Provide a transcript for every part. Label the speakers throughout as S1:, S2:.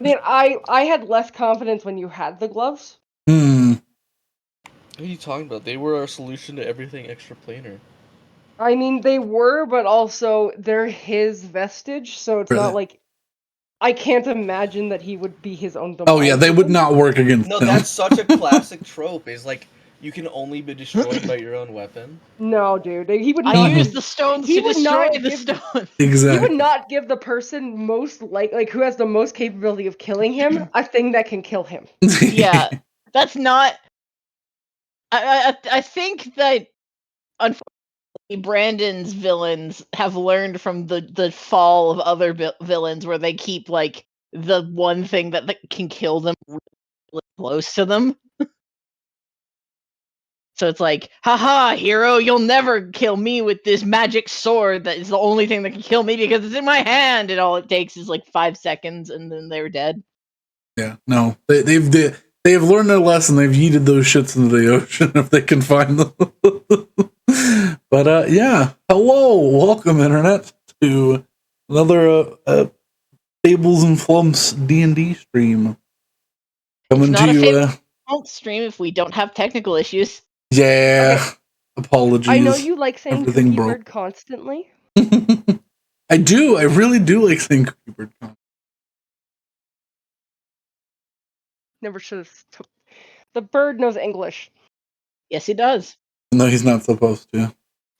S1: mean, I had less confidence when you had the gloves.
S2: What
S3: are you talking about? They were our solution to everything extraplanar.
S1: I mean, they were, but also they're his vestige, so it's
S2: Really?
S1: not like I can't imagine that he would be his own demise.
S2: Oh yeah, they would not work against
S3: No,
S2: him.
S3: that's such a classic trope. Is like you can only be destroyed by your own weapon.
S1: No, dude, he would not.
S4: I use the stones
S1: he
S4: to
S1: would
S4: destroy
S1: not
S4: the
S1: give-
S4: stones.
S2: Exactly.
S1: He would not give the person most like who has the most capability of killing him a thing that can kill him.
S4: Yeah, that's not. I think that unfortunately Brandon's villains have learned from the fall of other villains where they keep like the one thing that can kill them really close to them. So it's like, haha, hero, you'll never kill me with this magic sword that is the only thing that can kill me because it's in my hand, and all it takes is like 5 seconds and then they're dead.
S2: Yeah, no. They've learned their lesson. They've yeeted those shits into the ocean if they can find them. But yeah. Hello, welcome internet to another Fables and Flumps D&D stream. Coming to you.
S4: Won't stream if we don't have technical issues.
S2: Yeah.
S1: Okay.
S2: Apologies.
S1: I know you like saying
S2: Everything
S1: Cookie
S2: broke.
S1: Bird constantly.
S2: I do. I really do like saying Cookie Bird.
S1: Never should have. The bird knows English.
S4: Yes, he does.
S2: No, he's not supposed to.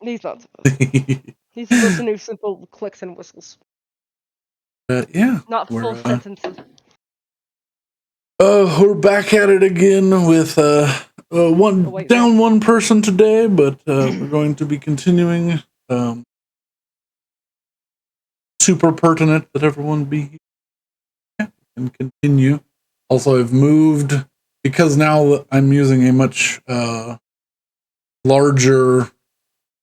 S1: He's not supposed to. He's supposed to know simple clicks and whistles.
S2: Yeah.
S1: Not full sentences.
S2: We're back at it again with one person today, but we're going to be continuing. Super pertinent that everyone be here and continue. Also, I've moved because now I'm using a much larger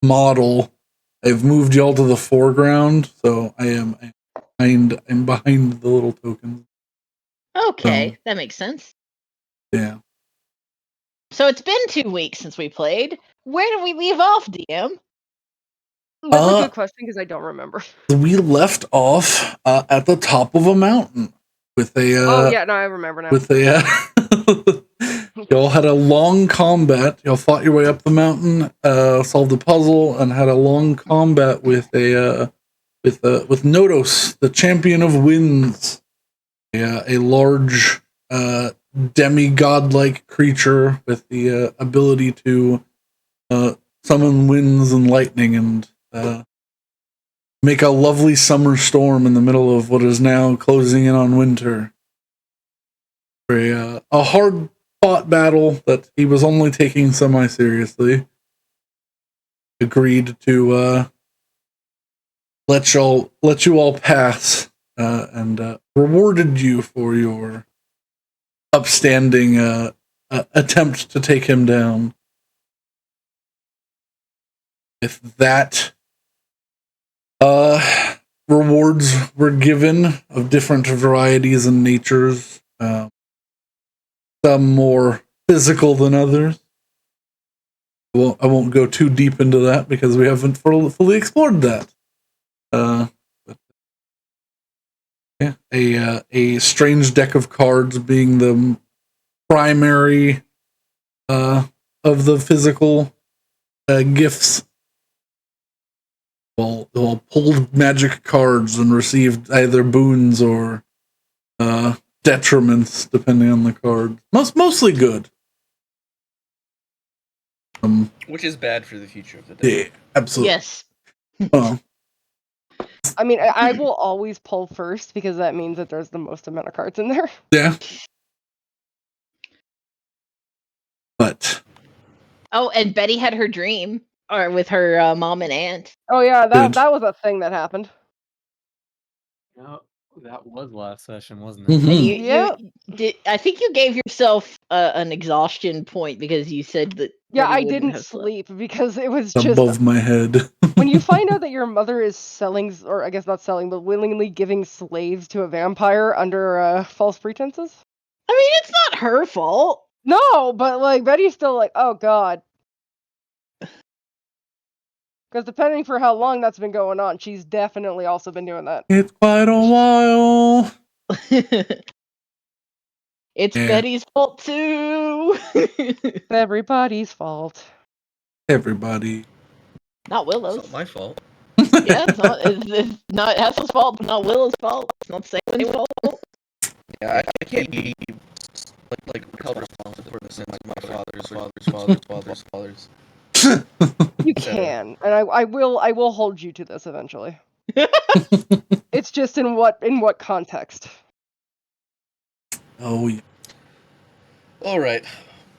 S2: model. I've moved y'all to the foreground, so I'm behind the little tokens.
S4: Okay, that makes sense.
S2: Yeah.
S4: So it's been 2 weeks since we played. Where did we leave off, DM?
S1: That's a good question because I don't remember.
S2: We left off at the top of a mountain with a.
S1: Oh yeah, no, I remember now.
S2: With a. Y'all had a long combat. Y'all fought your way up the mountain, solved a puzzle, and had a long combat with with Notus, the champion of winds, a large demigod-like creature with the ability to summon winds and lightning and make a lovely summer storm in the middle of what is now closing in on winter. A hard-fought battle that he was only taking semi-seriously. Agreed to let you all pass and rewarded you for your upstanding attempt to take him down. If that rewards were given of different varieties and natures, some more physical than others. Well, I won't go too deep into that because we haven't fully explored that. Yeah, a strange deck of cards being the primary of the physical gifts. Well, pulled magic cards and received either boons or detriments, depending on the card. Mostly good.
S3: Which is bad for the future of the deck.
S2: Yeah, absolutely.
S4: Yes.
S1: I mean, I will always pull first because that means that there's the most amount of cards in there.
S2: Yeah. But.
S4: Oh, and Betty had her dream, or with her mom and aunt.
S1: Oh yeah, that was a thing that happened.
S5: No, that was last session, wasn't it?
S2: Mm-hmm.
S4: You did. I think you gave yourself an exhaustion point because you said that.
S1: Yeah, I didn't sleep because it was just
S2: above my head.
S1: When you find out that your mother is selling, or I guess not selling, but willingly giving slaves to a vampire under false pretenses.
S4: I mean, it's not her fault.
S1: No, but like Betty's still like, oh god. Because depending for how long that's been going on, she's definitely also been doing that.
S2: It's quite a while.
S4: It's
S2: Yeah.
S4: Betty's fault too.
S1: It's everybody's fault.
S2: Everybody.
S4: Not
S3: It's
S4: Willow's.
S3: not my fault.
S4: Yeah, it's not Hassel's fault, but not Willow's fault. It's not Salem's fault.
S3: Yeah, I can't be like held responsible for the sins of my fathers.
S1: You
S3: So-
S1: can, and I will hold you to this eventually. It's just in what context.
S2: Oh, yeah.
S3: All right,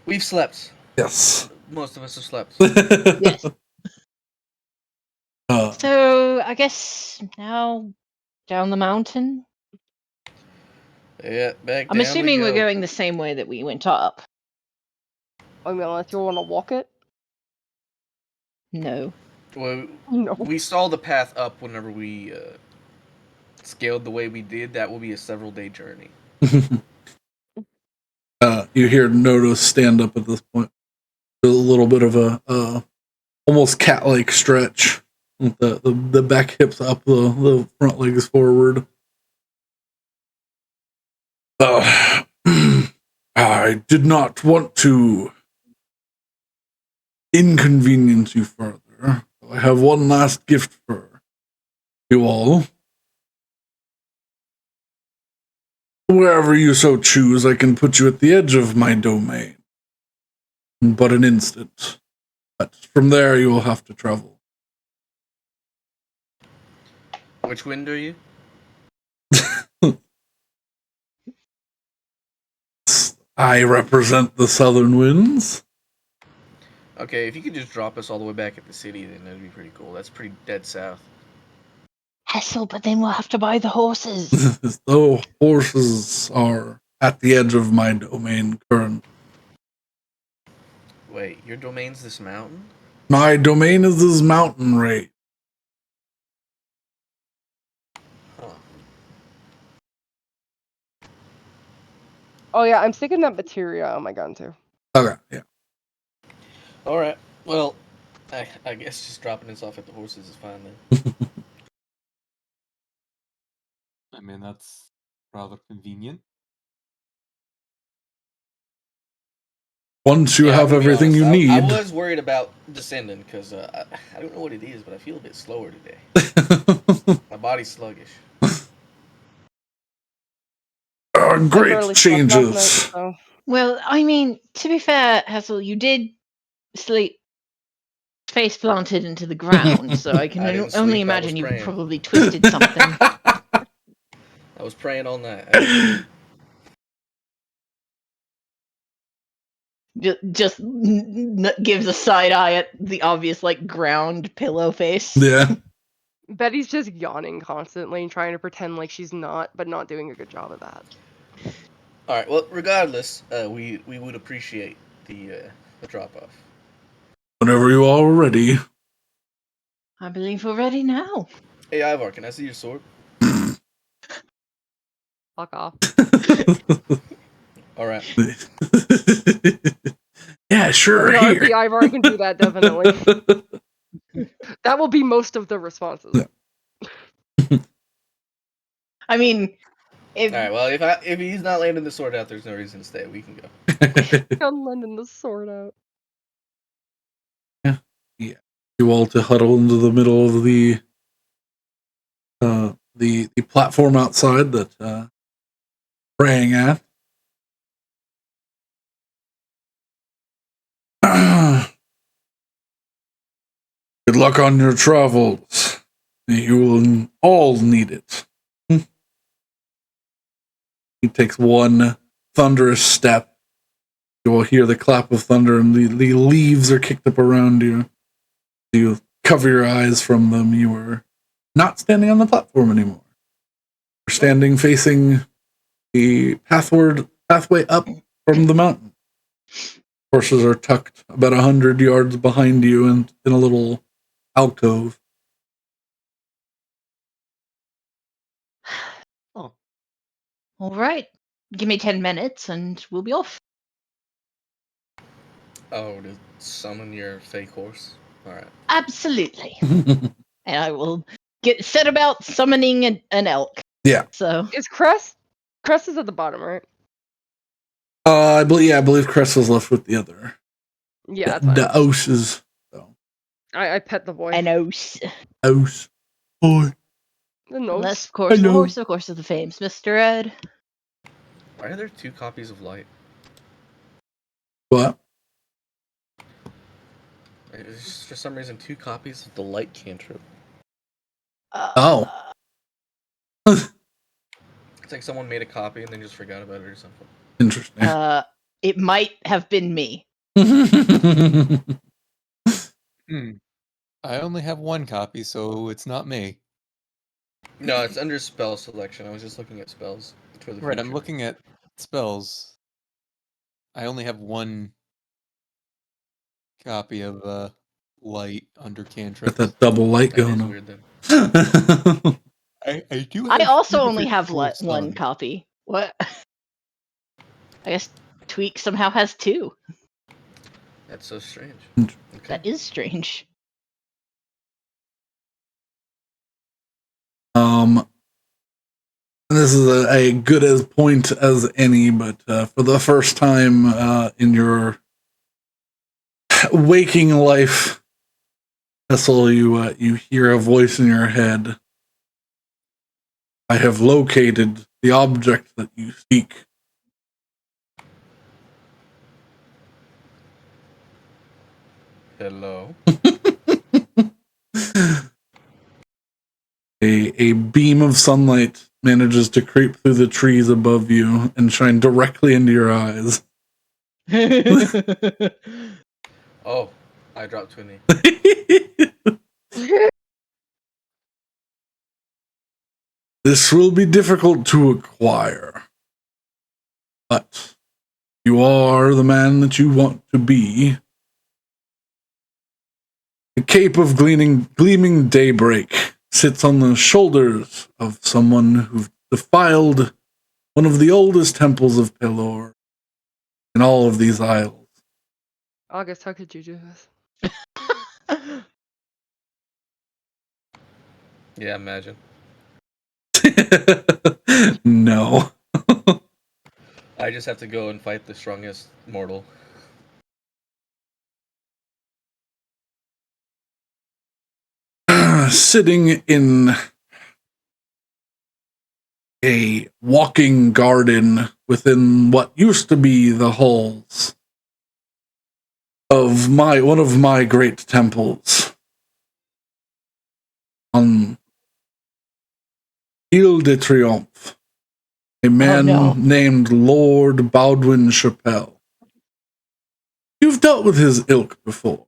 S3: we've slept.
S2: Yes.
S3: Most of us have slept.
S4: Yes.
S2: Uh,
S4: So I guess now down the mountain.
S3: Yeah, back
S4: I'm
S3: down
S4: assuming
S3: we
S4: we're
S3: go.
S4: going the same way that we went up.
S1: I mean, unless you want to walk it.
S4: No.
S3: Well,
S1: No.
S3: we saw the path up whenever we scaled the way we did. That will be a several-day journey.
S2: you hear Notus stand up at this point. A little bit of a almost cat-like stretch. With the back hips up, the front legs forward. I did not want to inconvenience you further. I have one last gift for you all. Wherever you so choose, I can put you at the edge of my domain. In but an instant. But from there, you will have to travel.
S3: Which wind are you?
S2: I represent the southern winds.
S3: Okay, if you could just drop us all the way back at the city, then that'd be pretty cool. That's pretty dead south.
S4: Hassel, but then we'll have to buy the horses.
S2: The horses are at the edge of my domain currently.
S3: Wait, your domain's this mountain?
S2: My domain is this mountain range.
S3: Huh.
S1: Oh yeah, I'm sticking that materia on my gun too.
S2: Okay, yeah.
S3: Alright, well, I guess just dropping us off at the horses is fine then.
S5: I mean, that's rather convenient.
S2: Once you
S3: Yeah, I'm
S2: have
S3: gonna be
S2: everything you
S3: honest,
S2: need.
S3: I was worried about descending, because I don't know what it is, but I feel a bit slower today. My body's sluggish.
S1: I
S2: Great
S1: barely slept last night,
S2: changes.
S1: so.
S4: Well, I mean, to be fair, Hassel, you did sleep face planted into the ground, so I can
S3: I didn't
S4: only
S3: sleep, I
S4: imagine
S3: was
S4: you
S3: praying.
S4: probably twisted something.
S3: I was praying all night. I
S4: Just gives a side eye at the obvious, like, ground pillow face.
S2: Yeah.
S1: Betty's just yawning constantly and trying to pretend like she's not, but not doing a good job of that.
S3: Alright, well, regardless, we would appreciate the drop-off.
S2: Whenever you all are ready.
S4: I believe we're ready now.
S3: Hey, Ivar, can I see your sword?
S1: Fuck off.
S3: Alright.
S2: Yeah, sure.
S1: I mean,
S2: Here.
S1: RP Ivar can do that, definitely. That will be most of the responses.
S4: I mean, if
S3: Alright, well, if he's not landing the sword out, there's no reason to stay. We can go.
S1: I'm lending the sword out.
S2: Yeah. You all to huddle into the middle of the platform outside that praying at. Good luck on your travels. You will all need it. He takes one thunderous step. You will hear the clap of thunder, and the leaves are kicked up around you. You cover your eyes from them. You are not standing on the platform anymore. You're standing facing the pathway up from the mountain. Horses are tucked about 100 yards behind you and in a little alcove.
S5: Oh,
S4: all right, give me 10 minutes and we'll be off.
S3: Oh, to summon your fake horse? Alright.
S4: Absolutely. And I will set about summoning an elk.
S2: Yeah.
S4: So
S1: Is Crest? Crest is at the bottom, right?
S2: I believe Crest was left with the other.
S1: Yeah, that's
S2: The
S1: fine.
S2: Oses. So.
S1: I pet the boy.
S4: I know.
S2: Ose. Boy.
S1: The
S4: Unless,
S1: nose.
S4: of course,
S2: I
S4: the
S2: know.
S4: horse, of course, is the famous Mr. Ed.
S3: Why are there 2 copies of Light?
S2: What?
S3: There's just, for some reason, 2 copies of the Light cantrip.
S2: Oh.
S3: It's like someone made a copy and then just forgot about it or something.
S2: Interesting.
S4: It might have been me.
S5: I only have 1 copy, so it's not me.
S3: No, it's under spell selection. I was just looking at spells for the
S5: Right, I'm
S3: future.
S5: looking at spells. I only have 1 copy of light under
S2: Got
S5: cantrips.
S2: that double light
S3: That is
S2: going on.
S3: weird then.
S5: I do have
S4: I also
S5: two
S4: only
S5: different
S4: have
S5: Core of
S4: one
S5: Sun.
S4: copy. What? I guess Tweak somehow has 2.
S3: That's so strange.
S2: Okay.
S4: That is strange.
S2: This is a good as point as any, but for the first time in your waking life, Cecil, you hear a voice in your head. I have located the object that you seek.
S3: Hello.
S2: A beam of sunlight manages to creep through the trees above you and shine directly into your eyes.
S3: Oh, I dropped to a knee.
S2: This will be difficult to acquire, but you are the man that you want to be. The cape of gleaming daybreak sits on the shoulders of someone who defiled one of the oldest temples of Pelor in all of these isles.
S1: August, how could you do this?
S3: Yeah, imagine.
S2: No.
S3: I just have to go and fight the strongest mortal.
S2: Sitting in a walking garden within what used to be the halls of one of my great temples on Ile de Triomphe, a man
S4: no.
S2: named Lord Baldwin Chappelle. You've dealt with his ilk before.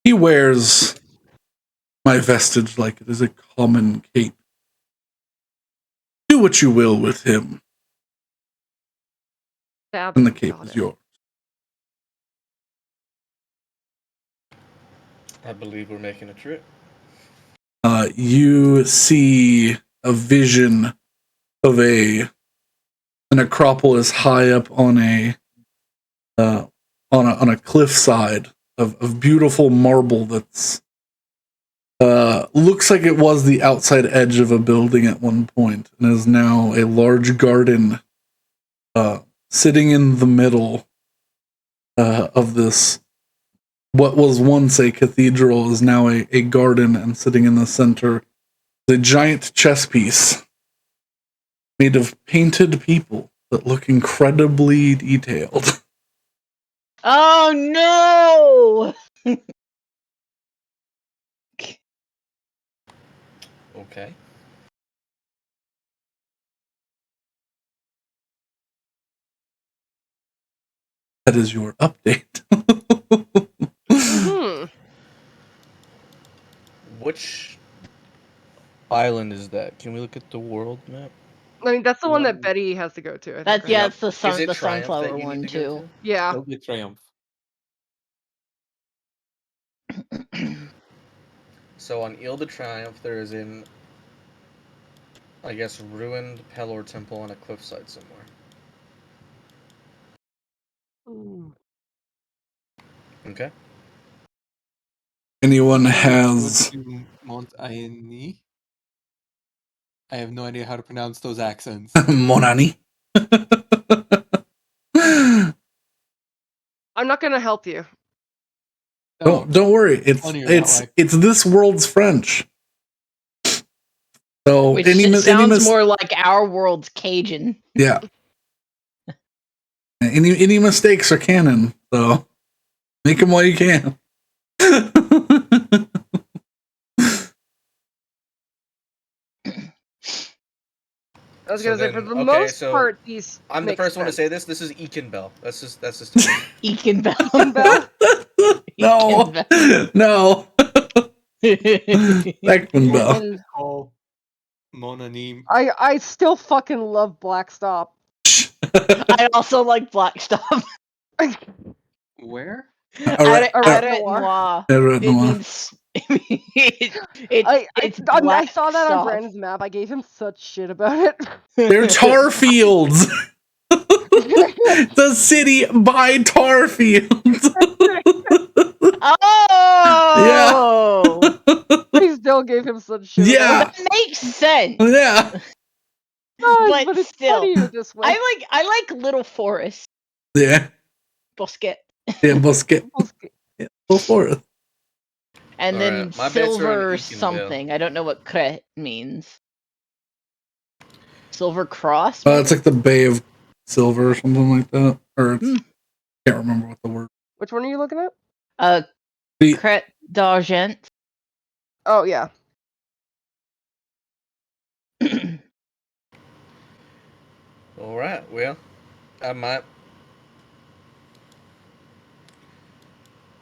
S2: He wears my vestige like it is a common cape. Do what you will with him,
S1: Stab
S2: and the
S1: him,
S2: cape
S1: got
S2: is
S1: it.
S2: yours.
S3: I believe we're making a trip.
S2: You see a vision of an acropolis high up on a cliffside of beautiful marble that's looks like it was the outside edge of a building at one point and is now a large garden sitting in the middle of this. What was once a cathedral is now a garden, and sitting in the center is a giant chess piece made of painted people that look incredibly detailed.
S4: Oh no!
S3: Okay.
S2: That is your update.
S1: Mm-hmm.
S3: Which island is that? Can we look at the world map?
S1: I mean, that's the one that Betty has to go to, I think,
S4: That's
S1: right?
S4: yeah, it's the
S3: Is it
S4: the
S3: Triumph
S4: sunflower
S3: that you
S4: one
S3: need to go
S4: too.
S3: to?
S1: Yeah.
S5: It'll be Triumph.
S3: So on Ile de Triomphe, there is I guess, ruined Pelor temple on a cliffside somewhere.
S1: Ooh.
S3: Okay.
S2: anyone has
S5: Montaigny. I have no idea how to pronounce those accents.
S2: Monani.
S1: I'm not gonna help you.
S2: Don't worry.
S5: Funnier that way.
S2: It's this world's French. So
S4: Which sounds more like our world's Cajun.
S2: Yeah. Any mistakes are canon, so make them while you can.
S1: I was
S3: So
S1: gonna say,
S3: then-
S1: for the
S3: okay,
S1: most
S3: so
S1: part, these.
S3: I'm the
S1: make
S3: first one to
S1: sense.
S3: say this. This is Eakin-Bell. That's just
S4: Eakin Bell.
S1: Bell?
S2: No. No. Beckman Bell.
S5: Oh, Monani.
S1: I still fucking love Blackstop.
S4: I also like Blackstop.
S5: Where?
S4: Arrête Noir.
S2: Arrête
S4: It
S2: Noir.
S4: means it's
S1: I
S4: black
S1: saw that on
S4: stuff.
S1: Brandon's map. I gave him such shit about it.
S2: They're tar fields. The city by tar fields.
S4: Oh!
S1: I still gave him such shit.
S2: Yeah.
S1: About it.
S4: That makes sense.
S2: Yeah.
S1: But it's
S4: still,
S1: funnier this way.
S4: I like Little Forest.
S2: Yeah.
S4: Bosquet.
S2: Yeah, Bosquet. Yeah, Little Forest.
S4: And then
S3: Alright, my bets are on
S4: silver
S3: Eakin-Bell.
S4: something. I don't know what cret means. Silver Cross?
S2: It's like the Bay of Silver or something like that. Or it's, can't remember what the word.
S1: Which one are you looking at?
S4: Cret d'Argent.
S1: Oh, yeah.
S3: Alright, well, I might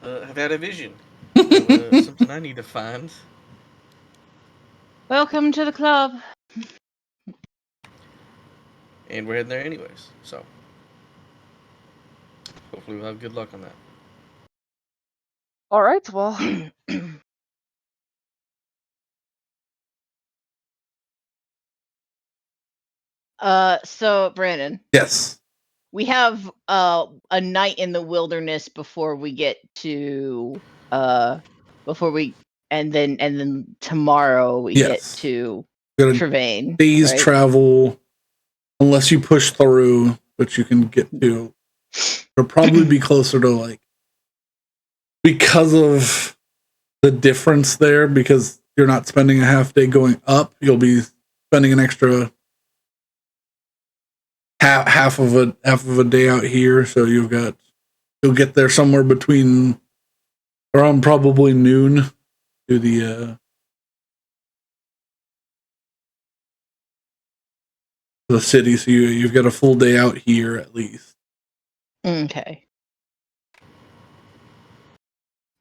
S3: have had a vision. Something I need to find.
S4: Welcome to the club.
S3: And we're heading there anyways, so hopefully we'll have good luck on that.
S1: Alright, well.
S4: So Brandon.
S2: Yes.
S4: We have a night in the wilderness before we get to and then tomorrow we get to
S2: Got a
S4: Trevane.
S2: day's
S4: right?
S2: travel, unless you push through, which you can get to. It'll probably be closer to like, because of the difference there, because you're not spending a half day going up, you'll be spending an extra half of a day out here. So you'll get there somewhere between around probably noon to the city. So you've got a full day out here at least.
S4: Okay.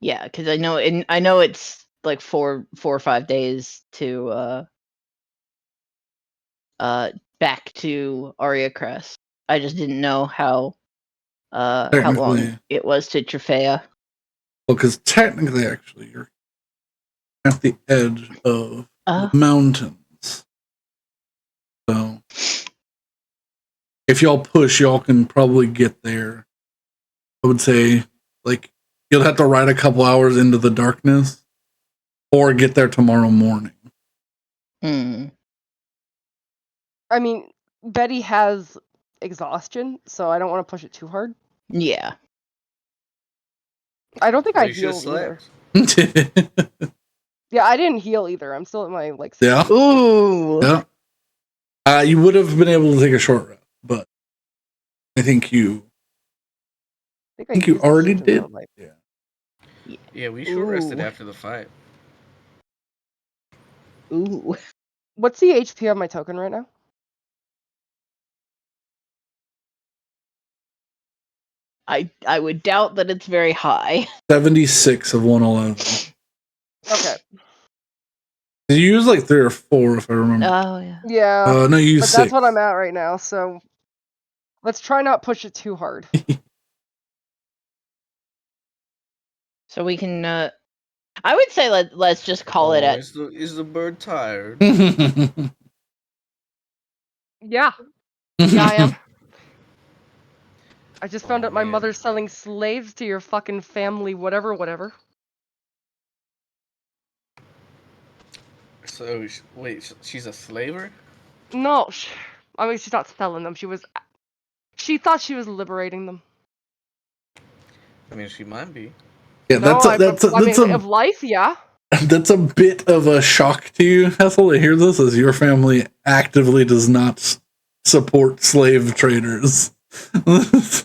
S4: Yeah, because I know it's like 4 or 5 days to back to Aureacrest. I just didn't know how long it was to Trefea.
S2: Well, because technically, actually, you're at the edge of the mountains. So if y'all push, y'all can probably get there. I would say, like, you'll have to ride a couple hours into the darkness or get there tomorrow morning.
S1: I mean, Betty has exhaustion, so I don't want to push it too hard.
S4: Yeah.
S1: I don't think I
S3: You should've
S1: healed either.
S3: slept.
S1: Yeah, I didn't heal either. I'm still at my like.
S2: Yeah.
S4: Ooh.
S2: Yeah. You would have been able to take a short rest, but I think you already did.
S3: Yeah, we short rested after the fight.
S4: Ooh.
S1: What's the HP on my token right now?
S4: I would doubt that it's very high.
S2: 76 of 111.
S1: Okay.
S2: You use like 3 or 4, if I remember.
S4: Oh yeah.
S1: Yeah.
S2: No, you use
S1: but
S2: 6.
S1: that's what I'm at right now. So let's try not push it too hard.
S4: So we can. I would say let's just call it at.
S3: Is the bird tired?
S1: Yeah. Yeah, I am. I just found out my
S3: man.
S1: mother's selling slaves to your fucking family, whatever.
S3: So wait, she's a slaver?
S1: No, I mean she's not selling them. She thought she was liberating them.
S3: I mean, she might be.
S2: Yeah,
S1: No, I mean,
S2: a
S1: of life, yeah.
S2: that's a bit of a shock to you, Ethel, to hear this, as your family actively does not support slave traders.
S3: I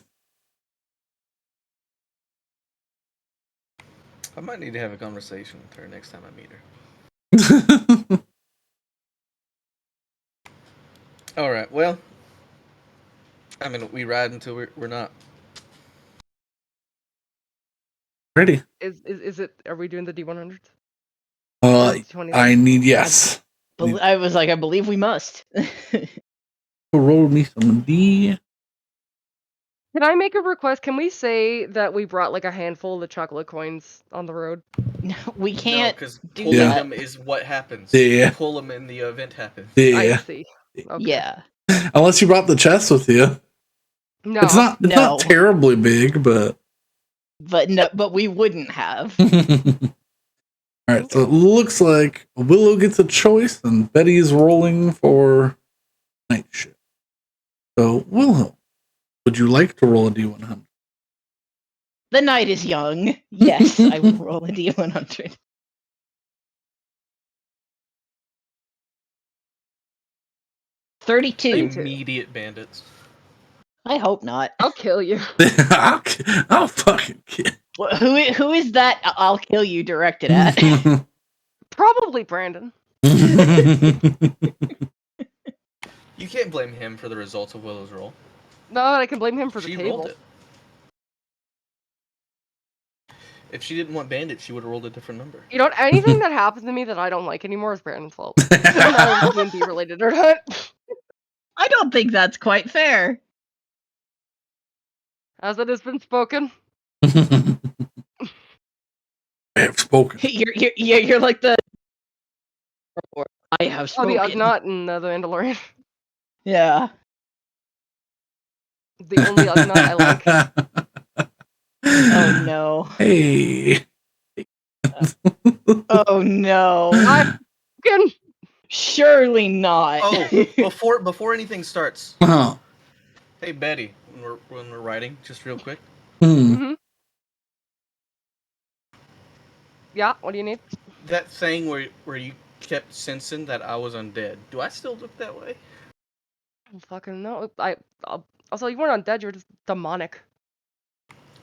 S3: might need to have a conversation with her next time I meet her. All right. Well, I mean, we ride until we're not.
S2: Ready?
S1: Is it? Are we doing the D100s?
S2: I need yes.
S4: I was like, I believe we must.
S2: Roll me some D.
S1: Can I make a request? Can we say that we brought like a handful of the chocolate coins on the road?
S4: We can't
S3: because
S4: do
S3: pulling
S4: that.
S3: them is what happens.
S2: Yeah.
S3: You pull them and the event happens.
S1: I
S2: Yeah.
S1: see. Okay.
S4: Yeah.
S2: Unless you brought the chest with you.
S1: No.
S2: It's not
S4: No.
S2: terribly big, but
S4: But we wouldn't have.
S2: Alright, so it looks like Willow gets a choice and Betty's rolling for night shift. So Willow, would you like to roll a D100?
S4: The night is young. Yes, I will roll a D100. $32.
S3: Immediate bandits.
S4: I hope not.
S1: I'll kill you.
S2: I'll fucking kill.
S4: Who is that? I'll kill you directed at.
S1: Probably Brandon.
S3: You can't blame him for the results of Willow's roll.
S1: No, I can blame him for the
S3: She
S1: table.
S3: rolled it. If she didn't want bandits, she would have rolled a different number.
S1: You know what? Anything that happens to me that I don't like anymore is Brandon's fault. Doesn't matter if it's D&D related or not.
S4: I don't think that's quite fair.
S1: As it has been spoken.
S2: I have spoken.
S4: You're like the. I have
S1: Oh,
S4: spoken.
S1: the Ugnaught and the Mandalorian.
S4: Yeah.
S1: The only Ugnaught I like.
S4: Oh no.
S2: Hey.
S4: Oh no.
S1: I'm fucking.
S4: Surely not.
S3: Oh, before anything starts.
S2: Uh-huh.
S3: Hey Betty, when we're writing, just real quick.
S1: Mm-hmm. Yeah, what do you need?
S3: That thing where you kept sensing that I was undead. Do I still look that way?
S1: I don't fucking know. Also, you weren't undead, you were just demonic.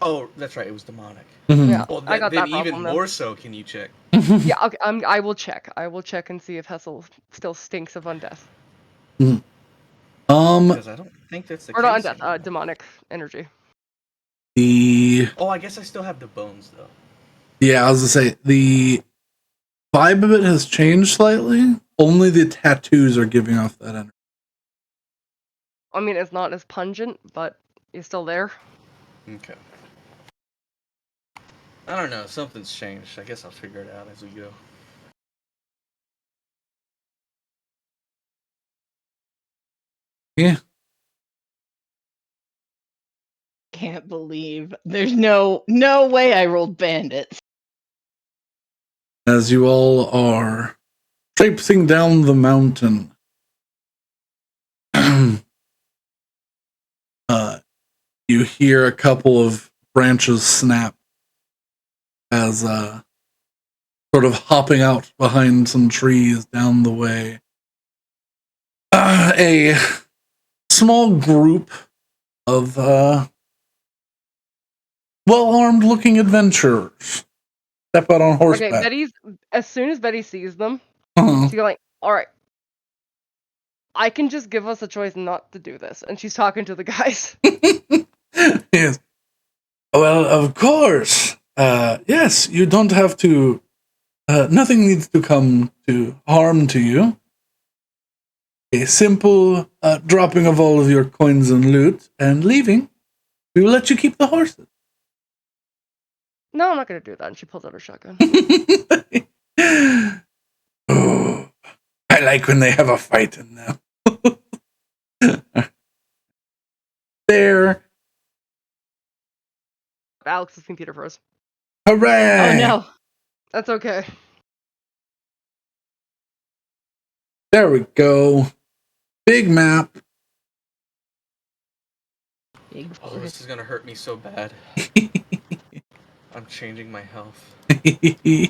S3: Oh, that's right. It was demonic.
S1: Yeah,
S3: Well,
S1: I got
S3: then
S1: that problem.
S3: even more so. Can you check?
S1: Yeah, okay. I will check. I will check and see if Hessel still stinks of undeath.
S3: Because I don't think that's the
S1: Or
S3: case.
S1: not undeath. Demonic energy.
S3: Oh, I guess I still have the bones though.
S2: Yeah, I was gonna say the vibe of it has changed slightly. Only the tattoos are giving off that energy.
S1: I mean, it's not as pungent, but it's still there.
S3: Okay. I don't know. Something's changed. I guess I'll figure it out as we go.
S2: Yeah.
S4: Can't believe there's no way I rolled bandits.
S2: As you all are traipsing down the mountain, you hear a couple of branches snap as sort of hopping out behind some trees down the way. A small group of well-armed looking adventurers step out on horseback.
S1: Okay, as soon as Betty sees them,
S2: Uh-huh.
S1: she's like, alright. I can just give us a choice not to do this. And she's talking to the guys.
S2: Yes. Well, of course. Yes, you don't have to. Nothing needs to come to harm to you. A simple dropping of all of your coins and loot and leaving. We will let you keep the horses.
S1: No, I'm not gonna do that. And she pulls out her shotgun.
S2: Oh, I like when they have a fight in them. There.
S1: Alex's computer froze.
S2: Hooray!
S4: Oh no.
S1: That's okay.
S2: There we go. Big map.
S4: Big
S3: Oh, this is gonna hurt me so bad. I'm changing my health.
S2: Yeah,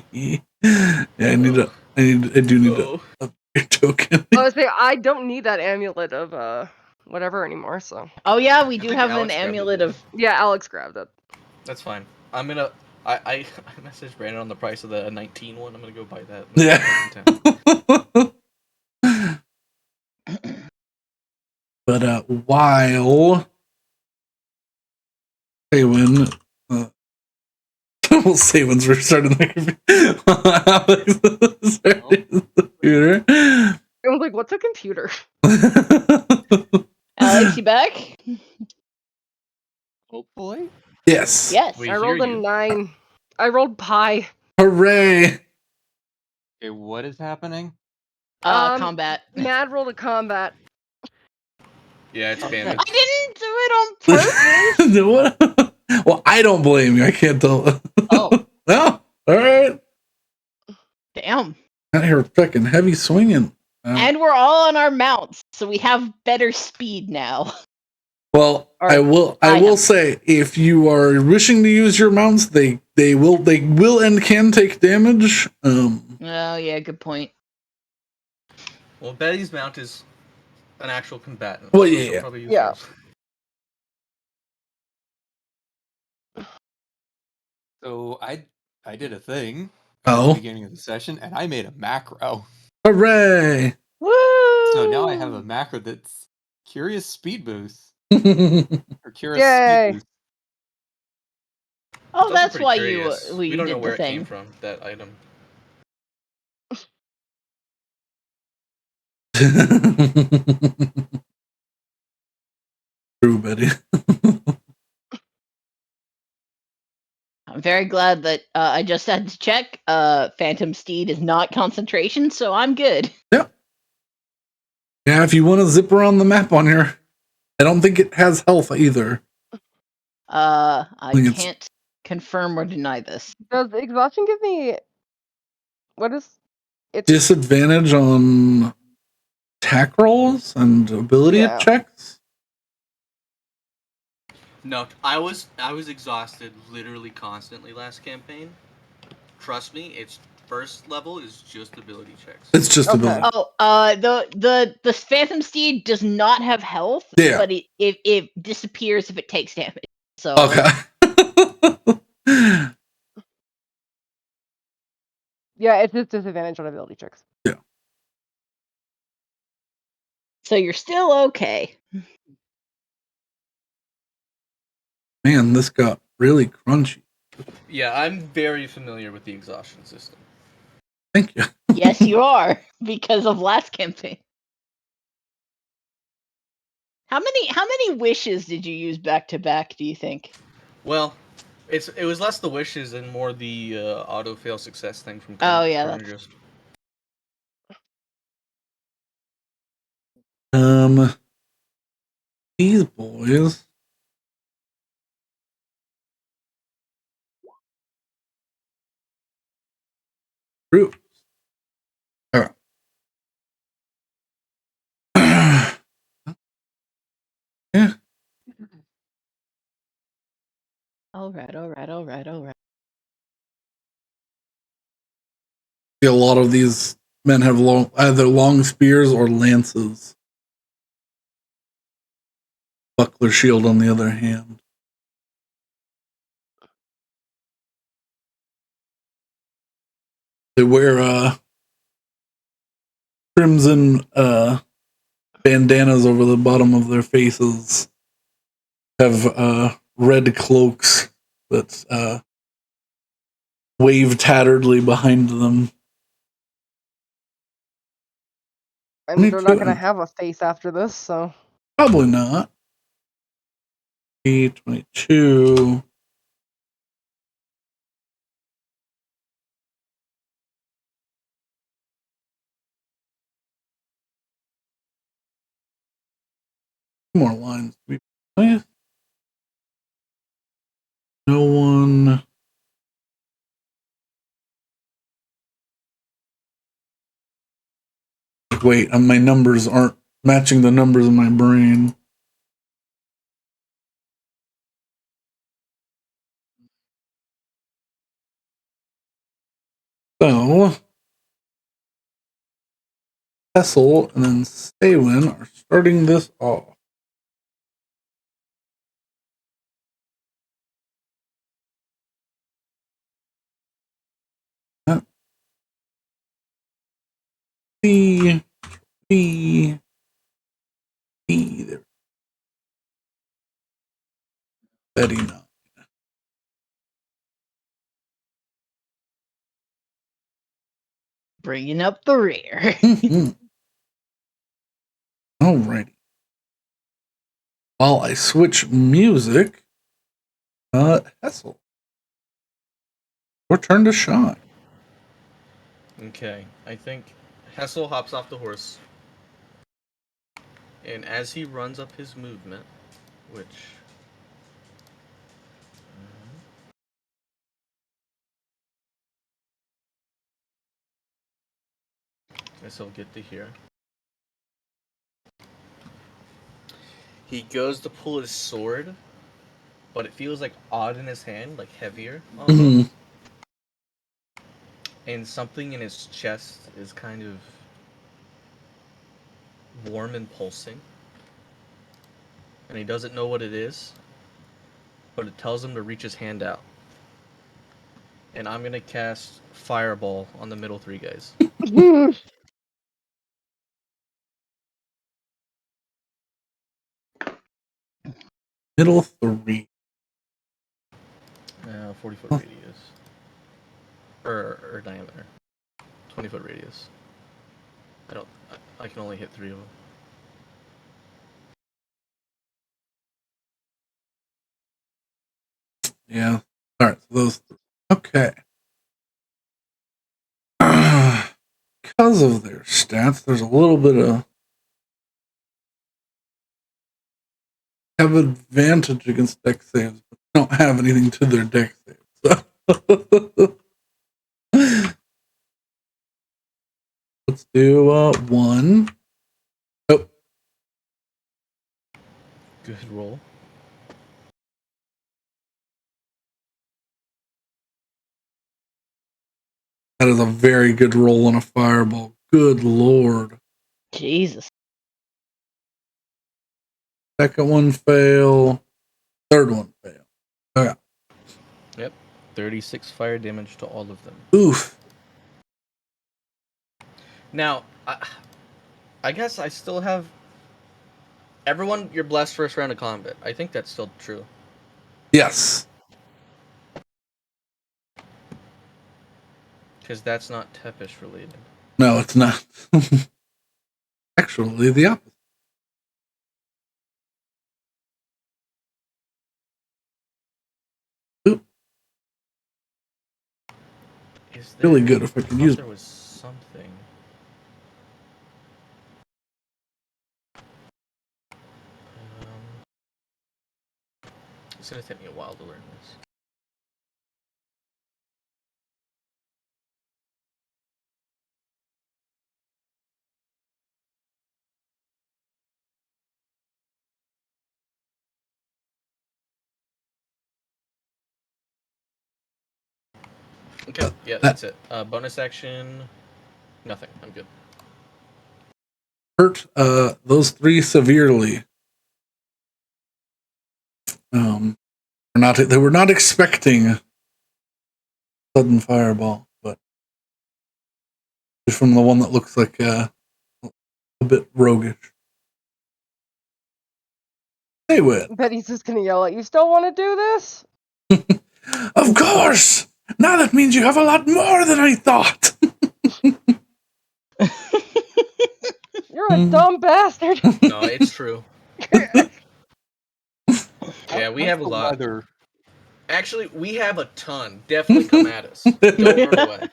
S2: I do need
S3: Oh.
S2: a token.
S1: I was saying I don't need that amulet of whatever anymore. So
S4: Oh yeah, we
S3: I
S4: do
S3: think
S4: have an
S3: Alex grabbed it,
S4: amulet
S3: didn't
S4: of.
S1: yeah, Alex grabbed it.
S3: That's fine. I'm gonna. I messaged Brandon on the price of the 19 one. I'm gonna go buy that.
S2: Yeah. But while Saywin, well, Saywin's restarting the computer.
S1: I was like, what's a computer?
S4: Alex, you back?
S5: Hopefully.
S2: Yes.
S4: Yes.
S3: We
S1: I
S3: hear
S1: rolled a
S3: you.
S1: 9. I rolled pi.
S2: Hooray!
S5: Okay, what is happening?
S4: Combat.
S1: Mad rolled a combat.
S3: Yeah, it's
S4: I
S3: bandit.
S4: didn't do it on purpose.
S2: Well, I don't blame you. I can't tell.
S4: Oh,
S2: No. All right.
S4: damn.
S2: Out here fucking heavy swinging.
S4: And we're all on our mounts, so we have better speed now.
S2: Well,
S4: Or
S2: I will say, if you are wishing to use your mounts, they will and can take damage.
S4: Oh yeah, good point.
S3: Well, Betty's mount is an actual combatant.
S2: Well,
S3: so
S2: yeah,
S3: she'll
S2: yeah.
S3: probably use
S1: Yeah.
S3: hers.
S5: So I did a thing at the beginning of the session, and I made a macro.
S2: Hooray!
S4: Woo!
S5: So now I have a macro that's Curious Speed Boost. Or Curious
S1: Yay.
S5: Speed Boost.
S4: Oh,
S3: It's also
S4: that's
S3: pretty
S4: why
S3: curious.
S4: you
S3: We don't know
S4: did
S3: where
S4: the
S3: it came
S4: thing.
S3: from. That item.
S2: True, Betty.
S4: I'm very glad that I just had to check. Phantom Steed is not concentration, so I'm good.
S2: Yep. Yeah, if you want to zip around the map on here, I don't think it has health either.
S4: I can't confirm or deny this.
S1: Does exhaustion give me what is it?
S2: Disadvantage on attack rolls and ability checks.
S3: No, I was exhausted literally constantly last campaign. Trust me, its first level is just ability checks.
S2: It's just ability.
S4: Oh, the Phantom Steed does not have health,
S2: Yeah.
S4: but it disappears if it takes damage. So
S2: Okay.
S1: Yeah, it's just disadvantage on ability checks.
S2: Yeah.
S4: So you're still okay.
S2: Man, this got really crunchy.
S3: Yeah, I'm very familiar with the exhaustion system.
S2: Thank you.
S4: Yes, you are, because of last campaign. How many wishes did you use back to back, do you think?
S3: Well, it was less the wishes and more the auto fail success thing from
S4: Oh, yeah,
S3: Carnages.
S2: These boys. Groups. All right. Yeah.
S4: All right.
S2: A lot of these men have either long spears or lances. Buckler shield, on the other hand. They wear crimson bandanas over the bottom of their faces. Have red cloaks that wave tatteredly behind them.
S1: I mean, they're not going to have a face after this, so.
S2: Probably not. 22. More lines to be placed. No one. wait, my numbers aren't matching the numbers in my brain. So, Hessel and then Staywin are starting this off. B, B, B. There. Betty no.
S4: Bringing up the rear.
S2: Alrighty. While I switch music, Hessel. Your turn to shine.
S3: Okay, I think Hessel hops off the horse, and as he runs up his movement, which guess I'll get to here. He goes to pull his sword, but it feels like odd in his hand, like heavier almost.
S2: Mhm.
S3: And something in his chest is kind of warm and pulsing. And he doesn't know what it is, but it tells him to reach his hand out. And I'm gonna cast Fireball on the middle three guys.
S2: Middle three.
S3: 40-foot radius. Or diameter. 20-foot radius. I can only hit 3 of them.
S2: Yeah. Alright, so those three. Okay. Because of their stats, there's a little bit of have advantage against deck saves, but don't have anything to their deck saves. So. Let's do 1. Oh.
S3: Good roll.
S2: That is a very good roll on a fireball. Good lord.
S4: Jesus.
S2: Second one fail. Third one fail. Okay.
S3: Yep. 36 fire damage to all of them.
S2: Oof.
S3: Now, I guess I still have... Everyone, you're blessed first round of combat. I think that's still true.
S2: Yes.
S3: Because that's not Tepish related.
S2: No, it's not. Actually, the opposite. Oop. Really good if I could use it.
S3: There was something. It's gonna take me a while to learn this. Okay, yeah, that's it. Bonus action, nothing. I'm good.
S2: Hurt those 3 severely. They were not expecting sudden fireball, but from the one that looks like a bit roguish. Hey, Wit.
S1: Betty's just gonna yell at you. Still want to do this?
S2: Of course. Now that means you have a lot more than I thought.
S1: You're a dumb bastard.
S3: No, it's true. Yeah, we have a lot.
S5: Weather?
S3: Actually, we have a ton. Definitely come at us. Don't run away.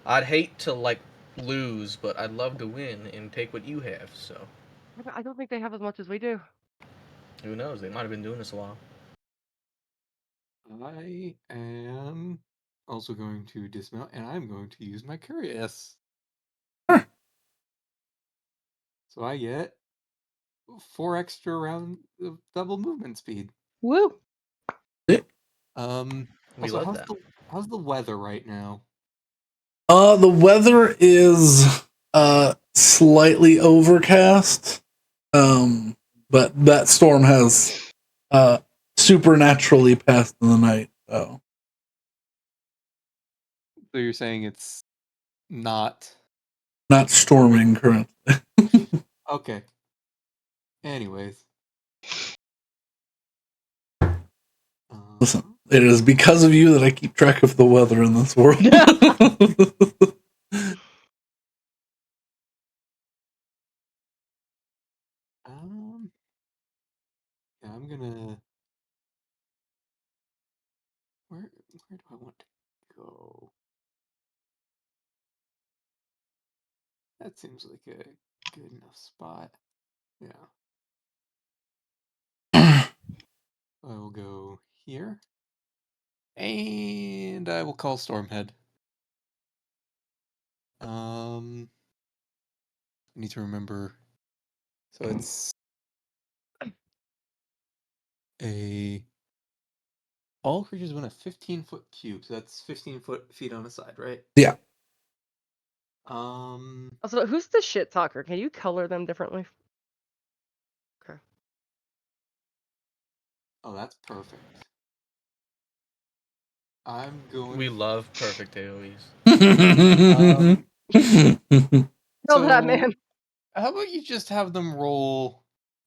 S3: I'd hate to, like, lose, but I'd love to win and take what you have, so.
S1: I don't think they have as much as we do.
S3: Who knows? They might have been doing this a while.
S5: I am also going to dismount, and I'm going to use my Curious.
S2: Sure.
S5: So I get 4 extra rounds of double movement speed.
S4: Woo!
S3: We
S5: Also,
S3: love that.
S5: how's the weather right now?
S2: The weather is slightly overcast. But that storm has supernaturally passed in the night. So
S5: you're saying it's not
S2: storming currently.
S5: okay. Anyways,
S2: Listen, it is because of you that I keep track of the weather in this world.
S5: yeah, I'm gonna. Where do I want to go? That seems like a good enough spot. Yeah. I will go here. And I will call Stormhead. I need to remember. So it's all creatures win a 15-foot cube. So that's 15 feet on a side, right?
S2: Yeah.
S1: Also, who's the shit talker? Can you color them differently? Okay.
S5: Oh, that's perfect. I'm going.
S3: We love perfect AoEs.
S1: Tell that man.
S5: How about you just have them roll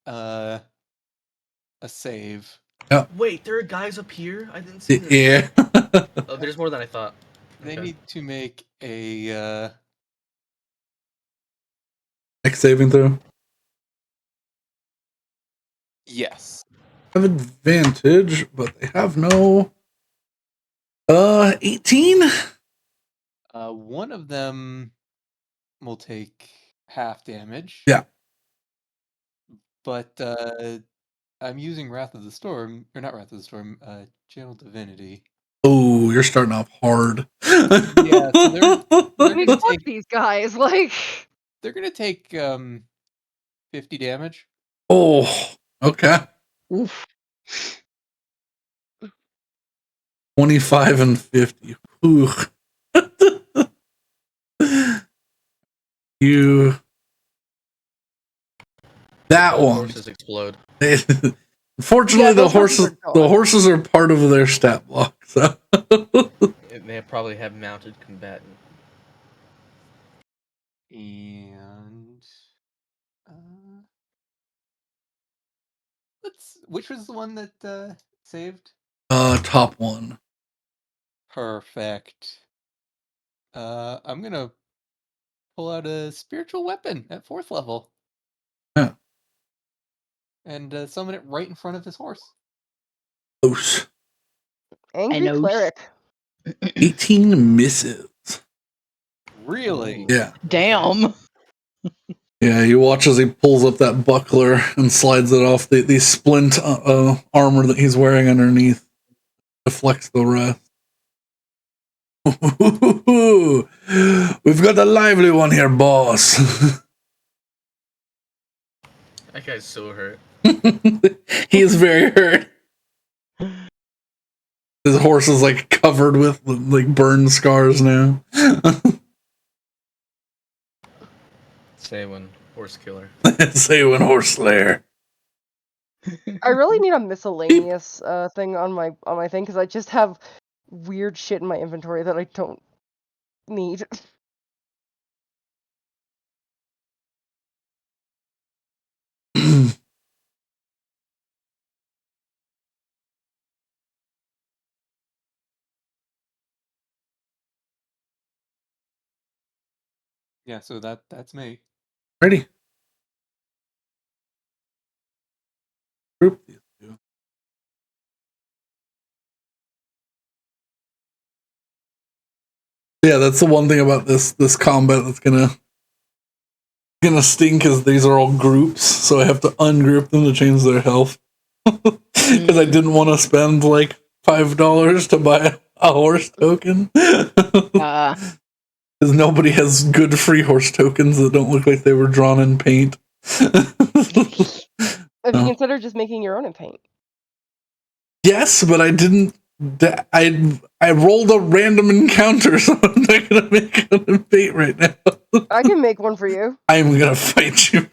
S5: a save?
S3: Wait, there are guys up here? I didn't see this.
S2: Yeah.
S3: Oh, there's more than I thought.
S5: They
S3: Okay.
S5: need to make a
S2: Next saving throw.
S5: yes.
S2: Have advantage, but they have no 18.
S5: One of them will take half damage.
S2: Yeah.
S5: But I'm using Wrath of the Storm, or not Wrath of the Storm, Channel Divinity.
S2: Oh, you're starting off hard.
S5: Yeah, so they're
S1: I mean,
S5: gonna
S1: fuck
S5: take
S1: these guys. Like,
S5: they're gonna take 50 damage.
S2: Oh, okay.
S4: Oof.
S2: 25 and 50. Ooh. You. That
S3: All
S2: one.
S3: horses explode.
S2: Unfortunately,
S1: Yeah,
S2: the
S1: those horses
S2: horses
S1: are
S2: the
S1: gone.
S2: horses are part of their stat block. So
S3: And they probably have mounted combatant.
S5: And which was the one that saved?
S2: top one.
S5: Perfect. I'm gonna pull out a spiritual weapon at 4th level.
S2: Yeah.
S5: And summon it right in front of his horse.
S2: Close.
S1: Angry
S4: know.
S1: cleric.
S2: 18 misses.
S5: Really?
S2: Yeah.
S4: Damn.
S2: Yeah, you watch as he pulls up that buckler and slides it off the splint armor that he's wearing underneath. Deflects the rest. We've got a lively one here, boss.
S3: That guy's so hurt.
S2: He is very hurt. His horse is like covered with like burn scars now.
S3: Say when horse killer.
S2: Say when horse slayer.
S1: I really need a miscellaneous thing on my thing because I just have weird shit in my inventory that I don't need.
S5: Yeah, so that's me.
S2: Ready? Group these two. Yeah, that's the one thing about this combat that's gonna stink is these are all groups, so I have to ungroup them to change their health. Because I didn't want to spend like $5 to buy a horse token. Because nobody has good free horse tokens that don't look like they were drawn in paint.
S1: Have you considered just making your own in paint?
S2: Yes, but I didn't. I rolled a random encounter, so I'm not gonna make it in paint right now.
S1: I can make one for you.
S2: I'm gonna fight you.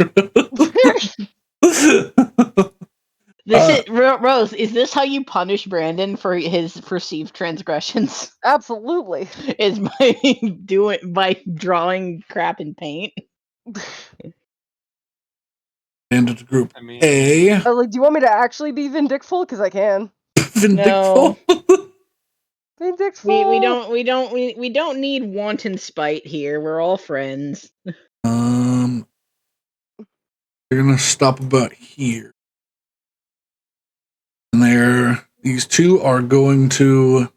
S4: Rose, is this how you punish Brandon for his perceived transgressions?
S1: Absolutely.
S4: Is by drawing crap in paint?
S2: And it's group
S5: I mean,
S2: A.
S1: Like, do you want me to actually be vindictful? Because I can.
S2: Vindictful.
S1: Vindictful.
S4: We don't need wanton spite here. We're all friends.
S2: They're gonna stop about here. And these two are going to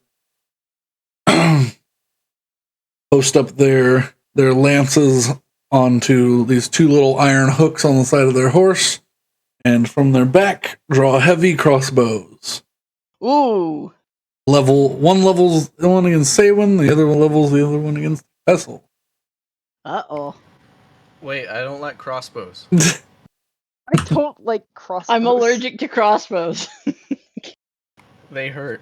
S2: post up their lances onto these two little iron hooks on the side of their horse, and from their back draw heavy crossbows.
S4: Ooh.
S2: One levels the one against Saywin, the other one levels the other one against Vessel.
S4: Uh-oh.
S3: Wait, I don't like crossbows.
S1: I don't like crossbows.
S4: I'm allergic to crossbows.
S3: They hurt.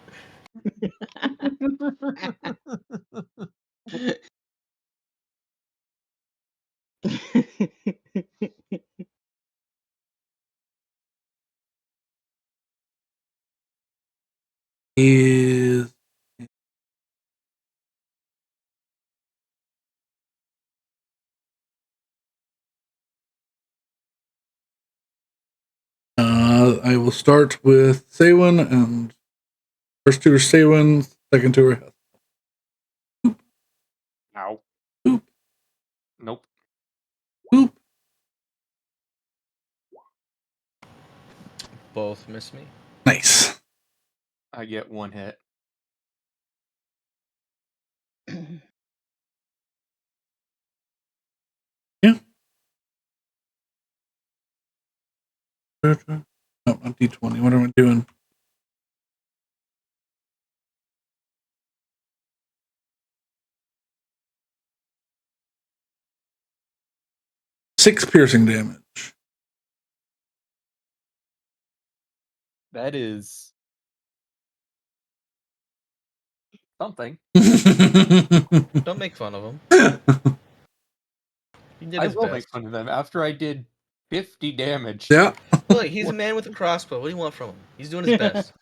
S2: Is I will start with Saywin, and first two are Saywin, second two are Hess.
S5: ow.
S2: Oop.
S5: Nope.
S2: Oop.
S3: Both miss me.
S2: Nice.
S5: I get one hit.
S2: No, not D20. What am I doing? Six piercing damage.
S5: That is something.
S3: Don't make fun of him. He did
S5: I
S3: his
S5: will
S3: best.
S5: make fun of them after I did 50 damage.
S2: Yeah.
S3: Look, he's a man with a crossbow. What do you want from him? He's doing his best.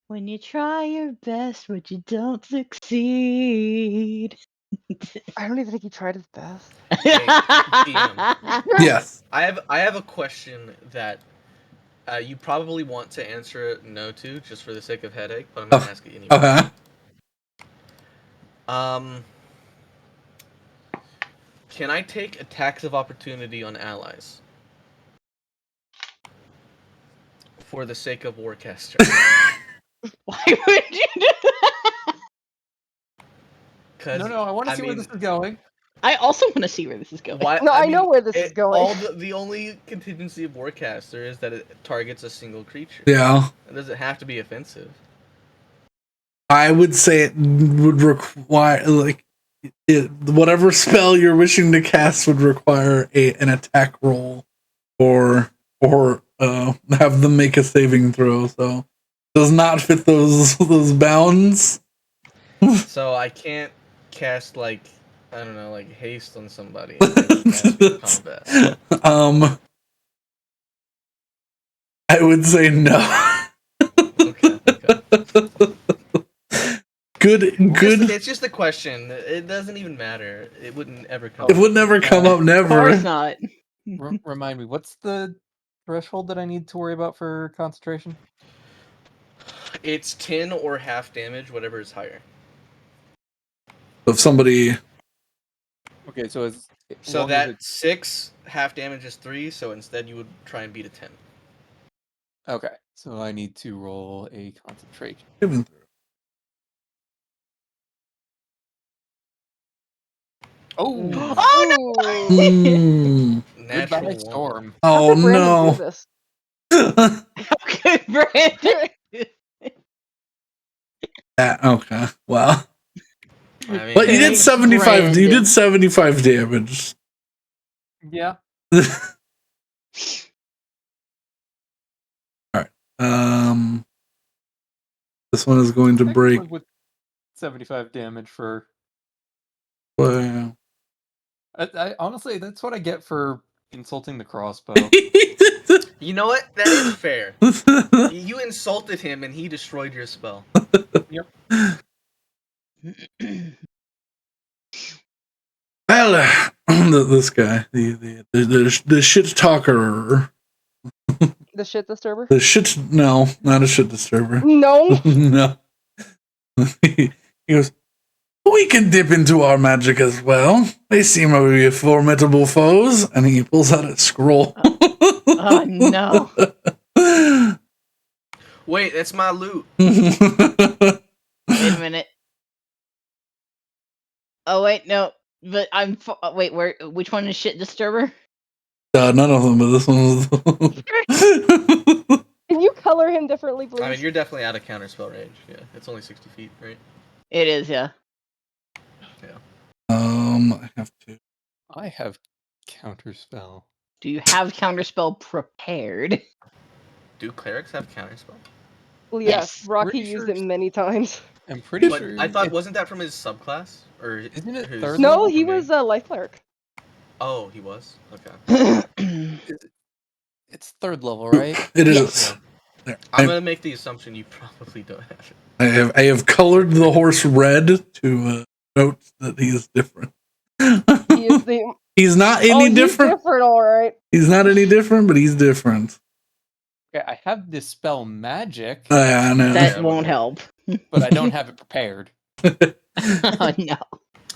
S4: When you try your best, but you don't succeed.
S1: I don't even think he tried his best.
S3: Hey, DM.
S2: Yes.
S3: I have a question that you probably want to answer no to, just for the sake of headache, but I'm gonna ask it anyway.
S2: Okay.
S3: Can I take attacks of opportunity on allies for the sake of Warcaster?
S4: Why would you do that?
S5: No, I want to see where this is going.
S4: I also want to see where this is going.
S3: Why?
S1: No, I know where this is going.
S3: The only contingency of Warcaster is that it targets a single creature.
S2: Yeah.
S3: It doesn't have to be offensive.
S2: I would say it would require, whatever spell you're wishing to cast would require an attack roll, or have them make a saving throw. So does not fit those bounds.
S3: So I can't cast I don't know, haste on somebody. Combat.
S2: I would say no.
S3: Okay.
S2: Good.
S3: It's just a question. It doesn't even matter. It wouldn't ever come.
S2: It would never come up. Never.
S4: Of course not.
S5: Remind me, what's the threshold that I need to worry about for concentration?
S3: It's 10 or half damage, whatever is higher.
S2: If somebody.
S5: Okay, so
S3: So that 6 half damage is 3. So instead, you would try and beat a 10.
S5: Okay, so I need to roll a concentration. Oh,
S4: Oh no!
S3: Natural
S5: goodbye,
S3: one.
S5: storm.
S2: Oh
S1: How did Brandon do
S2: no!
S1: this?
S4: Okay, Brandon.
S2: Okay. Wow.
S3: I mean,
S2: But you did
S4: Thanks,
S2: 75. You
S4: Brandon.
S2: did 75 damage.
S5: Yeah.
S2: All right. This one is going to
S5: I can
S2: break.
S5: live with 75 damage for.
S2: Wow.
S5: I honestly, that's what I get for insulting the crossbow.
S3: you know what? That is fair. You insulted him and he destroyed your spell.
S5: Yep.
S2: Well, this guy, the shit talker.
S1: The shit disturber?
S2: No, not a shit disturber.
S1: No.
S2: No. He goes, we can dip into our magic as well. They seem to be formidable foes. And he pulls out a scroll.
S4: Oh no.
S3: Wait, that's my loot.
S4: Wait a minute. Oh wait, no. But wait, which one is shit disturber?
S2: None of them, but this one was.
S1: Can you color him differently, please?
S3: I mean, you're definitely out of counterspell range. Yeah, it's only 60 feet, right?
S4: It is, yeah.
S2: I have to.
S5: I have counterspell.
S4: Do you have counterspell prepared?
S3: Do clerics have counterspell?
S1: Well, yes,
S4: Yes.
S1: Rocky
S5: Pretty
S1: used
S5: sure
S1: it many times.
S5: I'm pretty
S3: But
S5: sure.
S3: I thought, wasn't that from his subclass? Or
S5: Isn't it
S3: his-
S5: third
S1: No,
S5: level?
S1: he
S3: or
S1: was
S3: main?
S1: a life cleric.
S3: Oh, he was? Okay.
S5: It's third level, right?
S2: It is.
S4: Yes.
S2: There.
S3: I'm gonna make the assumption you probably don't have it.
S2: I have colored the horse red to note that he is different.
S1: He is the.
S2: He's not any
S1: he's
S2: different.
S1: different, all right.
S2: He's not any different, but he's different.
S5: Okay, I have dispel magic,
S2: I know.
S4: That
S3: Yeah,
S4: won't
S3: okay.
S4: help.
S5: but I don't have it prepared.
S4: Oh no.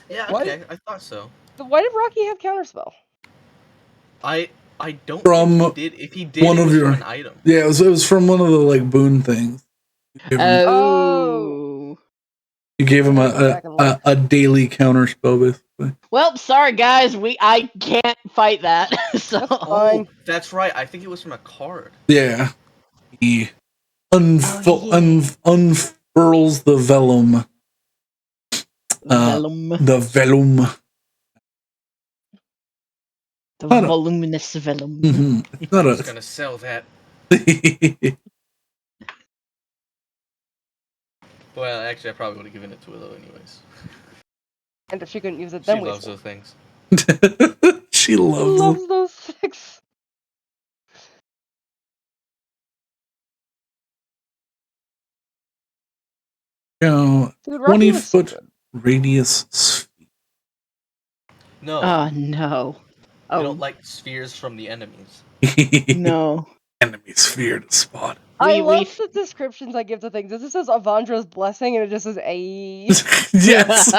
S3: Yeah,
S5: What?
S3: okay, I thought so.
S1: So why did Rocky have counterspell?
S3: I don't
S2: From
S3: think he did. If he did,
S2: one
S3: it
S2: of
S3: was
S2: your-
S3: from an item.
S2: Yeah, it was from one of the like boon things. You gave him a daily counter spell, basically.
S4: Well, sorry guys, I can't fight that. So
S1: That's fine.
S3: Oh, that's right. I think it was from a card.
S2: Yeah. He
S4: yeah.
S2: unfurls the vellum.
S4: Vellum.
S2: The vellum.
S4: The
S2: I don't-
S4: voluminous vellum.
S2: Mhm. It's not
S3: I was
S2: a.
S3: gonna sell that. Well, actually, I probably would have given it to Willow anyways.
S1: And if she couldn't use it,
S3: She
S1: then we
S3: loves those things.
S2: She loves them.
S1: loves those things.
S2: You
S1: Dude,
S2: 20
S1: Rocky was so
S2: foot
S1: good.
S2: radius sphere.
S3: No,
S4: Oh no.
S3: I
S4: Oh
S3: don't like spheres from the enemies.
S4: no.
S2: Enemy sphere to spot.
S1: I
S4: We-
S1: love the descriptions I give to things. This says Avandra's blessing, and it just says a.
S2: Yes.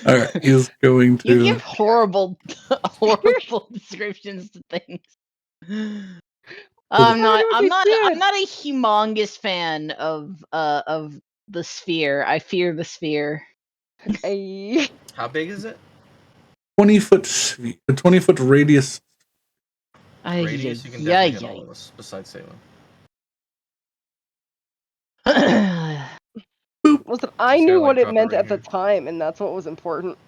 S2: Alright, he's going to.
S4: You give horrible descriptions to things. I'm not a humongous fan of the sphere. I fear the sphere.
S1: A.
S3: How big is it?
S2: 20 foot sphere, a 20 foot radius.
S3: Radius, you can definitely hit all of us, besides Salem.
S1: Listen, I
S3: Sarah,
S1: knew
S3: like,
S1: what it
S3: drop it
S1: meant
S3: right
S1: at the
S3: here.
S1: time, and that's what was important.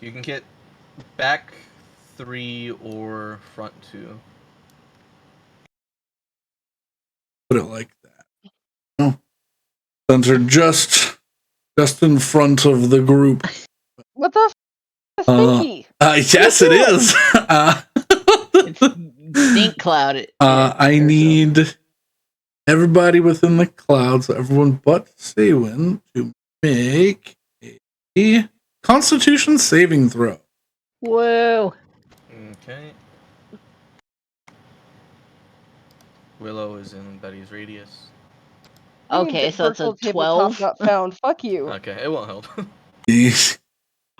S3: You can get back 3 or front 2.
S2: Put it like that. Oh. Since they're just in front of the group.
S1: What the f? Stinky.
S2: Yes, it is.
S4: It's stink cloud.
S2: I need everybody within the clouds, everyone but Saywin, to make a Constitution saving throw.
S4: Whoa.
S3: Okay. Willow is in Betty's radius.
S4: Okay, so that's a
S1: Virtual tabletop
S4: 12.
S1: not found. Fuck you.
S3: Okay, it won't help.
S2: You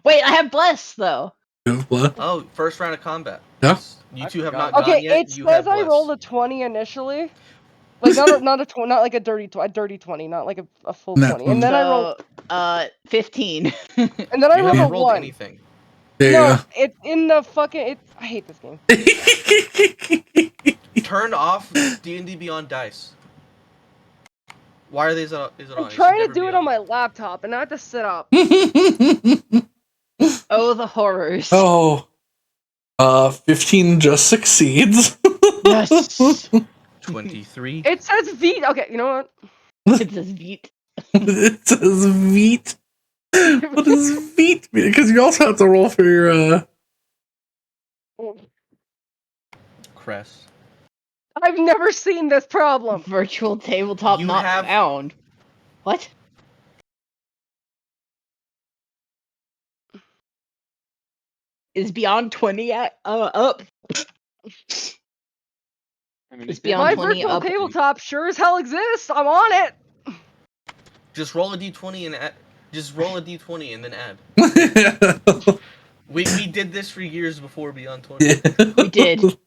S4: Wait, I have bless though.
S2: have blood?
S3: Oh, first round of combat.
S2: Yeah.
S3: You
S5: I
S3: two have
S5: forgot.
S3: not
S1: Okay,
S3: gone yet.
S1: it
S3: You
S1: says
S3: have
S1: I
S3: bless.
S1: rolled a 20 initially. Like not like a dirty 20, not like a full
S2: Nat
S1: 20. And then I rolled
S4: 15.
S1: and then I
S3: You
S1: rolled a
S3: haven't rolled
S1: 1.
S3: anything.
S2: Yeah.
S1: No, it's in the fucking. I hate this game.
S3: Turn off D&D Beyond dice. Why are these? Is it
S1: I'm
S3: on? It should
S1: trying to
S3: never
S1: do
S3: be
S1: it on my laptop, and I have to sit up.
S4: Oh, the horrors.
S2: Oh. 15 just succeeds.
S4: Yes.
S3: 23.
S1: It says V. Okay, you know what?
S4: It says beat.
S2: It says Veet. What does Veet mean? Because you also have to roll for your
S3: Crest.
S1: I've never seen this problem.
S4: Virtual tabletop
S3: You
S4: not
S3: have-
S4: found. What? Is Beyond 20 up?
S5: I mean,
S4: It's
S5: it
S4: beyond
S1: My
S4: 20
S1: virtual
S4: up.
S1: tabletop sure as hell exists. I'm on it.
S3: Just roll a d20 and add. Just roll a d20 and then add.
S2: uh.
S3: We did this for years before Beyond 20.
S2: Yeah.
S4: We did. We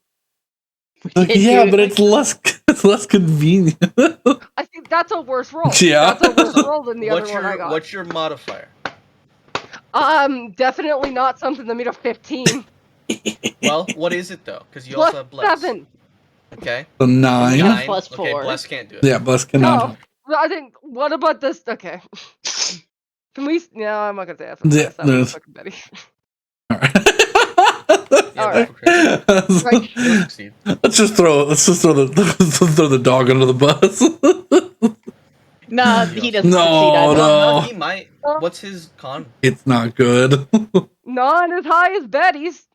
S4: did
S2: Yeah,
S4: do
S2: but
S4: it.
S2: it's less convenient.
S1: I think that's a worse roll.
S2: Yeah.
S1: That's a worse roll than the other
S3: What's
S1: one I
S3: your
S1: got.
S3: What's your modifier?
S1: Definitely not something that made a 15.
S3: Well, what is it though? Because you also have bless.
S1: 7.
S3: Okay.
S2: The 9.
S4: Yeah.
S3: 9.
S4: Plus
S3: Okay,
S4: 4.
S3: bless can't do it.
S2: Yeah, bless cannot.
S1: No, I think. What about this? Okay. Can we? No, I'm not gonna say that.
S2: Yeah,
S1: That was
S2: there's-
S1: fucking Betty.
S2: Alright.
S3: Yeah,
S1: Alright.
S3: that's okay.
S1: Right.
S3: You'll succeed.
S2: Let's just throw the dog under the bus.
S4: Nah, he doesn't
S2: No,
S4: succeed either.
S2: no.
S3: No, he might. What's his con?
S2: It's not good.
S1: Not as high as Betty's.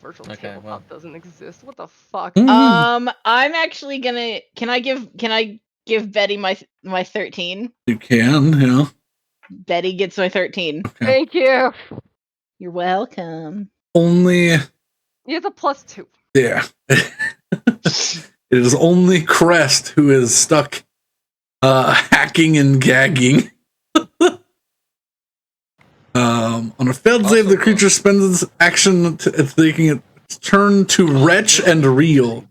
S1: Virtual
S3: Okay,
S1: tabletop
S3: well.
S1: doesn't exist. What the fuck?
S4: I'm actually gonna. Can I give Betty my 13?
S2: You can, yeah.
S4: Betty gets my 13.
S2: Okay.
S1: Thank you.
S4: You're welcome.
S2: Only,
S1: He has a +2.
S2: yeah. It is only Crest who is stuck hacking and gagging. On a failed save, the creature spends its action taking its turn to retch and reel.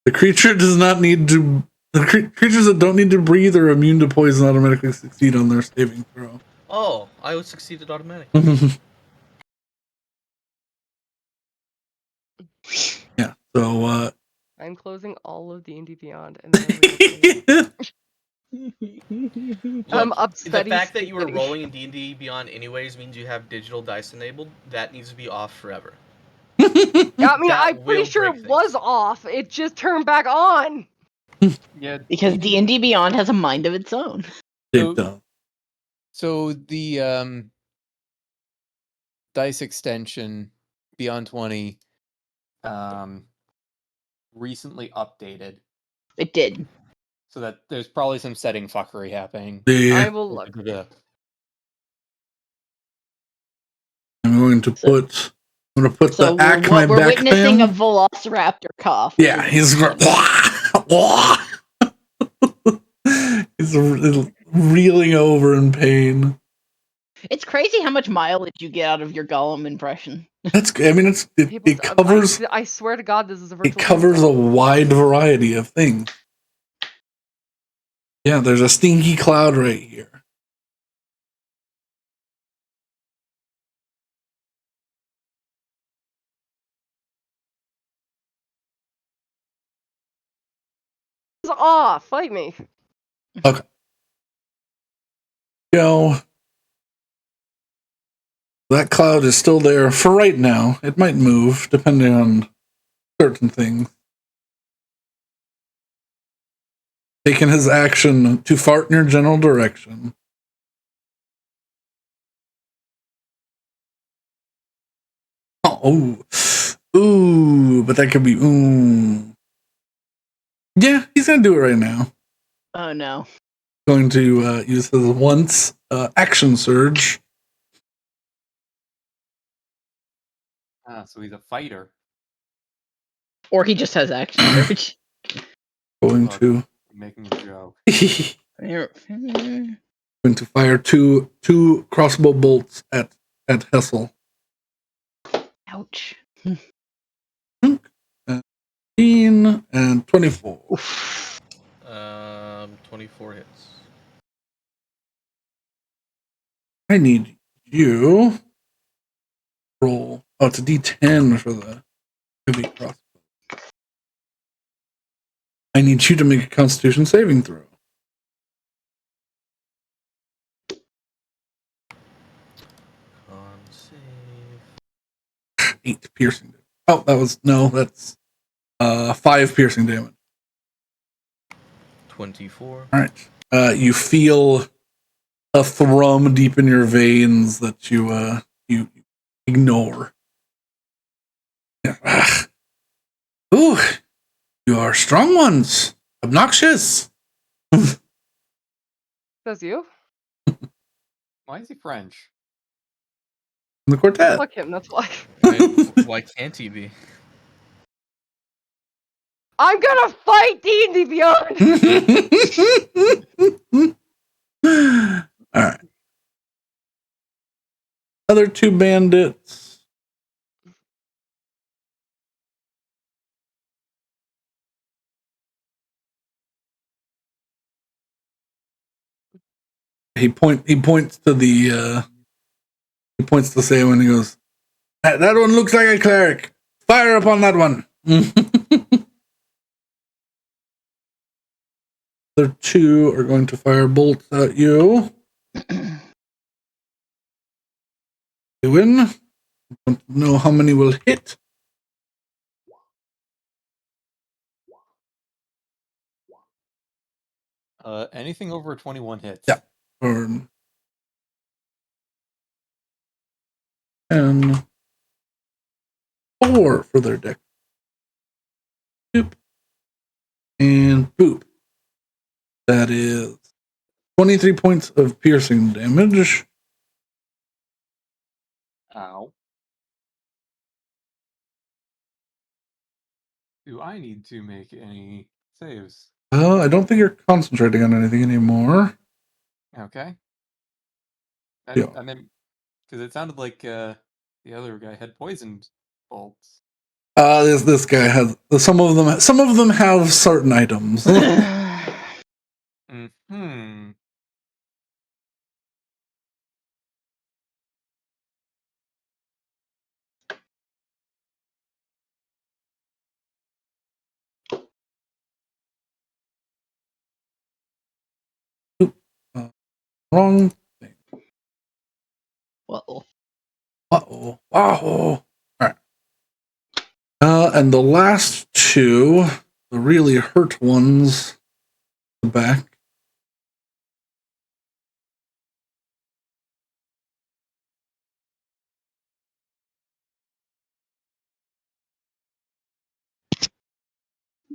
S2: The creature does not need to. The creatures that don't need to breathe or immune to poison automatically succeed on their saving throw.
S3: Oh, I would succeeded automatically.
S2: Yeah. So.
S1: I'm closing all of D&D Beyond and then reopening it.
S3: Look,
S1: upsetty
S3: the fact that you were
S1: Betty.
S3: rolling in D&D Beyond anyways means you have digital dice enabled. That needs to be off forever.
S1: I mean,
S3: That
S1: I'm pretty
S3: will
S1: sure
S3: break
S1: it was off. It just turned back on.
S5: Yeah,
S4: Because D&D Beyond has a mind of its own.
S2: It does.
S5: So the dice extension Beyond 20 recently updated,
S4: It did.
S5: so that there's probably some setting fuckery happening.
S1: I
S2: Yeah.
S1: will look.
S2: I'm going to put. I'm going to put
S4: So
S2: the ack my
S4: we're
S2: back
S4: witnessing
S2: fan.
S4: a velociraptor cough. which
S2: Yeah,
S4: is
S2: he's he's reeling over in pain.
S4: It's crazy how much mileage you get out of your Gollum impression.
S2: That's. I mean, it covers.
S1: I swear to God, this is a virtual.
S2: It covers a
S1: tabletop.
S2: wide variety of things. Yeah, there's a stinky cloud right here.
S1: It's off. Fight me.
S2: Go. That cloud is still there for right now. It might move depending on certain things. Taking his action to fart in your general direction. Oh, ooh, but that could be ooh. Yeah, he's gonna do it right now.
S4: Oh no.
S2: Going to use his once action surge.
S5: So he's a fighter.
S4: Or he just has action surge.
S2: Going
S5: Look.
S2: to
S5: I'm making a joke.
S2: going to fire two crossbow bolts at Hessel.
S4: Ouch.
S2: 15 and 24.
S3: 24 hits.
S2: I need you roll. Oh, it's a D10 for the heavy crossbow. I need you to make a Constitution saving throw.
S3: Con save.
S2: 8 piercing damage. Oh, that's 5 piercing damage.
S3: 24.
S2: All right. You feel a thrum deep in your veins that you ignore. Yeah. Ooh, you are strong ones. Obnoxious.
S1: Says you.
S5: Why is he French?
S2: In the quartet.
S1: Fuck him. That's why.
S3: Why can't he be?
S1: I'm gonna fight D&D Beyond.
S2: All right. Other 2 bandits. He points to the he points to Sam and he goes, that one looks like a cleric. Fire upon that one. The 2 are going to fire bolts at you. You win. I don't know how many will hit.
S5: Anything over 21 hits.
S2: Yeah. Or 10. 4 for their deck. Boop. And boop. That is 23 points of piercing damage.
S5: Ow. Do I need to make any saves?
S2: I don't think you're concentrating on anything anymore.
S5: Okay.
S2: Yeah.
S5: And then, because it sounded like the other guy had poisoned bolts.
S2: This guy has some of them have certain items.
S5: Hmm.
S2: Wrong thing.
S4: Whoa.
S2: Uh-oh. Wow. All right. And the last 2, the really hurt ones, the back.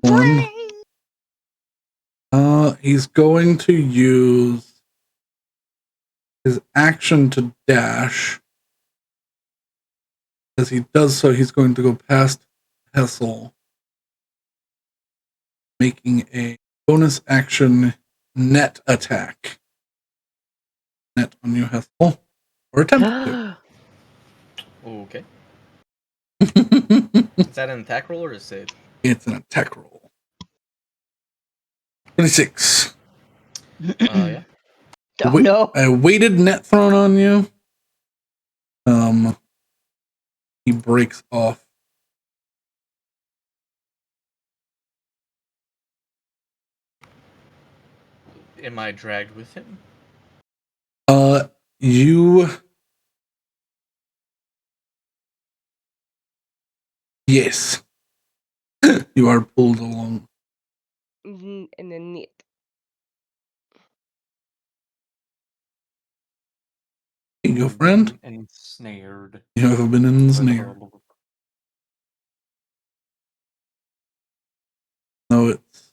S2: One. He's going to use his action to dash. As he does so, he's going to go past Hessel, making a bonus action net attack. Net on you, Hessel. Or attempt to.
S3: Okay. Is that an attack roll or a save?
S2: It's an attack roll. 26.
S3: Yeah.
S4: Oh no.
S2: A weighted net thrown on you. He breaks off.
S3: Am I dragged with him?
S2: You. Yes. You are pulled along.
S1: In the net.
S2: Here you go, friend.
S5: Ensnared.
S2: You have been ensnared. No, it's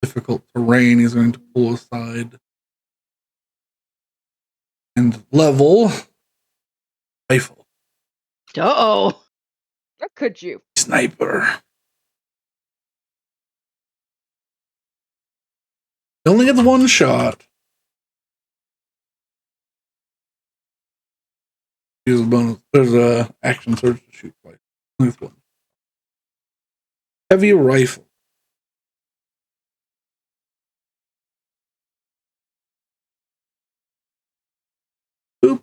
S2: difficult terrain. He's going to pull aside and level rifle.
S4: Uh-oh.
S1: How could you?
S2: Sniper. He only gets 1 shot. Use a bonus. There's a action surge to shoot twice. With 1. Heavy rifle. Boop.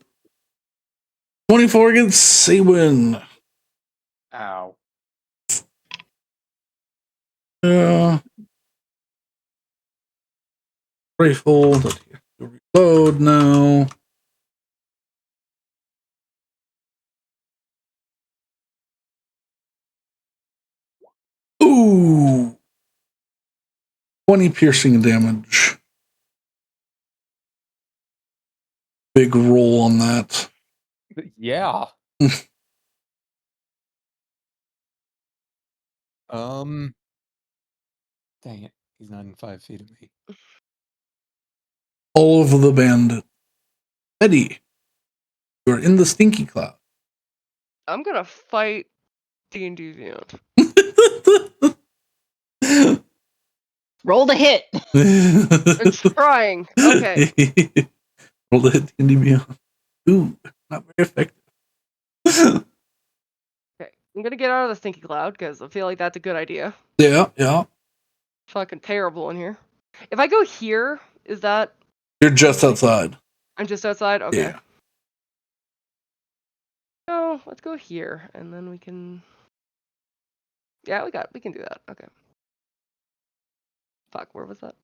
S2: 24 against Saywin.
S5: Ow.
S2: Rifle. Reload now. Ooh. 20 piercing damage. Big roll on that.
S5: Yeah. Dang it. He's not in 5 feet of me.
S2: All over the bandit. Eddie, you're in the stinky cloud.
S1: I'm gonna fight D&D Beyond.
S4: Roll the hit.
S1: It's trying. Okay.
S2: Roll the hit D&D Beyond. Ooh, not very effective.
S1: Okay. I'm gonna get out of the stinky cloud because I feel like that's a good idea.
S2: Yeah.
S1: Fucking terrible in here. If I go here, is that...
S2: You're just outside.
S1: I'm just outside? Okay.
S2: Yeah.
S1: No, let's go here, and then we can... Yeah, we can do that. Okay. Fuck, where was that?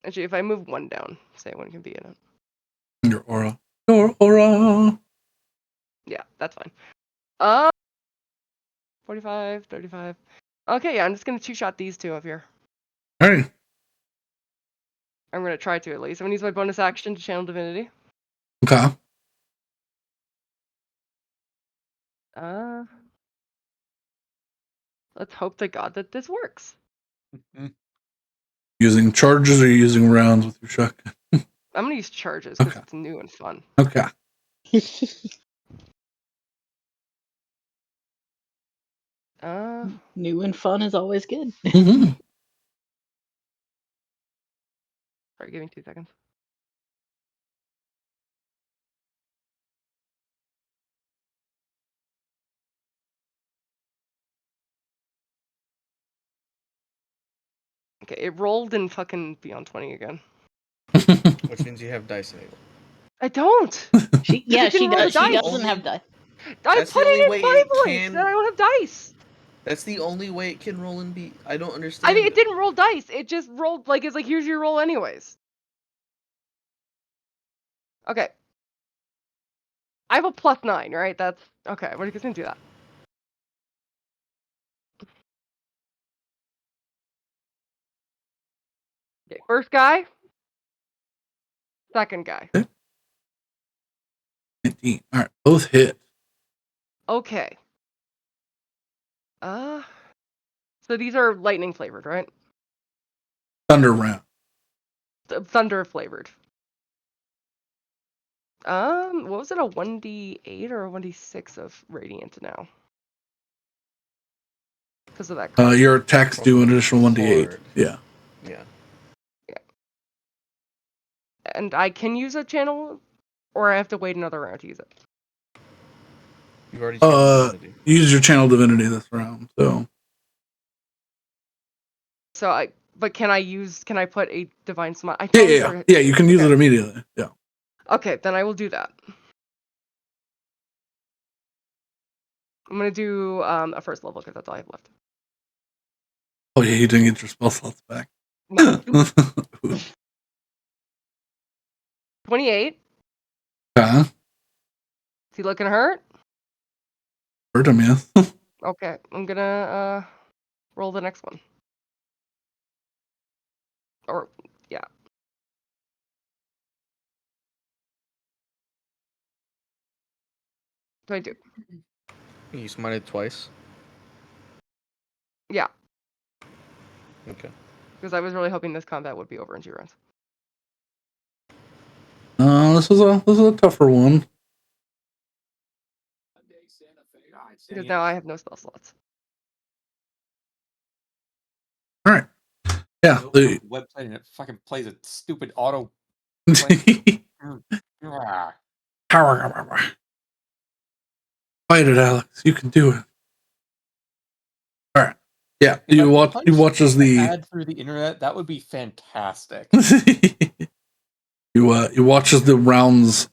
S1: Actually, if I move one down, say one can be in it.
S2: Your aura. Your aura.
S1: Yeah, that's fine. 45, 35. Okay, yeah, I'm just gonna two-shot these two up here.
S2: All right.
S1: I'm gonna try to at least. I'm gonna use my bonus action to channel divinity.
S2: Okay.
S1: Let's hope to God that this works.
S2: Using charges or using rounds with your shotgun?
S1: I'm gonna use charges because
S2: Okay.
S1: it's new and fun.
S2: Okay.
S4: New and fun is always good.
S2: Mm-hmm.
S1: Sorry, give me 2 seconds. Okay, it rolled in fucking Beyond 20 again.
S3: Which means you have dice enabled.
S1: I don't!
S4: She
S1: didn't roll the
S4: does. She
S1: dice.
S4: doesn't have dice.
S1: I
S3: That's the
S1: put
S3: only
S1: it in
S3: way
S1: my
S3: it
S1: voice
S3: can-
S1: that I don't have dice!
S3: That's the only way it can roll and be. I don't understand.
S1: I mean, it didn't roll dice. It just rolled, like, it's like, here's your roll anyways. Okay. I have a +9, right? That's... Okay, we're just gonna do that. Okay, first guy. Second guy.
S2: 19. All right, both hit.
S1: Okay. So these are lightning flavored, right?
S2: Thunder round.
S1: Thunder flavored. What was it, a 1d8 or a 1d6 of radiant now? Because of that.
S2: Your attacks do an additional 1d8.
S3: Forward.
S2: Yeah.
S3: Yeah.
S1: And I can use a channel, or I have to wait another round to use it.
S3: You've already channeled divinity.
S2: Use your channel divinity this round. So.
S1: But can I put a divine smite?
S2: Yeah. You can use it immediately. Yeah.
S1: Okay, then I will do that. I'm gonna do a first level because that's all I have left.
S2: Oh yeah, you didn't get your spell slots back.
S1: No. 28.
S2: Okay.
S1: Is he looking hurt?
S2: Hurt him, yes.
S1: Okay, I'm gonna roll the next one. Or yeah. What do I do?
S3: You smited twice.
S1: Yeah.
S3: Okay.
S1: Because I was really hoping this combat would be over in 2 rounds.
S2: This is a tougher one.
S1: Because now I have no spell slots.
S2: All right. Yeah.
S5: Go to the website and it fucking plays a stupid auto.
S2: Fight it, Alex. You can do it. All right. Yeah,
S5: If I
S2: you
S5: could punch
S2: watch as
S5: the
S2: the
S5: ad through the internet, that would be fantastic.
S2: you watch as the rounds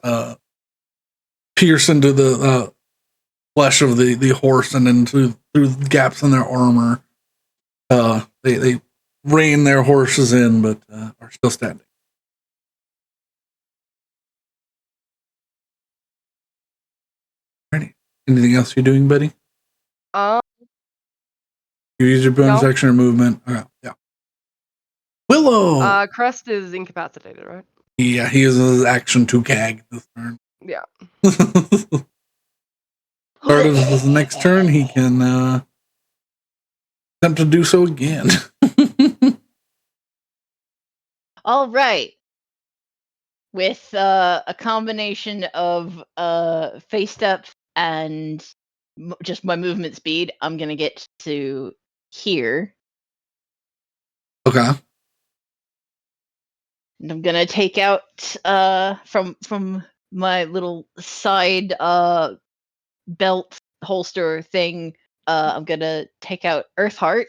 S2: pierce into the flesh of the horse and into through gaps in their armor. They rein their horses in, but are still standing. Ready? Anything else you're doing, Betty? You use your bonus
S1: No.
S2: action or movement. Okay, yeah. Willow.
S1: Crest is incapacitated, right?
S2: Yeah, he uses his action to gag this turn.
S1: Yeah.
S2: Start of his next turn, he can attempt to do so again.
S4: All right. With a combination of face step and just my movement speed, I'm gonna get to here.
S2: Okay.
S4: And I'm gonna take out from my little side belt holster thing. I'm gonna take out Earthheart,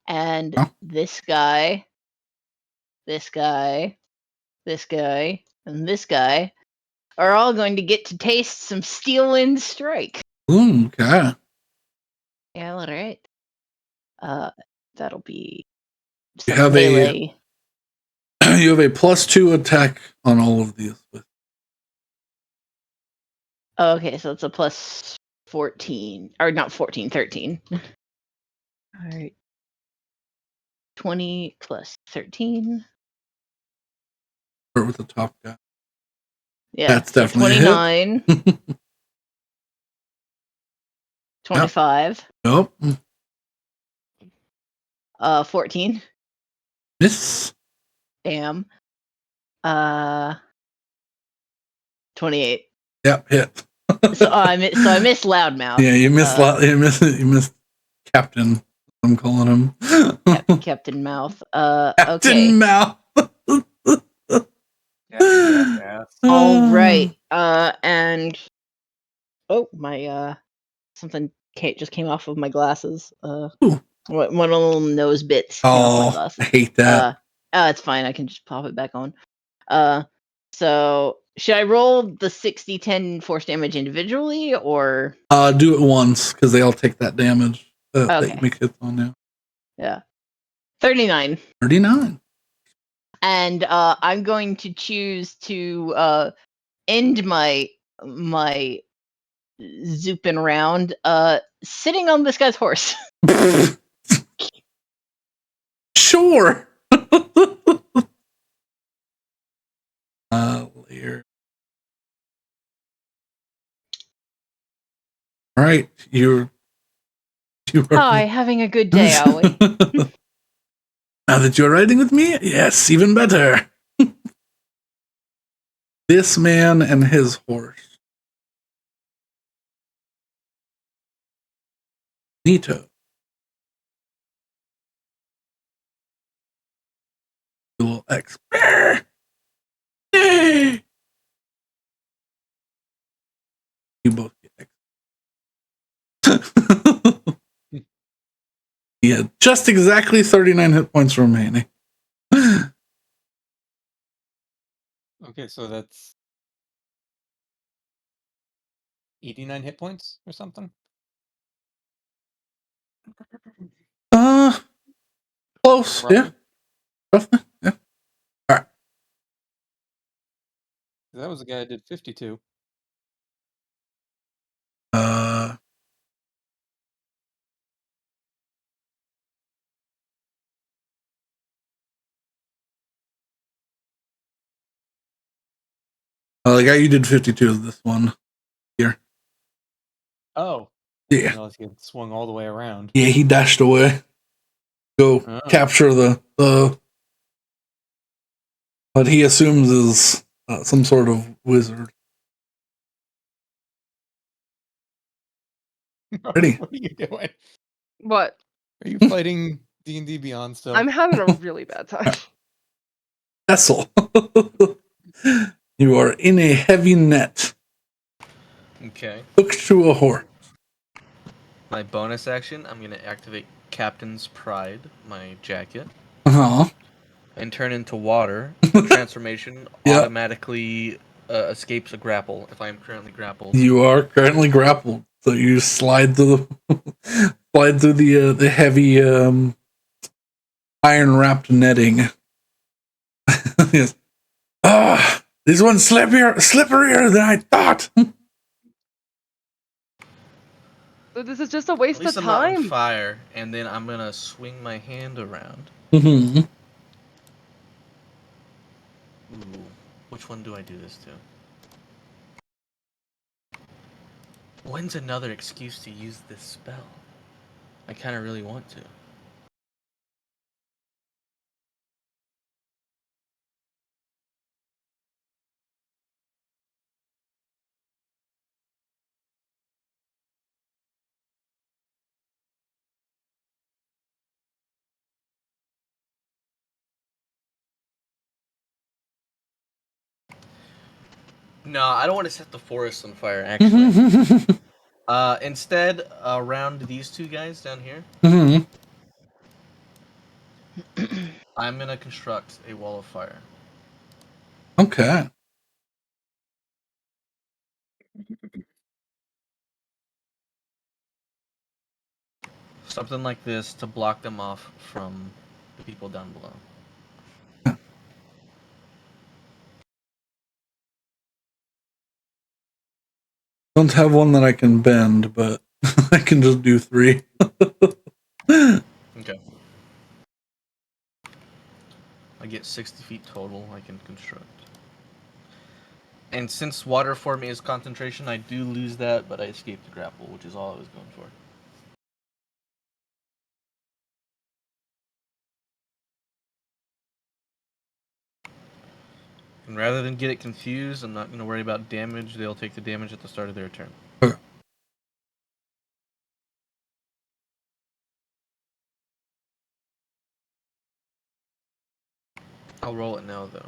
S4: and
S2: Huh?
S4: this guy, this guy, this guy, and this guy are all going to get to taste some Steel Wind Strike.
S2: Ooh, okay.
S4: Yeah, all right. That'll be
S2: You
S4: some
S2: have
S4: melee.
S2: you have a +2 attack on all of these.
S4: Oh, okay, so it's a plus 14. Or not 14, 13. All right. 20 plus 13.
S2: Start with the top guy.
S4: Yeah,
S2: That's
S4: so
S2: definitely
S4: 29.
S2: a hit.
S4: 25.
S2: Nope.
S4: 14.
S2: Miss.
S4: Damn. 28.
S2: Yep, hit.
S4: So I missed Loudmouth.
S2: Yeah, you missed you missed Captain. I'm calling him
S4: Captain Mouth.
S2: Captain
S4: Okay.
S2: Mouth.
S5: Yeah.
S4: All right. And my something just came off of my glasses.
S2: Ooh.
S4: One little nose bits came off my
S2: Oh,
S4: glasses.
S2: I hate that.
S4: It's fine. I can just pop it back on. So should I roll the 60-10 force damage individually, or
S2: Do it once because they all take that damage that
S4: Okay.
S2: you make hits on now.
S4: yeah, 39.
S2: 39.
S4: And I'm going to choose to end my zooping round sitting on this guy's horse.
S2: Sure. Later. All right, you are.
S4: Hi, having a good day, are we?
S2: Now that you're riding with me, yes, even better. This man and his horse. Nito. Little X. Yay! You both get X. He had just exactly 39 hit points remaining.
S5: Okay, so that's 89 hit points or something?
S2: Close,
S5: Roughly?
S2: yeah. Roughly, yeah. All right.
S5: That was the guy that did 52.
S2: The guy you did 52 is this one here.
S5: Oh.
S2: Yeah.
S5: Unless he had swung all the way around.
S2: Yeah, he dashed away. Go capture the what he assumes is some sort of wizard. Ready?
S5: What are you doing?
S1: What?
S5: Are you fighting D&D Beyond stuff?
S1: I'm having a really bad time.
S2: Vessel. You are in a heavy net.
S3: Okay.
S2: Hooked to a horse.
S3: My bonus action, I'm gonna activate Captain's Pride, my jacket,
S2: Uh-huh.
S3: and turn into water. The transformation
S2: Yeah.
S3: automatically escapes a grapple if I am currently grappled.
S2: You are currently grappled, so you slide through the heavy iron wrapped netting. Yes. This one's slipperier than I thought.
S1: So this is just a
S3: At
S1: waste
S3: least
S1: of
S3: I'm not on
S1: time.
S3: fire, and then I'm gonna swing my hand around.
S2: Mm-hmm.
S3: Ooh, which one do I do this to? When's another excuse to use this spell? I kind of really want to. No, I don't want to set the forest on fire, actually. Instead, around these two guys down here,
S2: Mm-hmm.
S3: I'm gonna construct a wall of fire.
S2: Okay.
S3: Something like this to block them off from the people down below.
S2: Don't have one that I can bend, but I can just do 3.
S3: Okay. I get 60 feet total I can construct. And since water for me is concentration, I do lose that, but I escaped the grapple, which is all I was going for. And rather than get it confused, I'm not going to worry about damage. They'll take the damage at the start of their turn.
S2: Okay.
S3: I'll roll it now, though.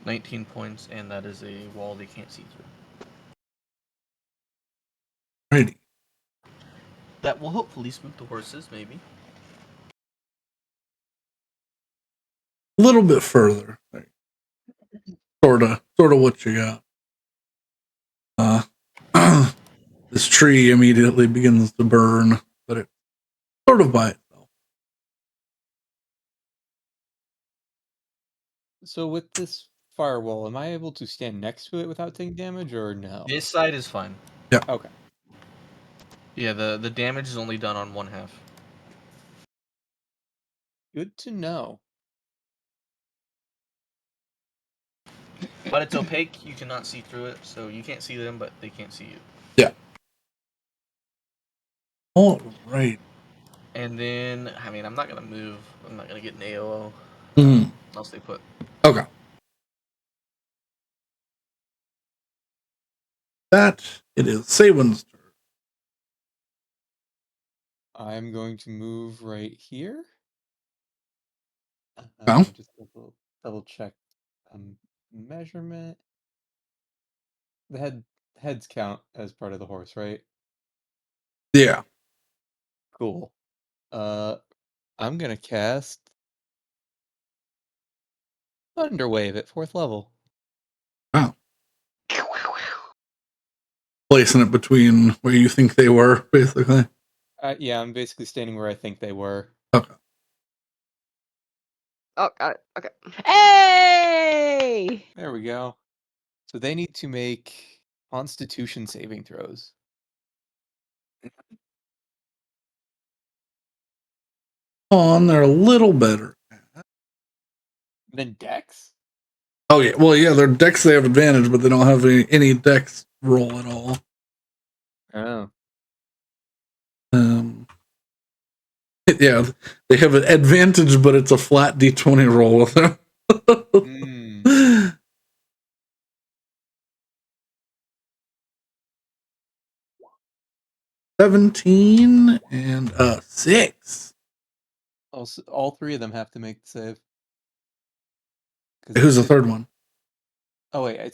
S3: $19 points, and that is a wall they can't see through.
S2: Righty.
S3: That will hopefully spook the horses, maybe.
S2: A little bit further. Sort of what you got. This tree immediately begins to burn, but it's sort of by itself.
S5: So with this firewall, am I able to stand next to it without taking damage, or no?
S3: This side is fine.
S2: Yeah.
S5: Okay.
S3: Yeah, the damage is only done on one half.
S5: Good to know.
S3: But it's opaque, you cannot see through it, so you can't see them, but they can't see you.
S2: Yeah. All right.
S3: And then, I mean, I'm not going to move. I'm not going to get an AOO. Unless they put.
S2: Okay. That it is Sawen's turn.
S5: I'm going to move right here.
S2: Oh.
S5: Just double check measurement. The heads count as part of the horse, right?
S2: Yeah.
S5: Cool. I'm gonna cast Thunderwave at 4th level.
S2: Wow. Placing it between where you think they were, basically.
S5: Yeah, I'm basically standing where I think they were.
S2: Okay.
S1: Oh, got it. Okay.
S4: Hey!
S5: There we go. So they need to make Constitution saving throws.
S2: They're a little better.
S5: Then Dex?
S2: Oh yeah. Well, yeah. Their decks they have advantage, but they don't have any dex roll at all.
S5: Oh.
S2: Yeah, they have an advantage, but it's a flat d20 roll with them. 17 and a 6.
S5: Also, all 3 of them have to make the save.
S2: Who's the third one?
S5: Oh wait, I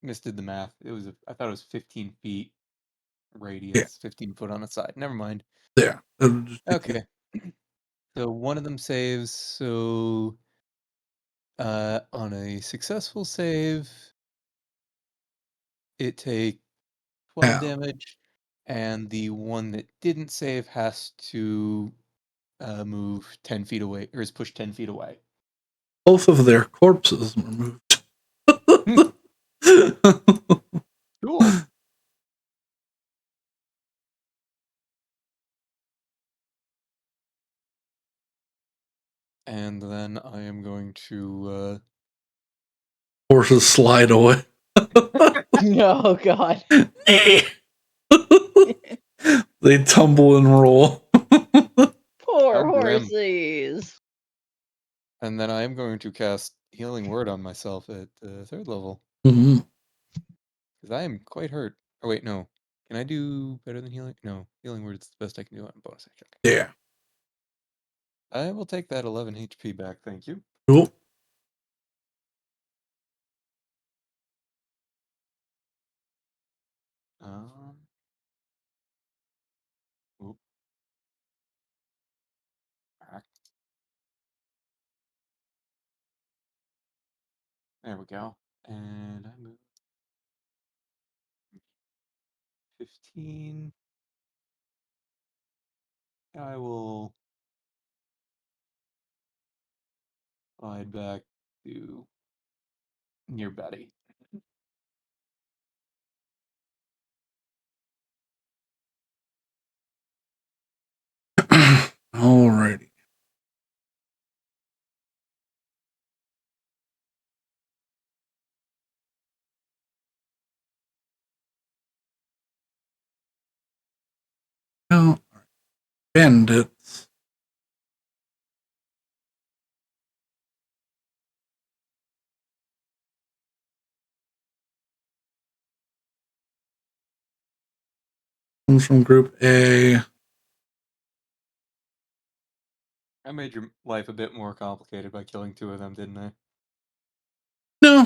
S5: misdid the math. I thought it was 15 feet radius, 15 foot on a side. Never mind.
S2: There.
S5: Okay. So one of them saves. So on a successful save, it takes 12 damage, and the one that didn't save has to move 10 feet away, or is pushed 10 feet away.
S2: Both of their corpses were moved.
S5: Cool. And then I am going to
S2: Horses slide away.
S4: Oh god.
S2: They tumble and roll.
S4: Poor
S5: How grim.
S4: horses.
S5: And then I am going to cast Healing Word on myself at 3rd level.
S2: Mm-hmm.
S5: Because I am quite hurt. Oh wait, no. Can I do better than Healing? No. Healing Word is the best I can do on a bonus action.
S2: Yeah.
S5: I will take that 11 HP back, thank you.
S2: Cool.
S5: Oop. Back. There we go. And I move 15. I will slide back to near Betty.
S2: Alrighty. Now, bandits. Comes from Group A.
S5: I made your life a bit more complicated by killing 2 of them, didn't I?
S2: No.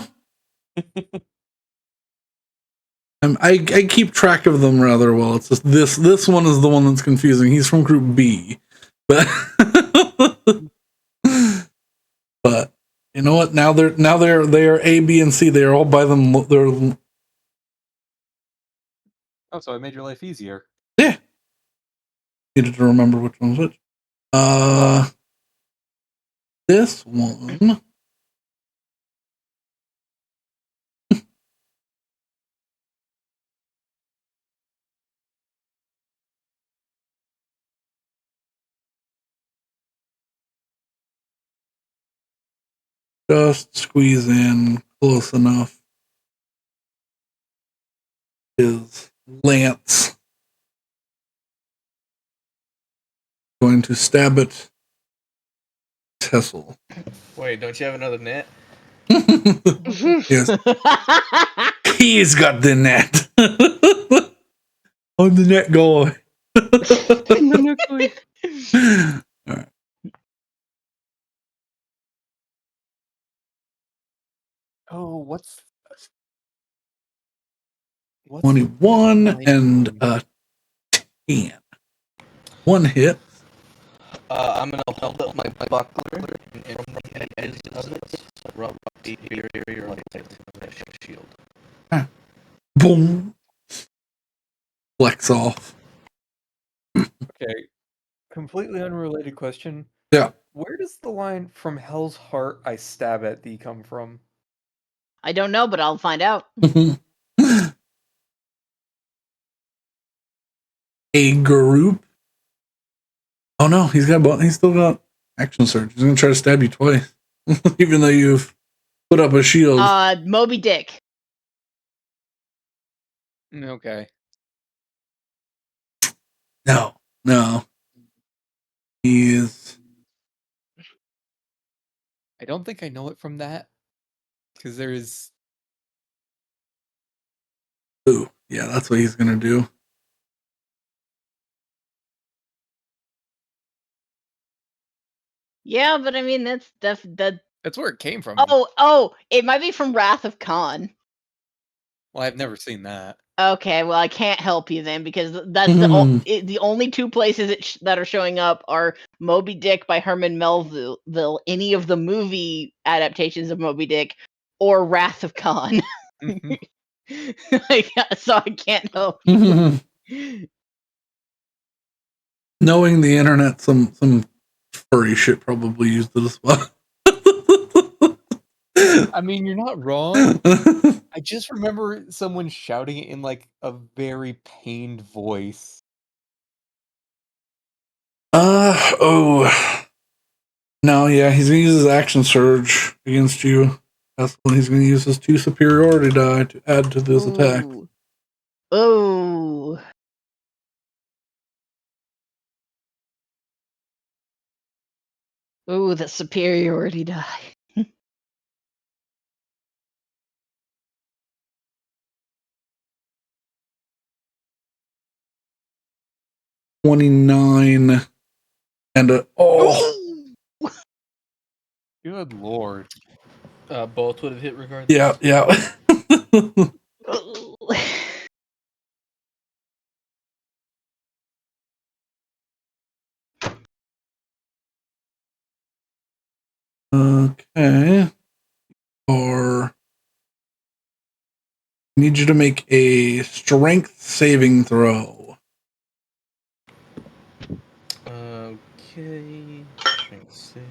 S2: I keep track of them rather well. It's just this one is the one that's confusing. He's from Group B, but but you know what? Now they are A, B, and C. They are all by them. They're
S5: Oh, so I made your life easier.
S2: yeah. Needed to remember which one's which. This one. Just squeeze in close enough. Is Lance going to stab it? Tessel.
S3: Wait, don't you have another net?
S2: Yes. He's got the net. I'm the net guy. All right.
S5: Oh, what's
S2: 21 and 10. One hit.
S3: I'm gonna hold up my buckler and from the edges of it, rub the area like a shield.
S2: Boom. Flex off.
S5: Okay. Completely unrelated question.
S2: Yeah.
S5: Where does the line "from hell's heart I stab at thee" come from?
S4: I don't know, but I'll find out.
S2: A group. Oh no, he's still got action surge. He's gonna try to stab you twice. Even though you've put up a shield.
S4: Moby Dick.
S5: Okay.
S2: No. He's
S5: I don't think I know it from that. Because there is.
S2: ooh, yeah, that's what he's gonna do.
S4: Yeah, but I mean that's that.
S5: That's where it came from.
S4: Oh, it might be from Wrath of Khan.
S5: Well, I've never seen that.
S4: Okay, well I can't help you then because that's the only two places that are showing up are Moby Dick by Herman Melville, any of the movie adaptations of Moby Dick, or Wrath of Khan. So I can't help you.
S2: Knowing the internet, some furry shit probably used it as well.
S5: I mean, you're not wrong. I just remember someone shouting it in like a very pained voice.
S2: Oh. No, yeah, he's gonna use his action surge against you. That's when he's gonna use his 2 superiority die to add to this attack.
S4: Oh. Ooh, the superiority die.
S2: $29 and a
S5: Good lord.
S3: Both would have hit regardless.
S2: Yeah. Okay. Or need you to make a strength saving throw.
S3: Okay. Strength save.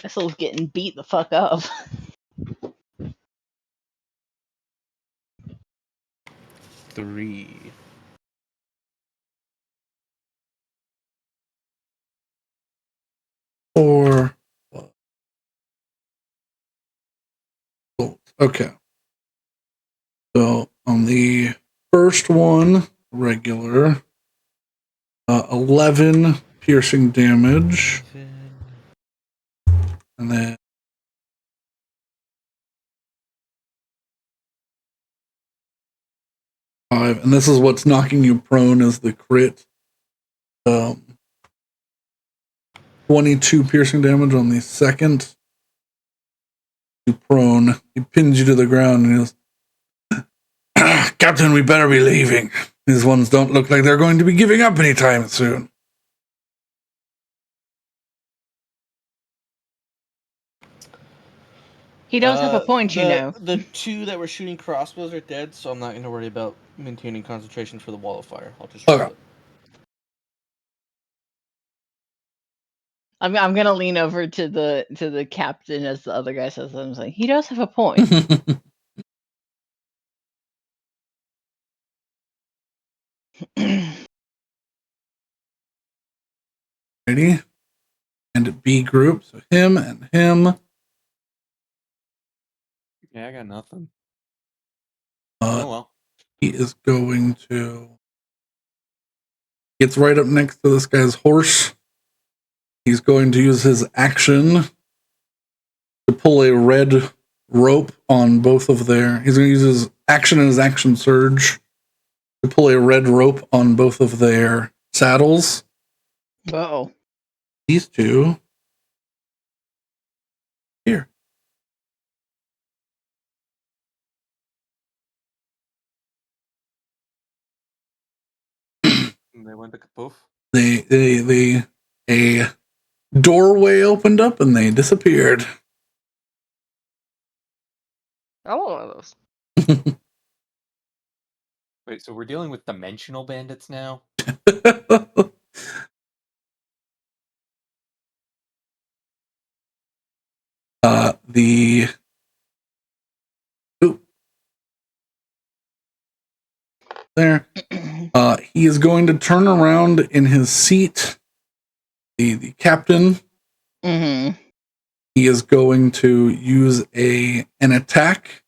S4: Vessel's getting beat the fuck up.
S3: 3.
S2: Or okay. So on the first one, regular, 11 piercing damage, and then 5, and this is what's knocking you prone is the crit. 22 piercing damage on the second. You prone. He pins you to the ground and he goes, Captain, we better be leaving. These ones don't look like they're going to be giving up anytime soon.
S4: He does have a point, you know.
S3: The 2 that were shooting crossbows are dead, so I'm not going to worry about maintaining concentration for the wall of fire. I'll just roll it.
S4: I'm gonna lean over to the captain as the other guy says that. I'm like, he does have a point.
S2: Ready? And B group, so him and him.
S5: Yeah, I got nothing.
S2: Oh
S5: well.
S2: He is going to. Gets right up next to this guy's horse. He's going to use his action to pull a red rope on both of their. He's going to use his action and his action surge to pull a red rope on both of their saddles.
S4: Uh-oh.
S2: These two. Here.
S5: And they went to kapoof.
S2: A doorway opened up and they disappeared.
S1: I want one of those.
S5: Wait, so we're dealing with dimensional bandits now?
S2: There. He is going to turn around in his seat. The captain.
S4: Mm-hmm.
S2: He is going to use an attack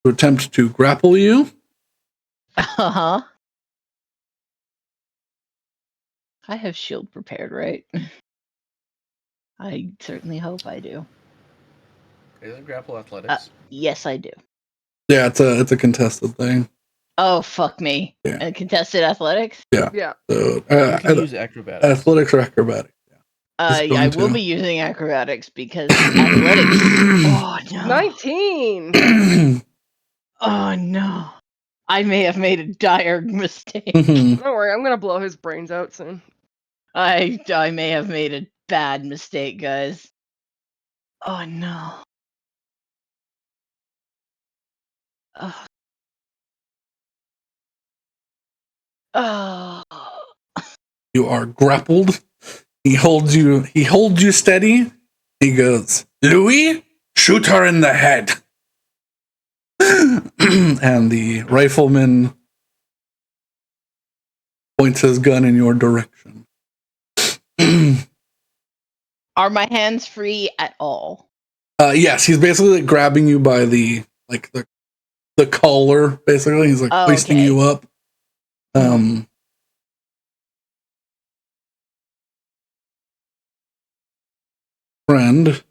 S2: to attempt to grapple you.
S4: Uh-huh. I have shield prepared, right? I certainly hope I do.
S3: Is it grapple athletics?
S4: Yes, I do.
S2: Yeah, it's a contested thing.
S4: Oh, fuck me.
S2: Yeah.
S4: And contested athletics?
S2: Yeah.
S1: Yeah.
S2: So,
S3: you can use acrobatics.
S2: Athletics or acrobatics. Yeah.
S4: I will be using acrobatics because athletics. Oh no!
S1: 19.
S4: Oh no! I may have made a dire mistake.
S1: Don't worry, I'm gonna blow his brains out soon.
S4: I may have made a bad mistake, guys. Oh no. Ugh. Oh.
S2: You are grappled. He holds you steady. He goes, Louis, shoot her in the head. And the rifleman points his gun in your direction.
S4: Are my hands free at all?
S2: Yes, he's basically like grabbing you by the collar, basically. He's like hoisting you up. Friend.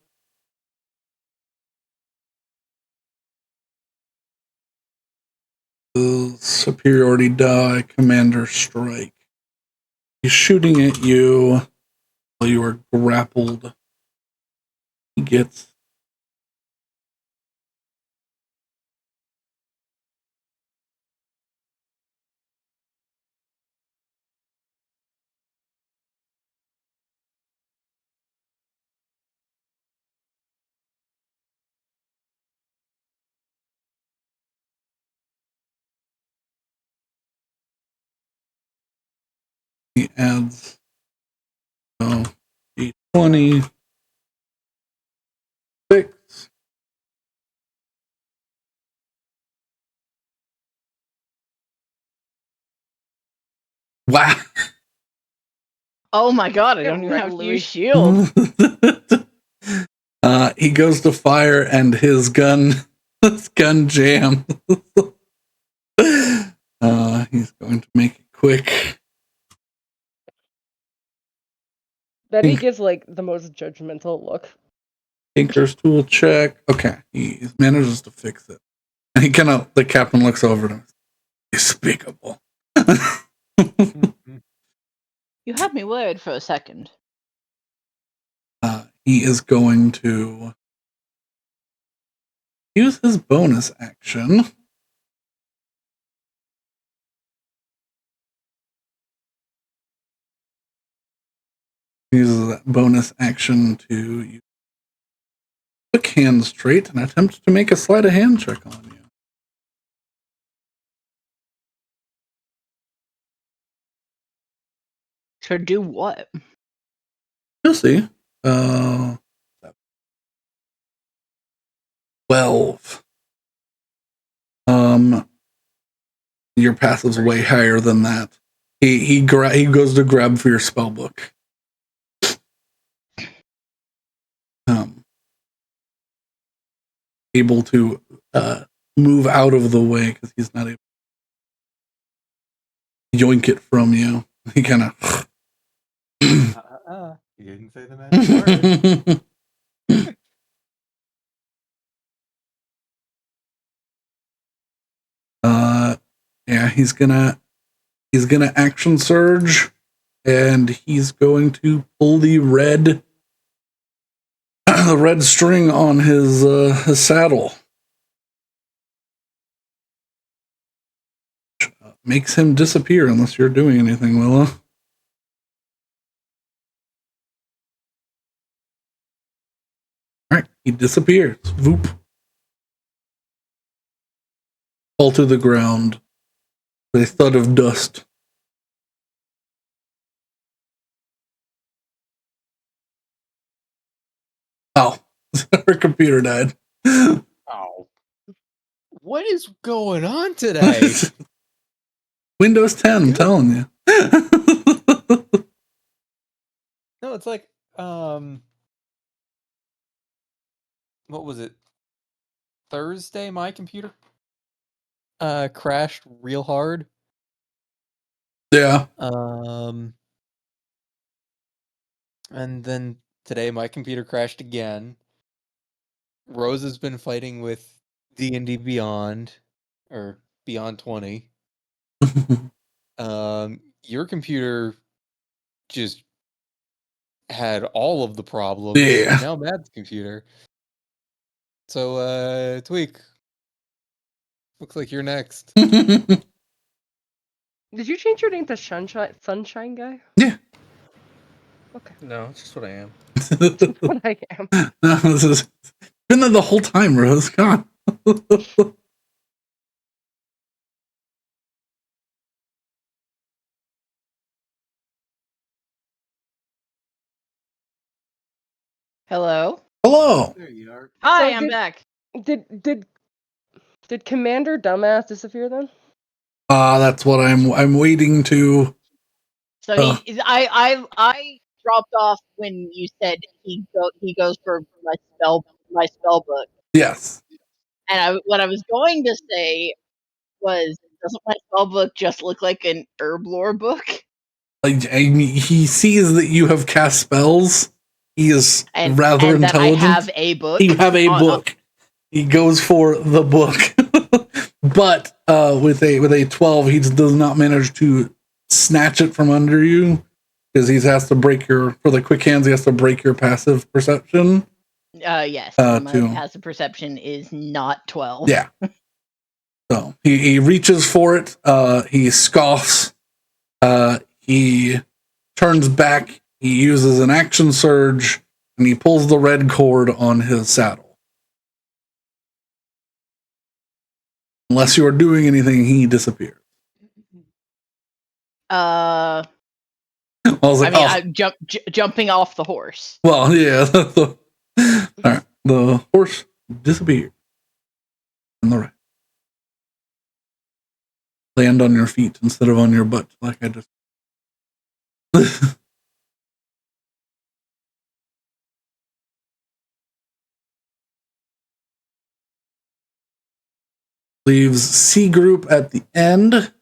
S2: Superiority die, commander strike. He's shooting at you while you are grappled. He gets he adds 26. Wow.
S4: Oh my god, I don't even have to use shield.
S2: He goes to fire and his gun jams. He's going to make it quick.
S1: Betty gives like the most judgmental look.
S2: Tinker's tool check. Okay, he manages to fix it. And the captain looks over at him. Despicable.
S4: You had me worried for a second.
S2: He is going to use his bonus action. Uses that bonus action to use quick hand straight and attempt to make a sleight of hand check on you.
S4: To do what?
S2: You'll see. 12. Your passive's way higher than that. He goes to grab for your spell book. Able to move out of the way because he's not able to yoink it from you. He kind of.
S5: You didn't say the magic word.
S2: Yeah, he's gonna action surge, and he's going to pull the red string on his saddle. Makes him disappear unless you're doing anything, Willa. Alright, he disappears. Voop. Fall to the ground. A thud of dust. Oh, her computer died.
S5: Oh. What is going on today?
S2: Windows 10, I'm telling you.
S5: No, it's like, what was it? Thursday, my computer crashed real hard.
S2: Yeah.
S5: And then today my computer crashed again. Rose has been fighting with D&D Beyond, or Beyond 20. Your computer just had all of the problems.
S2: Yeah.
S5: Now Mad's computer. So, Tweak. Looks like you're next.
S1: Did you change your name to Sunshine Guy?
S2: Yeah.
S1: Okay.
S3: No, it's just what I am.
S1: What I am.
S2: No, this is been there the whole time, Rose. Come on.
S4: Hello.
S2: Hello.
S5: There you are.
S4: Hi,
S1: So
S4: I'm back.
S1: Did Commander Dumbass disappear then?
S2: That's what I'm waiting to.
S4: So I dropped off when you said he goes for my spell book,
S2: Yes.
S4: and what I was going to say was, doesn't my spell book just look like an herb lore book?
S2: I mean, he sees that you have cast spells. He is
S4: And
S2: rather
S4: that I
S2: intelligent.
S4: have a book.
S2: You have a book. He goes for the book, but with a 12, he does not manage to snatch it from under you because he has to break for the quick hands. He has to break your passive perception.
S4: Yes, my passive perception is not 12.
S2: Yeah. So he reaches for it. He scoffs. He turns back. He uses an action surge, and he pulls the red cord on his saddle. Unless you are doing anything, he disappears.
S4: I
S2: like,
S4: mean, I'm jumping off the horse.
S2: Well, yeah. All right. The horse disappeared. On the right. Land on your feet instead of on your butt, like I just. Leaves C group at the end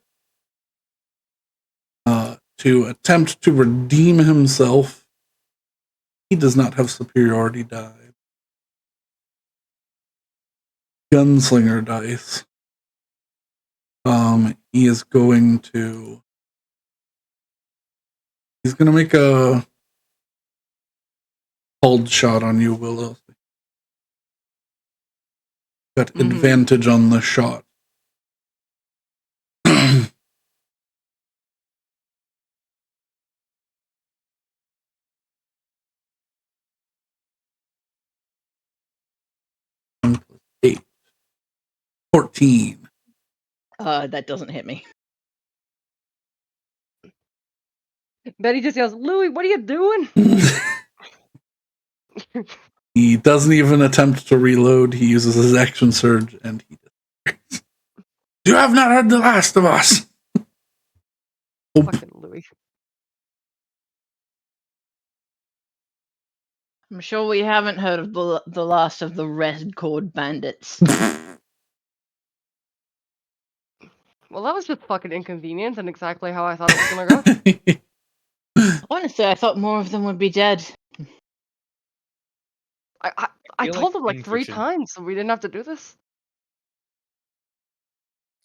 S2: to attempt to redeem himself. He does not have superiority die. Gunslinger dice. He is going to. He's going to make a cold shot on you, Willow. Got advantage on the shot. +8. 14.
S4: That doesn't hit me.
S1: Betty just yells, "Louis, what are you doing?"
S2: He doesn't even attempt to reload. He uses his action surge, and he disappears. You have not heard the last of us.
S1: Fucking Louis.
S4: I'm sure we haven't heard of the last of the red cord bandits.
S1: Well, that was just fucking inconvenient and exactly how I thought it was gonna go.
S4: Honestly, I thought more of them would be dead.
S1: I told them like 3 times, so we didn't have to do this.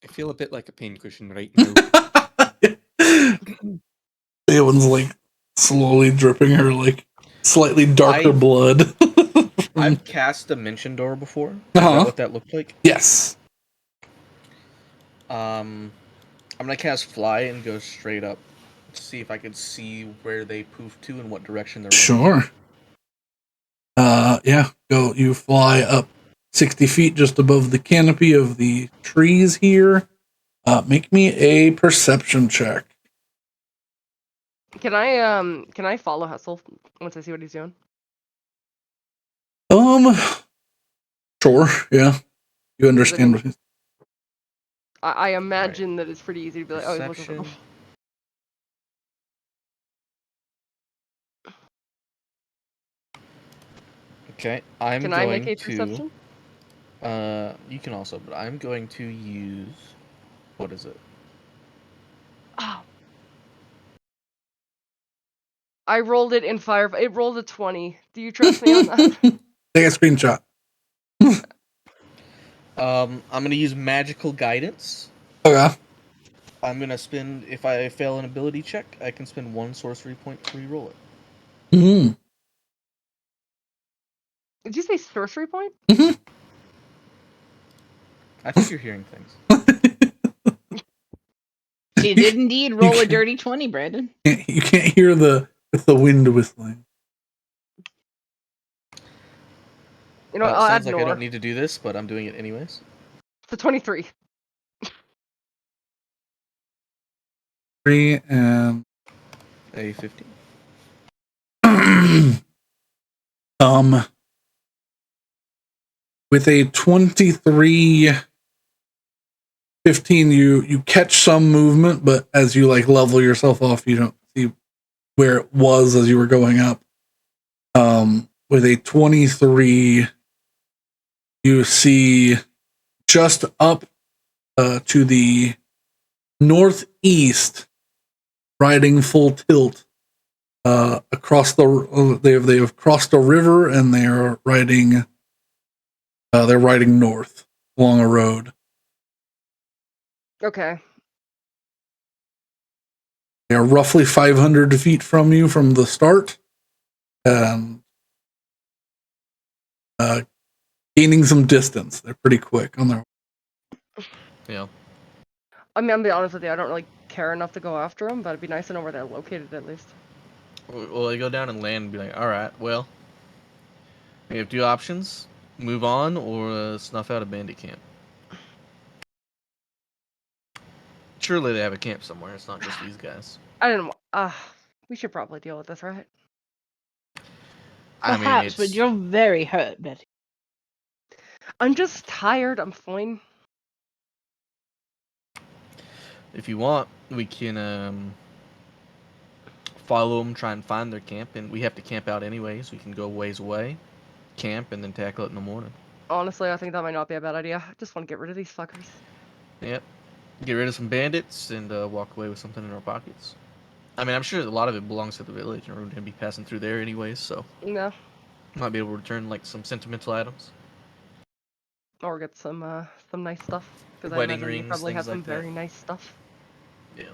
S5: I feel a bit like a pincushion right now.
S2: Eowyn's like slowly dripping her like slightly darker blood.
S3: I've cast Dimension Door before. Is that what that looked like?
S2: Yes.
S3: I'm gonna cast Fly and go straight up to see if I can see where they poof to and what direction they're
S2: Sure. Yeah, go. You fly up 60 feet just above the canopy of the trees here. Make me a perception check.
S1: Can I follow Hustle once I see what he's doing?
S2: Sure. Yeah, you understand what he's.
S1: I imagine that it's pretty easy to be like, oh, what's up?
S3: Okay, I'm
S1: Can
S3: going
S1: I make a
S3: to.
S1: perception?
S3: You can also, but I'm going to use. What is it?
S1: Oh. I rolled it in fire. It rolled a 20. Do you trust me on that?
S2: Take a screenshot.
S3: I'm gonna use magical guidance.
S2: Okay.
S3: I'm gonna spend. If I fail an ability check, I can spend 1 sorcery point to reroll it.
S2: Mm-hmm.
S1: Did you say sorcery point?
S2: Mm-hmm.
S3: I think you're hearing things.
S4: She did indeed roll a dirty 20, Brandon.
S2: You can't hear the wind whistling.
S1: You know, I'll add
S3: sounds like I
S1: Nor.
S3: don't need to do this, but I'm doing it anyways.
S1: It's a 23.
S2: 3 and
S3: A 15.
S2: With a 23 15, you catch some movement, but as you like level yourself off, you don't see where it was as you were going up. With a 23, you see just up to the northeast, riding full tilt across the they have crossed a river, and they are riding north along a road.
S1: Okay.
S2: They are roughly 500 feet from you from the start, gaining some distance. They're pretty quick on their.
S3: Yeah.
S1: I mean, I'm gonna be honest with you, I don't really care enough to go after them, but it'd be nice to know where they're located at least.
S3: Well, they go down and land and be like, all right, well, we have two options: move on or snuff out a bandit camp. Surely they have a camp somewhere. It's not just these guys.
S1: I didn't. We should probably deal with this, right?
S3: I mean,
S4: Perhaps,
S3: it's.
S4: but you're very hurt, Betty.
S1: I'm just tired. I'm fine.
S3: If you want, we can follow them, try and find their camp, and we have to camp out anyways. We can go ways away, camp, and then tackle it in the morning.
S1: Honestly, I think that might not be a bad idea. I just want to get rid of these fuckers.
S3: Yep. Get rid of some bandits and walk away with something in our pockets. I mean, I'm sure a lot of it belongs to the village, and we're going to be passing through there anyways, so
S1: No.
S3: might be able to return like some sentimental items.
S1: Or get some nice stuff. Because I
S3: Wedding
S1: imagine you
S3: rings,
S1: probably have
S3: things
S1: some
S3: like that.
S1: very nice stuff.
S3: Yeah.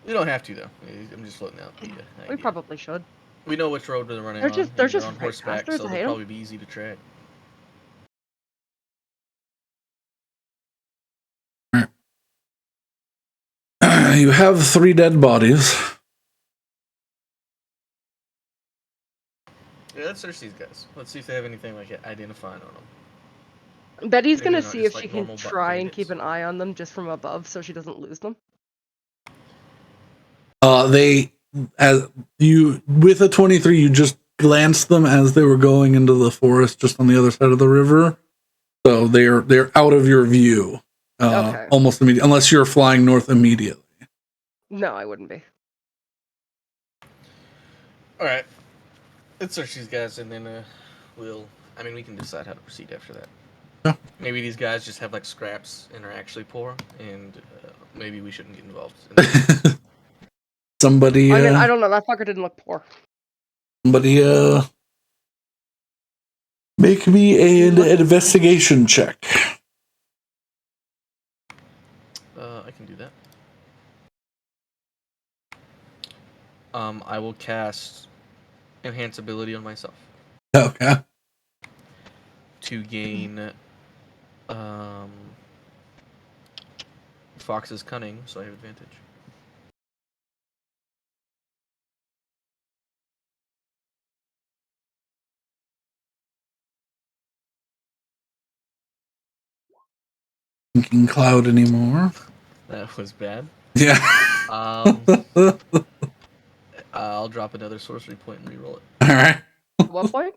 S3: We don't have to though. I'm just floating out the idea.
S1: We probably should.
S3: We know which road they're running
S1: They're
S3: on.
S1: just
S3: They're
S1: just
S3: on
S1: right
S3: horseback,
S1: past us,
S3: so
S1: I
S3: they'll
S1: hate 'em.
S3: probably be easy to track.
S2: You have 3 dead bodies.
S3: Yeah, let's search these guys. Let's see if they have anything like identifying on them.
S1: Betty's
S3: Maybe
S1: gonna
S3: they're not
S1: see
S3: just,
S1: if
S3: like,
S1: she can
S3: normal
S1: try and keep
S3: bandits.
S1: an eye on them just from above so she doesn't lose them.
S2: They, as you with a 23, you just glanced them as they were going into the forest just on the other side of the river. So they're out of your view
S1: Okay.
S2: almost immediately, unless you're flying north immediately.
S1: No, I wouldn't be.
S3: All right. Let's search these guys, and then we'll. I mean, we can decide how to proceed after that.
S2: Yeah.
S3: Maybe these guys just have like scraps and are actually poor, and maybe we shouldn't get involved.
S2: Somebody.
S1: I mean, I don't know. That fucker didn't look poor.
S2: Somebody. Make me an investigation check.
S3: I can do that. I will cast enhance ability on myself
S2: Okay.
S3: to gain Fox's cunning, so I have advantage.
S2: Thinking cloud anymore.
S3: That was bad.
S2: Yeah.
S3: I'll drop another sorcery point and reroll it.
S2: All right.
S1: What point?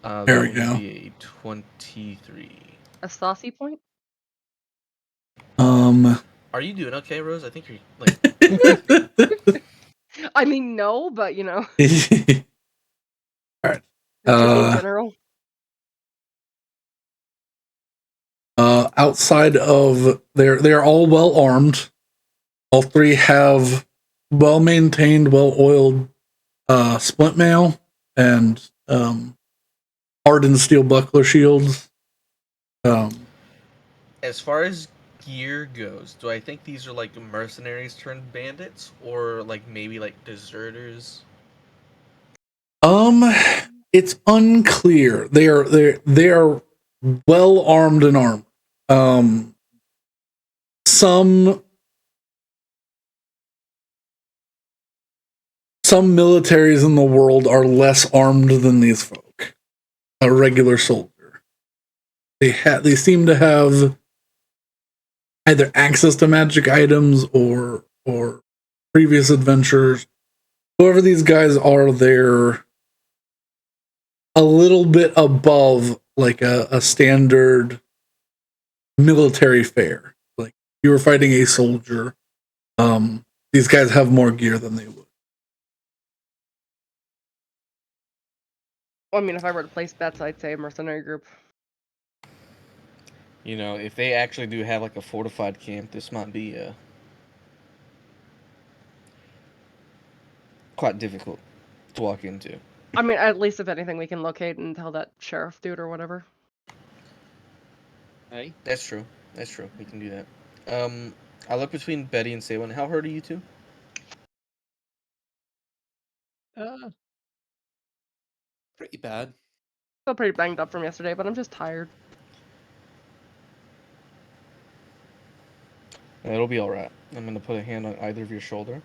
S2: There we
S3: That
S2: go.
S3: would be a 23.
S1: A saucy point?
S3: Are you doing okay, Rose? I think you're like.
S1: I mean, no, but you know.
S2: All right.
S1: In general.
S2: Outside of they're all well armed. All 3 have well maintained, well oiled splint mail and hardened steel buckler shields.
S3: As far as gear goes, do I think these are like mercenaries turned bandits, or like maybe like deserters?
S2: It's unclear. They are well armed and armed. Some militaries in the world are less armed than these folk. A regular soldier. They seem to have either access to magic items or previous adventures. Whoever these guys are, they're a little bit above like a standard military fare. Like you were fighting a soldier. These guys have more gear than they would.
S1: Well, I mean, if I were to place bets, I'd say mercenary group.
S3: You know, if they actually do have like a fortified camp, this might be quite difficult to walk into.
S1: I mean, at least if anything, we can locate and tell that sheriff dude or whatever.
S3: Hey, that's true. That's true. We can do that. I look between Betty and Saywin. How hurt are you two?
S5: Pretty bad.
S1: Still pretty banged up from yesterday, but I'm just tired.
S3: It'll be all right. I'm gonna put a hand on either of your shoulder,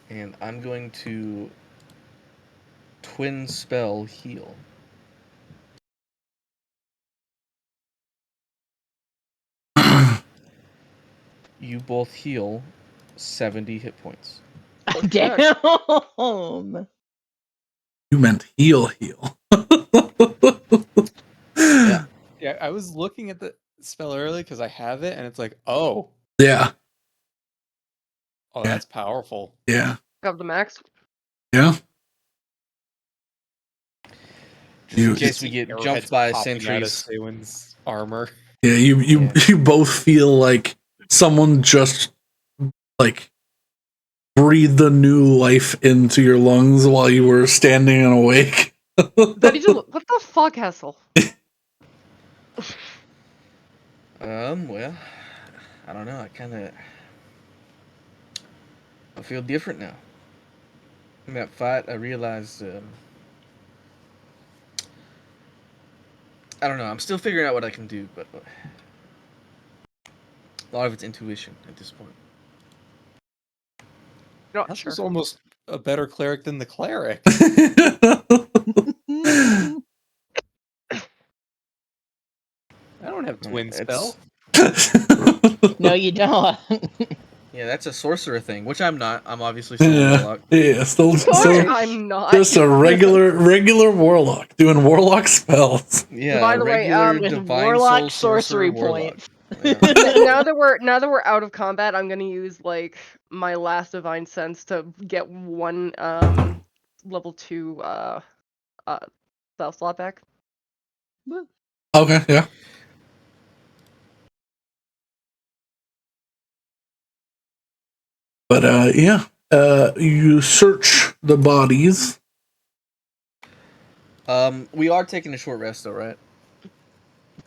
S3: and I'm going to twin spell heal. You both heal 70 hit points.
S4: Damn.
S2: You meant heal.
S3: Yeah.
S5: Yeah, I was looking at the spell earlier because I have it, and it's like, oh,
S2: Yeah.
S5: that's powerful.
S2: Yeah.
S1: Up the max.
S2: Yeah.
S3: Just in case we get jumped by sentries.
S5: Saywin's armor.
S2: Yeah, you both feel like someone just like breathed the new life into your lungs while you were standing and awake.
S1: Betty just, what the fuck, Hessel?
S3: Well, I don't know. I feel different now. In that fight, I realized, I don't know. I'm still figuring out what I can do, but a lot of it's intuition at this point.
S1: Not
S5: This
S1: sure.
S5: was almost a better cleric than the cleric. I don't have twin spell.
S4: No, you don't.
S3: Yeah, that's a sorcerer thing, which I'm not. I'm obviously still a warlock.
S2: Yeah, still
S1: I'm not.
S2: just a regular warlock doing warlock spells.
S3: Yeah,
S1: By the way,
S3: regular
S4: with
S3: divine
S4: warlock
S3: soul
S4: sorcery
S3: warlock.
S4: points.
S3: Yeah.
S1: now that we're out of combat, I'm gonna use like my last divine sense to get one level 2 spell slot back.
S2: Okay, yeah. But yeah, you search the bodies.
S3: We are taking a short rest though, right?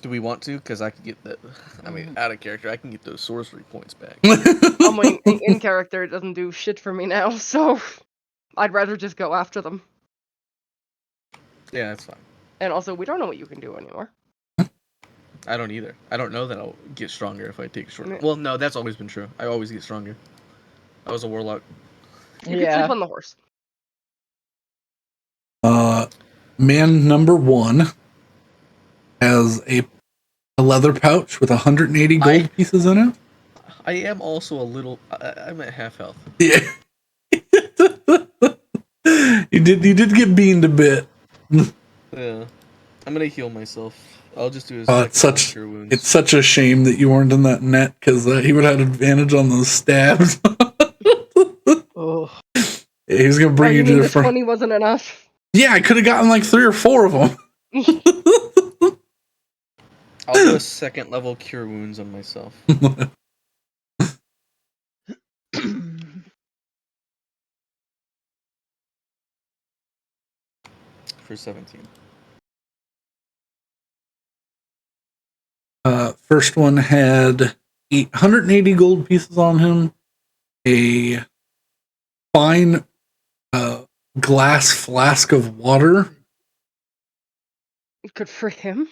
S3: Do we want to? Because I can get that. I mean, out of character, I can get those sorcery points back.
S1: I mean, in character, it doesn't do shit for me now, so I'd rather just go after them.
S3: Yeah, that's fine.
S1: And also, we don't know what you can do anymore.
S3: I don't either. I don't know that I'll get stronger if I take a short rest. Well, no, that's always been true. I always get stronger. I was a warlock.
S1: You can sleep on the horse.
S2: Man number 1 has a leather pouch with 180 gold pieces in it.
S3: I am also a little. I'm at half health.
S2: Yeah. You did get beamed a bit.
S3: Yeah. I'm gonna heal myself. I'll just do
S2: It's such a shame that you weren't in that net, because he would have had advantage on those stabs.
S4: Oh.
S2: Yeah, he was gonna bring you to the front.
S1: 20 wasn't enough.
S2: Yeah, I could have gotten like 3 or 4 of them.
S3: I'll do a second level cure wounds on myself. For 17.
S2: first one had 180 gold pieces on him, a fine glass flask of water,
S1: Good for him.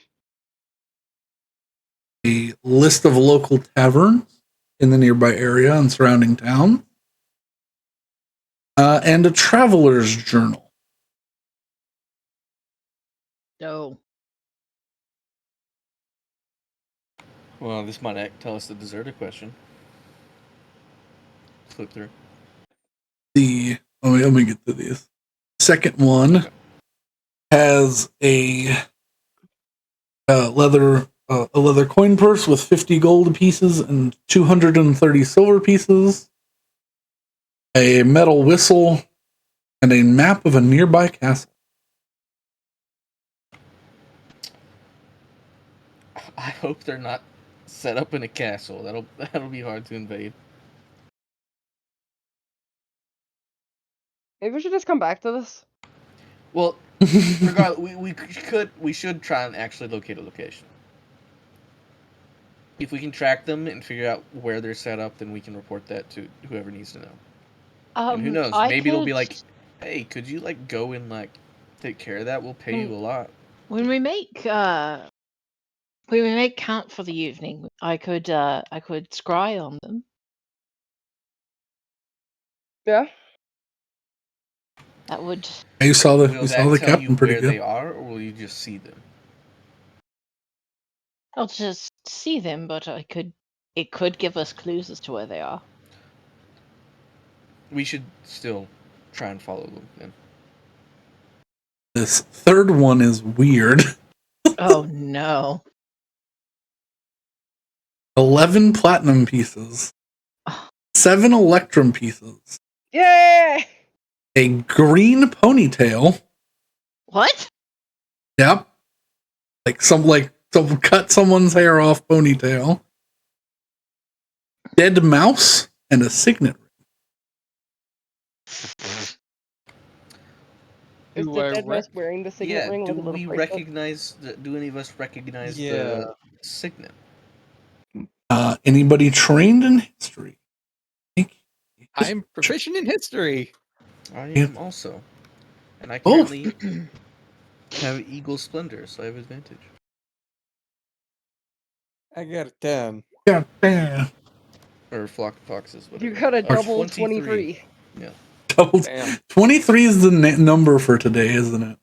S2: a list of local taverns in the nearby area and surrounding town, and a traveler's journal.
S4: No.
S3: Well, this might tell us the deserter question. Flip through.
S2: Let me get to these. Second one has a leather coin purse with 50 gold pieces and 230 silver pieces, a metal whistle, and a map of a nearby castle.
S3: I hope they're not set up in a castle. That'll be hard to invade.
S1: Maybe we should just come back to this.
S3: Well, regardless, we should try and actually locate a location. If we can track them and figure out where they're set up, then we can report that to whoever needs to know. And who knows? Maybe they'll be like, "Hey, could you go and take care of that? We'll pay you a lot."
S4: When we make count for the evening, I could scry on them.
S1: Yeah.
S4: That would.
S2: You saw the
S3: Will that tell
S2: captain
S3: you
S2: pretty
S3: where
S2: good.
S3: they are, or will you just see them?
S4: I'll just see them, but it could give us clues as to where they are.
S3: We should still try and follow them then.
S2: This third one is weird.
S4: Oh no.
S2: 11 platinum pieces, 7 electrum pieces,
S1: Yay!
S2: a green ponytail.
S4: What?
S2: Yep. Someone cut someone's hair off ponytail. Dead mouse and a signet ring.
S1: Is
S5: Do
S1: the
S5: I
S1: dead mouse wearing the signet ring?
S3: Do
S1: like a little
S3: we
S1: bracelet?
S3: recognize? Do any of us recognize
S5: Yeah.
S3: the signet?
S2: Anybody trained in history?
S5: I'm proficient in history.
S3: I am also, and I currently have Eagle Splendor, so I have advantage.
S5: I got a 10.
S2: God damn.
S3: Or Flock of Foxes. Whatever.
S1: You got a double 23.
S3: Yeah.
S5: Damn.
S2: 23 is the number for today, isn't it?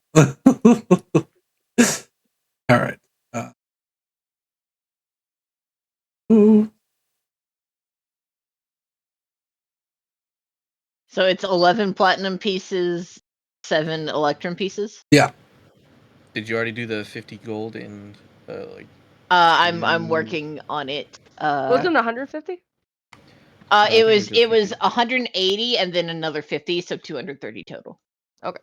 S2: All right.
S4: So it's 11 platinum pieces, 7 electrum pieces.
S2: Yeah.
S3: Did you already do the 50 gold and
S4: I'm working on it.
S1: Wasn't it 150?
S4: It was
S3: think we did 50.
S4: 180 and then another 50, so 230 total.
S1: Okay.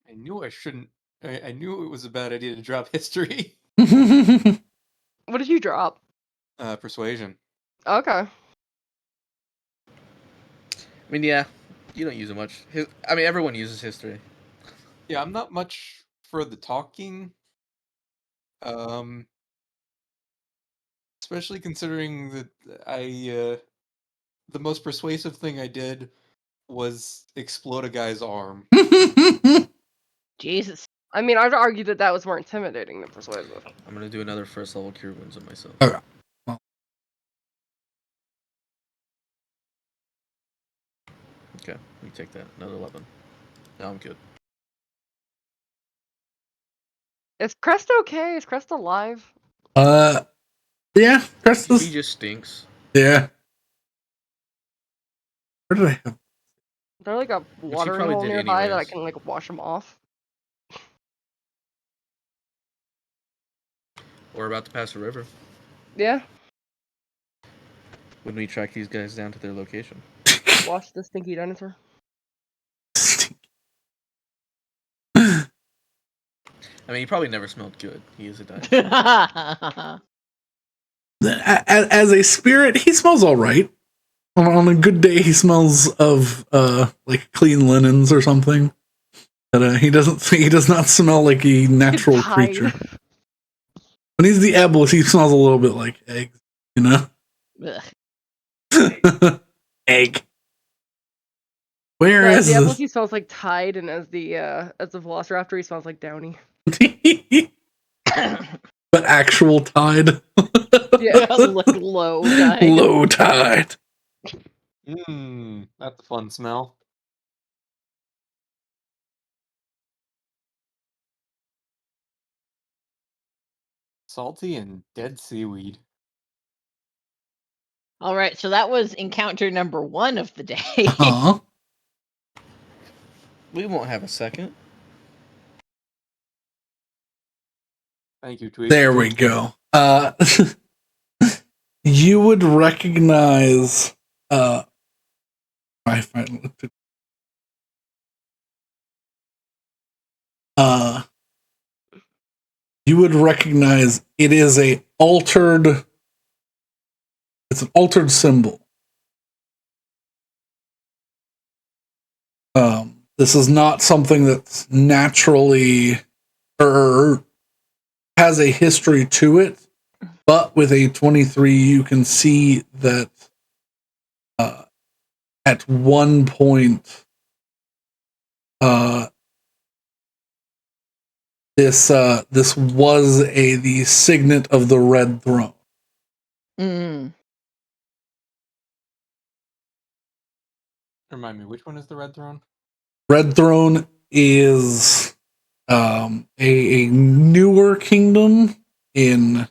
S5: I knew I shouldn't. I knew it was a bad idea to drop history.
S1: What did you drop?
S5: Persuasion.
S1: Okay.
S3: I mean, yeah, you don't use it much. Everyone uses history.
S5: Yeah, I'm not much for the talking. Especially considering that the most persuasive thing I did was explode a guy's arm.
S4: Jesus.
S1: I mean, I'd argue that was more intimidating than persuasive.
S3: I'm gonna do another first level cure wounds on myself.
S2: Okay.
S3: Okay, let me take that. Another 11. Now I'm good.
S1: Is Crest okay? Is Crest alive?
S2: Yeah, Crest
S3: He just stinks.
S2: Yeah. Where did I have?
S1: Is there a watering
S3: probably
S1: hole
S3: did
S1: nearby that I
S3: anyways.
S1: can wash him off?
S3: We're about to pass a river.
S1: Yeah.
S3: When we track these guys down to their location.
S1: Wash the stinky dinosaur.
S3: He probably never smelled good. He is a dinosaur.
S2: As a spirit, he smells all right. On a good day, he smells of clean linens or something. But he does not smell like a natural creature. When he's the Eblis, he smells a little bit like eggs, you know?
S4: Ugh.
S2: Egg. Where
S1: As
S2: is
S1: the
S2: this?
S1: Appleseed smells like Tide, and as the Velociraptor, he smells like Downy.
S2: But actual Tide.
S1: Yeah.
S4: Look, low tide.
S2: Low Tide.
S5: That's a fun smell. Salty and dead seaweed.
S4: All right, so that was encounter number 1 of the day.
S2: Uh-huh.
S3: We won't have a second.
S5: Thank you, Tweet.
S2: There we go. You would recognize I finally looked at you would recognize it is it's an altered symbol. This is not something that's naturally or has a history to it, but with a 23 you can see that at one point this was the signet of the Red Throne.
S4: Mm.
S5: Remind me, which one is the Red Throne?
S2: Red Throne is a newer kingdom in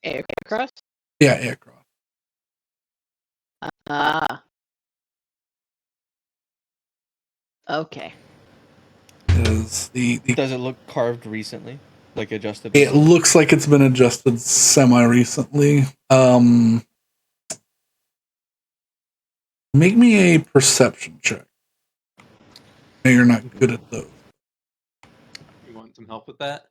S4: Aureacrest?
S2: yeah, Aircroft.
S4: Ah. Okay.
S2: Is the
S3: Does it look carved recently? Like adjusted?
S2: it looks like it's been adjusted semi-recently. Make me a perception check. No, you're not good at those.
S5: You want some help with that?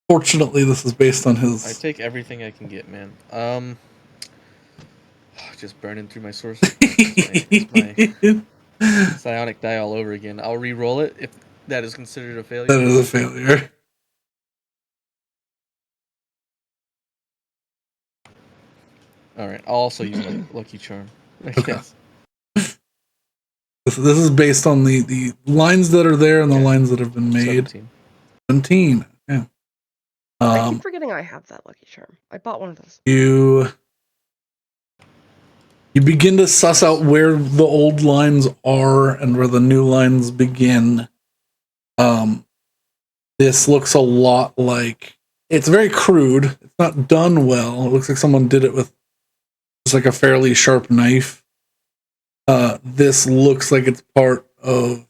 S2: Fortunately, this is based on
S3: I
S2: his.
S3: take everything I can get, man. Just burning through my sources. my psionic die all over again. I'll re-roll it if that is considered a failure.
S2: That is a failure.
S3: All right. I'll also use my lucky charm.
S2: Okay.
S3: Yes.
S2: This is based on the lines that are there and the lines that have been made. 17. Yeah.
S1: I keep forgetting I have that lucky charm. I bought one of those.
S2: You begin to suss out where the old lines are and where the new lines begin. This looks a lot like it's very crude. It's not done well. It looks like someone did it with just like a fairly sharp knife. This looks like it's part of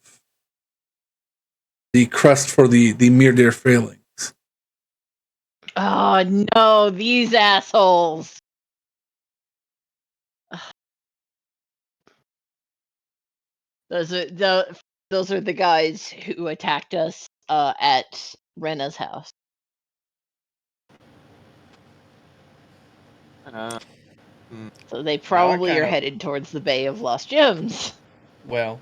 S2: the crest for the Mirdir Failings.
S4: Oh no, these assholes. Those are the guys who attacked us at Rena's house. So they probably are headed towards the Bay of Lost Gems.
S3: Well,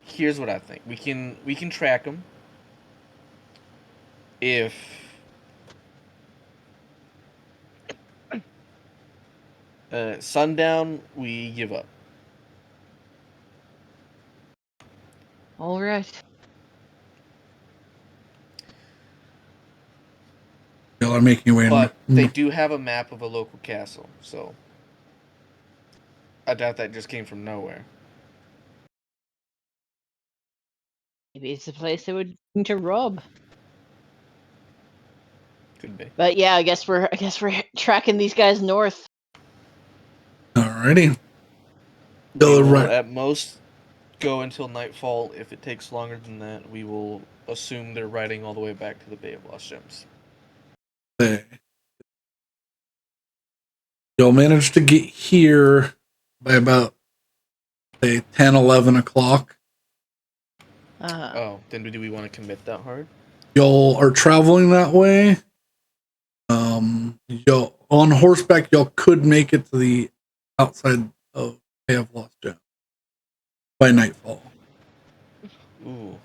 S3: here's what I think. We can track them if sundown we give up.
S4: All right.
S2: Y'all are making your way.
S3: But they do have a map of a local castle, so I doubt that just came from nowhere.
S4: Maybe it's a place they would need to rob.
S3: Could be.
S4: But yeah, I guess we're tracking these guys north.
S2: Alrighty.
S3: We will at most go until nightfall. If it takes longer than that, we will assume they're riding all the way back to the Bay of Lost Gems.
S2: You'll manage to get here by about, say, 10, 11 o'clock.
S3: Oh, then do we want to commit that hard?
S2: Y'all are traveling that way. Y'all on horseback. Y'all could make it to the outside of Bay of Lost Gems by nightfall.
S3: Ooh.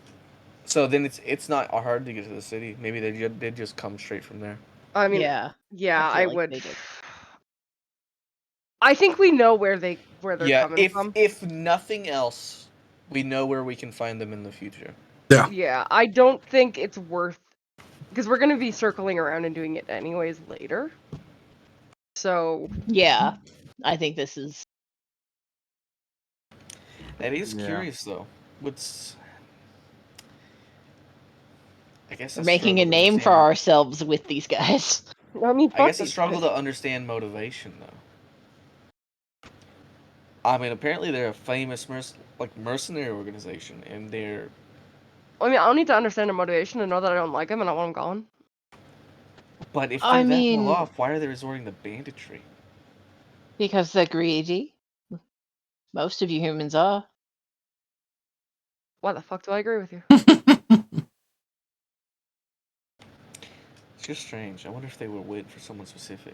S3: So then it's not hard to get to the city. Maybe they did just come straight from there.
S1: I mean,
S4: Yeah.
S1: yeah,
S4: I feel
S1: I
S4: like
S1: would.
S4: they did.
S1: I think we know where they're
S3: Yeah,
S1: coming from.
S3: if nothing else, we know where we can find them in the future.
S2: Yeah.
S1: Yeah, I don't think it's worth, because we're gonna be circling around and doing it anyways later. So
S4: Yeah. I think this is.
S3: That is
S5: Yeah.
S3: curious though. I guess
S4: We're
S3: I
S4: making a
S3: struggle to
S4: name for
S3: understand.
S4: ourselves with these guys.
S1: I mean,
S3: I
S1: fuck
S3: guess I
S1: these
S3: struggle
S1: guys.
S3: to understand motivation though. I mean, apparently they're a famous mercenary organization, and they're.
S1: I mean, I don't need to understand their motivation to know that I don't like them and I want them gone.
S3: But if
S4: I
S3: they're that well
S4: mean,
S3: off, why are they resorting to banditry?
S4: because they're greedy. Most of you humans are.
S1: Why the fuck do I agree with you?
S3: It's just strange. I wonder if they were waiting for someone specific.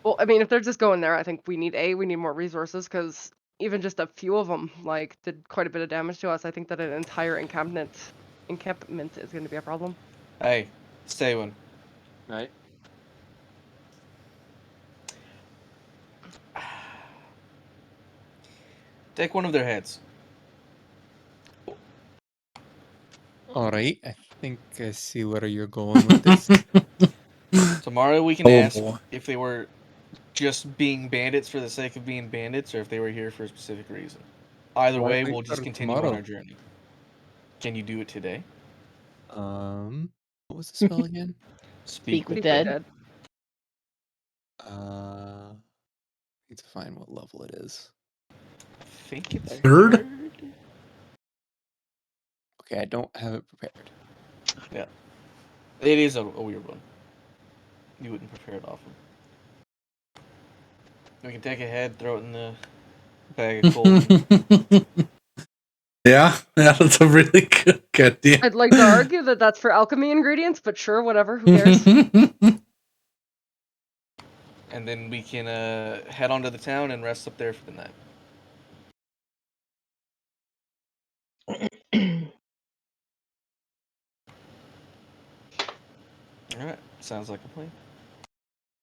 S1: Well, I mean, if they're just going there, I think we need more resources, because even just a few of them like did quite a bit of damage to us. I think that an entire encampment is going to be a problem.
S3: Hey, stay one.
S5: Right?
S3: Take one of their heads.
S5: All right. I think I see where you're going with this.
S3: Tomorrow we can
S2: Oh
S3: ask
S2: boy.
S3: if they were just being bandits for the sake of being bandits, or if they were here for a specific reason. Either
S5: Why
S3: way,
S5: wait
S3: we'll just
S5: for
S3: continue on
S5: tomorrow?
S3: our journey. Can you do it today?
S5: What was the spell again?
S4: Speak with
S1: Speak with
S4: dead.
S1: dead.
S5: Need to find what level it is.
S3: I think it's
S2: Third?
S5: Okay, I don't have it prepared.
S3: Yeah. It is a weird one. You wouldn't prepare it often. We can take a head, throw it in the bag of coal.
S2: Yeah, that's a really good idea.
S1: I'd like to argue that that's for alchemy ingredients, but sure, whatever. Who cares?
S3: And then we can head on to the town and rest up there for the night. Alright, sounds like a plan.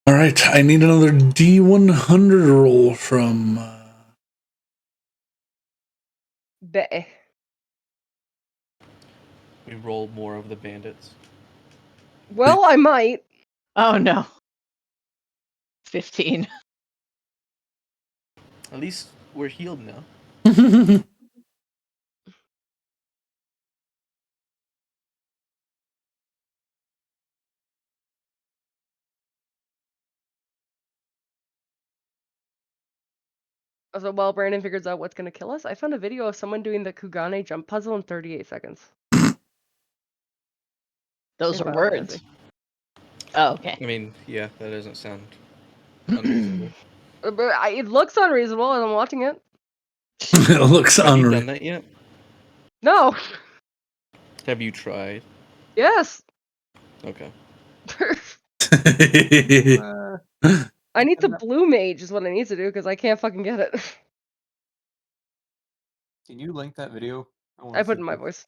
S2: All right, I need another D100 roll from.
S1: Bleh.
S3: We roll more of the bandits.
S1: Well, I might.
S4: Oh no. 15.
S3: At least we're healed now.
S1: So while Brandon figures out what's going to kill us, I found a video of someone doing the Kugane jump puzzle in 38 seconds.
S4: Those
S1: If
S4: are
S1: I went
S4: words.
S1: busy.
S4: Oh, okay.
S3: I mean, yeah, that doesn't sound unreasonable.
S1: But it looks unreasonable as I'm watching it.
S2: It looks
S3: Have you
S2: unreal.
S3: done that yet?
S1: No.
S3: Have you tried?
S1: Yes.
S3: Okay.
S1: I need to blue mage is what I need to do, because I can't fucking get it.
S5: Can you link that video?
S1: I put in my voice.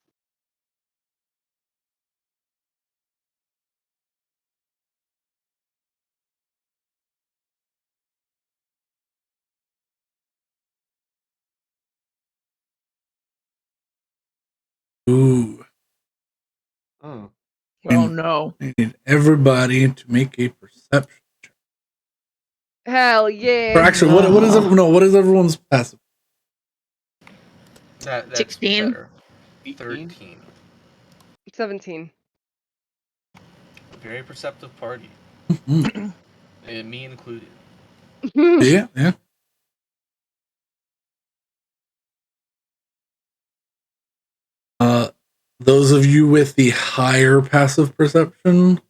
S2: Ooh.
S5: Oh.
S4: Oh no.
S2: I need everybody to make a perception.
S1: Hell
S2: Or
S1: yeah.
S2: actually, what is what is everyone's passive?
S3: That's
S4: 16?
S3: better. 13.
S1: 17.
S3: Very perceptive party. And me included.
S2: Yeah. Those of you with the higher passive perception,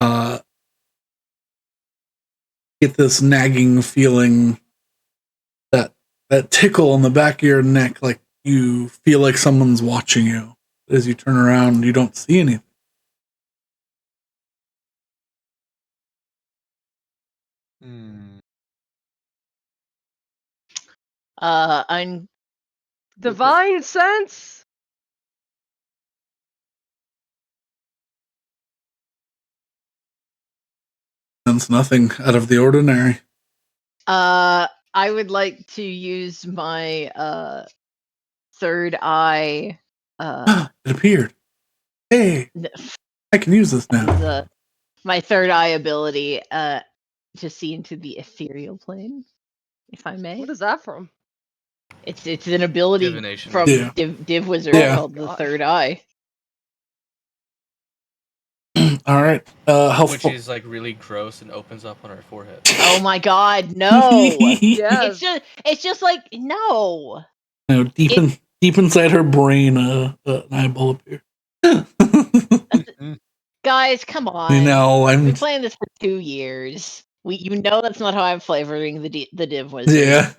S2: get this nagging feeling, that tickle on the back of your neck, like you feel like someone's watching you. As you turn around, you don't see anything.
S4: I'm
S1: Divine sense.
S2: Sense nothing out of the ordinary.
S4: I would like to use my third eye.
S2: It appeared. Hey, I can use this now.
S4: My third eye ability to see into the ethereal plane, if I may.
S1: What is that from?
S4: It's an ability
S3: Divination.
S4: from
S2: Yeah.
S4: Div Wizard
S2: Yeah.
S4: called the third eye.
S2: All right.
S3: Which is like really gross and opens up on our forehead.
S4: Oh my god, no!
S1: Yes.
S4: It's just like no.
S2: No, deep inside her brain, an eyeball appeared.
S4: Guys, come on.
S2: You know,
S4: I've been playing this for 2 years. You know that's not how I'm flavoring the Div Wizard.
S2: Yeah.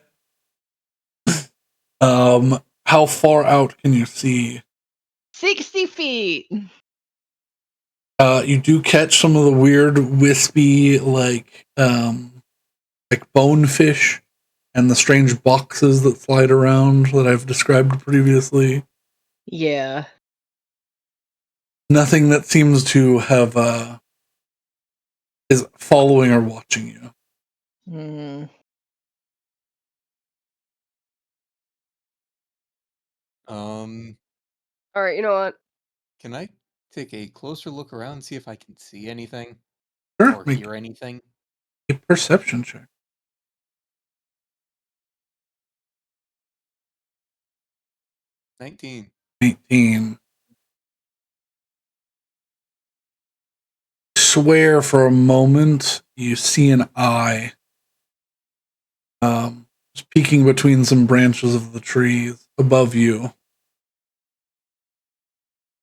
S2: How far out can you see?
S4: 60 feet.
S2: You do catch some of the weird, wispy, like bonefish, and the strange boxes that slide around that I've described previously.
S4: Yeah.
S2: Nothing that seems to have is following or watching you.
S1: All right, you know what?
S5: Can I take a closer look around and see if I can see anything?
S2: Sure,
S5: Or hear anything?
S2: A perception check.
S5: 19.
S2: 19. Swear for a moment you see an eye just peeking between some branches of the trees above you.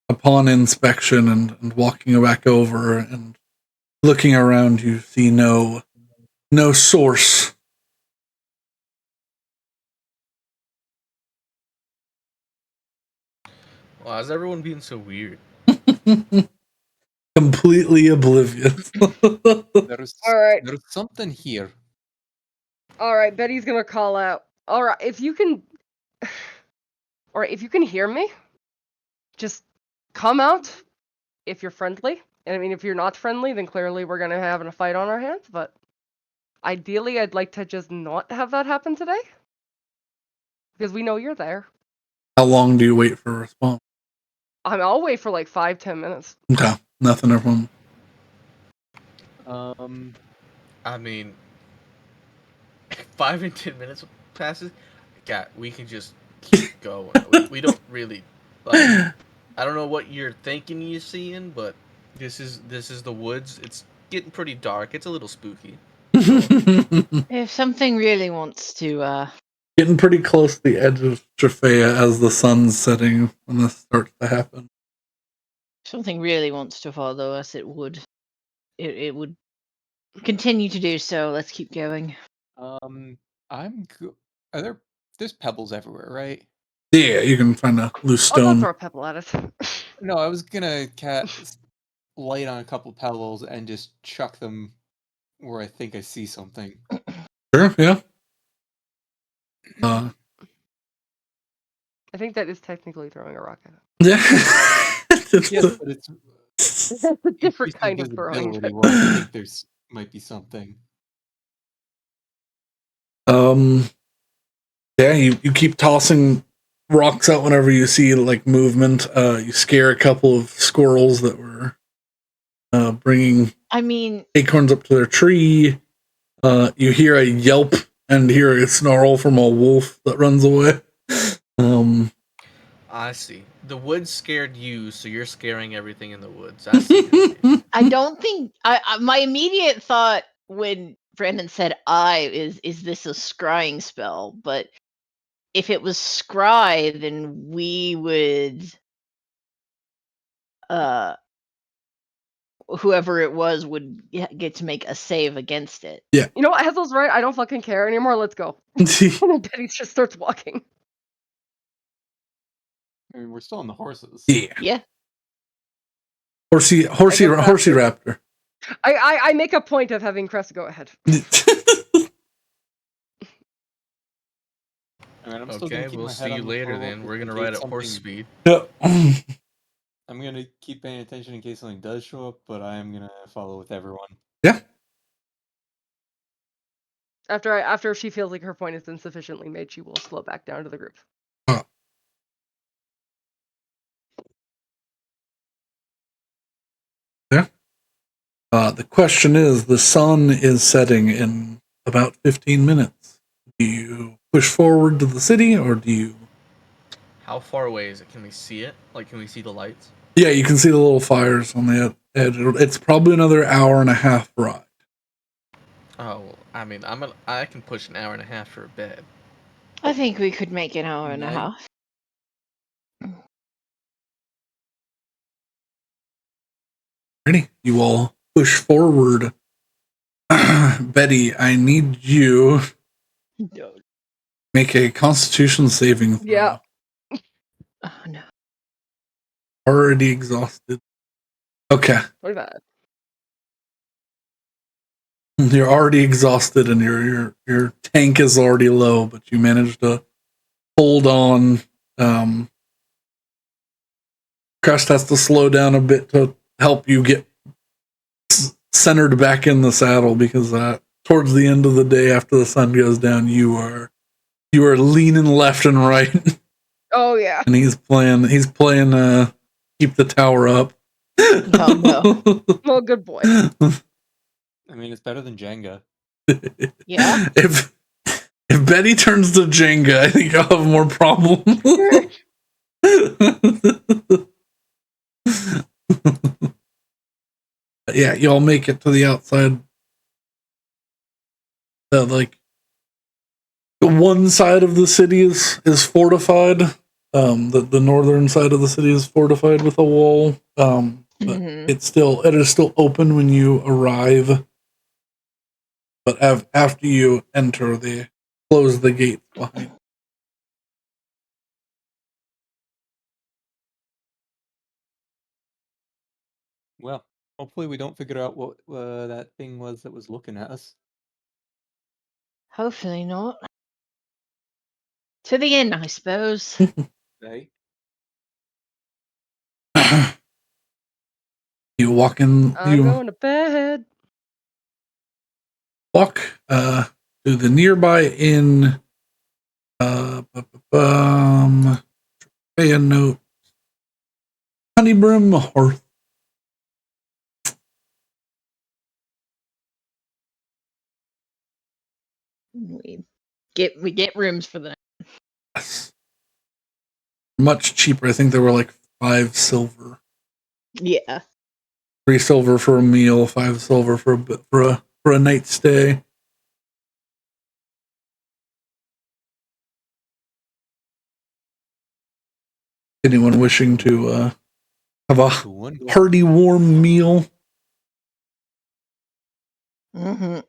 S2: Upon inspection and walking back over and looking around, you see no source.
S3: Why is everyone being so weird?
S2: Completely oblivious.
S5: There's something here.
S1: All right, Betty's gonna call out. All right, if you can hear me, just come out if you're friendly. And I mean, if you're not friendly, then clearly we're gonna have a fight on our hands. But ideally, I'd like to just not have that happen today, because we know you're there.
S2: How long do you wait for a response?
S1: I'll wait for like 5-10 minutes.
S2: Okay, nothing, everyone.
S3: I mean, 5 and 10 minutes passes. Yeah, we can just keep going. we don't really like. I don't know what you're thinking you're seeing, but this is the woods. It's getting pretty dark. It's a little spooky.
S4: If something really wants to
S2: Getting pretty close to the edge of Trafea as the sun's setting when this starts to happen.
S4: something really wants to follow us, it would continue to do so. Let's keep going.
S5: There's pebbles everywhere, right?
S2: Yeah, you can find a loose
S1: I'll
S2: stone.
S1: throw a pebble at it.
S5: No, I was gonna light on a couple pebbles and just chuck them where I think I see something.
S2: Sure, yeah.
S1: I think that is technically throwing a rock at it.
S5: Yes, but it's
S1: a different kind of throwing.
S5: Where I think there's might be something.
S2: Yeah, you keep tossing rocks out whenever you see like movement. You scare a couple of squirrels that were bringing acorns up to their tree. You hear a yelp and hear a snarl from a wolf that runs away.
S3: I see. The woods scared you, so you're scaring everything in the woods. I see.
S4: I don't think my immediate thought when Brandon said is this a scrying spell? But if it was scry, then we would whoever it was would get to make a save against it.
S2: Yeah.
S1: You know what? Hazel's right. I don't fucking care anymore. Let's go. And then Betty just starts walking.
S5: I mean, we're still on the horses.
S2: Yeah. Horsey raptor.
S1: I make a point of having Crest go ahead.
S5: I'm
S3: okay, we'll see you later then. We're gonna ride at horse speed.
S2: Yep.
S5: I'm gonna keep paying attention in case something does show up, but I am gonna follow with everyone.
S2: Yeah.
S1: After she feels like her point has been sufficiently made, she will slow back down to the group.
S2: Yeah. The question is, the sun is setting in about 15 minutes. Do you push forward to the city, or do you...
S3: How far away is it? Can we see it? Like, can we see the lights?
S2: Yeah, you can see the little fires on the edge. It's probably another hour and a half ride.
S3: Oh, I mean, I can push an hour and a half for a bed.
S4: I think we could make an hour and a
S5: Night.
S4: half.
S2: Ready? You all push forward. Betty, I need you
S4: No.
S2: make a Constitution saving throw.
S1: Yeah.
S4: Oh no.
S2: Already exhausted. Okay.
S1: 25.
S2: You're already exhausted, and your tank is already low, but you managed to hold on. Crest has to slow down a bit to help you get centered back in the saddle, because towards the end of the day, after the sun goes down, you are leaning left and right.
S1: Oh yeah.
S2: And he's playing keep the tower up.
S4: Oh no.
S1: Well, good boy.
S5: I mean, it's better than Jenga.
S4: Yeah.
S2: If Betty turns to Jenga, I think I'll have more problems. Yeah, you all make it to the outside. Like, one side of the city is fortified. The northern side of the city is fortified with a wall. But it is still open when you arrive. But after you enter, they close the gates behind.
S5: Well, hopefully we don't figure out what that thing was that was looking at us.
S4: Hopefully not. To the inn, I suppose.
S5: Okay.
S2: You walk in.
S1: I'm
S2: You
S1: going to bed.
S2: walk to the nearby inn. Pay a note. Honeybrim Hearth.
S4: We get rooms for the night.
S2: Yes. Much cheaper. I think they were like 5 silver.
S4: Yeah.
S2: 3 silver for a meal, 5 silver for a night stay. Anyone wishing to have a hearty, warm meal?
S4: Mm-hmm.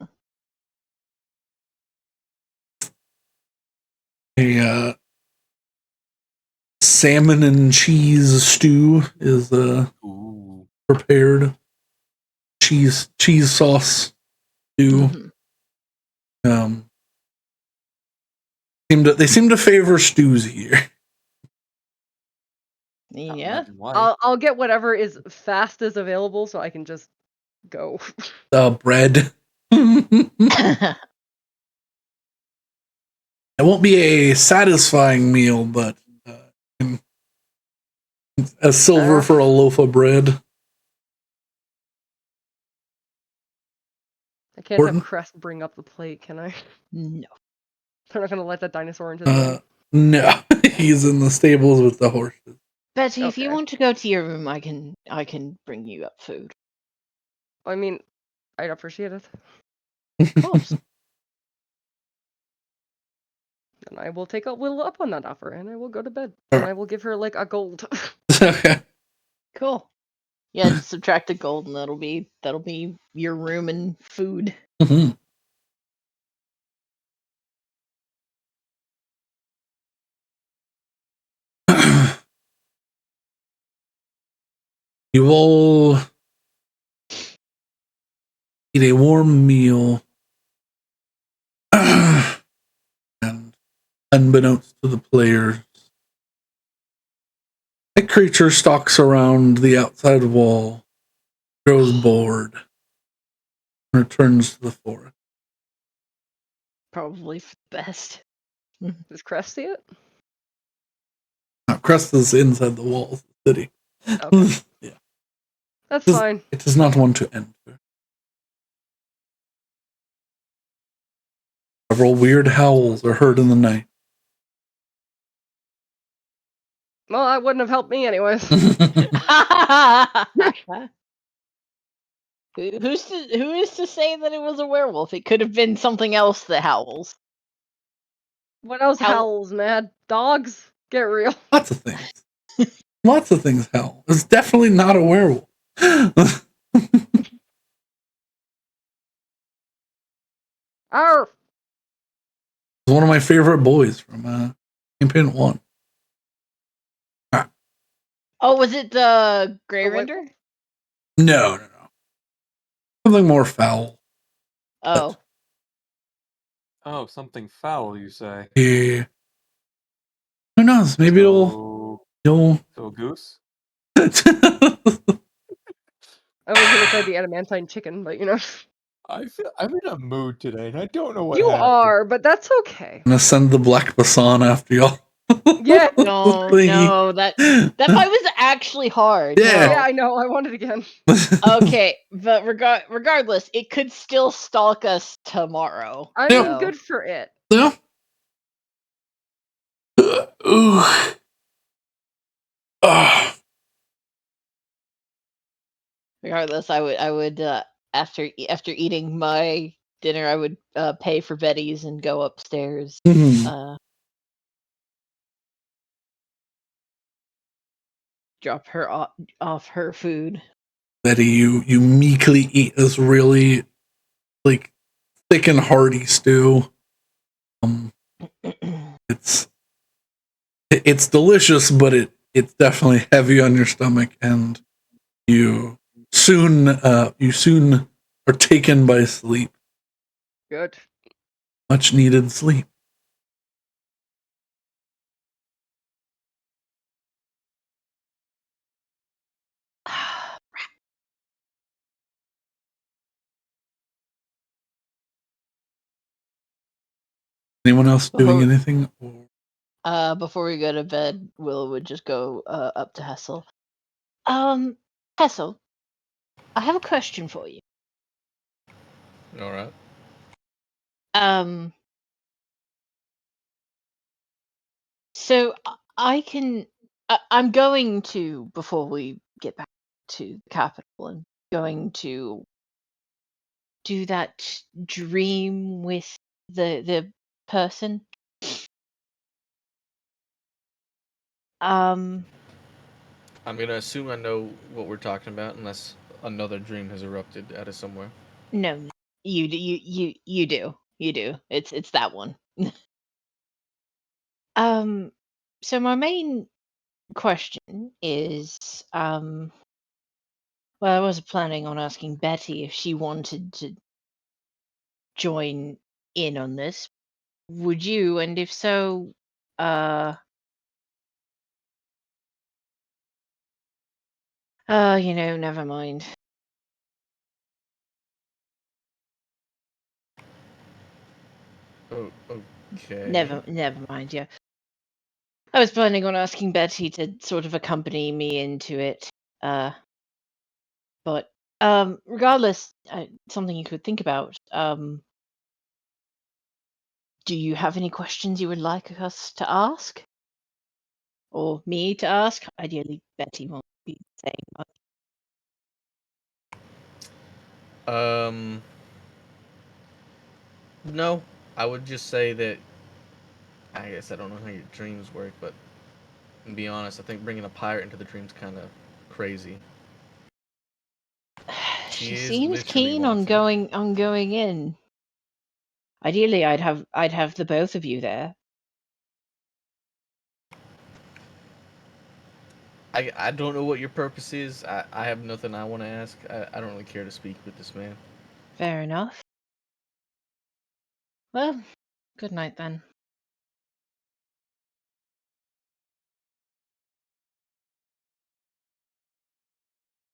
S2: A salmon and cheese stew is prepared. Cheese sauce stew.
S4: Mm-hmm.
S2: They seem to favor stews here.
S4: Yeah.
S1: I'll get whatever is fastest available so I can just go.
S2: Bread. It won't be a satisfying meal, but a silver for a loaf of bread.
S1: I can't have Crest bring up the plate, can I?
S4: No.
S1: They're not going to let that dinosaur into the inn.
S2: No, he's in the stables with the horses.
S4: Betty, if you want to go to your room, I can bring you up food.
S1: I mean, I'd appreciate it.
S4: Of course.
S1: And I will take Will up on that offer, and I will go to bed. And I will give her, like, a gold.
S4: Cool. Yeah, just subtract a gold, and that'll be your room and food.
S2: Mm-hmm. You all eat a warm meal, and unbeknownst to the players, a creature stalks around the outside wall, grows bored, and returns to the forest.
S4: Probably for the best.
S1: Does Crest see it?
S2: Crest is inside the walls of the city.
S1: Okay.
S2: Yeah.
S1: That's fine.
S2: It does not want to enter. Several weird howls are heard in the night.
S1: Well, that wouldn't have helped me anyways.
S4: Who is to say that it was a werewolf? It could have been something else that howls.
S1: What else
S4: How-
S1: howls, man? Dogs? Get real.
S2: Lots of things. Lots of things howl. It's definitely not a werewolf.
S1: Arf!
S2: It's one of my favorite boys from campaign 1.
S4: Oh, was it the Grey
S1: The white
S4: Render?
S2: No. Something more foul.
S4: Oh.
S5: Oh, something foul, you say?
S2: Yeah. Who knows? Maybe you'll.
S5: So goose?
S1: I was gonna say the adamantine chicken, but you know.
S5: I'm in a mood today, and I don't know what
S1: You
S5: happened.
S1: are, but that's okay.
S2: I'm gonna send the black basan after y'all.
S1: Yeah.
S4: No, no, that fight was actually hard.
S2: Yeah.
S1: Yeah, I know. I want it again.
S4: No. Okay, but regardless, it could still stalk us tomorrow.
S1: I'm
S2: Yeah.
S1: good for it.
S2: Yeah. Ooh.
S4: Regardless, I would after eating my dinner, I would pay for Betty's and go upstairs. Drop her off her food.
S2: Betty, you meekly eat this really like thick and hearty stew. It's delicious, but it's definitely heavy on your stomach, and you soon are taken by sleep.
S1: Good.
S2: Much needed sleep. Anyone else doing anything?
S4: Before we go to bed, Will would just go up to Hessel. Hessel, I have a question for you.
S3: All right.
S4: So I'm going to, before we get back to the capital, I'm going to do that dream with the person.
S3: I'm gonna assume I know what we're talking about, unless another dream has erupted out of somewhere.
S4: No, you do. It's that one. So my main question is, well, I was planning on asking Betty if she wanted to join in on this. Would you? And if so, never mind.
S3: Oh, okay.
S4: Never mind. Yeah, I was planning on asking Betty to sort of accompany me into it. But regardless, something you could think about. Do you have any questions you would like us to ask? Or me to ask? Ideally, Betty won't be saying much.
S3: No, I would just say that. I guess I don't know how your dreams work, but to be honest, I think bringing a pirate into the dream's kind of crazy.
S4: She
S3: is
S4: seems
S3: literally
S4: keen on
S3: wanting-
S4: going in. Ideally, I'd have the both of you there.
S3: I don't know what your purpose is. I have nothing I want to ask. I don't really care to speak with this man.
S4: Fair enough. Well, good night then.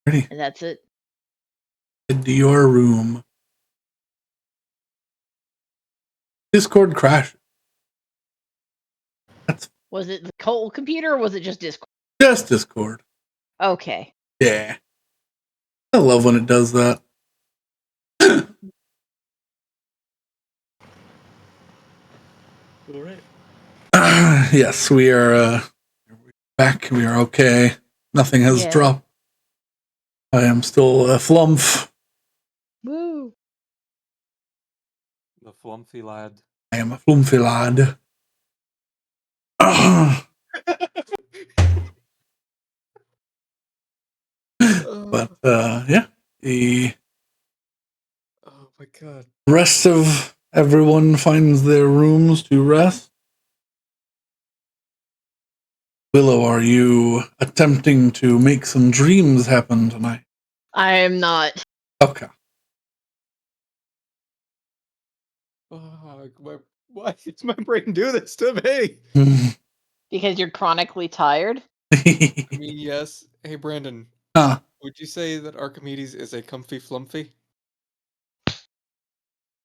S2: Ready?
S4: And that's it.
S2: Into your room. Discord crashed.
S4: Was it the whole computer or was it just Discord?
S2: Just Discord.
S4: Okay.
S2: Yeah. I love when it does that.
S3: All right.
S2: Yes, we are back. We are okay. Nothing has
S4: Yeah.
S2: dropped. I am still a flumph.
S4: Woo.
S5: The flumpy lad.
S2: I am a flumphy lad. But yeah, the
S5: Oh my god.
S2: rest of everyone finds their rooms to rest. Willow, are you attempting to make some dreams happen tonight?
S4: I am not.
S2: Okay.
S5: Why does my brain do this to me?
S4: Because you're chronically tired?
S5: I mean, yes. Hey, Brandon.
S2: Huh.
S5: Would you say that Archimedes is a comfy flumpy?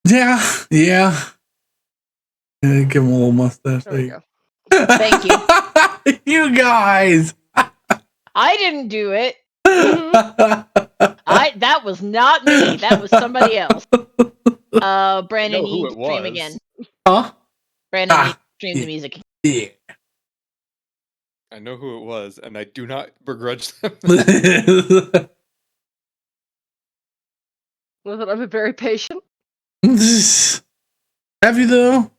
S2: Yeah. Give him a little mustache.
S1: There we go.
S4: Thank you.
S2: You guys.
S4: I didn't do it.
S1: Mhm.
S4: That was not me. That was somebody else. Brandon,
S5: know who
S4: you
S5: it
S4: stream
S5: was.
S4: again.
S2: Huh?
S4: Brandon, you
S2: Ah,
S4: stream the music.
S2: Yeah.
S5: I know who it was, and I do not begrudge them.
S1: Listen, I'm very patient.
S2: Have you though?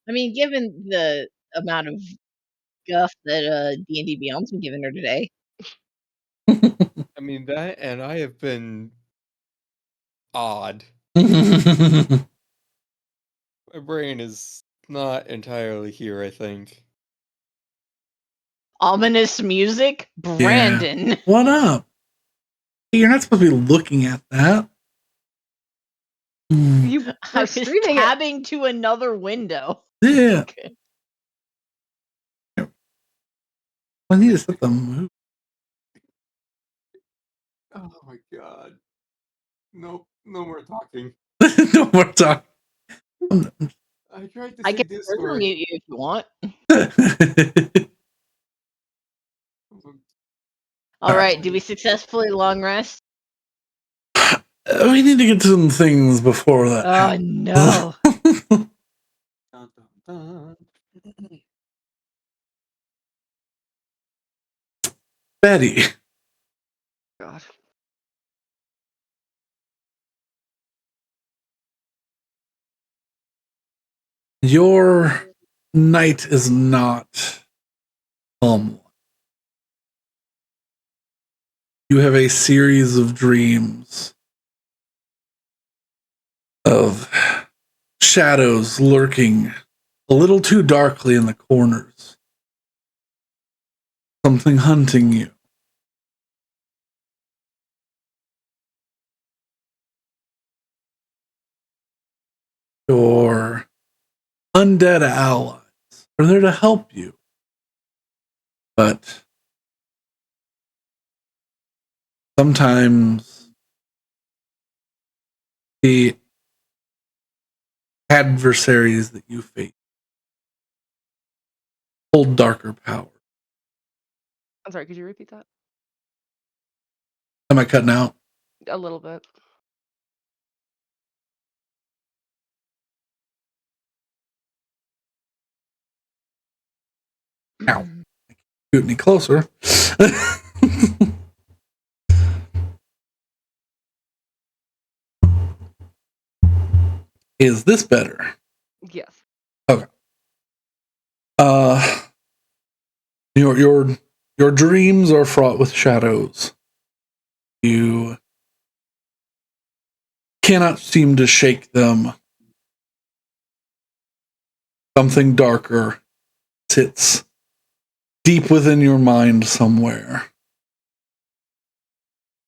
S4: I mean, given the amount of guff that D&D Beyond's been giving her today.
S5: I mean, that, and I have been odd. My brain is not entirely here, I think.
S4: Ominous music? Brandon.
S2: What up? You're not supposed to be looking at that.
S1: You
S4: I
S1: were
S4: was
S1: streaming it.
S4: tabbing to another window.
S2: Yeah.
S4: Okay.
S2: I need to set the move.
S5: Oh my god. Nope, no more talking.
S2: No more talk.
S5: I tried to
S4: I
S5: say
S4: can further
S5: Discord.
S4: mute you if you want. All right. Did we successfully long rest?
S2: We need to get to some things before that.
S4: Oh no.
S5: Dun, dun, dun.
S2: Betty,
S1: God.
S2: your night is not calm. You have a series of dreams of shadows lurking a little too darkly in the corners. Something hunting you. Your undead allies are there to help you. But sometimes the adversaries that you face hold darker power.
S1: I'm sorry, could you repeat that?
S2: Am I cutting out?
S1: A little bit.
S2: Ow. Get any closer. Is this better?
S1: Yes.
S2: Okay. Your dreams are fraught with shadows. You cannot seem to shake them. Something darker sits deep within your mind somewhere.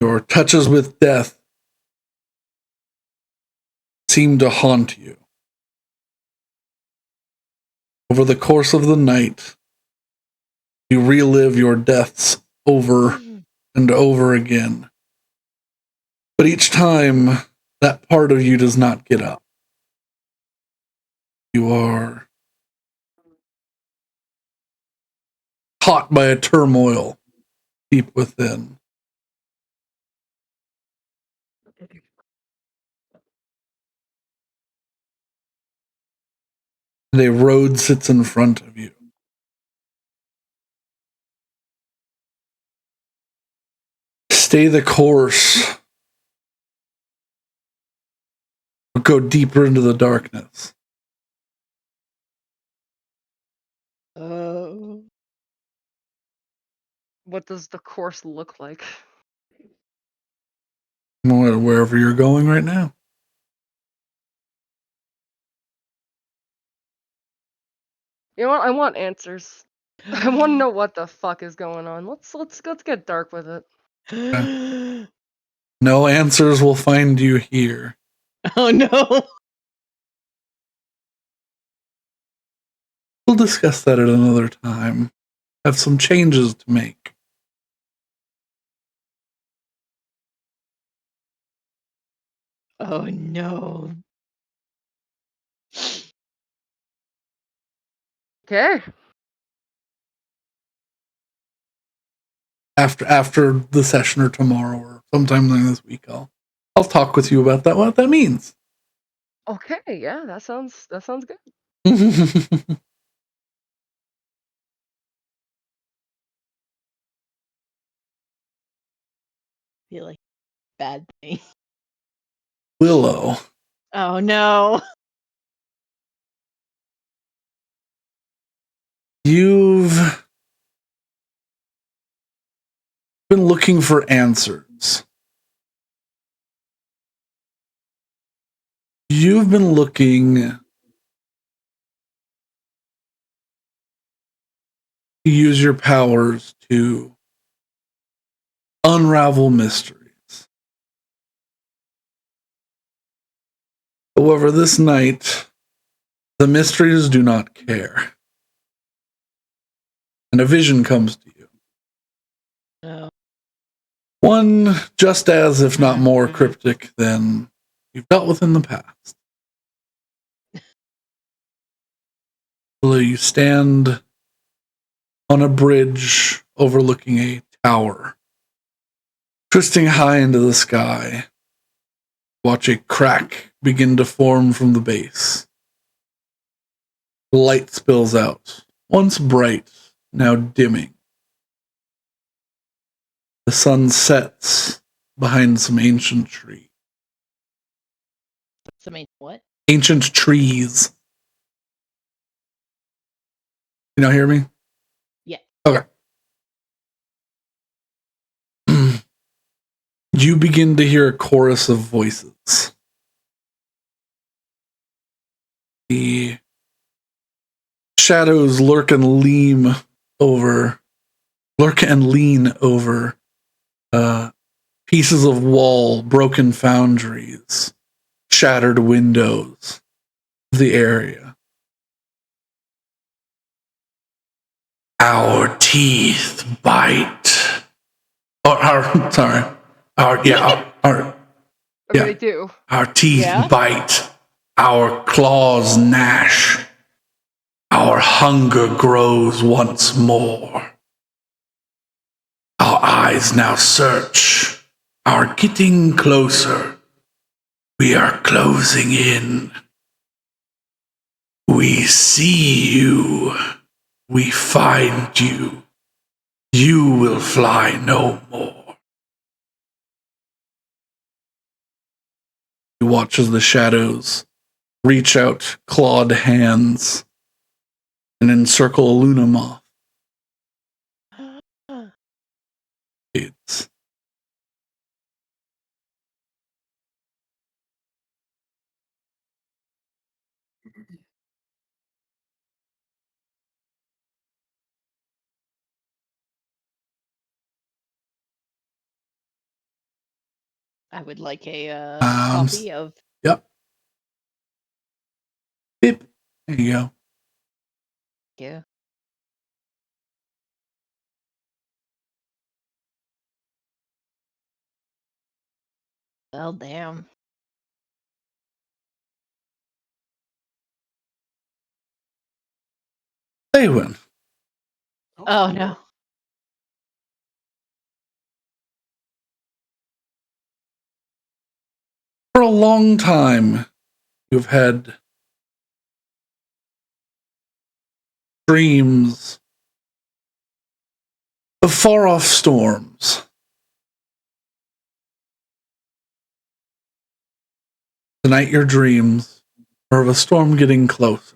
S2: Your touches with death seem to haunt you. Over the course of the night, you relive your deaths over and over again. But each time, that part of you does not get up. You are caught by a turmoil deep within. And a road sits in front of you. Stay the course. Or go deeper into the darkness.
S4: Oh.
S1: What does the course look like?
S2: Wherever you're going right now.
S1: You know what? I want answers. I want to know what the fuck is going on. Let's get dark with it.
S2: No answers will find you here.
S4: Oh no.
S2: We'll discuss that at another time. Have some changes to make.
S4: Oh no.
S1: Okay.
S2: After the session or tomorrow or sometime during this week, I'll talk with you about that. What that means.
S1: Okay. Yeah, that sounds good.
S4: Feel like bad thing.
S2: Willow,
S4: Oh no.
S2: you've been looking for answers. You've been looking to use your powers to unravel mysteries. However, this night, the mysteries do not care. And a vision comes to you.
S4: Oh.
S2: One just as, if not more, cryptic than you've dealt with in the past. You stand on a bridge overlooking a tower. Twisting high into the sky, watch a crack begin to form from the base. Light spills out, once bright, now dimming. The sun sets behind some ancient trees.
S4: What?
S2: Ancient trees. You not hear me?
S4: Yeah.
S2: Okay. You begin to hear a chorus of voices. The shadows lurk and lean over pieces of wall, broken foundries, shattered windows of the area. Our teeth bite.
S1: They do.
S2: Our teeth
S4: Yeah?
S2: bite. Our claws gnash. Our hunger grows once more. Our eyes now search. Are getting closer. We are closing in. We see you. We find you. You will fly no more. You watch as the shadows reach out clawed hands and encircle a Luna moth. It's
S4: I would like a
S2: Um,
S4: copy of.
S2: Yep. Beep. There you go.
S4: Yeah. Well, damn.
S2: Eowyn,
S4: Oh no.
S2: for a long time, you've had dreams of far-off storms. Tonight, your dreams are of a storm getting closer.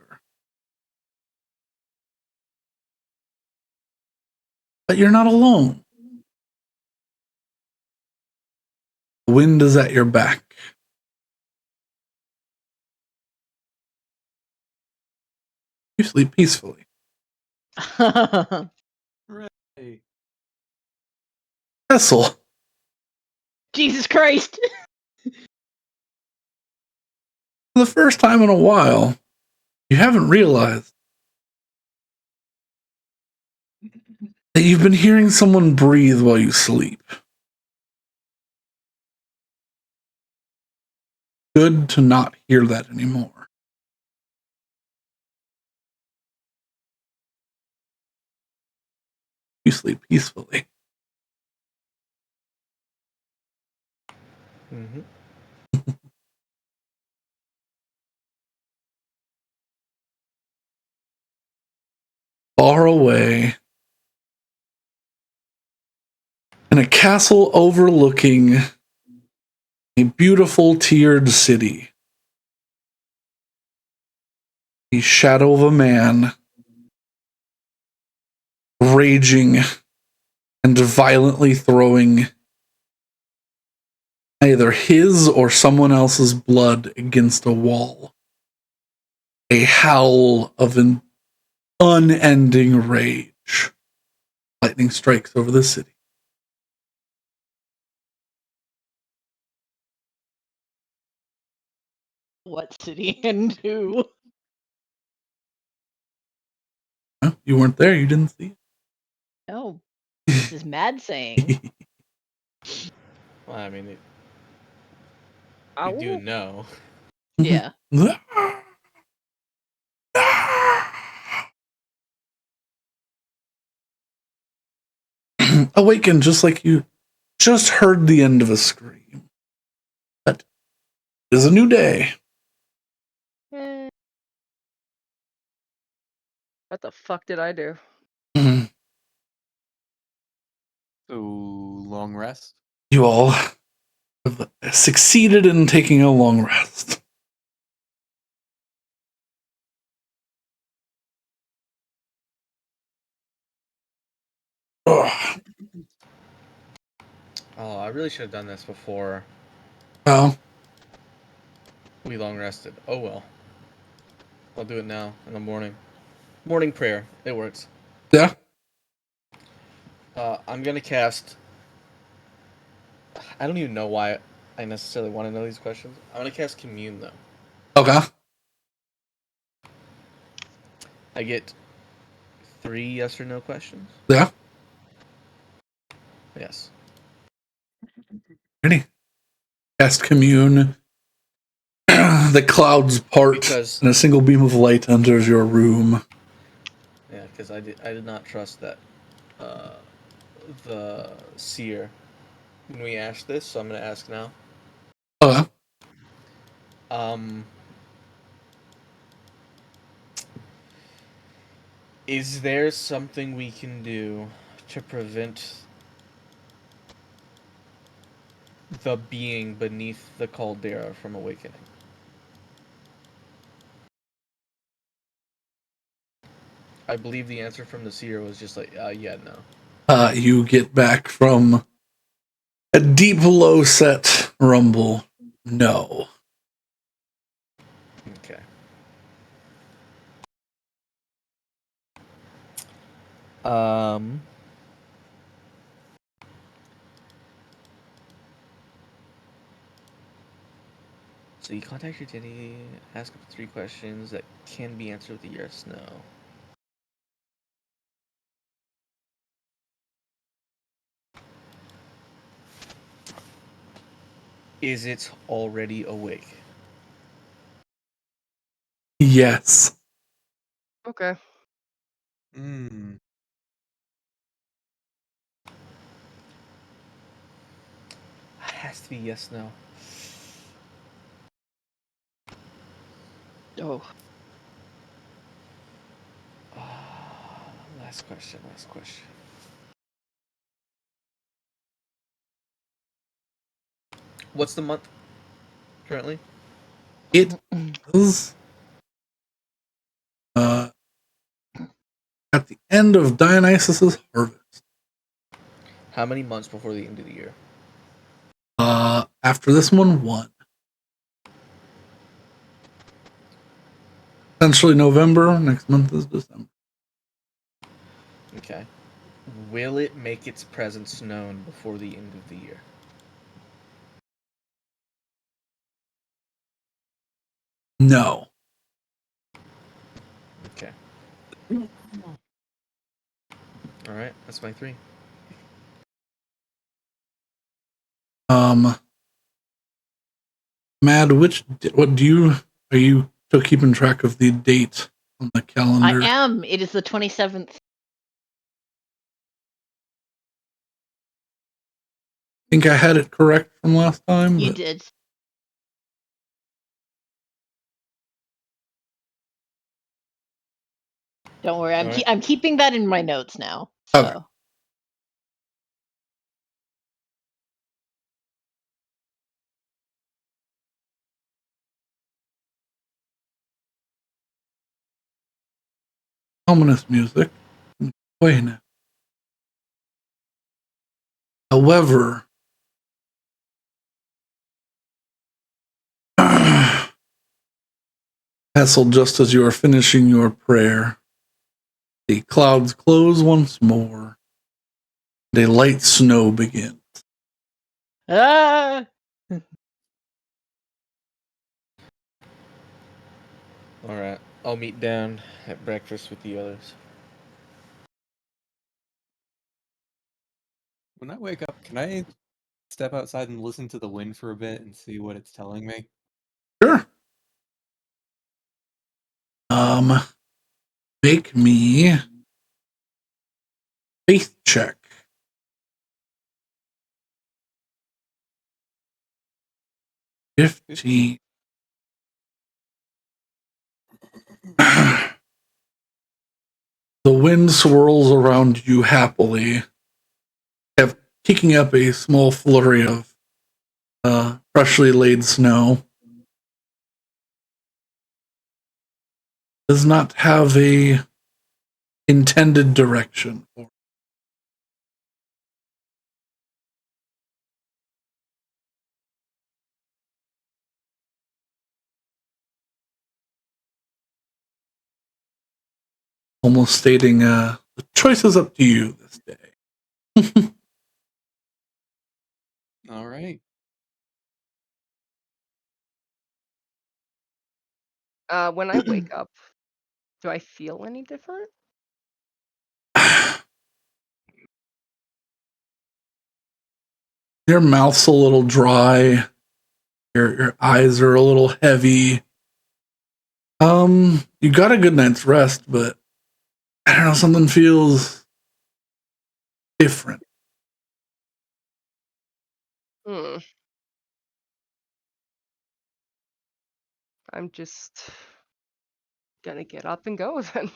S2: But you're not alone. The wind is at your back. You sleep peacefully.
S5: Hooray.
S2: Cecil,
S4: Jesus Christ.
S2: for the first time in a while, you haven't realized that you've been hearing someone breathe while you sleep. Good to not hear that anymore. You sleep peacefully.
S3: Mm-hmm.
S2: Far away, in a castle overlooking a beautiful tiered city, the shadow of a man raging and violently throwing either his or someone else's blood against a wall. A howl of an unending rage. Lightning strikes over the city.
S4: What city and who?
S2: Well, you weren't there, you didn't see
S4: No. This is mad saying.
S2: it.
S3: Well, I mean, you
S1: Ow.
S3: do know.
S4: Yeah.
S2: Awaken just like you just heard the end of a scream. But it is a new day.
S1: Eh. What the fuck did I do?
S5: So, long rest.
S2: You all have succeeded in taking a long rest. Ugh.
S3: Oh, I really should have done this before
S2: Well,
S3: we long rested. Oh well. I'll do it now in the morning. Morning prayer. It works.
S2: yeah.
S3: I'm gonna cast. I don't even know why I necessarily want to know these questions. I'm gonna cast Commune though.
S2: Okay.
S3: I get 3 yes or no questions.
S2: Yeah.
S3: Yes.
S2: Ready? Cast commune. The clouds part
S3: Because
S2: and a single beam of light enters your room.
S3: yeah, because I did not trust that the seer when we asked this, so I'm gonna ask now.
S2: Okay.
S3: Is there something we can do to prevent the being beneath the caldera from awakening? I believe the answer from the seer was just like, yeah, no.
S2: You get back from a deep, low set rumble. No.
S3: Okay. So you contact your deity, ask up 3 questions that can be answered with a yes, no. Is it already awake?
S2: Yes.
S1: Okay.
S5: Mm.
S3: Has to be yes, no.
S4: Oh.
S3: Last question. What's the month currently?
S2: It is at the end of Dionysus's harvest.
S3: How many months before the end of the year?
S2: After this one. Essentially November. Next month is December.
S3: Okay. Will it make its presence known before the end of the year?
S2: No.
S3: Okay. All right, that's my 3.
S2: Mad, are you still keeping track of the date on the calendar?
S4: I am. It is the 27th.
S2: I think I had it correct from last time.
S4: You
S2: But
S4: did. Don't worry.
S3: All right.
S4: I'm keeping that in my notes now. So.
S2: Okay. Ominous music. Wait now. However, Hessel, just as you are finishing your prayer, the clouds close once more, and a light snow begins.
S4: Ah!
S3: All right. I'll meet down at breakfast with the others.
S5: When I wake up, can I step outside and listen to the wind for a bit and see what it's telling me?
S2: Sure. Make me faith check. 15. The wind swirls around you happily, kicking up a small flurry of freshly laid snow. Does not have a intended direction. Almost stating, the choice is up to you this day.
S5: All right.
S1: When I wake up, do I feel any different?
S2: Your mouth's a little dry. Your eyes are a little heavy. You got a good night's rest, but I don't know, something feels different.
S1: Hmm. I'm just gonna get up and go then.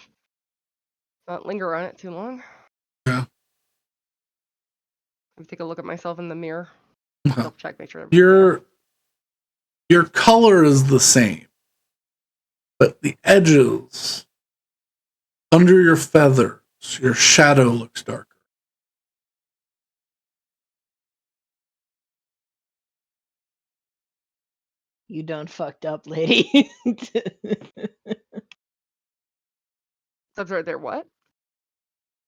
S1: Not linger on it too long.
S2: Yeah.
S1: Let me take a look at myself in the mirror.
S2: Okay.
S1: Double check, make sure everything's
S2: Your color is the same, but the edges under your feathers, your shadow looks darker.
S4: You done fucked up, lady.
S1: That's right there. What?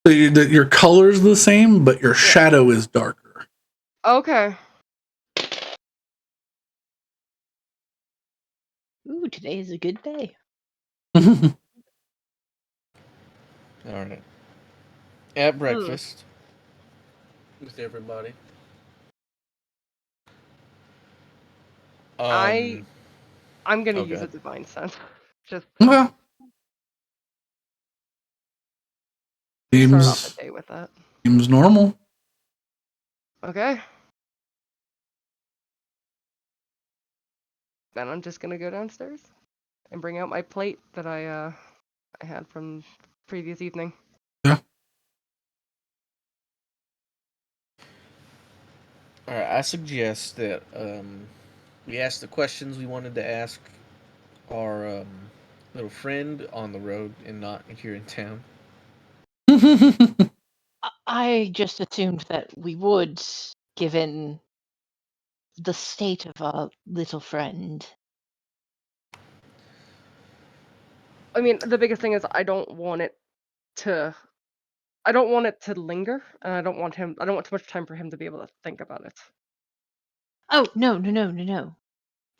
S2: So your color's the same, but your shadow is darker.
S1: Okay.
S4: Ooh, today is a good day.
S3: All right. At breakfast with everybody.
S1: I'm gonna
S3: Oh,
S1: use a
S3: God.
S1: divine sense. Just
S2: Well,
S1: Start off the
S2: Seems
S1: day with that.
S2: normal.
S1: Okay. Then I'm just gonna go downstairs and bring out my plate that I had from previous evening.
S2: Yeah.
S3: All right, I suggest that we ask the questions we wanted to ask our little friend on the road and not here in town.
S4: I just assumed that we would, given the state of our little friend.
S1: I mean, the biggest thing is I don't want it to linger, and I don't want too much time for him to be able to think about it.
S4: Oh, no.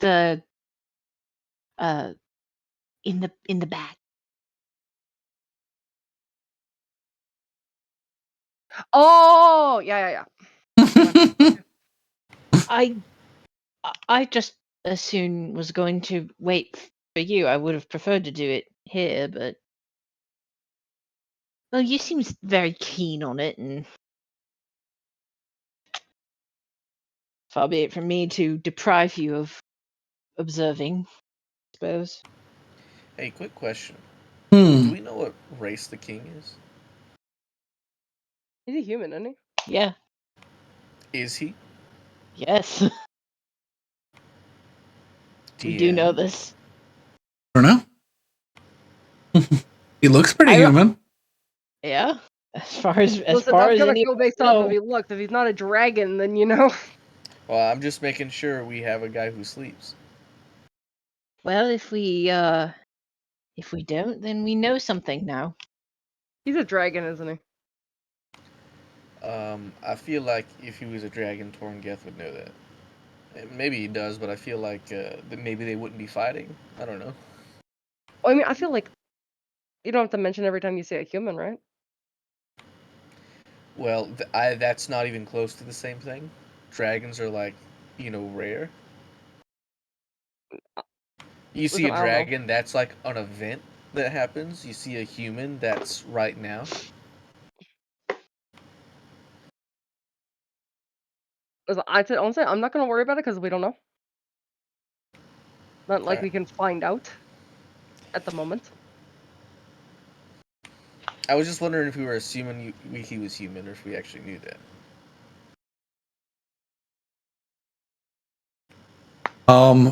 S4: The in the back.
S1: Oh, yeah.
S4: I just as soon was going to wait for you. I would have preferred to do it here, but well, you seem very keen on it, and far be it from me to deprive you of observing, I suppose.
S3: Hey, quick question.
S2: Hmm.
S3: Do we know what race the king is?
S1: He's a human, isn't he?
S4: Yeah.
S3: Is he?
S4: Yes. We do know this.
S2: I don't know. He looks pretty human.
S4: Yeah. As far as
S1: Listen,
S4: far
S1: that's
S4: as
S1: gonna
S4: any
S1: go based off if he looks. If he's not a dragon, then you know.
S3: Well, I'm just making sure we have a guy who sleeps.
S4: Well, if we don't, then we know something now.
S1: He's a dragon, isn't he?
S3: I feel like if he was a dragon, Torngeth would know that. Maybe he does, but I feel like maybe they wouldn't be fighting. I don't know.
S1: Well, I mean, I feel like you don't have to mention every time you say a human, right?
S3: Well, that's not even close to the same thing. Dragons are like, rare. You see
S1: Listen,
S3: a
S1: I don't know.
S3: dragon, that's like an event that happens. You see a human, that's right now.
S1: Listen, honestly, I'm not gonna worry about it because we don't know. Not like we can find out at the moment.
S3: I was just wondering if we were assuming he was human or if we actually knew that.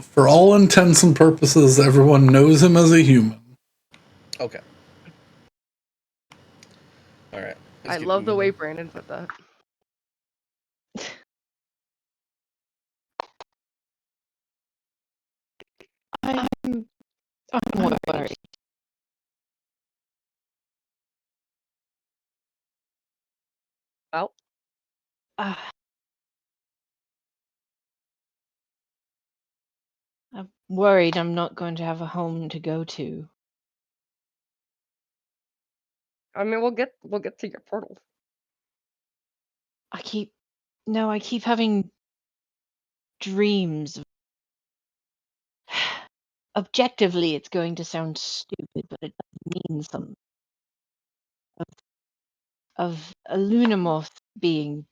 S2: For all intents and purposes, everyone knows him as a human.
S3: Okay. All right.
S1: I love the way Brandon put that.
S4: I'm worried.
S1: Well,
S4: I'm worried I'm not going to have a home to go to.
S1: I mean, we'll get to your portal.
S4: I keep having dreams. Objectively, it's going to sound stupid, but it does mean something. Of a Lunamoth being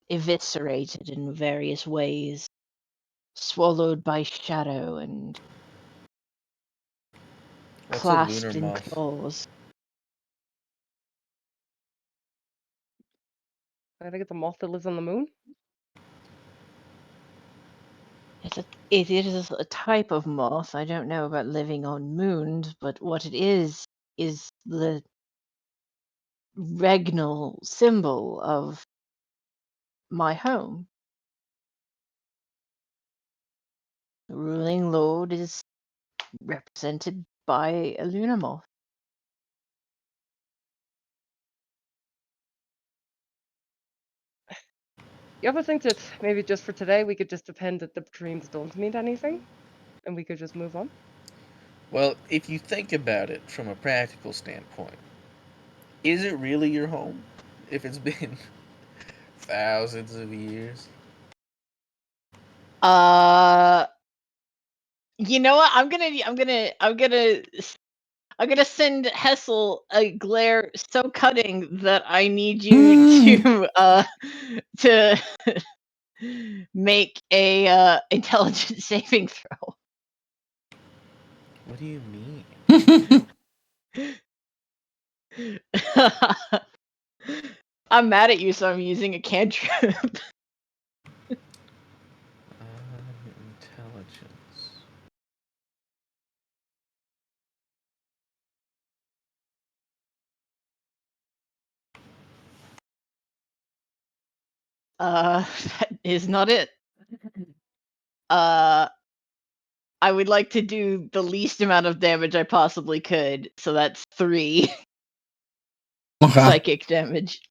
S4: eviscerated in various ways, swallowed by shadow and
S3: What's a lunar
S4: clasped in
S3: moth?
S4: claws.
S1: I think it's a moth that lives on the moon.
S4: It is a type of moth. I don't know about living on moons, but what it is the regnal symbol of my home. The ruling lord is represented by a lunar moth.
S1: You ever think that maybe just for today we could just depend that the dreams don't mean anything, and we could just move on?
S3: Well, if you think about it from a practical standpoint, is it really your home if it's been thousands of years?
S4: You know what? I'm gonna I'm gonna send Hessel a glare so cutting that I need you to make a intelligence saving throw.
S3: What do you mean?
S4: I'm mad at you, so I'm using a cantrip.
S3: Intelligence.
S4: That is not it. I would like to do the least amount of damage I possibly could, so that's 3
S2: Okay.
S4: psychic damage.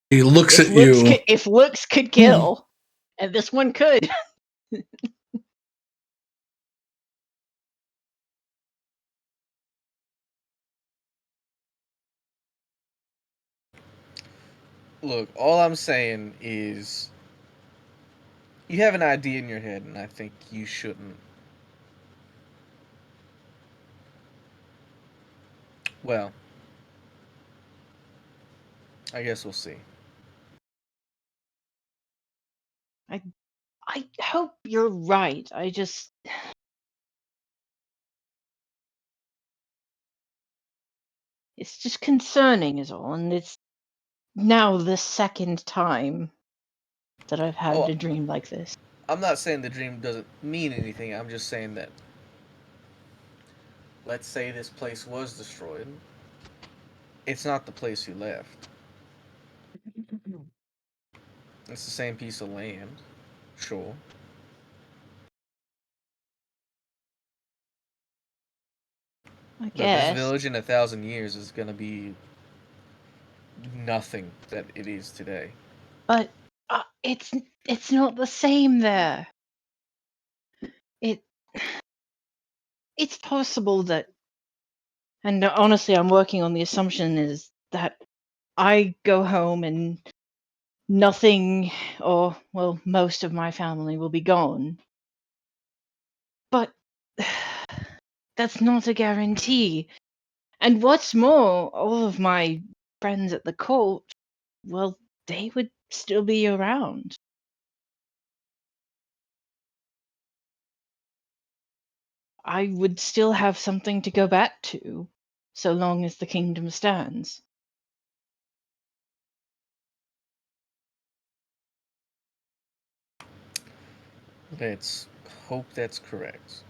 S2: He looks at you.
S4: If looks could kill, and this one could.
S3: Look, all I'm saying is you have an idea in your head, and I think you shouldn't. Well, I guess we'll see.
S4: I hope you're right. It's just concerning is all, and it's now the second time that I've had
S3: Oh,
S4: a dream like this.
S3: I'm not saying the dream doesn't mean anything. I'm just saying that, let's say this place was destroyed. It's not the place you left. It's the same piece of land. Sure.
S4: I
S3: But this
S4: guess.
S3: village in 1,000 years is gonna be nothing that it is today.
S4: But it's not the same there. It it's possible that, and honestly, I'm working on the assumption is that I go home and nothing, or well, most of my family will be gone. But that's not a guarantee. And what's more, all of my friends at the court, well, they would still be around. I would still have something to go back to, so long as the kingdom stands.
S3: Let's hope that's correct.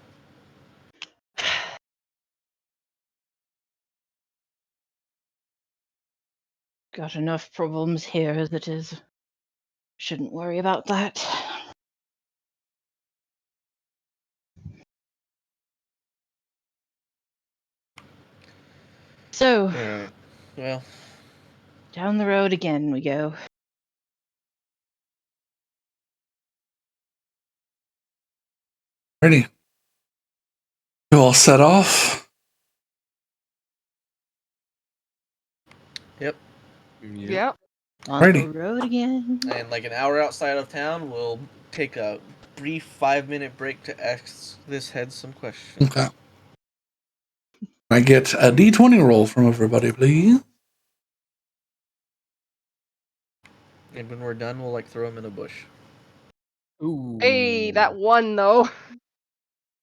S4: Got enough problems here as it is. Shouldn't worry about that. So,
S3: Alright. Well,
S4: down the road again we go.
S2: Ready. You all set off?
S3: yep.
S1: Yeah.
S4: On
S2: Righty.
S4: the road again.
S3: And like an hour outside of town, we'll take a brief 5-minute break to ask this head some questions.
S2: Okay. I get a d20 roll from everybody, please.
S3: And when we're done, we'll like throw him in a bush.
S5: Ooh.
S1: Hey, that one though.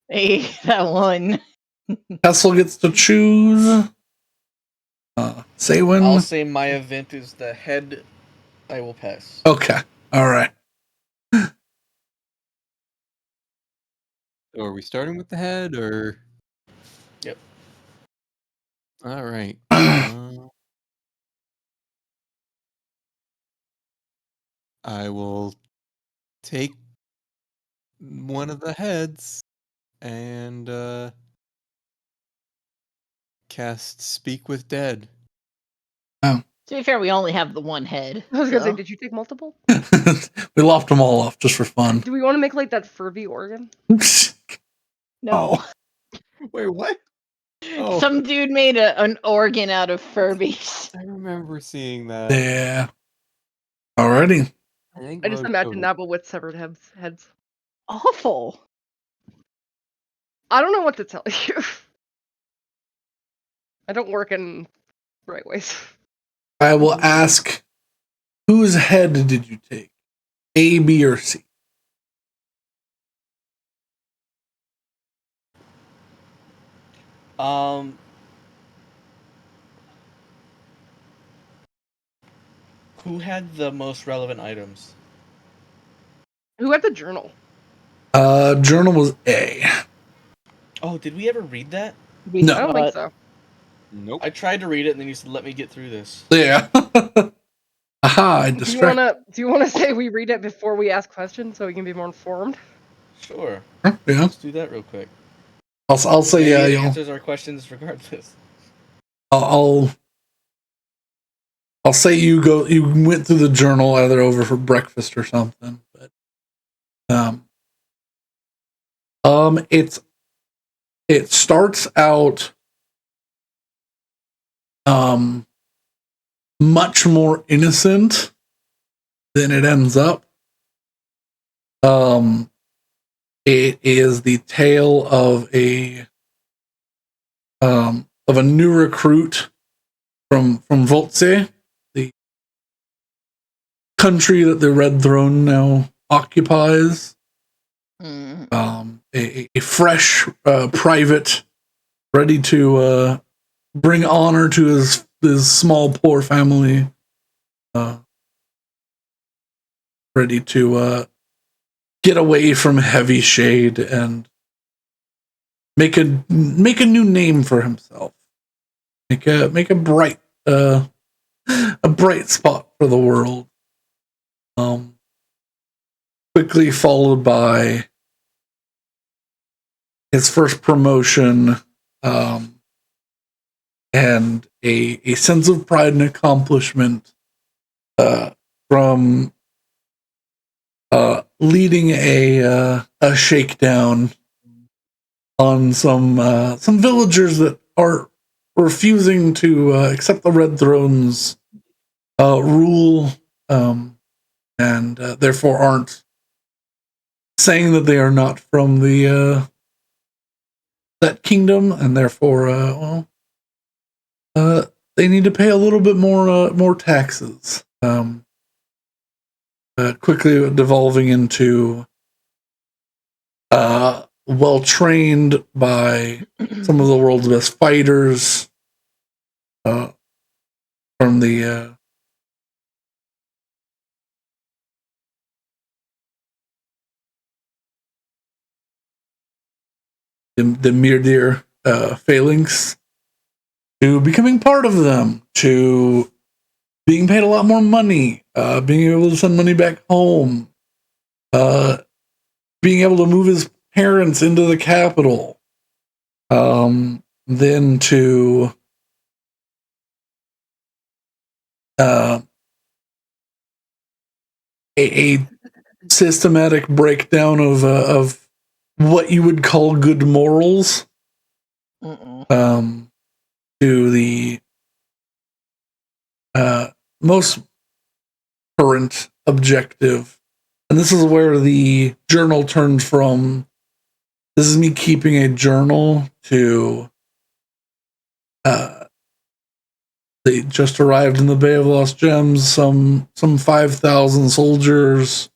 S4: Hey, that one.
S2: Hessel gets to choose. Saywin.
S3: I'll say my event is the head. I will pass.
S2: Okay. All right.
S5: So are we starting with the head or?
S3: Yep.
S5: All right. I will take one of the heads and cast Speak with Dead.
S2: Oh.
S4: To be fair, we only have the one head.
S1: I was gonna say,
S4: so.
S1: did you take multiple?
S2: We lopped them all off just for fun.
S1: Do we want to make like that Furby organ?
S4: No.
S5: Wait, what? Oh,
S4: Some dude made an organ out of Furbies.
S5: I remember seeing that.
S2: Yeah. Alrighty.
S5: I think
S1: I just
S5: Rogue
S1: imagine
S5: showed
S1: that, but with severed heads.
S4: Awful.
S1: I don't know what to tell you. I don't work in right ways.
S2: I will ask, whose head did you take? A, B, or C?
S3: Who had the most relevant items?
S1: Who had the journal?
S2: Journal was A.
S3: Oh, did we ever read that?
S4: We
S2: No.
S1: I don't think so.
S5: Nope.
S3: I tried to read it, and then you said, "Let me get through this."
S2: Yeah. Aha, I
S1: Do you wanna say we read it before we ask questions so we can be more informed?
S3: Sure.
S2: Yeah.
S3: Let's do that real quick.
S2: I'll say
S3: Maybe
S2: yeah.
S3: it
S2: You'll,
S3: answers our questions regardless.
S2: I'll say you went through the journal either over for breakfast or something, but it starts out much more innocent than it ends up. It is the tale of a new recruit from Voltse, the country that the Red Throne now occupies. A fresh private, ready to bring honor to his small poor family, ready to get away from heavy shade and make a new name for himself. Make a bright spot for the world. Quickly followed by his first promotion, and a sense of pride and accomplishment from leading a shakedown on some villagers that are refusing to accept the Red Throne's rule, and therefore aren't saying that they are not from the that kingdom, and therefore, they need to pay a little bit more taxes. Quickly devolving into well trained by some of the world's best fighters from the Mirdir phalanx, to becoming part of them, to being paid a lot more money, being able to send money back home, being able to move his parents into the capital, then to a systematic breakdown of what you would call good morals, to the most current objective. And this is where the journal turns from, this is me keeping a journal, to they just arrived in the Bay of Lost Gems, some 5,000 soldiers.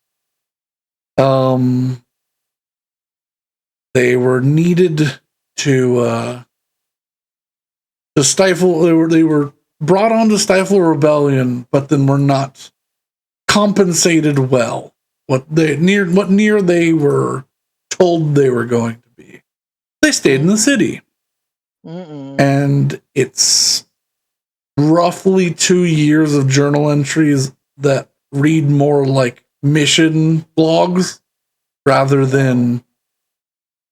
S2: They were needed to stifle. They were brought on to stifle a rebellion, but then were not compensated well. What near they were told they were going to be. They stayed in the city, and it's roughly 2 years of journal entries that read more like mission blogs rather than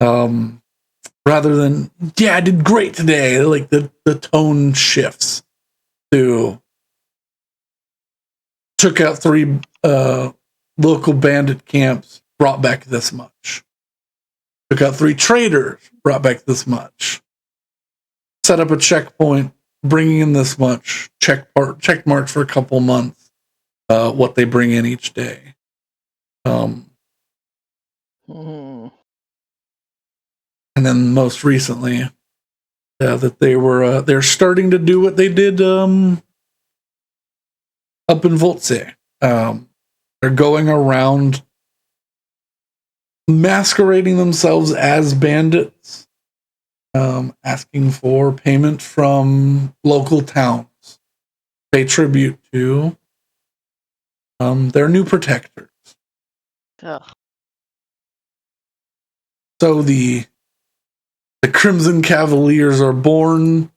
S2: yeah, I did great today. Like the tone shifts to took out 3 local bandit camps, brought back this much. Took out 3 traders, brought back this much. Set up a checkpoint, bringing in this much. Check marks for a couple months. What they bring in each day. And then most recently, that they're starting to do what they did up in Voltse. They're going around masquerading themselves as bandits, asking for payment from local towns, pay tribute to their new protectors.
S4: Ugh.
S2: So the Crimson Cavaliers are born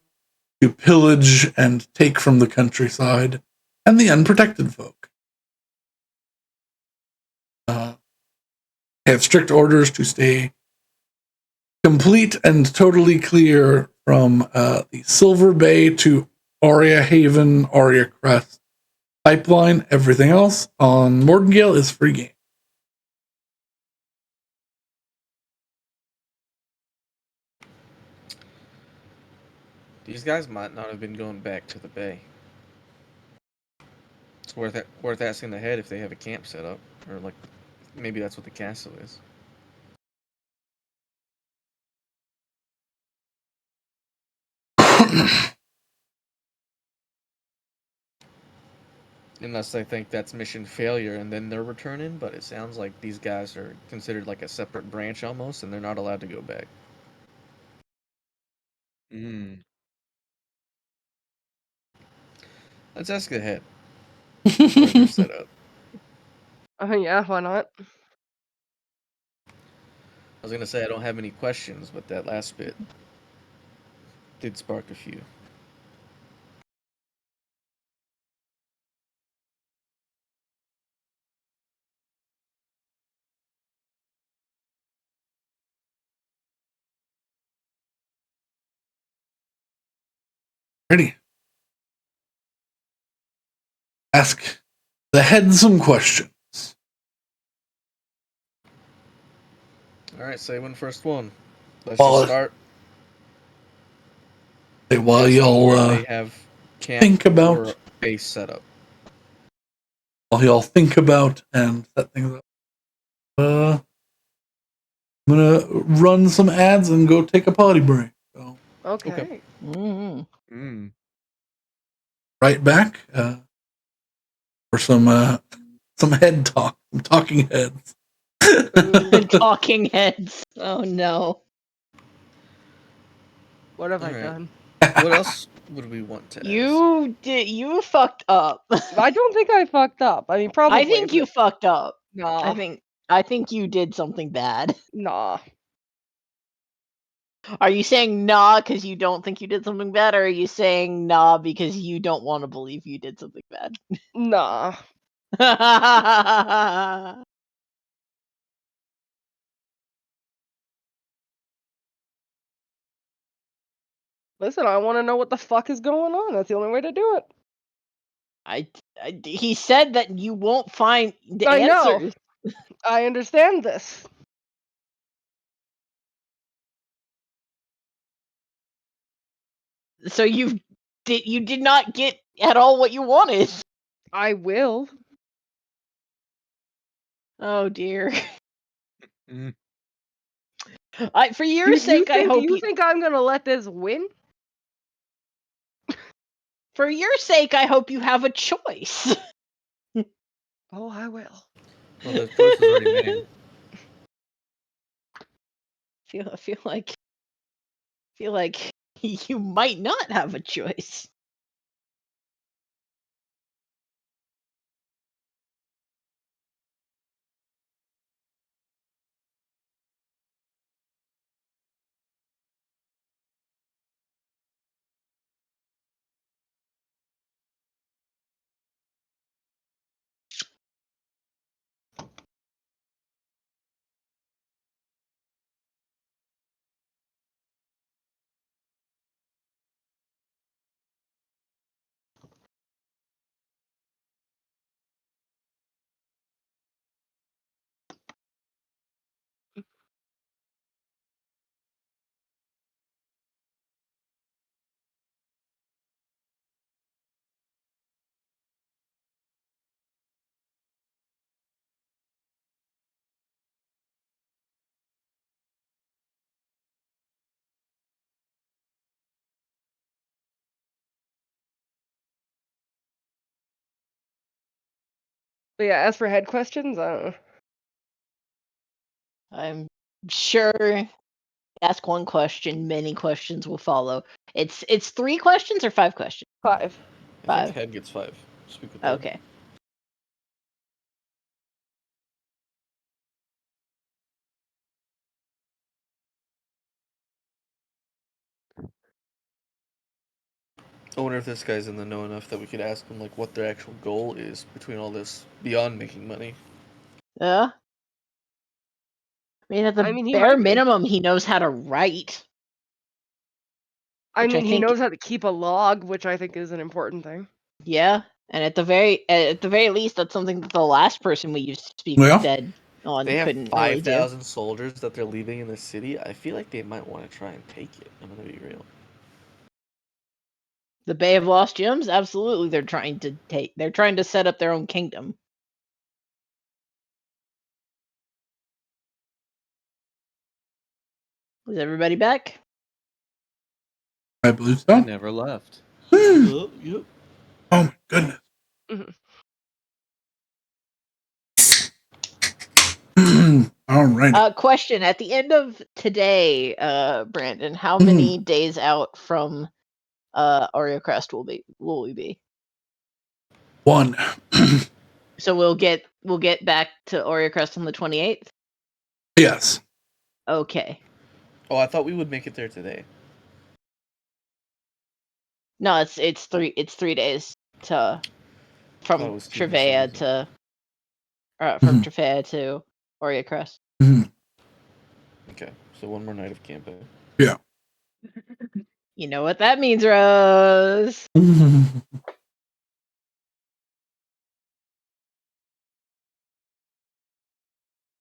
S2: to pillage and take from the countryside and the unprotected folk. They have strict orders to stay complete and totally clear from the Silver Bay to Aurea Haven, Aureacrest pipeline. Everything else on Mortengale is free game.
S3: These guys might not have been going back to the bay. It's worth asking the head if they have a camp set up, or like maybe that's what the castle is. Unless I think that's mission failure and then they're returning, but it sounds like these guys are considered like a separate branch almost, and they're not allowed to go back. Let's ask the head where they're set up.
S1: Yeah, why not?
S3: I was gonna say I don't have any questions, but that last bit did spark a few.
S2: Ready? Ask the head some questions.
S3: All right, say one first one. Let's
S2: Well,
S3: just start.
S2: While
S3: Guessing
S2: y'all
S3: where they have camp
S2: think about,
S3: or base set up.
S2: while y'all think about and set things up, I'm gonna run some ads and go take a potty break. So,
S1: Okay.
S2: right back for some head talk, some talking heads.
S4: The talking heads. Oh no.
S1: What have I
S3: Alright.
S1: done?
S3: What else would we want to ask?
S4: You fucked up.
S1: I don't think I fucked up. I mean, probably.
S4: I think you fucked up.
S1: Nah.
S4: I think you did something bad.
S1: Nah.
S4: Are you saying nah because you don't think you did something bad, or are you saying nah because you don't want to believe you did something bad?
S1: Nah. Listen, I want to know what the fuck is going on. That's the only way to do it.
S4: He said that you won't find the
S1: I know.
S4: answers.
S1: I understand this.
S4: So you did not get at all what you wanted.
S1: I will.
S4: Oh dear.
S5: Mm.
S4: For your sake, I hope
S1: you think I'm gonna let this win?
S4: For your sake, I hope you have a choice.
S1: Oh, I will.
S3: Well, the choice was already made.
S4: I feel like you might not have a choice.
S1: But yeah, as for head questions, I don't know.
S4: I'm sure ask one question, many questions will follow. It's 3 questions or 5 questions?
S1: 5.
S3: I think
S4: 5.
S3: head gets 5. Speak with head.
S4: Okay.
S3: I wonder if this guy's in the know enough that we could ask him like what their actual goal is between all this beyond making money.
S4: Yeah. I mean, at the
S1: I mean, he
S4: bare
S1: might be.
S4: minimum, he knows how to write.
S1: I
S4: Which I
S1: mean, he
S4: think-
S1: knows how to keep a log, which I think is an important thing.
S4: Yeah, and at the very least, that's something that the last person we used to speak
S2: Yeah.
S4: with dead on
S3: They have
S4: couldn't really do.
S3: 5,000 soldiers that they're leaving in the city. I feel like they might want to try and take it. I'm gonna be real.
S4: The Bay of Lost Gems, absolutely, they're trying to set up their own kingdom. Is everybody back?
S2: I believe
S5: I
S2: so.
S5: never left.
S3: Yep.
S2: Oh my goodness. All right.
S4: Question: at the end of today, Brandon, how many days out from Aureacrest will we be?
S2: 1.
S4: So we'll get back to Aureacrest on the 28th.
S2: Yes.
S4: Okay.
S3: Oh, I thought we would make it there today.
S4: No, it's 3 days to
S3: Thought it
S4: from
S3: was 2 for some
S4: Trevea
S3: reason.
S4: to from Trevea to Aureacrest.
S3: Okay, so one more night of camping.
S2: Yeah.
S4: You know what that means, Rose?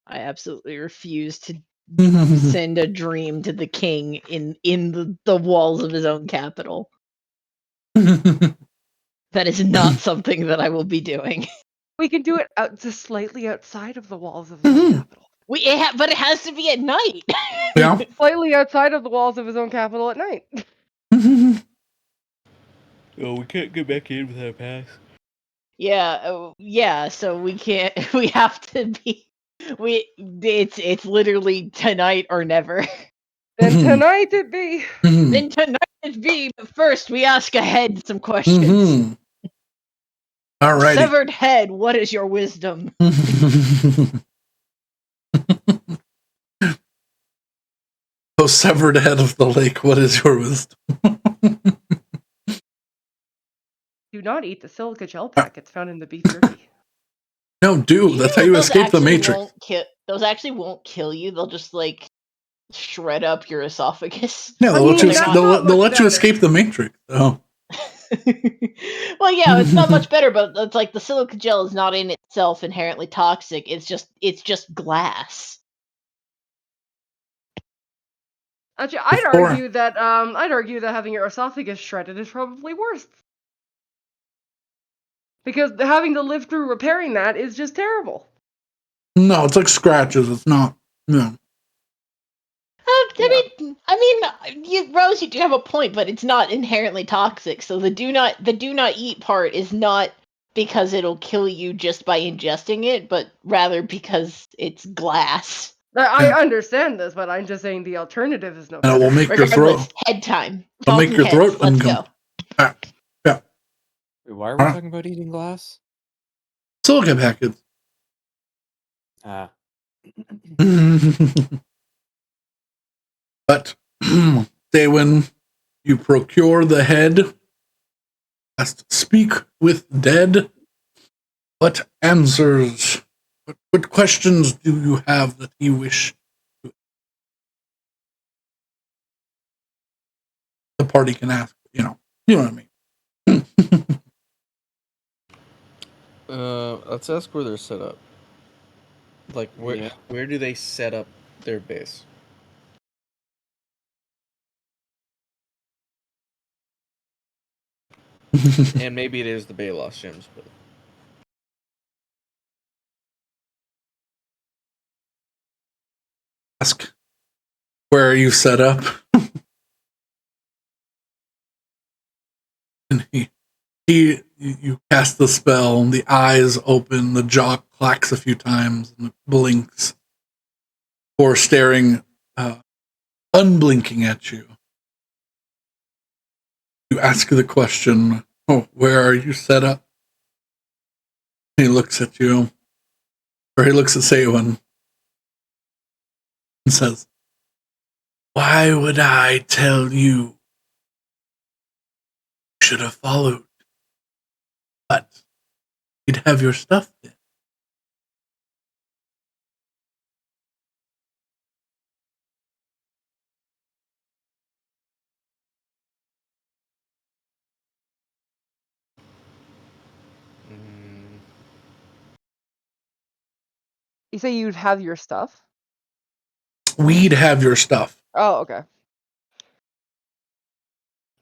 S4: I absolutely refuse to send a dream to the king in the walls of his own capital. That is not something that I will be doing.
S1: We can do it just slightly outside of the walls of his own capital.
S4: But it has to be at night.
S2: Yeah.
S1: Slightly outside of the walls of his own capital at night.
S3: Oh, we can't get back in without a pass.
S4: Yeah. So we can't. We have to be. It's literally tonight or never.
S1: Then tonight it be.
S4: Then tonight it be. But first, we ask ahead some questions.
S2: All right.
S4: Severed head, what is your wisdom?
S2: So severed head of the lake, what is your wisdom?
S1: Do not eat the silica gel packets found in the beef jerky.
S2: No, do. That's how you escape the Matrix.
S4: Those actually won't kill you. They'll just like shred up your esophagus.
S2: Yeah, they'll
S1: I
S2: let
S1: mean,
S2: you,
S1: that's
S2: they'll,
S1: not
S2: they'll
S1: much
S2: let you
S1: better.
S2: escape the Matrix. Oh.
S4: Well, yeah, it's not much better, but it's like the silica gel is not in itself inherently toxic. It's just glass.
S1: Actually, I'd argue that having your esophagus shredded is probably worse. Because having to live through repairing that is just terrible.
S2: No, it's like scratches. It's not. No.
S4: Rose, you do have a point, but it's not inherently toxic. So the do not eat part is not because it'll kill you just by ingesting it, but rather because it's glass.
S1: I understand this, but I'm just saying the alternative is no
S2: And it will
S1: better.
S2: make your
S4: Regardless,
S2: throat.
S4: head time.
S2: It'll make
S4: Talking
S2: your
S4: heads.
S2: throat
S4: Let's
S2: uncomfortable.
S4: go.
S2: Yeah.
S5: Wait, why are we talking about eating glass?
S2: Silica packets.
S5: Ah.
S2: But say when you procure the head, has to speak with dead. What answers? What questions do you have that you wish the party can ask? You know what I mean.
S3: Let's ask where they're set up. Like, where do they set up their base? And maybe it is the Bay of Lost Gems, but
S2: Ask where are you set up? And You cast the spell, and the eyes open, the jaw clacks a few times, and it blinks, or staring, unblinking at you. You ask the question, "Oh, where are you set up?" He looks at you, or he looks at Seowyn, and says, "Why would I tell you? You should have followed, but you'd have your stuff then."
S3: Mm,
S1: You say you'd have your stuff?
S2: We'd have your stuff.
S1: Oh, okay.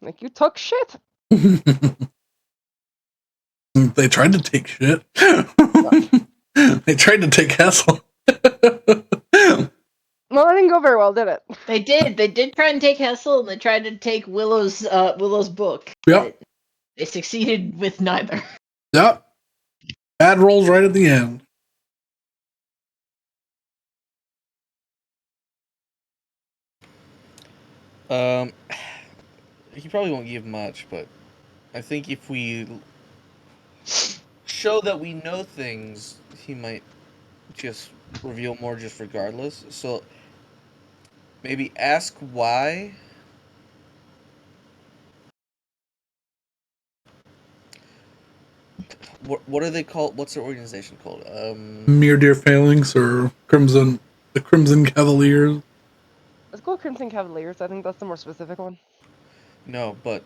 S1: Like, you took shit?
S2: They tried to take shit. They tried to take Hessel.
S1: Well, that didn't go very well, did it?
S4: They did. They did try and take Hessel, and they tried to take Willow's book.
S2: Yep.
S4: But they succeeded with neither.
S2: Yep. Bad rolls right at the end.
S3: he probably won't give much, but I think if we show that we know things, he might just reveal more just regardless. So maybe ask why. What are they called? What's their organization called?
S2: Mere Dear Phalanx or the Crimson Cavaliers.
S1: Let's go Crimson Cavaliers. I think that's the more specific one.
S3: No, but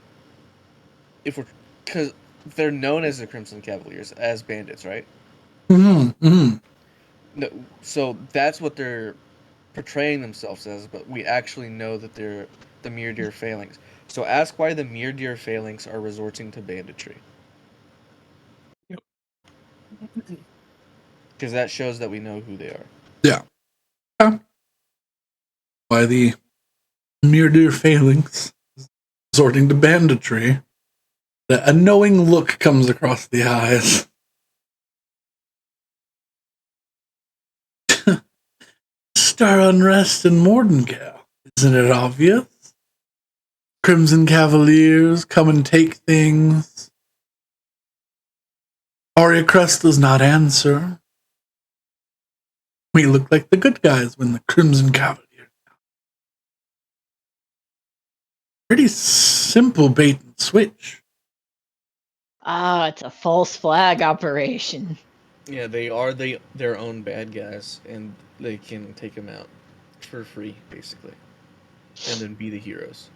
S3: if we're, because they're known as the Crimson Cavaliers as bandits, right?
S2: Mm-hmm. Mm-hmm.
S3: No, so that's what they're portraying themselves as, but we actually know that they're the Mere Dear Phalanx. So ask why the Mere Dear Phalanx are resorting to banditry.
S2: Yep.
S3: Because that shows that we know who they are.
S2: Yeah. Why the Mere Dear Phalanx is resorting to banditry. A knowing look comes across the eyes. Star unrest in Mordengal. Isn't it obvious? Crimson Cavaliers come and take things. Aureacrest does not answer. We look like the good guys when the Crimson Cavaliers. Pretty simple bait and switch.
S4: Ah, it's a false flag operation.
S3: Yeah, they are their own bad guys, and they can take them out for free, basically, and then be the heroes.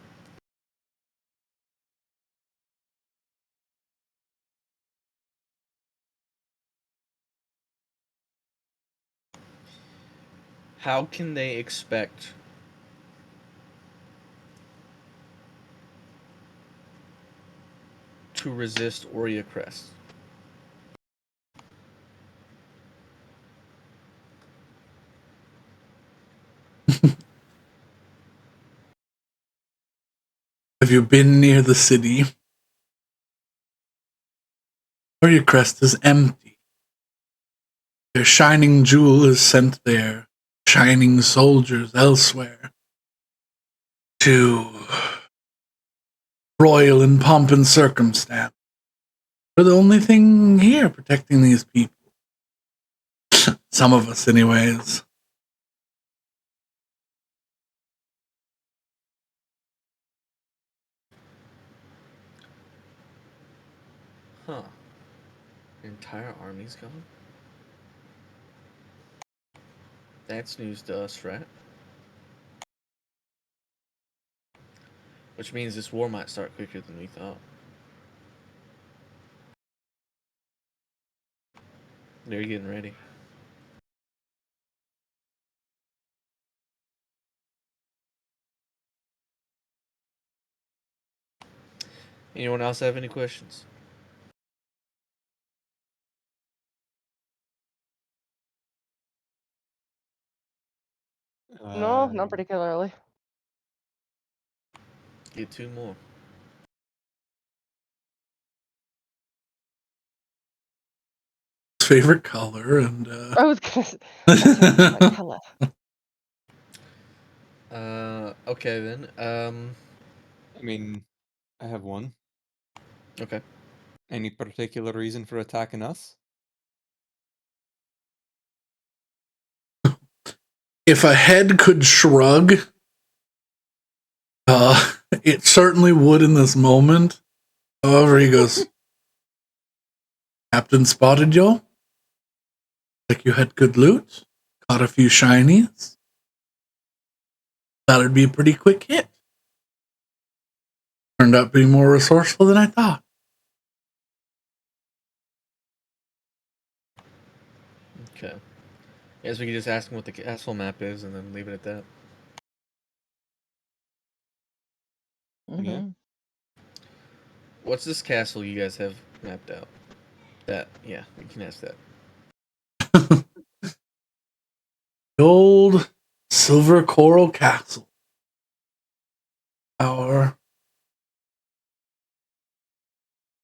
S3: How can they expect to resist Aureacrest?
S2: Have you been near the city? Aureacrest is empty. Their shining jewel is sent there, shining soldiers elsewhere. To royal in pomp and circumstance. We're the only thing here protecting these people. Some of us, anyways.
S3: Huh. The entire army's gone? That's news to us, right? Which means this war might start quicker than we thought. They're getting ready. Anyone else have any questions?
S1: No, not particularly.
S3: Get two more.
S2: favorite color, and
S1: I was gonna say, that's my favorite color.
S3: Okay then.
S5: I mean, I have one.
S3: Okay.
S5: Any particular reason for attacking us?
S2: if a head could shrug, it certainly would in this moment. However, he goes, Captain spotted you. Like you had good loot, caught a few shinies. Thought it'd be a pretty quick hit. Turned out being more resourceful than I thought.
S3: Okay. I guess we could just ask him what the castle map is and then leave it at that.
S5: Yeah.
S3: What's this castle you guys have mapped out? Yeah, you can ask that.
S2: The old Silver Coral Castle. Our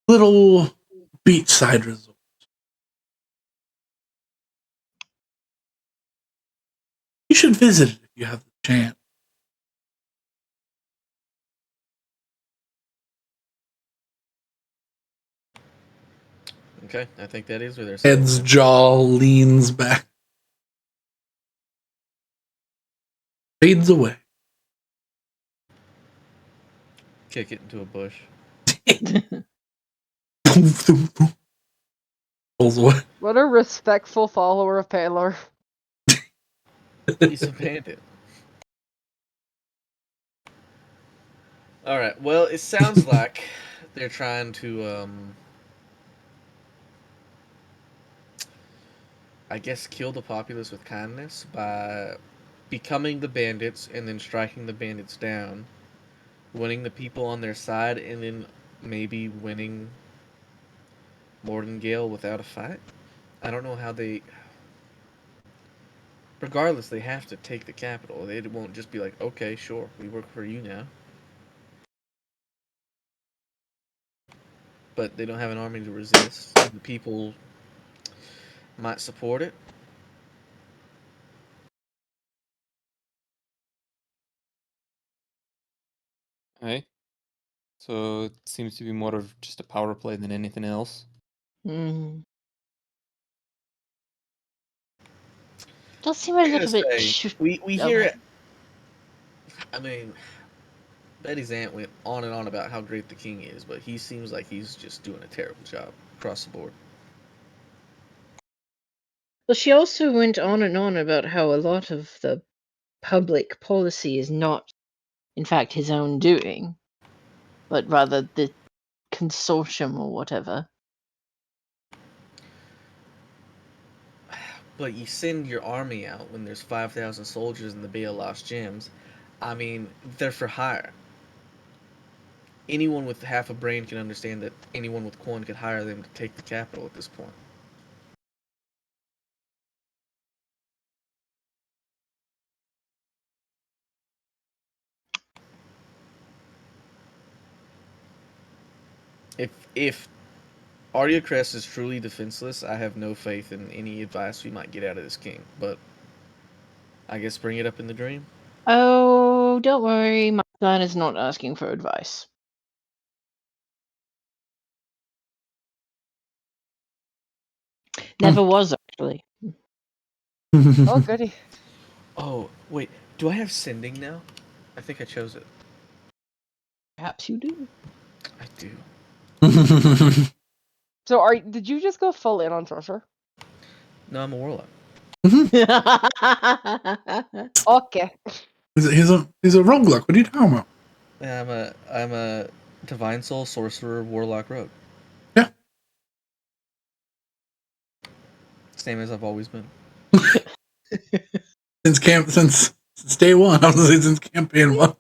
S2: little beachside resort. You should visit it if you have the chance.
S3: Okay, I think that is where they're
S2: Ed's jaw leans back. Fades away.
S3: Kick it into a bush.
S2: Rolls away.
S1: What a respectful follower of Paylor.
S3: He's a bandit. Alright, well, it sounds like they're trying to, I guess kill the populace with kindness by becoming the bandits and then striking the bandits down, winning the people on their side, and then maybe winning Mordengale without a fight. I don't know how they... Regardless, they have to take the capital. They won't just be like, okay, sure, we work for you now. But they don't have an army to resist. The people might support it.
S5: Hey. So it seems to be more of just a power play than anything else.
S4: Does seem a little bit.
S3: We
S4: Oh,
S3: hear
S4: go
S3: it. I mean, Betty's aunt went on and on about how great the king is, but he seems like he's just doing a terrible job across the board.
S4: Well, she also went on and on about how a lot of the public policy is not, in fact, his own doing, but rather the consortium or whatever.
S3: But you send your army out when there's 5,000 soldiers in the Bay of Lost Gems. I mean, they're for hire. Anyone with half a brain can understand that anyone with coin could hire them to take the capital at this point. If Aureacrest is truly defenseless, I have no faith in any advice we might get out of this king. But I guess bring it up in the dream.
S4: Oh, don't worry, my son is not asking for advice. Never was, actually.
S1: Oh, goody.
S3: Oh, wait. Do I have sending now? I think I chose it.
S4: Perhaps you do.
S3: I do.
S1: So did you just go full in on Sorcerer?
S3: No, I'm a warlock.
S1: Okay.
S2: He's a roguelike. What are you talking about?
S3: Yeah, I'm a divine soul sorcerer warlock rogue.
S2: Yeah.
S3: Same as I've always been.
S2: Since day one. I was gonna say since campaign one.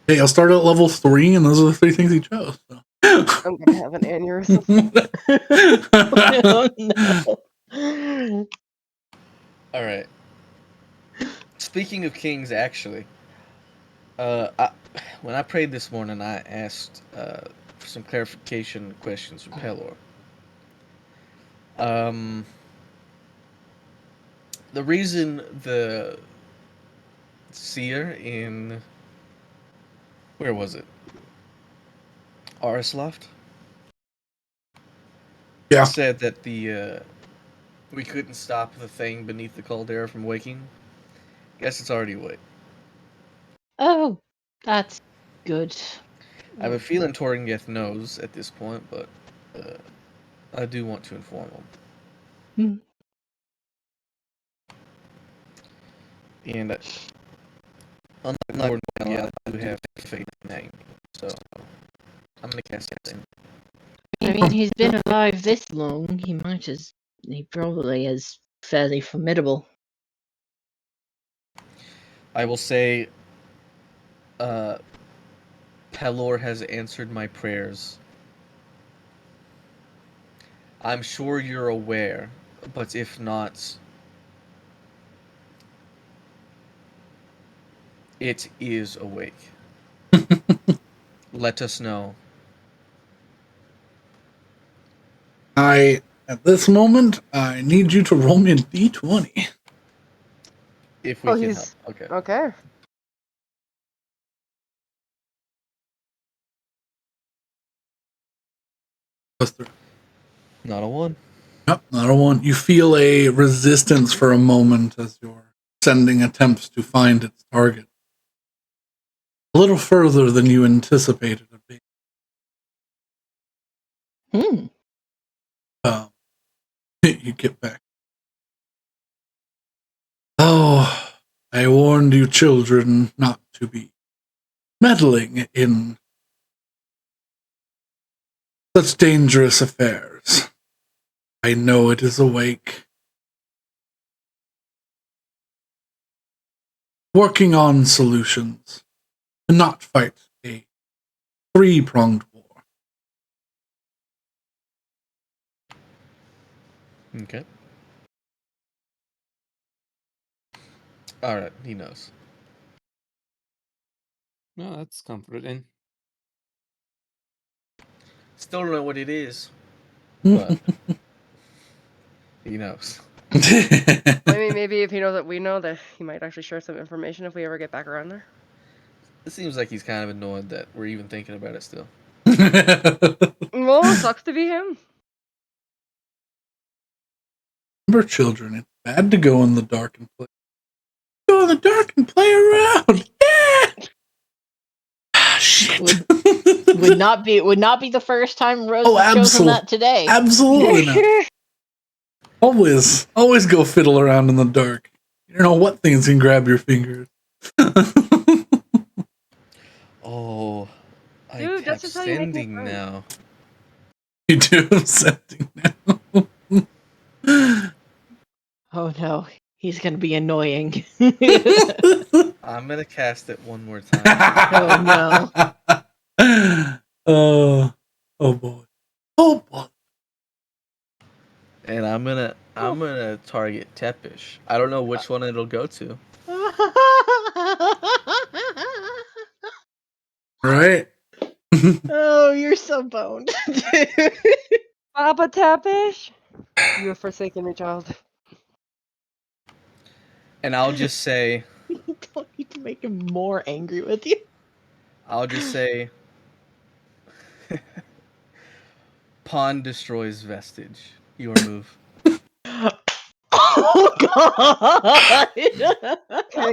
S2: Hey, I'll start at level 3, and those are the 3 things he chose. So.
S1: I'm gonna have an aneurysm.
S4: Oh, no.
S3: All right. Speaking of kings, actually, when I prayed this morning, I asked some clarification questions from Pelor. The reason the seer in... Where was it? Arisloft?
S2: Yeah.
S3: Said that we couldn't stop the thing beneath the caldera from waking. Guess it's already awake.
S4: Oh, that's good.
S3: I have a feeling Torringeth knows at this point, but I do want to inform him. And unlike Torringeth, I do have faith in Agni, so I'm gonna cast that in.
S4: I mean, he's been alive this long. He probably is fairly formidable.
S3: I will say, Pelor has answered my prayers. I'm sure you're aware, but if not, it is awake. Let us know.
S2: At this moment, I need you to roll me a d20.
S3: If we can help. Okay.
S1: Okay.
S2: +3.
S3: Not a 1.
S2: Yep, not a 1. You feel a resistance for a moment as your sending attempts to find its target. A little further than you anticipated it being. You get back. Oh, I warned you children not to be meddling in such dangerous affairs. I know it is awake. Working on solutions to not fight a three-pronged war.
S3: Okay. Alright, he knows.
S5: No, that's comforting.
S3: Still don't know what it is, but he knows.
S1: I mean, maybe if he knows that we know, that he might actually share some information if we ever get back around there.
S3: It seems like he's kind of annoyed that we're even thinking about it still.
S1: Well, sucks to be him.
S2: Remember, children, it's bad to go in the dark and play. Go in the dark and play around. Yeah. Ah, shit.
S4: Would not be the first time Rose has chosen that today.
S2: Absolutely not. Always go fiddle around in the dark. You don't know what things can grab your fingers.
S3: Oh,
S1: Dude,
S3: I
S1: that's
S3: have
S1: just how you make new
S3: sending
S1: friends.
S3: now.
S2: You do have sending now.
S4: Oh no, he's gonna be annoying.
S3: I'm gonna cast it one more time.
S4: Oh
S2: no. Oh boy. Oh boy.
S3: And I'm gonna target Tepish. I don't know which one it'll go to.
S2: Right.
S4: Oh, you're so boned.
S1: Papa Tapish, you have forsaken me, child.
S3: And I'll just say,
S4: You don't need to make him more angry with you.
S3: I'll just say, Pawn destroys vestige. Your move.
S4: Oh god!
S1: Okay, you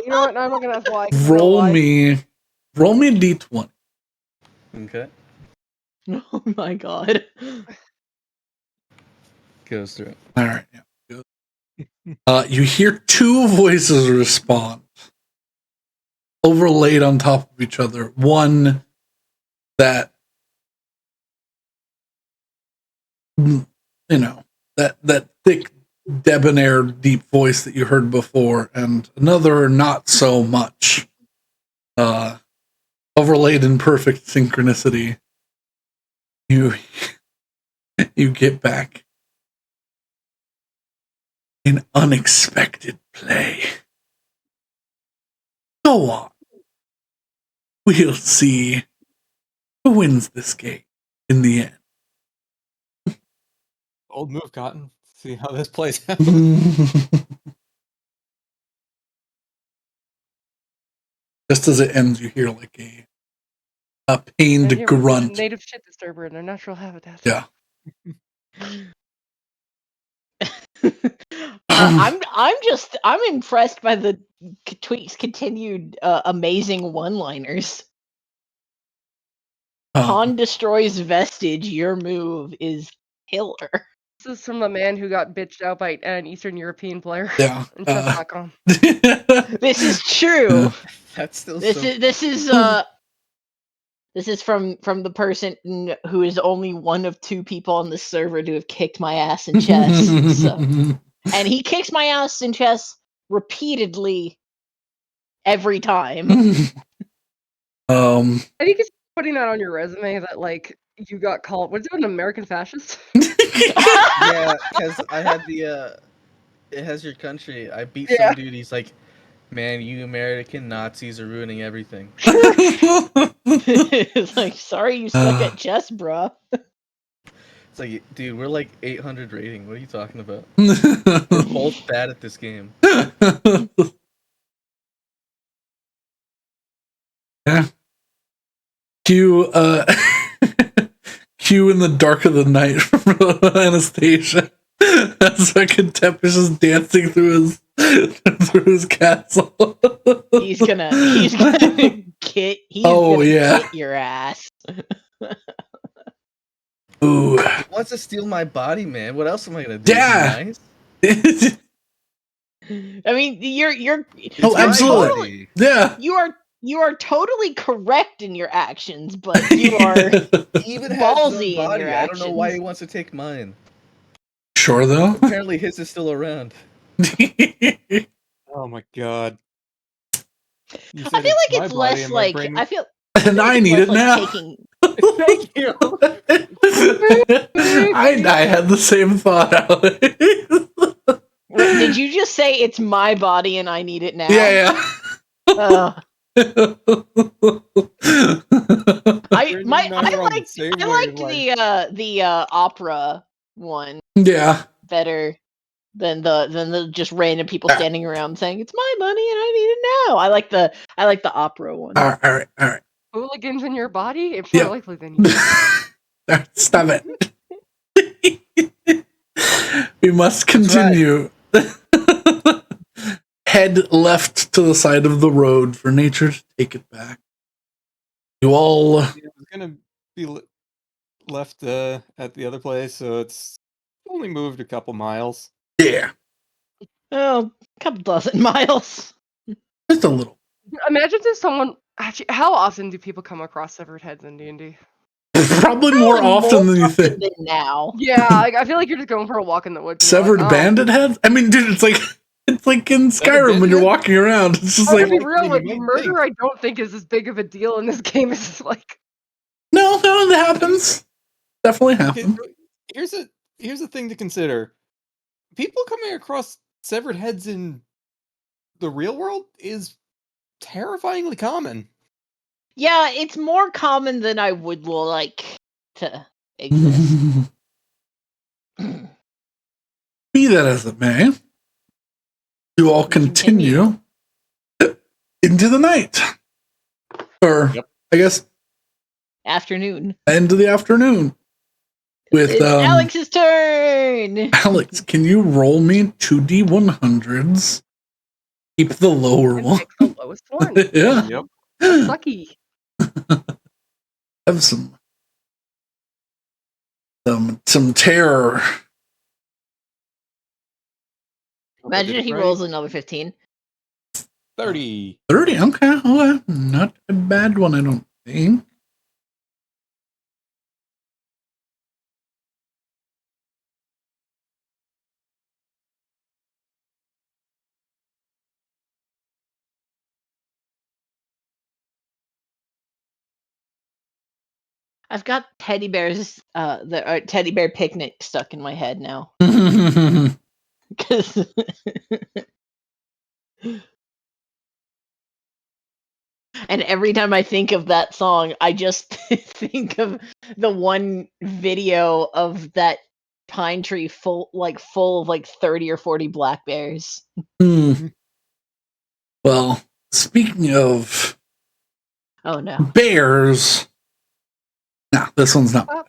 S1: know what? I'm not gonna ask why.
S2: Roll me a d20.
S3: Okay.
S4: Oh my god.
S3: Goes through.
S2: All right. Yeah, good. You hear two voices respond, overlaid on top of each other. One that, that thick, debonair, deep voice that you heard before, and another not so much. Overlaid in perfect synchronicity. You get back. An unexpected play. Go on. We'll see who wins this game. in the end.
S5: Old move, Cotton. See how this plays out.
S2: Just as it ends, you hear like a
S1: And
S2: pained
S1: here we see the
S2: grunt.
S1: native shit disturber in their natural habitat.
S2: Yeah.
S4: I'm impressed by the Tweak's continued amazing one-liners. Pawn destroys vestige. Your move is killer.
S1: This is from a man who got bitched out by an Eastern European player.
S2: Yeah.
S1: In chess.com.
S4: This is true.
S3: That's still
S4: This is from the person who is only one of 2 people on this server to have kicked my ass in chess. So. And he kicks my ass in chess repeatedly every time.
S1: I think it's putting that on your resume that like you got called. What's it, an American fascist?
S3: Yeah, because I had the it has your country. I beat some dude. He's like, man, you American Nazis are ruining everything.
S4: It's like, sorry you suck at chess, bruh.
S3: It's like, dude, we're like 800 rating. What are you talking about? We're both bad at this game.
S2: Yeah. Q in the dark of the night from Anastasia. That's fucking Tempest just dancing through his castle.
S4: He's gonna kit your ass.
S2: Ooh.
S3: He wants to steal my body, man. What else am I gonna do?
S2: Yeah.
S3: Nice?
S4: I mean, you're
S2: absolutely.
S4: Totally,
S2: yeah.
S4: You are totally correct in your actions, but you are
S3: even
S4: ballsy
S3: has
S4: in your
S3: I
S4: actions.
S3: don't know why he wants to take mine.
S2: Sure though.
S3: Apparently his is still around.
S5: Oh my god.
S4: I feel like it's less like I feel.
S2: And I need it now.
S3: Thank you.
S2: I had the same thought, Alex.
S4: Did you just say it's my body and I need it now?
S2: Yeah.
S4: I liked the opera one.
S2: Yeah.
S4: Better than the just random people standing around saying it's my money and I need it now. I like the opera one.
S2: All right.
S1: Hooligans in your body? It's more likely than you.
S2: Stop it. We must continue. Right. Head left to the side of the road for nature to take it back. You all.
S5: It's gonna be left at the other place, so it's only moved a couple miles.
S2: Yeah.
S4: Oh, a couple dozen miles.
S2: Just a little.
S1: Imagine if someone. Actually, how often do people come across severed heads in D&D?
S2: Probably more often than you think.
S4: Than now.
S1: Yeah, I feel like you're just going for a walk in the woods.
S2: Severed bandit heads? I mean, dude, it's like in Skyrim when you're walking around. It's just like.
S1: To be real, like murder, I don't think is as big of a deal in this game as it's like.
S2: No, that happens. Definitely happens.
S5: Here's a thing to consider. People coming across severed heads in the real world is terrifyingly common.
S4: Yeah, it's more common than I would like to exist.
S2: Be that as it may, you all continue into the night. Or, I guess,
S4: afternoon.
S2: End of the afternoon. With
S4: it's Alex's turn!
S2: Alex, can you roll me 2d100s? Keep the lower one.
S1: Pick the lowest one.
S2: Yeah.
S5: Yep.
S1: Sucky.
S2: Have some terror.
S4: Imagine if he rolls another 15.
S5: 30.
S2: 30, okay. Oh, not a bad one, I don't think.
S4: I've got teddy bears, the teddy bear picnic stuck in my head now. Because And every time I think of that song, I just think of the one video of that pine tree full of like 30 or 40 black bears.
S2: Well, speaking of
S4: Oh no.
S2: bears, nah, this one's not.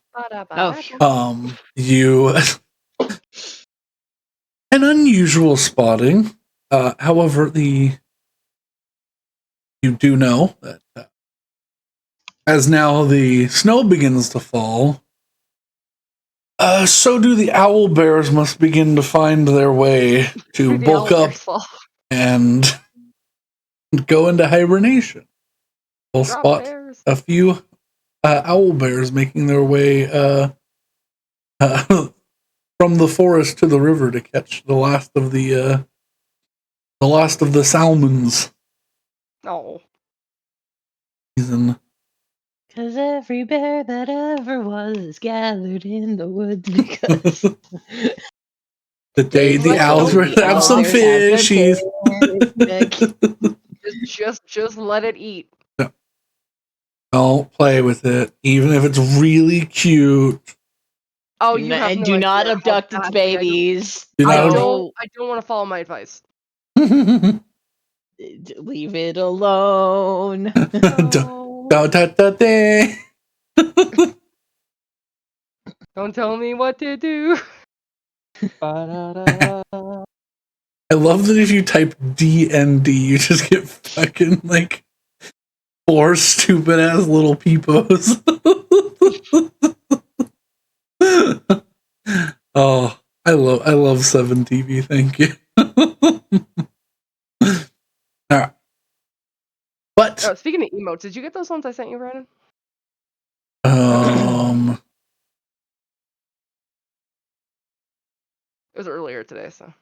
S1: Oh.
S2: You an unusual spotting. However, you do know that as now the snow begins to fall, so do the owl bears must begin to find their way to bulk up and go into hibernation. We'll spot
S1: bears.
S2: a few owl bears making their way from the forest to the river to catch the last of the salmons.
S1: Oh.
S2: Season.
S4: Cause every bear that ever was gathered in the woods because
S2: The day the owls were have some fishies.
S1: Just let it eat.
S2: Don't play with it, even if it's really cute.
S1: Oh, you have no
S4: do not
S1: idea
S4: abduct its babies.
S2: Do
S1: I
S2: not
S1: don't want to follow my advice.
S2: Don't
S4: Leave it alone.
S1: Don't tell me what to do.
S2: I love that if you type DND, you just get fucking like 4 stupid ass little peepos. Oh, I love 7TV. Thank you. All right. But
S1: speaking of emotes, did you get those ones I sent you, Brandon? It was earlier today, so.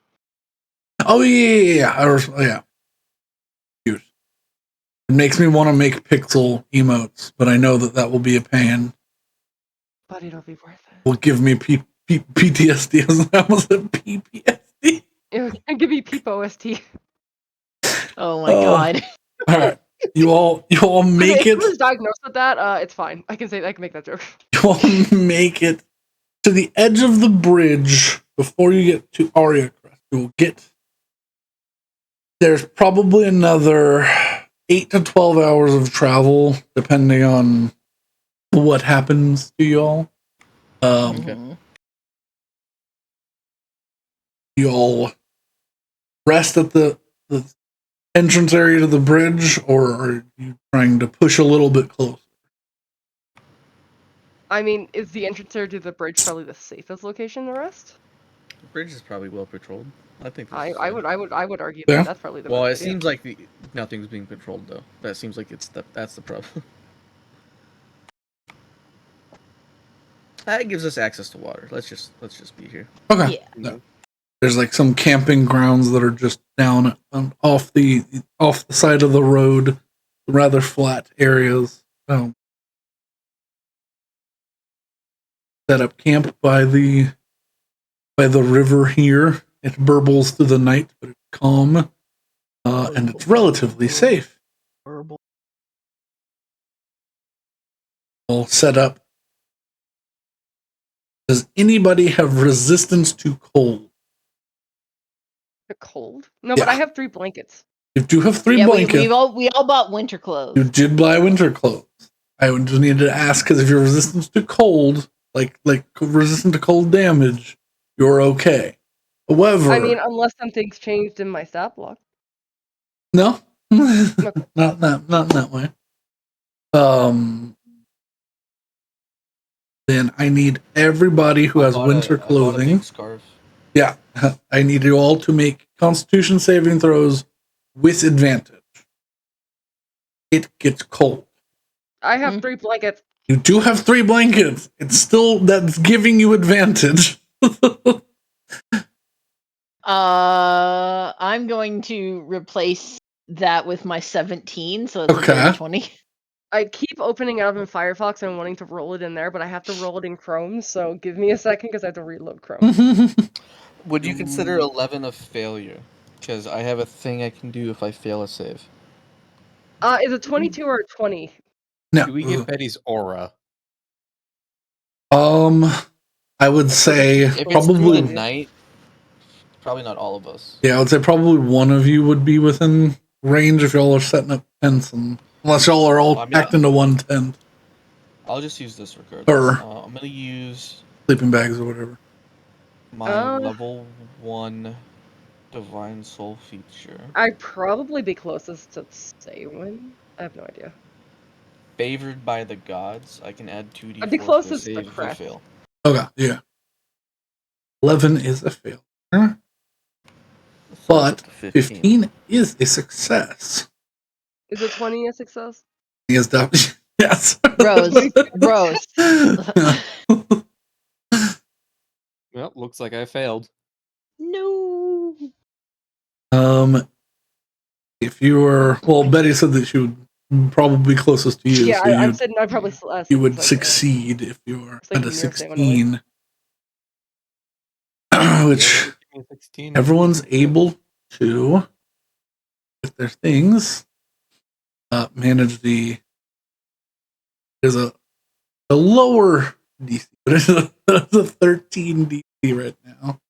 S2: Oh yeah. Cute. It makes me want to make pixel emotes, but I know that will be a pain.
S1: But it'll be worth it.
S2: Will give me PTSD. I almost said PPSD.
S1: It'll give me PPOST.
S4: Oh my god.
S2: All right. You all make it.
S1: If I was diagnosed with that, it's fine. I can make that joke.
S2: You all make it to the edge of the bridge before you get to Aureacrest. You'll get. There's probably another 8 to 12 hours of travel, depending on what happens to y'all. You all rest at the entrance area to the bridge, or are you trying to push a little bit closer?
S1: I mean, is the entrance area to the bridge probably the safest location? The rest?
S3: The bridge is probably well patrolled. I think.
S1: I would argue
S2: Yeah.
S1: that's probably the.
S3: Well,
S1: best
S3: it seems like nothing's being patrolled though. That seems like that's the problem. That gives us access to water. Let's just be here.
S2: Okay.
S4: Yeah.
S2: No. There's like some camping grounds that are just down off the side of the road, rather flat areas. Set up camp by the river here. It burbles through the night, but it's calm, and it's relatively safe. All set up. Does anybody have resistance to cold?
S1: The cold? No, but I have 3 blankets.
S2: You do have 3 blankets.
S4: We all bought winter clothes.
S2: You did buy winter clothes. I just needed to ask because if you're resistant to cold, like resistant to cold damage, you're okay. However,
S1: I mean, unless something's changed in my stat block.
S2: No, not that way. Then I need everybody who has winter clothing.
S3: Scarf.
S2: Yeah, I need you all to make Constitution saving throws with advantage. It gets cold.
S1: I have 3 blankets.
S2: You do have 3 blankets. That's giving you advantage.
S4: I'm going to replace that with my 17, so it's a 20.
S1: I keep opening it up in Firefox and wanting to roll it in there, but I have to roll it in Chrome, so give me a second because I have to reload Chrome.
S3: Would you consider 11 a failure? Because I have a thing I can do if I fail a save.
S1: Is it 22 or 20?
S2: No.
S5: Do we get Betty's aura?
S2: I would say
S3: If it's through
S2: probably.
S3: the night, probably not all of us.
S2: Yeah, I would say probably one of you would be within range if y'all are setting up tents, and unless y'all are all packed into one tent.
S3: I'll just use this regardless.
S2: Or
S3: I'm gonna use
S2: sleeping bags or whatever.
S3: my level 1 divine soul feature.
S1: I'd probably be closest to Saywin. I have no idea.
S3: Favored by the gods, I can add 2d4
S1: I'd be
S3: for
S1: closest to
S3: save if I
S1: Crest.
S3: fail.
S2: Okay, yeah. 11 is a fail. But 15 is a success.
S1: Is it 20 a success?
S2: Yes, definitely. Yes.
S4: Rose.
S5: Well, looks like I failed.
S4: No.
S2: If you were, well, Betty said that she would probably be closest to you.
S1: Yeah,
S2: so
S1: I'm saying I'd probably
S2: you would succeed if you were at a 16. Which everyone's able to, with their things, manage the. There's a lower DC, but it's a 13 DC right now.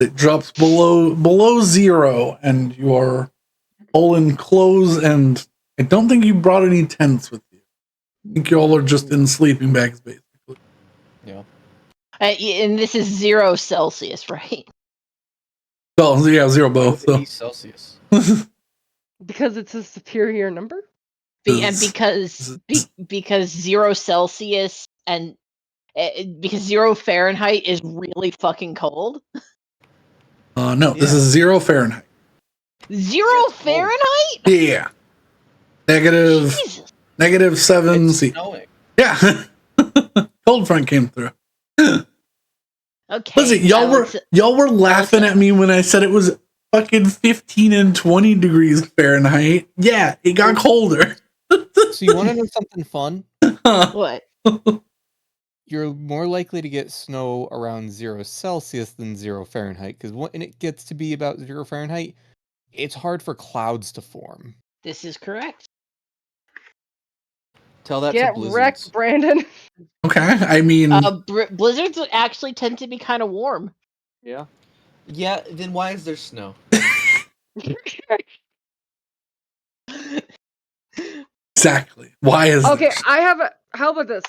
S2: It drops below 0, and you are all in clothes. And I don't think you brought any tents with you. I think you all are just in sleeping bags, basically.
S3: Yeah.
S4: And this is 0 Celsius, right?
S2: Well, yeah, 0 both. So.
S3: Celsius.
S1: Because it's a superior number?
S4: And because 0 Celsius and because 0 Fahrenheit is really fucking cold.
S2: No, this is 0 Fahrenheit.
S4: 0 Fahrenheit?
S2: Yeah. -7 C. Yeah. Cold front came through.
S4: Okay.
S2: Listen, y'all were laughing at me when I said it was fucking 15 and 20 degrees Fahrenheit. Yeah, it got colder.
S5: So you want to know something fun?
S4: What?
S5: You're more likely to get snow around 0 Celsius than 0 Fahrenheit, because when it gets to be about 0 Fahrenheit, it's hard for clouds to form.
S4: This is correct.
S3: Tell that
S1: Get
S3: to blizzards.
S1: wrecked, Brandon.
S2: Okay, I mean...
S4: blizzards actually tend to be kind of warm.
S3: Yeah. Yeah, then why is there snow?
S2: Exactly. Why is
S1: Okay,
S2: this?
S1: I have a... How about this?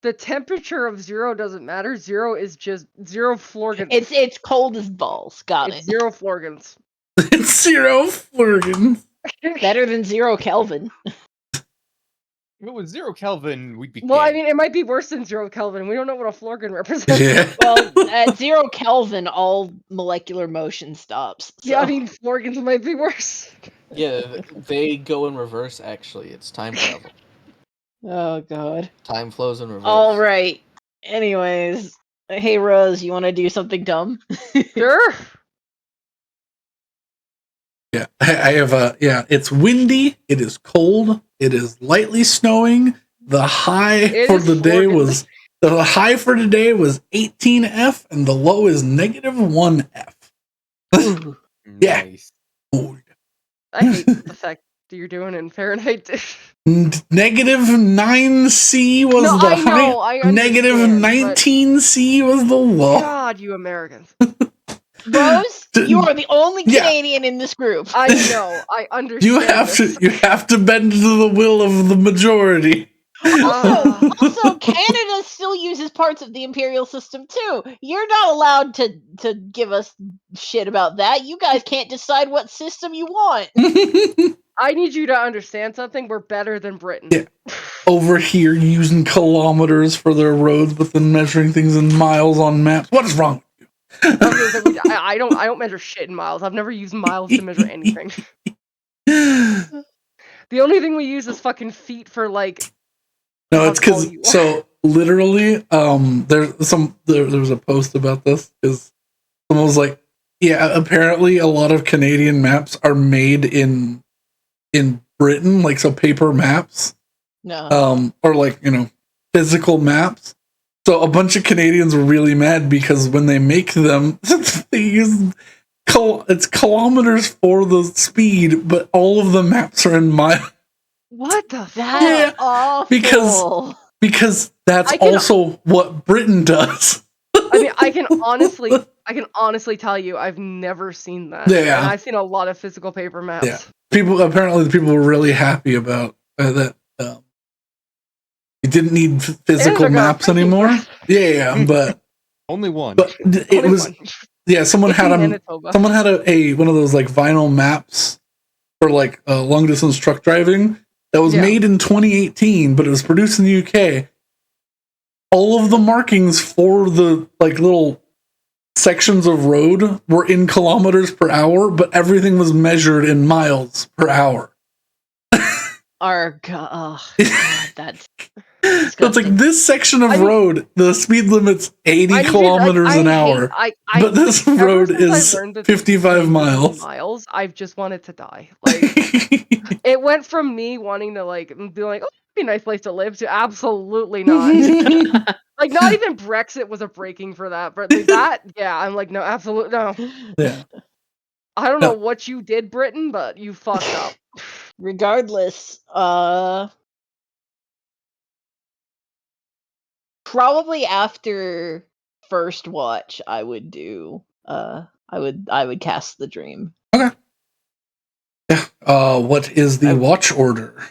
S1: The temperature of 0 doesn't matter. 0 is just 0 Florgans.
S4: It's cold as balls. Got it.
S1: 0 Florgans.
S2: It's 0 Florgans.
S4: Better than 0 Kelvin.
S5: If it was 0 Kelvin, we'd be
S1: Well,
S5: dead.
S1: I mean, it might be worse than 0 Kelvin. We don't know what a Florgan represents.
S2: Yeah.
S4: Well, at 0 Kelvin, all molecular motion stops. So.
S1: Yeah, I mean, Florgans might be worse.
S3: Yeah, they go in reverse, actually. It's time travel.
S4: Oh, God.
S3: Time flows in reverse.
S4: All right. Anyways. Hey, Rose, you want to do something dumb?
S1: Sure.
S2: Yeah, I have it's windy, it is cold, it is lightly snowing. The high for the day was 18F and the low is -1F. Yeah.
S5: Nice.
S1: I hate the fact that you're doing it in Fahrenheit.
S2: -9C was
S1: No,
S2: the
S1: I
S2: high.
S1: know, I understand,
S2: -19C was the low.
S1: God, you Americans.
S4: Rose, you are the only Canadian in this group.
S1: I know, I understand.
S2: You have to bend to the will of the majority.
S4: Also, Canada still uses parts of the imperial system too. You're not allowed to give us shit about that. You guys can't decide what system you want.
S1: I need you to understand something. We're better than Britain.
S2: Yeah. Over here using kilometers for their roads, but then measuring things in miles on maps. What is wrong with you?
S1: I don't measure shit in miles. I've never used miles to measure anything. The only thing we use is fucking feet for like.
S2: No, it's because literally, there was a post about this because someone was like, yeah, apparently a lot of Canadian maps are made in Britain, like so paper maps.
S4: No.
S2: Or like, physical maps. So a bunch of Canadians were really mad because when they make them, they use it's kilometers for the speed, but all of the maps are in miles.
S1: What the
S4: That's
S1: fuck?
S2: Yeah,
S4: awful.
S2: because that's
S1: I can-
S2: also what Britain does.
S1: I mean, I can honestly tell you, I've never seen that.
S2: Yeah.
S1: And I've seen a lot of physical paper maps.
S2: Yeah. The people were really happy about that. You didn't need physical
S1: And I got a
S2: maps
S1: printing
S2: anymore.
S1: press.
S2: Yeah, but
S5: Only one.
S2: it
S1: Only
S2: was
S1: one.
S2: someone
S1: It's
S2: had
S1: in
S2: a
S1: Manitoba.
S2: someone had a one of those like vinyl maps for like long distance truck driving that was
S1: Yeah.
S2: made in 2018, but it was produced in the UK. All of the markings for the like little sections of road were in kilometers per hour, but everything was measured in miles per hour.
S4: That's
S2: So it's like
S4: disgusting.
S2: this section of
S1: I mean-
S2: road, the speed limit's 80
S1: I need you-
S2: kilometers an
S1: I hate-
S2: hour,
S1: I
S2: but this
S1: like, ever
S2: road
S1: since I
S2: is
S1: learned that these
S2: 55
S1: things were
S2: miles.
S1: miles, I've just wanted to die. Like, it went from me wanting to like be like, oh, it'd be a nice place to live, to absolutely not. Like, not even Brexit was a breaking for that, but like, that, yeah, I'm like, no, absolutely no.
S2: Yeah.
S1: I don't
S2: No.
S1: know what you did, Britain, but you fucked up.
S4: Regardless, probably after first watch, I would do. I would cast the dream.
S2: Okay. Yeah. What is the watch order?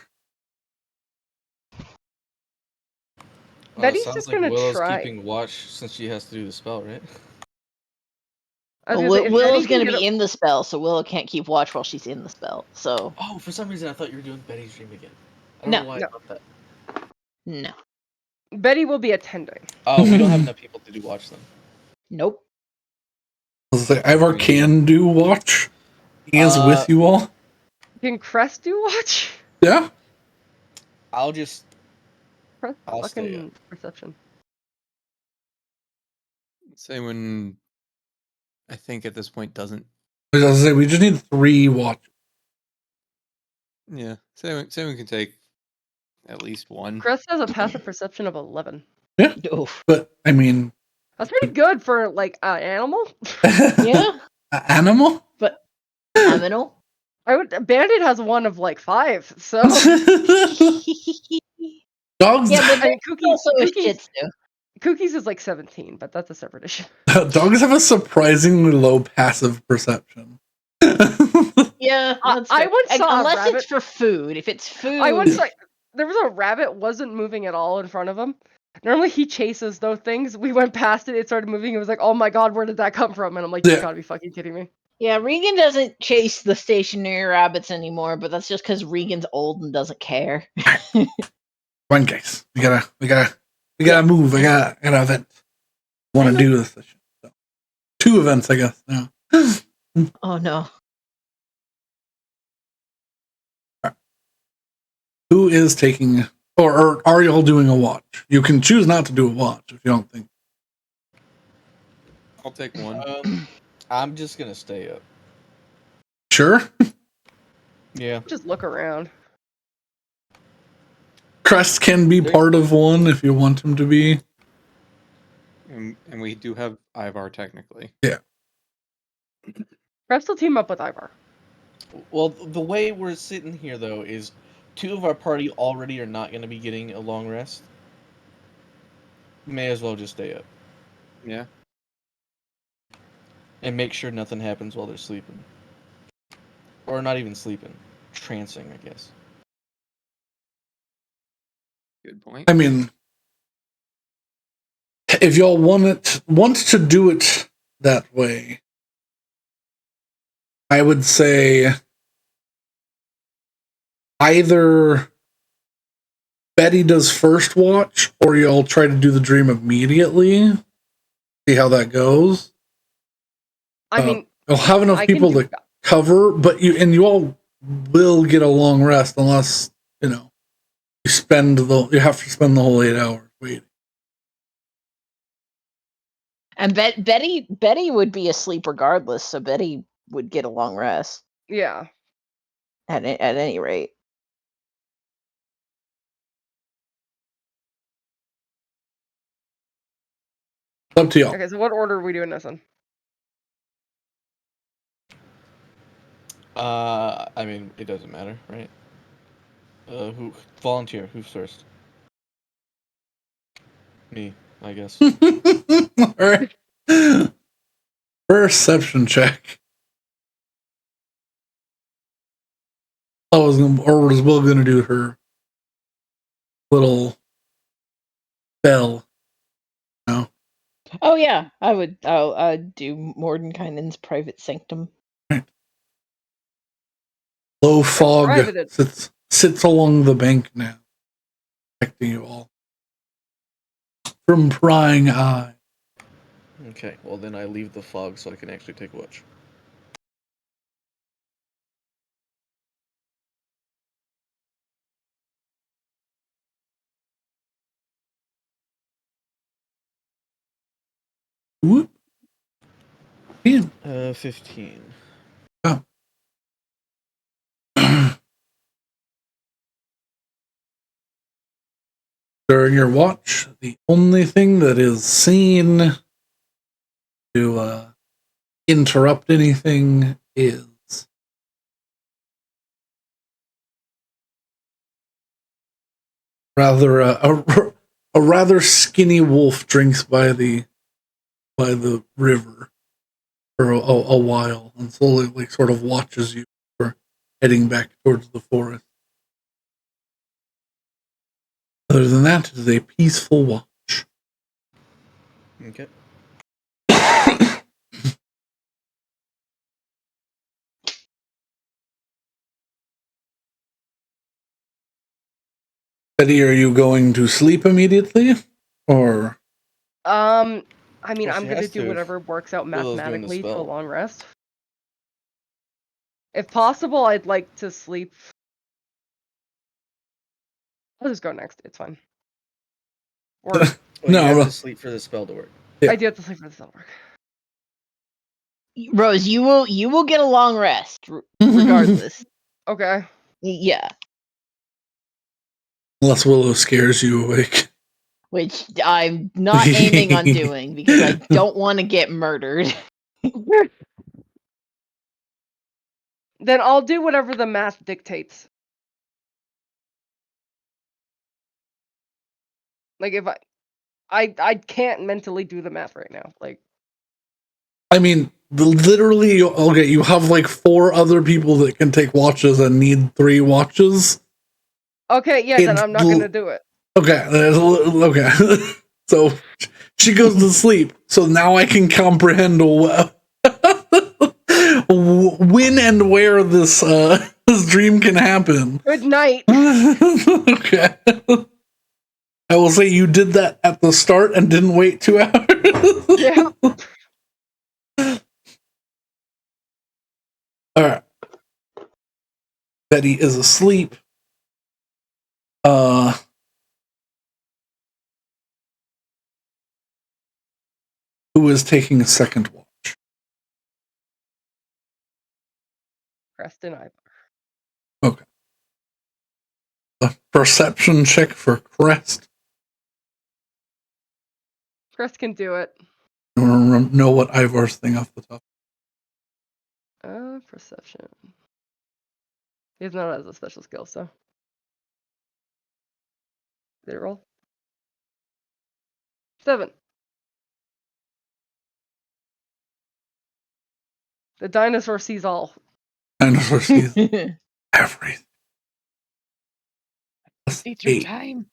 S1: Betty's
S3: sounds
S1: just
S3: like
S1: gonna
S3: Willow's
S1: try.
S3: keeping watch since she has to do the spell, right?
S1: I was gonna say, if
S4: Willow's
S1: Betty can
S4: gonna
S1: get
S4: be in the spell, so Willow can't keep watch while she's in the spell. So
S3: Oh, for some reason I thought you were doing Betty's dream again. I don't
S4: No.
S3: know why
S1: No.
S3: I thought that.
S4: no,
S1: Betty will be attending.
S3: Oh, we don't have enough people to do watch then.
S4: nope.
S2: I was like, Ivar can do watch. He is with you all.
S1: Can Crest do watch?
S2: Yeah.
S3: I'll just
S1: Crest
S3: I'll stay
S1: fucking perception.
S5: Say when I think at this point doesn't.
S2: I was gonna say we just need 3 watch.
S5: Yeah. Say we can take at least one.
S1: Crest has a passive perception of 11.
S2: Yeah.
S4: Oof.
S2: But I mean,
S1: That's pretty good for like an animal.
S4: Yeah,
S2: animal.
S4: Aminal.
S1: Bandit has one of like 5, so
S2: Dogs.
S4: Yeah, but
S1: I mean,
S4: also is Jitsu.
S1: Cookies is like 17, but that's a separate issue.
S2: Dogs have a surprisingly low passive perception.
S4: Yeah, that's
S1: I
S4: fair.
S1: once saw a
S4: unless
S1: rabbit-
S4: it's for food. If it's food,
S1: I once like there was a rabbit wasn't moving at all in front of him. Normally he chases those things. We went past it, it started moving. It was like, oh my god, where did that come from? And I'm like, you
S2: Yeah.
S1: gotta be fucking kidding me.
S4: Yeah, Regan doesn't chase the stationary rabbits anymore, but that's just because Regan's old and doesn't care.
S2: One case. We gotta move. I gotta event. Want to do this? So, 2 events, I guess. Yeah.
S4: Oh no.
S2: Who is taking, or are y'all doing a watch? You can choose not to do a watch if you don't think.
S5: I'll take one.
S3: I'm just gonna stay up.
S2: Sure.
S5: Yeah.
S1: Just look around.
S2: Crest can be part of one if you want him to be.
S5: And we do have Ivar technically.
S1: Crest will team up with Ivar.
S3: Well, the way we're sitting here though is 2 of our party already are not gonna be getting a long rest. May as well just stay up
S5: Yeah.
S3: and make sure nothing happens while they're sleeping, or not even sleeping, trancing, I guess.
S5: Good point.
S2: I mean, if y'all want to do it that way, I would say either Betty does first watch, or y'all try to do the dream immediately. See how that goes.
S1: I mean,
S2: You'll have enough
S1: I can
S2: people
S1: do
S2: to cover, but you all will get a long rest unless you have to spend the whole 8 hours waiting.
S4: And Betty would be asleep regardless, so Betty would get a long rest
S1: yeah.
S4: at any rate.
S2: It's up to y'all.
S1: Okay, so what order are we doing this in?
S3: I mean, it doesn't matter, right? Who volunteer? Who's first? Me, I guess.
S2: All right. Perception check. I was gonna do her little bell. No.
S4: Oh yeah, I'd do Mordenkainen's private sanctum.
S2: Low fog
S1: Privated.
S2: sits along the bank now, protecting you all from prying eye.
S3: Okay, well then I leave the fog so I can actually take watch.
S2: Whoop.
S3: 15.
S2: Yeah. During your watch, the only thing that is seen to interrupt anything is rather a rather skinny wolf drinks by the river for a while and slowly like sort of watches you for heading back towards the forest. Other than that, it is a peaceful watch.
S3: Okay.
S2: Betty, are you going to sleep immediately, or?
S1: I mean,
S3: Well,
S1: I'm
S3: she
S1: gonna
S3: has
S1: do
S3: to
S1: whatever works out
S3: Willow's doing the
S1: mathematically to a
S3: spell.
S1: long rest. If possible, I'd like to sleep. I'll just go next. It's fine. Or
S3: Well,
S2: No,
S3: you have
S2: no.
S3: to sleep for the spell to work.
S2: Yeah.
S1: I do have to sleep for the spell work.
S4: Rose, you will get a long rest, regardless.
S1: Okay.
S4: Yeah,
S2: Unless Willow scares you awake.
S4: which I'm not aiming on doing because I don't want to get murdered.
S1: Then I'll do whatever the math dictates. Like if I can't mentally do the math right now. Like
S2: I mean, literally, okay, you have like 4 other people that can take watches and need 3 watches.
S1: okay, yeah, then I'm not gonna do it.
S2: Okay, okay. So she goes to sleep. So now I can comprehend when and where this this dream can happen.
S1: Good night.
S2: Okay. I will say you did that at the start and didn't wait 2 hours.
S1: Yeah.
S2: All right. Betty is asleep. Who is taking a second watch?
S1: Preston Ivar.
S2: Okay. A perception check for Crest.
S1: Crest can do it.
S2: I don't know what Ivar's thing off the top.
S1: Perception. He's not as a special skill, so. Did it roll? 7. The dinosaur sees all.
S2: Dinosaur sees everything.
S5: See through
S2: 8.
S5: time.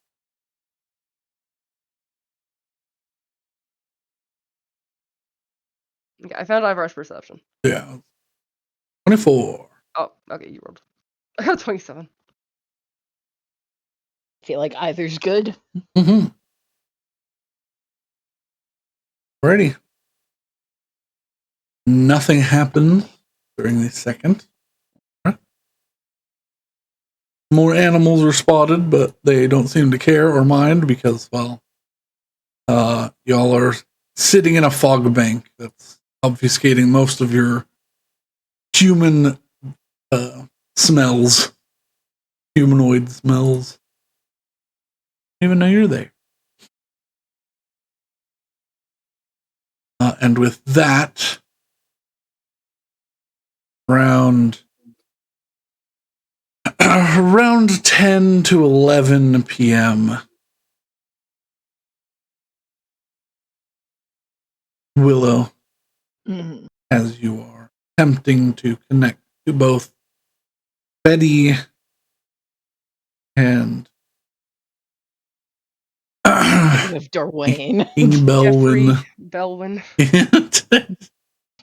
S1: Okay, I found Ivar's perception.
S2: Yeah. 24.
S1: Oh, okay, you rolled. I got 27.
S4: Feel like either's good.
S2: Mm-hmm. Alrighty. Nothing happened during the second. More animals are spotted, but they don't seem to care or mind because, well, y'all are sitting in a fog bank that's obfuscating most of your human smells, humanoid smells. Don't even know you're there. And with that, around around 10 to 11 p.m., Willow,
S4: Mhm.
S2: as you are attempting to connect to both Betty and
S4: With Dorwayne.
S2: King
S1: Jeffrey
S2: Belwyn.
S1: Belwyn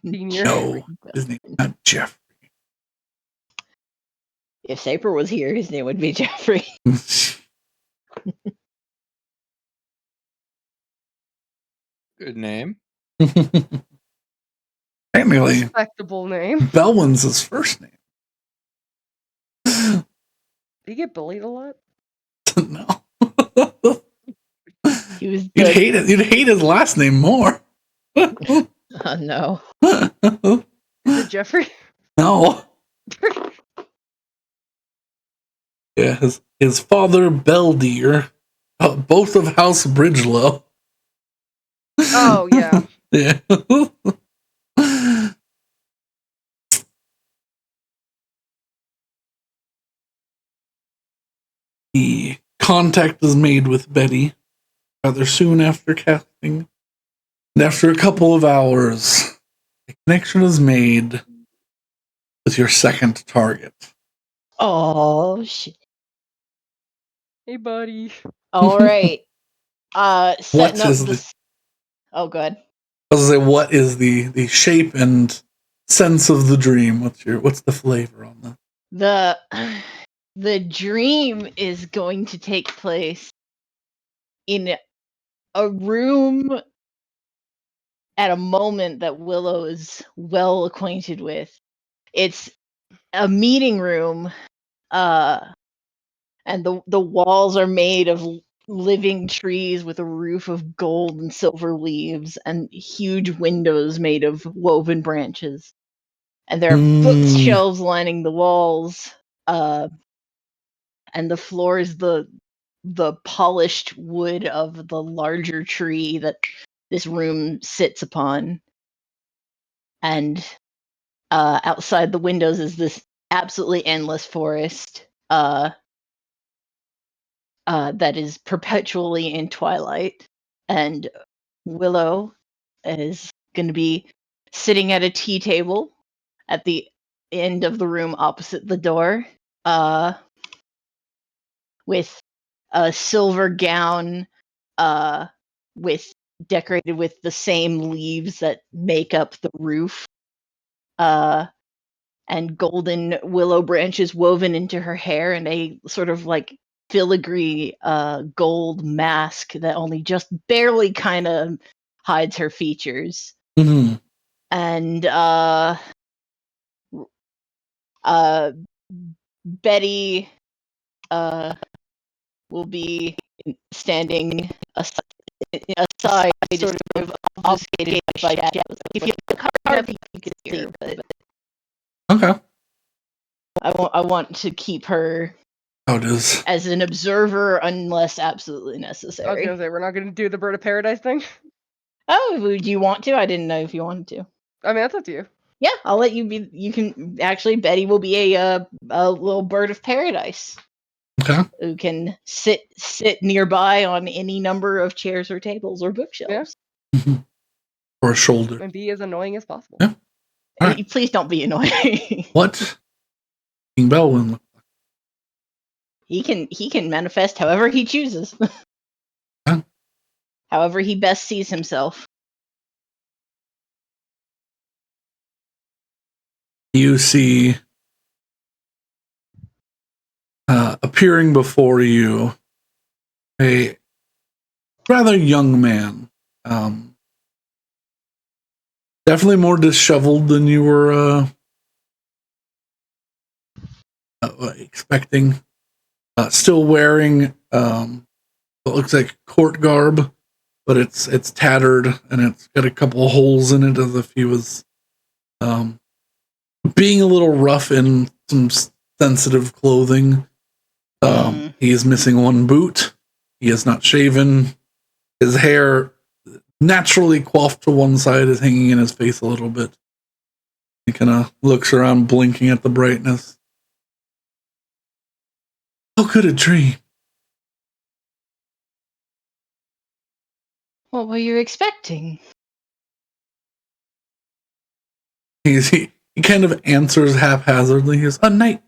S1: Senior.
S2: No, his name's not Jeff.
S4: If Saper was here, his name would be Jeffrey.
S5: Good name.
S2: Technically,
S1: Respectable name.
S2: Belwyn's his first name.
S1: Do you get bullied a lot?
S2: No.
S4: He was
S2: You'd hate it. You'd hate his last name more.
S4: no.
S1: Is it Jeffrey?
S2: No. Yeah, his father, Beldeer, both of House Bridgelow.
S1: Oh, yeah.
S2: Yeah. The contact is made with Betty rather soon after casting. And after a couple of hours, a connection is made with your second target.
S4: Oh shit.
S1: Hey, buddy.
S4: All right. Setting up
S2: is
S4: the.
S2: the-
S4: Oh, good.
S2: I was gonna say, what is the shape and sense of the dream? What's the flavor on that?
S4: The dream is going to take place in a room at a moment that Willow is well acquainted with. It's a meeting room, and the walls are made of living trees with a roof of gold and silver leaves and huge windows made of woven branches. And there are bookshelves lining the walls, and the floor is the polished wood of the larger tree that this room sits upon. And outside the windows is this absolutely endless forest that is perpetually in twilight. And Willow is going to be sitting at a tea table at the end of the room opposite the door, with a silver gown, with decorated with the same leaves that make up the roof, and golden willow branches woven into her hair, and a sort of like filigree gold mask that only just barely kind of hides her features.
S2: Mm-hmm.
S4: And Betty will be standing aside, sort of obfuscated by shadows. If you look hard enough, you can see her, but
S2: Okay.
S4: I want to keep her
S2: How it is.
S4: as an observer unless absolutely
S1: I was
S4: necessary.
S1: gonna say, we're not gonna do the Bird of Paradise thing.
S4: Oh, would you want to? I didn't know if you wanted to.
S1: I mean, that's up to you.
S4: Yeah, I'll let you be. You can actually. Betty will be a little bird of paradise
S2: Okay.
S4: who can sit nearby on any number of chairs or tables or bookshelves.
S2: Or a shoulder.
S1: And be as annoying as possible.
S2: Yeah. All right.
S4: Please don't be annoying.
S2: What? King Belwyn.
S4: He can manifest however he chooses.
S2: Huh?
S4: However he best sees himself.
S2: You see appearing bore you a rather young man. Definitely more disheveled than you were expecting. Still wearing what looks like court garb, but it's tattered and it's got a couple of holes in it as if he was being a little rough in some sensitive clothing. He is missing one boot. He is not shaven. His hair, naturally coiffed to one side, is hanging in his face a little bit. He kind of looks around, blinking at the brightness. How could a dream?
S4: What were you expecting?
S2: He kind of answers haphazardly. He goes, a night.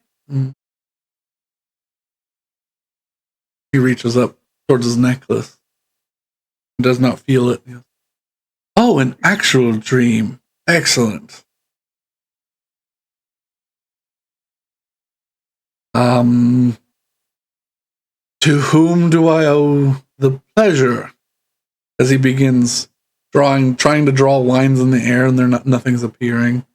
S2: He reaches up towards his necklace. He does not feel it. He goes, oh, an actual dream. Excellent. To whom do I owe the pleasure? As he begins trying to draw lines in the air, and nothing's appearing.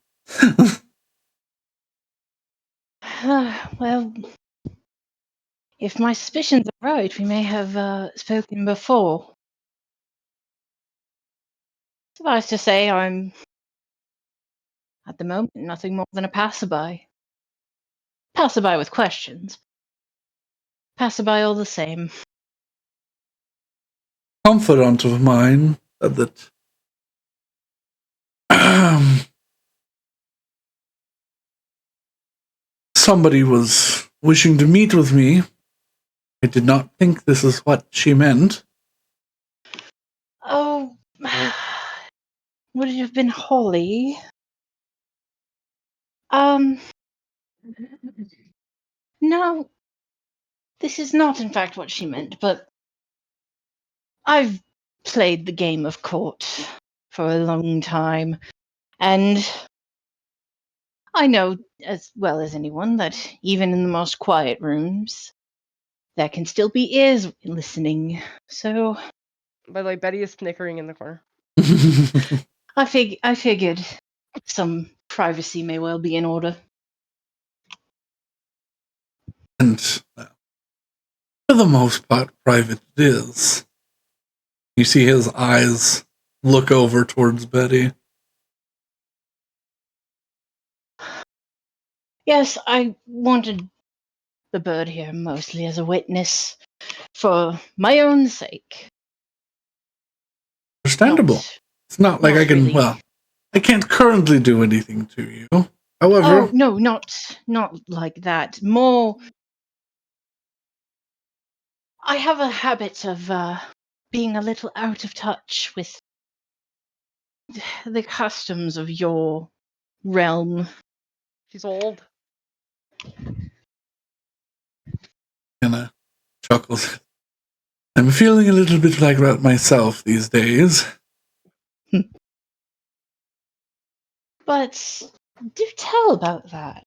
S4: Well, if my suspicions are right, we may have spoken before. Suffice to say, I'm, at the moment, nothing more than a passerby. Passerby with questions. Passerby all the same.
S2: Confidant of mine said that somebody was wishing to meet with me. I did not think this is what she meant.
S4: Oh, would it have been Holly? No, this is not in fact what she meant, but I've played the game of court for a long time, and I know as well as anyone that even in the most quiet rooms, there can still be ears listening. So,
S1: By the way, Betty is snickering in the corner.
S4: I figured some privacy may well be in order.
S2: And for the most part, private it is. You see his eyes look over towards Betty.
S4: Yes, I wanted the bird here mostly as a witness for my own sake.
S2: Understandable. It's not like I can,
S4: really.
S2: well, I can't currently do anything to you. However,
S4: Oh, no, not like that. More, I have a habit of being a little out of touch with the customs of your realm.
S1: She's old.
S2: kind of chuckles. I'm feeling a little bit like that myself these days.
S4: But do tell about that.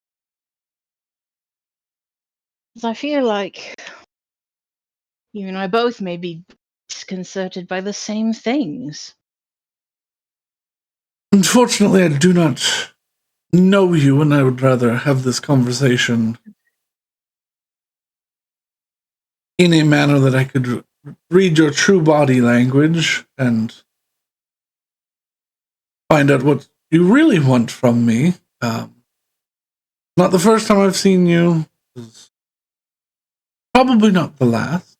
S4: Because I feel like you and I both may be disconcerted by the same things.
S2: Unfortunately, I do not know you, and I would rather have this conversation in a manner that I could read your true body language and find out what you really want from me. Not the first time I've seen you. Probably not the last.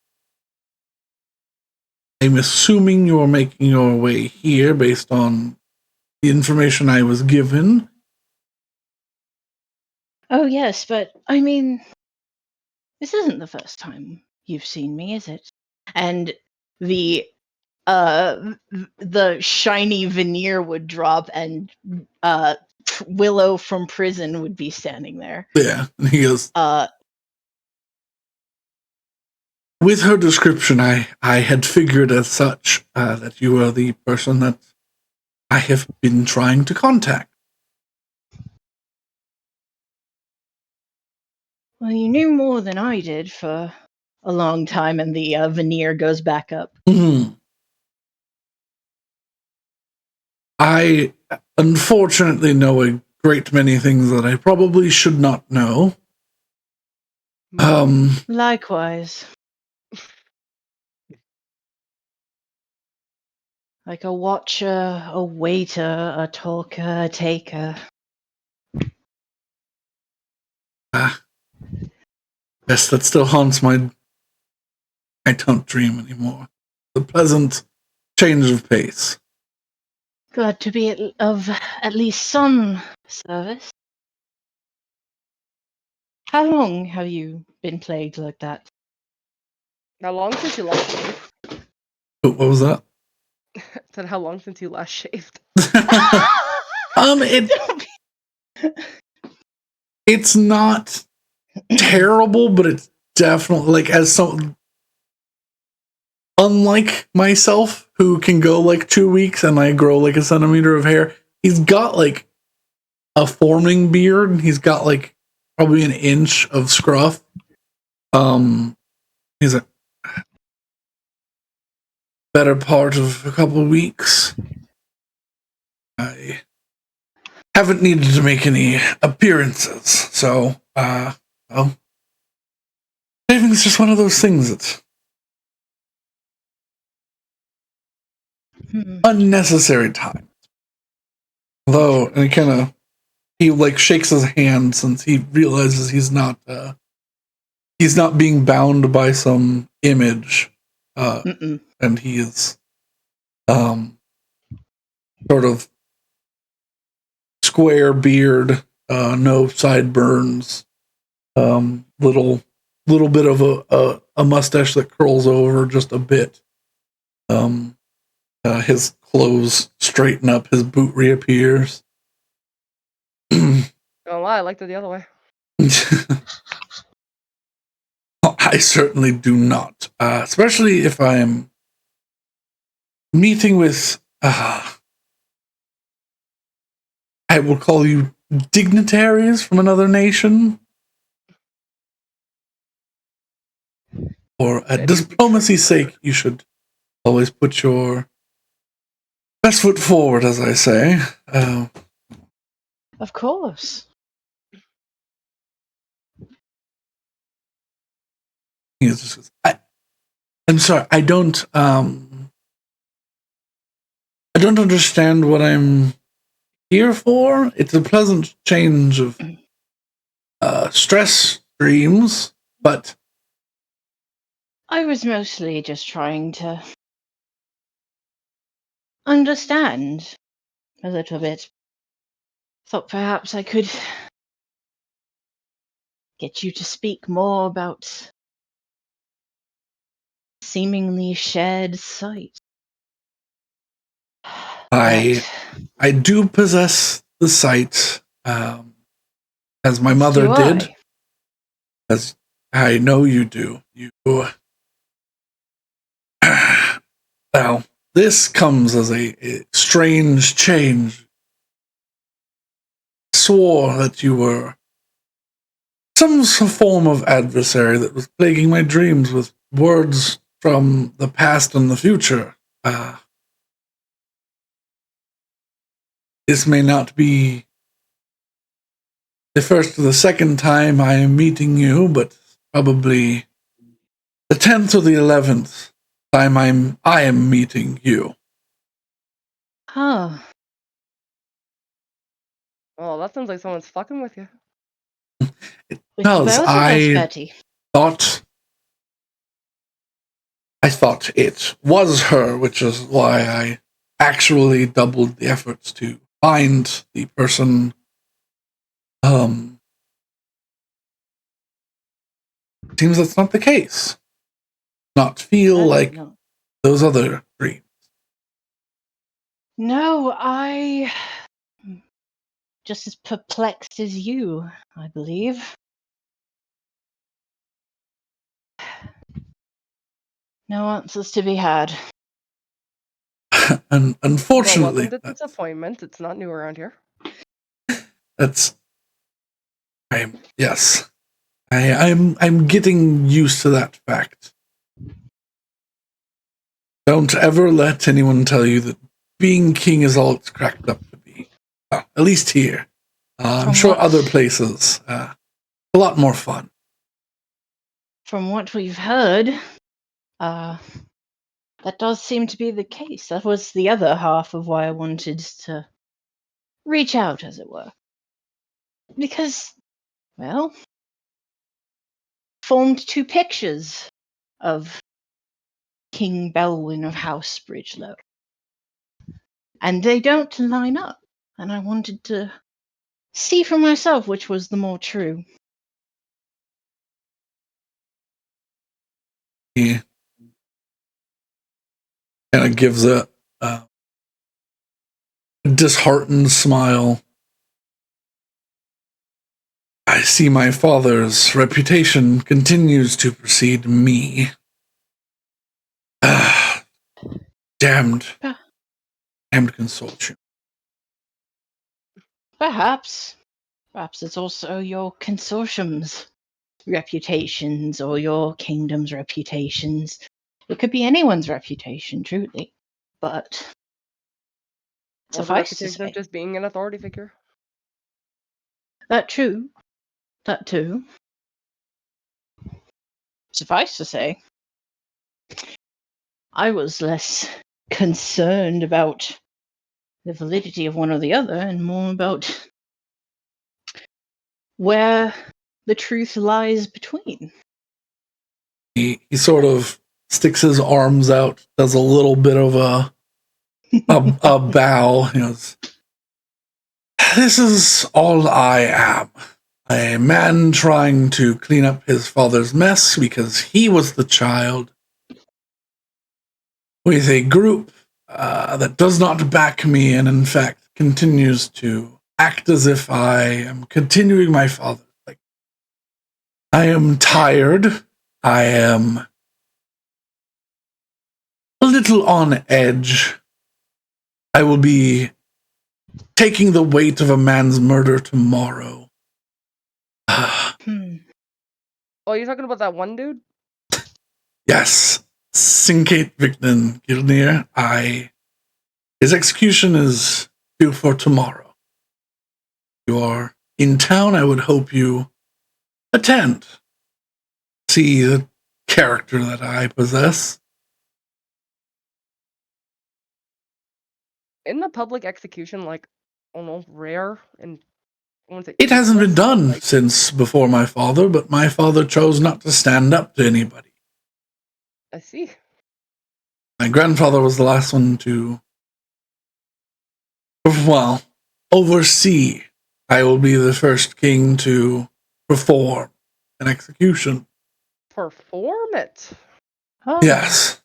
S2: I'm assuming you're making your way here based on the information I was given.
S4: Oh, yes, but I mean, this isn't the first time you've seen me, is it? And the shiny veneer would drop, and Willow from prison would be standing there.
S2: Yeah, and he goes, with her description, I had figured as such that you are the person that I have been trying to contact.
S4: Well, you knew more than I did for a long time, and the veneer goes back up.
S2: I unfortunately know a great many things that I probably should not know.
S4: Likewise. Like a watcher, a waiter, a talker, a taker.
S2: Yes, that still haunts my... I don't dream anymore. The pleasant change of pace.
S4: Glad to be of at least some service. How long have you been plagued like that?
S1: How long since you last shaved?
S2: What was that?
S1: Said how long since you last shaved?
S2: It's not terrible, but it's definitely like as some unlike myself who can go like 2 weeks and I grow like a centimeter of hair. He's got like a forming beard. He's got like probably an inch of scruff. He's a better part of a couple of weeks. I haven't needed to make any appearances, so well, shaving is just one of those things that's unnecessary time. Although, and he like shakes his hand since he realizes he's not being bound by some image, and he is sort of square beard, no sideburns, little bit of a mustache that curls over just a bit. His clothes straighten up, his boot reappears.
S1: Don't lie, I liked it the other way.
S2: I certainly do not, especially if I am meeting with, I will call you dignitaries from another nation, or at diplomacy's sake, you should always put your best foot forward, as I say.
S4: Of course.
S2: I'm sorry, I don't understand what I'm here for. It's a pleasant change of stress streams, but
S4: I was mostly just trying to understand a little bit. Thought perhaps I could get you to speak more about seemingly shared sight.
S2: I do possess the sight, as my mother did, as I know you do. You, well, this comes as a strange change. I swore that you were some form of adversary that was plaguing my dreams with words from the past and the future. This may not be the first or the second time I am meeting you, but probably the 10th or the 11th time I am meeting you.
S4: Huh.
S1: Oh, that sounds like someone's fucking with you.
S2: It
S4: With
S2: does.
S4: both of us, Betty.
S2: I thought it was her, which is why I actually doubled the efforts to find the person. Seems that's not the case. Not feel like those other dreams.
S4: No, I just as perplexed as you, I believe. No answers to be had.
S2: And unfortunately,
S1: Well, welcome to disappointment. It's not new around here.
S2: Yes. I'm getting used to that fact. Don't ever let anyone tell you that being king is all it's cracked up to be. Well, at least here. I'm sure other places, a lot more fun.
S4: From what we've heard, that does seem to be the case. That was the other half of why I wanted to reach out, as it were. Because, well, formed two pictures of King Belwyn of House Bridgelow. And they don't line up. And I wanted to see for myself which was the more true.
S2: He kind of gives a disheartened smile. I see my father's reputation continues to precede me. Damned consortium.
S4: Perhaps it's also your consortium's reputations or your kingdom's reputations. It could be anyone's reputation, truly. But
S1: Or the
S4: suffice to
S1: reputation of
S4: say,
S1: just being an authority figure.
S4: that too. Suffice to say, I was less concerned about the validity of one or the other and more about where the truth lies between.
S2: He sort of sticks his arms out, does a little bit of a bow. He goes, "This is all I am. A man trying to clean up his father's mess because he was the child, with a group that does not back me and in fact continues to act as if I am continuing my father. Like, I am tired. I am a little on edge. I will be taking the weight of a man's murder tomorrow."
S1: Oh, you're talking about that one dude?
S2: Yes, Sinkate Victon Gilnir. His execution is due for tomorrow. You are in town. I would hope you attend. See the character that I possess.
S1: Isn't the public execution like, I don't know, rare and I wouldn't say
S2: It hasn't been
S1: useless, but,
S2: done
S1: like,
S2: since before my father, but my father chose not to stand up to anybody.
S1: I see.
S2: My grandfather was the last one to, well, oversee. I will be the first king to perform an execution.
S1: Perform it.
S4: Oh,
S2: Yes,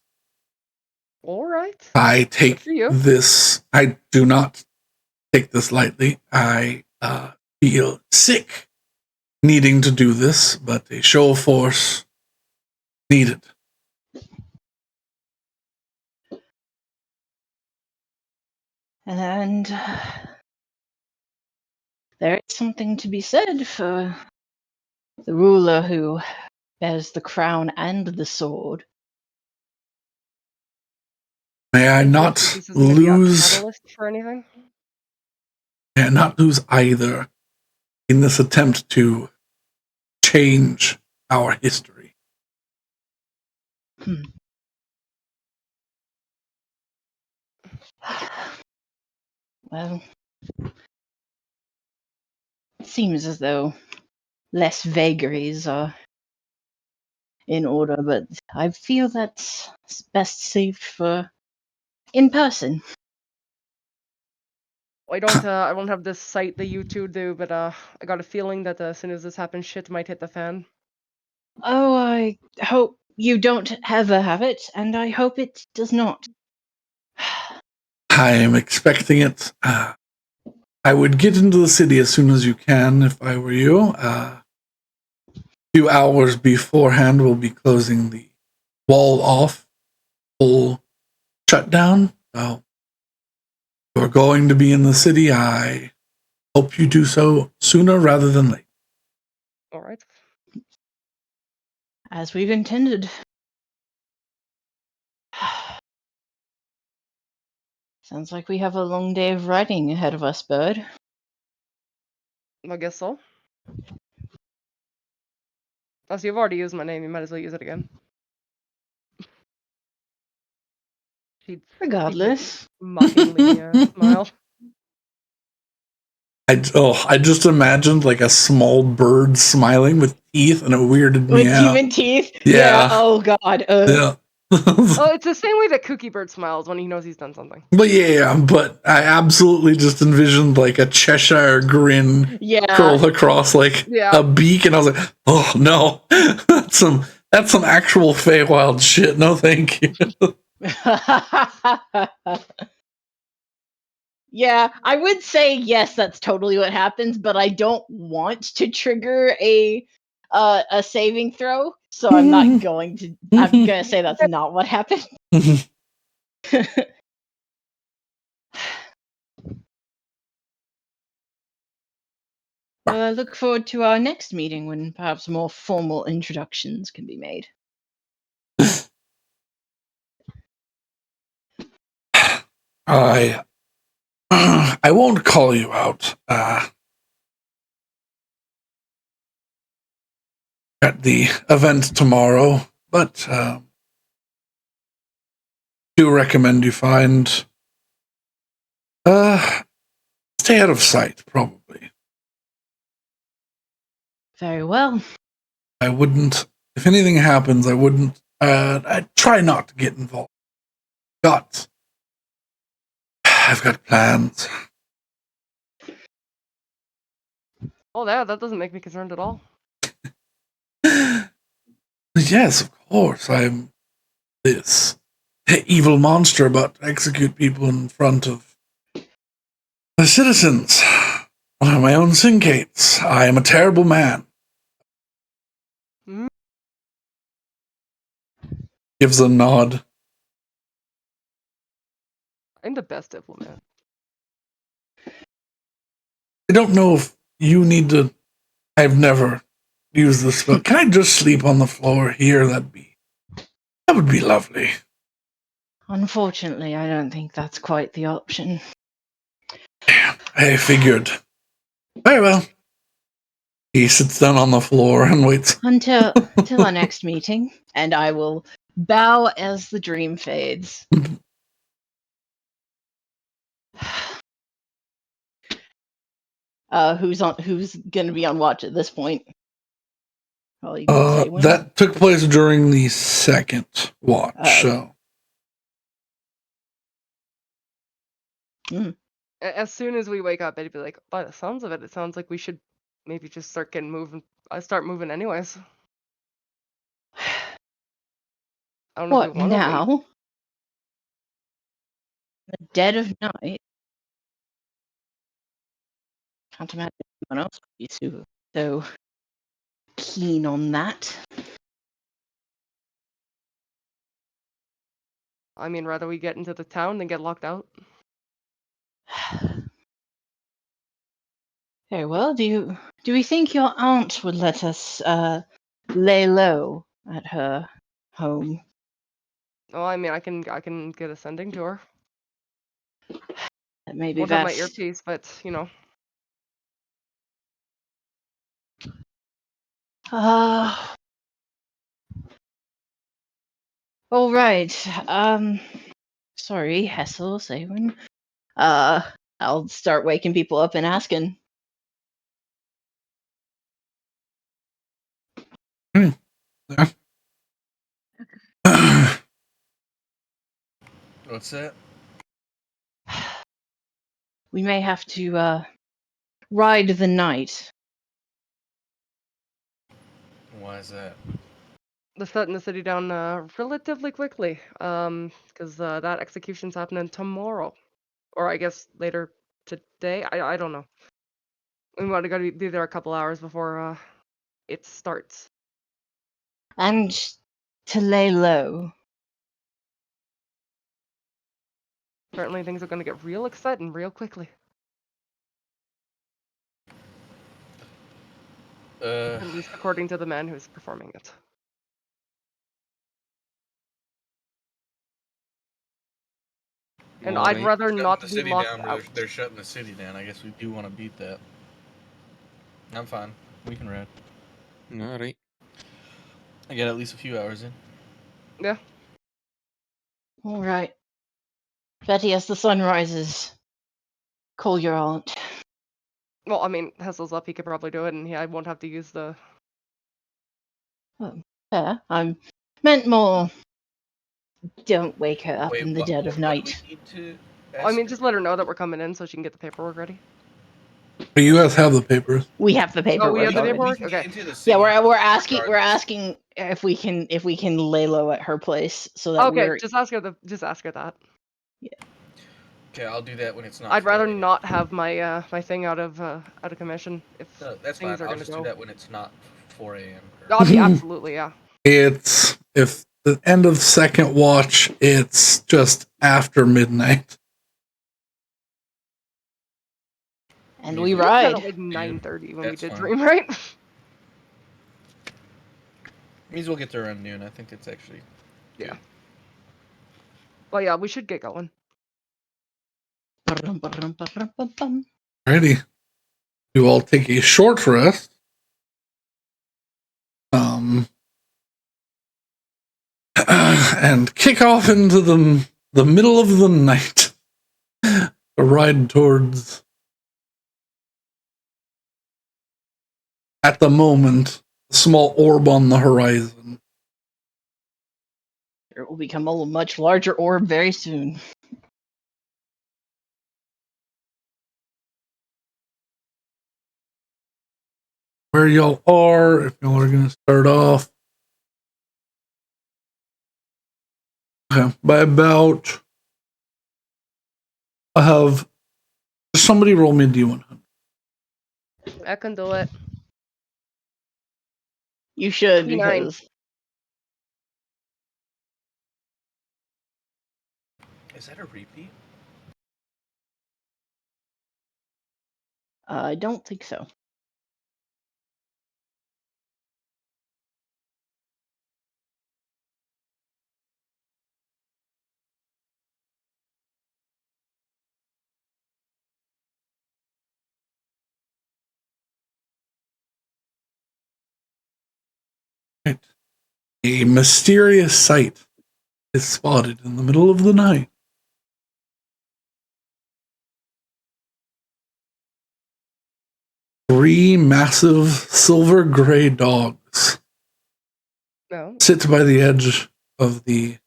S1: All right.
S2: I
S1: Good
S2: take
S1: for you.
S2: this. I do not take this lightly. I feel sick needing to do this, but a show of force needed.
S4: And there is something to be said for the ruler who bears the crown and the sword.
S2: May I
S1: You think
S2: not
S1: this is gonna be a
S2: lose?
S1: catalyst for anything?
S2: May I not lose either in this attempt to change our history.
S4: Well, it seems as though less vagaries are in order, but I feel that's best saved for in person.
S1: I don't have this site that you two do, but I got a feeling that as soon as this happens, shit might hit the fan.
S4: Oh, I hope you don't ever have it, and I hope it does not.
S2: I am expecting it. I would get into the city as soon as you can if I were you. A few hours beforehand, we'll be closing the wall off, full shutdown. So you're going to be in the city. I hope you do so sooner rather than later.
S1: All right.
S4: As we've intended. Sounds like we have a long day of riding ahead of us, Bird.
S1: I guess so. As you've already used my name, you might as well use it again. She'd
S4: Regardless.
S1: mockingly smile.
S2: I just imagined like a small bird smiling with teeth, and it weirded me
S4: With
S2: out.
S4: human teeth?
S2: Yeah.
S4: Oh god.
S2: Yeah.
S1: Oh, it's the same way that Kooky Bird smiles when he knows he's done something.
S2: But but I absolutely just envisioned like a Cheshire grin
S4: Yeah.
S2: curl across like
S1: Yeah.
S2: a beak, and I was like, oh no, That's some actual Feywild shit. No, thank you.
S4: Yeah, I would say yes, that's totally what happens, but I don't want to trigger a saving throw, so I'm not going to. I'm gonna say that's not what happened. Well, I look forward to our next meeting when perhaps more formal introductions can be made.
S2: I won't call you out at the event tomorrow, but do recommend you find stay out of sight, probably.
S4: Very well.
S2: I wouldn't. If anything happens, I wouldn't. I'd try not to get involved. I've got plans.
S1: Oh, that doesn't make me concerned at all.
S2: Yes, of course. I'm this evil monster about to execute people in front of the citizens. One of my own syncates. I am a terrible man.
S1: Mm.
S2: Gives a nod.
S1: I'm the best diplomat.
S2: I don't know if you need to. I've never used this spell. Can I just sleep on the floor here? That would be lovely.
S4: Unfortunately, I don't think that's quite the option.
S2: I figured. Very well. He sits down on the floor and waits.
S4: Until our next meeting, and I will bow as the dream fades. Who's gonna be on watch at this point? Well, you can say when.
S2: That took place during the second watch. So.
S1: As soon as we wake up, it'd be like, by the sounds of it, it sounds like we should maybe just start getting moving. Start moving anyways. I don't know
S4: What
S1: if we want to wait.
S4: now? The dead of night. Can't imagine anyone else would be so keen on that.
S1: I mean, rather we get into the town than get locked out.
S4: Very well. Do we think your aunt would let us lay low at her home?
S1: Oh, I mean, I can get a sending to her.
S4: That may be
S1: Won't have my
S4: best.
S1: earpiece, but you know.
S4: All right. Sorry, Hessel, Saywin. I'll start waking people up and asking.
S3: What's that?
S4: We may have to ride the night.
S3: Why is that?
S1: They're shutting the city down relatively quickly. Because that execution's happening tomorrow, or I guess later today. I don't know. We want to go to be there a couple hours before it starts.
S4: And to lay low.
S1: Apparently, things are going to get real exciting real quickly. At least according to the man who's performing it. And
S5: All
S1: I'd
S5: right.
S1: rather
S3: Shutting
S1: not
S3: the
S1: be
S3: city
S1: locked
S3: down.
S1: out.
S3: They're shutting the city down. I guess we do want to beat that. I'm fine. We can ride.
S5: All right.
S3: I get at least a few hours in.
S1: Yeah.
S4: All right. Betty, as the sun rises, call your aunt.
S1: Well, I mean, Hessel's up. He could probably do it, and I won't have to use the.
S4: Fair. I'm meant more. Don't wake her up
S3: Wait,
S4: in the dead of
S3: what do we
S4: night.
S3: need to
S1: I mean,
S3: ask
S1: just
S3: her?
S1: let her know that we're coming in so she can get the paperwork ready.
S2: But you guys have the papers.
S4: We have the paperwork.
S1: we have the
S4: already.
S1: paperwork?
S3: We can get
S1: Okay.
S3: into the city
S4: Yeah, we're asking
S3: regardless.
S4: if we can lay low at her place so that
S1: Okay,
S4: we're
S1: just ask her that.
S3: Okay, I'll do that when it's not.
S1: I'd rather
S3: 4 a.m.
S1: not have my my thing out of commission if
S3: No, that's
S1: things
S3: fine.
S1: are
S3: I'll
S1: gonna
S3: just
S1: go.
S3: do that when it's not 4 a.m.
S1: Absolutely, yeah.
S2: It's if the end of second watch, it's just after midnight.
S4: and
S3: Means
S4: we
S3: we
S1: We
S4: ride.
S1: got at like 9:30 when we
S3: That's
S1: did
S3: fine.
S1: Dream, right?
S3: Means we'll get there around noon. I think it's actually.
S1: Yeah.
S3: good.
S1: Well, yeah, we should get going.
S2: Alrighty. You all take a short rest. And kick off into the middle of the night. A ride towards, at the moment, a small orb on the horizon.
S4: It will become a much larger orb very soon.
S2: Where y'all are, if y'all are going to start off. Okay, by about, I have somebody roll me a D100.
S1: I can do it.
S4: You should,
S1: 29.
S4: because
S3: Is that a repeat?
S4: I don't think so.
S2: Right. A mysterious sight is spotted in the middle of the night. Three massive silver gray dogs
S1: No.
S2: sit by the edge of the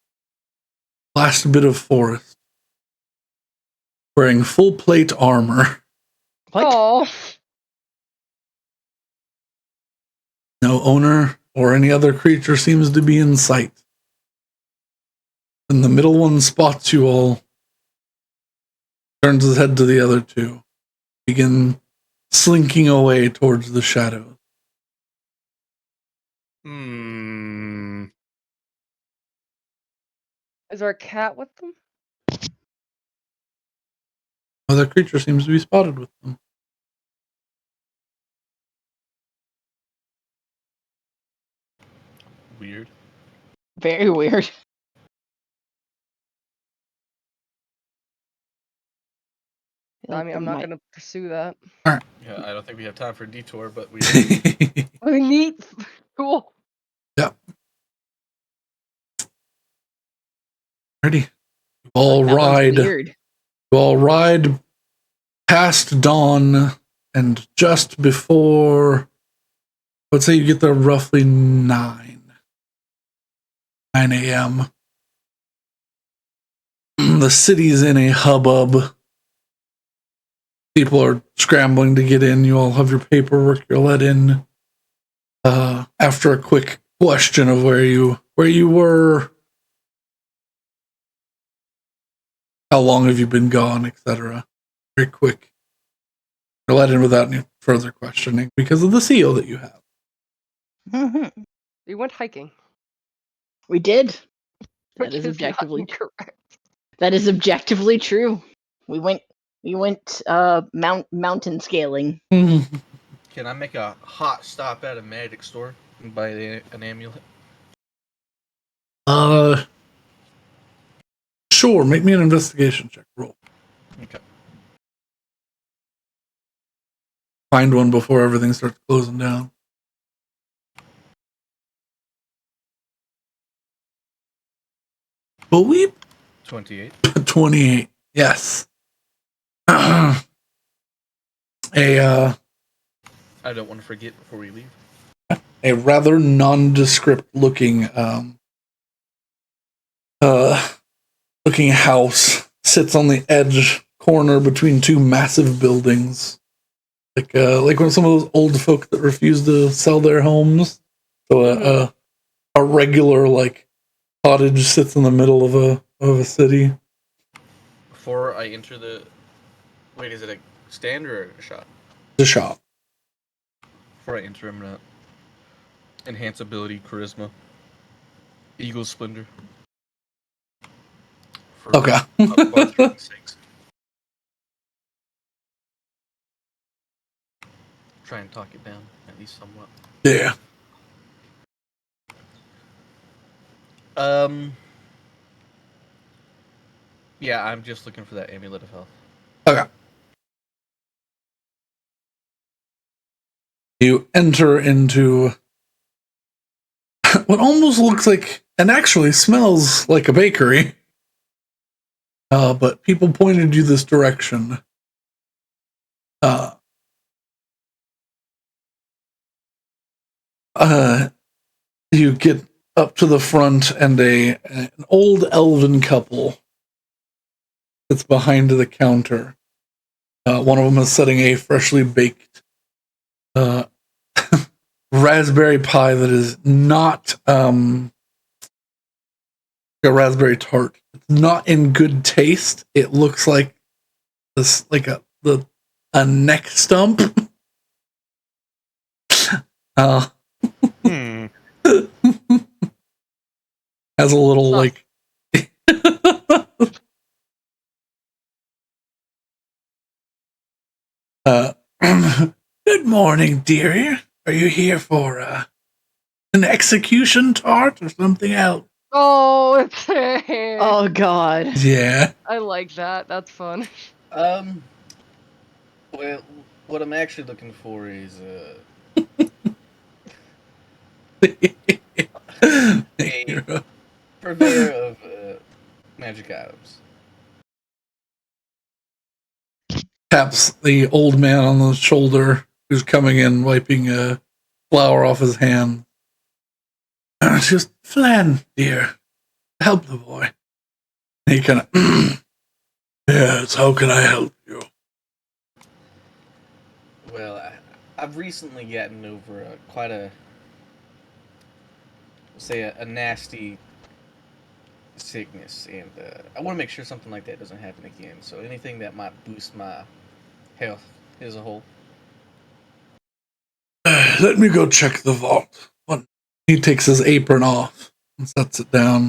S2: last bit of forest, wearing full plate armor.
S4: What?
S1: Oh.
S2: No owner or any other creature seems to be in sight. And the middle one spots you all, turns his head to the other two, begin slinking away towards the shadows.
S1: Is there a cat with them?
S2: Other creature seems to be spotted with them.
S3: Weird.
S4: Very weird.
S1: I mean, I'm not gonna pursue that.
S3: Yeah, I don't think we have time for a detour, but we.
S1: Oh, neat. Cool.
S2: Yep. Ready? You all ride.
S4: Weird.
S2: You all ride past dawn, and just before, let's say you get there roughly 9 a.m. The city's in a hubbub. People are scrambling to get in. You all have your paperwork. You're let in. After a quick question of where you were, how long have you been gone, etc. Very quick. You're let in without any further questioning because of the seal that you have.
S4: Mm-hmm.
S1: We went hiking.
S4: We did.
S1: Which
S4: That is
S1: is
S4: objectively
S1: not incorrect.
S4: That is objectively true. We went mountain scaling.
S3: Can I make a hot stop at a magic store and buy an amulet?
S2: Sure. Make me an investigation check. Roll.
S3: Okay.
S2: Find one before everything starts closing down. Beep.
S3: 28.
S2: 28. Yes.
S3: I don't want to forget before we leave.
S2: A rather nondescript looking looking house sits on the edge corner between two massive buildings. like when some of those old folk that refuse to sell their homes. So a regular like cottage sits in the middle of a city.
S3: Before I enter the... Wait, is it a stand or a shop?
S2: The shop.
S3: Before I enter, I'm gonna enhance ability, charisma, eagle splendor. For
S2: Okay.
S3: bartering sakes. Try and talk it down, at least somewhat.
S2: Yeah.
S3: Yeah, I'm just looking for that amulet of health.
S2: Okay. You enter into what almost looks like, and actually smells like a bakery. But people pointed you this direction. You get up to the front, and an old elven couple that's behind the counter. One of them is setting a freshly baked raspberry pie that is not a raspberry tart. It's not in good taste. It looks like this, like a neck stump. Has a little like. Good morning, dearie. Are you here for an execution tart or something else?
S1: Oh, it's
S4: Oh God.
S2: Yeah.
S1: I like that. That's fun.
S3: Well, what I'm actually looking for is a purveyor of magic items.
S2: Taps the old man on the shoulder who's coming in, wiping flour off his hand. Just Flan, dear, help the boy. And he kind of, yes, how can I help you?
S3: Well, I've recently gotten over quite a, say, a nasty sickness, and I want to make sure something like that doesn't happen again. So anything that might boost my health as a whole.
S2: Let me go check the vault. He takes his apron off and sets it down,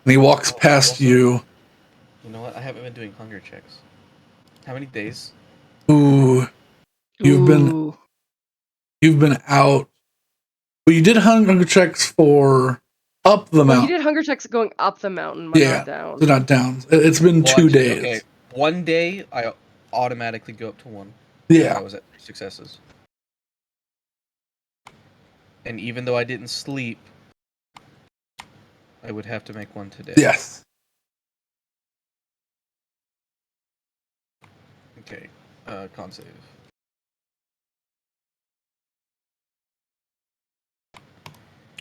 S2: and he walks past
S3: also,
S2: you.
S3: You know what? I haven't been doing hunger checks. How many days?
S2: Ooh, you've been out. Well, you did hunger checks for up the
S1: Well,
S2: mountain.
S1: you did hunger checks going up the mountain, but not down.
S2: So not down. It's been 2 days.
S3: Okay, one day I automatically go up to 1.
S2: Yeah.
S3: I was at 3 successes. And even though I didn't sleep, I would have to make 1 today.
S2: Yes.
S3: Okay. Con save.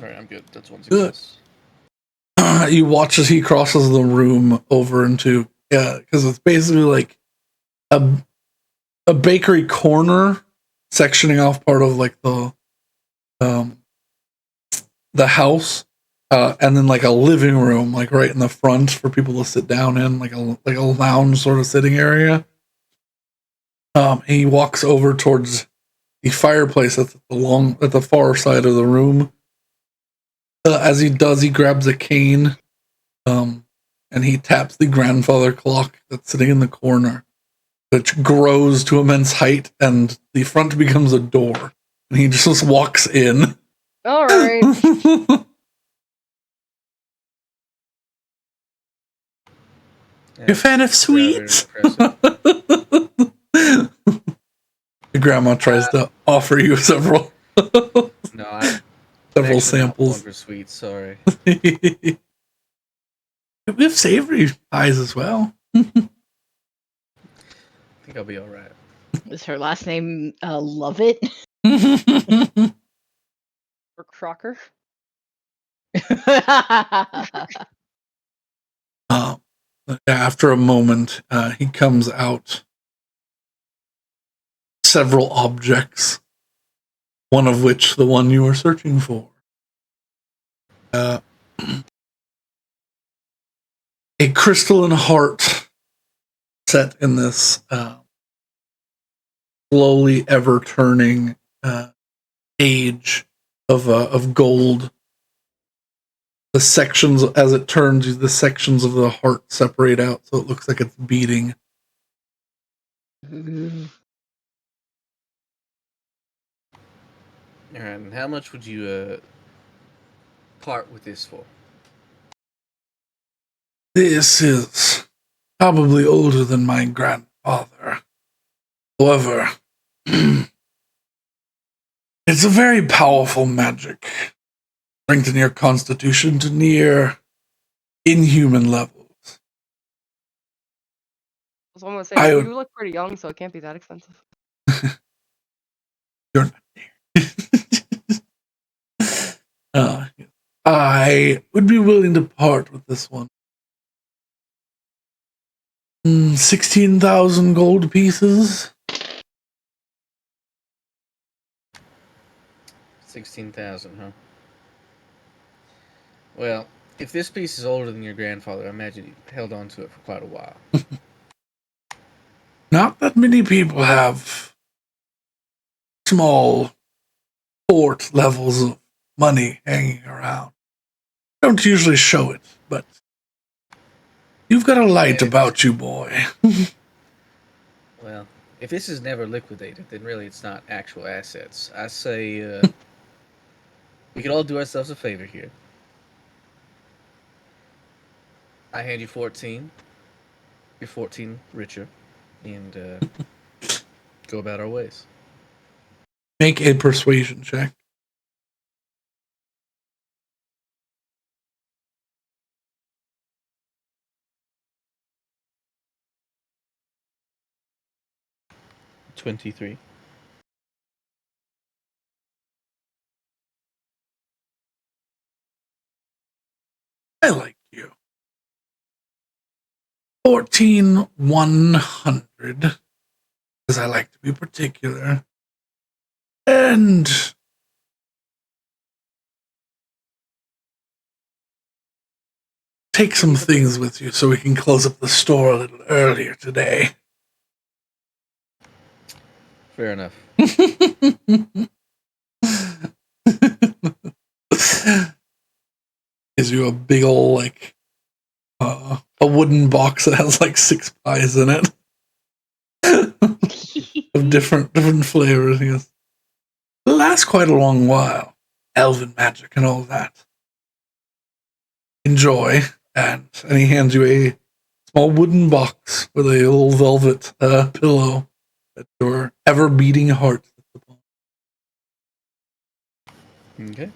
S3: Alright, I'm good. That's 1 success.
S2: You watch as he crosses the room over into, because it's basically like a bakery corner sectioning off part of like the house, and then like a living room like right in the front for people to sit down in, like a lounge sort of sitting area. He walks over towards the fireplace at the far side of the room. As he does, he grabs a cane, and he taps the grandfather clock that's sitting in the corner, which grows to immense height, and the front becomes a door, and he just walks in.
S1: All right.
S2: You a fan of sweets? Your grandma tries to offer you several.
S3: No,
S2: several samples.
S3: For sweets, sorry.
S2: We have savory pies as well.
S3: I think I'll be all right.
S4: Is her last name Lovett?
S1: Or Crocker?
S2: After a moment, he comes out, several objects, one of which the one you were searching for. A crystalline heart set in this slowly ever turning age of gold. The sections, as it turns, the sections of the heart separate out, so it looks like it's beating.
S3: And how much would you part with this for?
S2: This is probably older than my grandfather. However, it's a very powerful magic. Strengthen your constitution to near inhuman levels.
S1: I was almost saying, you look pretty young, so it can't be that expensive.
S2: You're not there. I would be willing to part with this one. 16,000 gold pieces.
S3: 16,000, huh? Well, if this piece is older than your grandfather, I imagine he held on to it for quite a while.
S2: Not that many people have small fort levels of money hanging around. Don't usually show it, but you've got a light about you, boy.
S3: Well, if this is never liquidated, then really it's not actual assets. I say we could all do ourselves a favor here. I hand you 14. You're 14 richer. And go about our ways.
S2: Make a persuasion check.
S3: $23.
S2: I like you. 14,100, because I like to be particular. And take some things with you so we can close up the store a little earlier today.
S3: Fair enough.
S2: Gives you a big old, like, a wooden box that has like 6 pies in it. Of different flavors. He goes, it'll last quite a long while. Elven magic and all that. Enjoy. And he hands you a small wooden box with a little velvet pillow that your ever beating heart sits upon.
S3: Okay.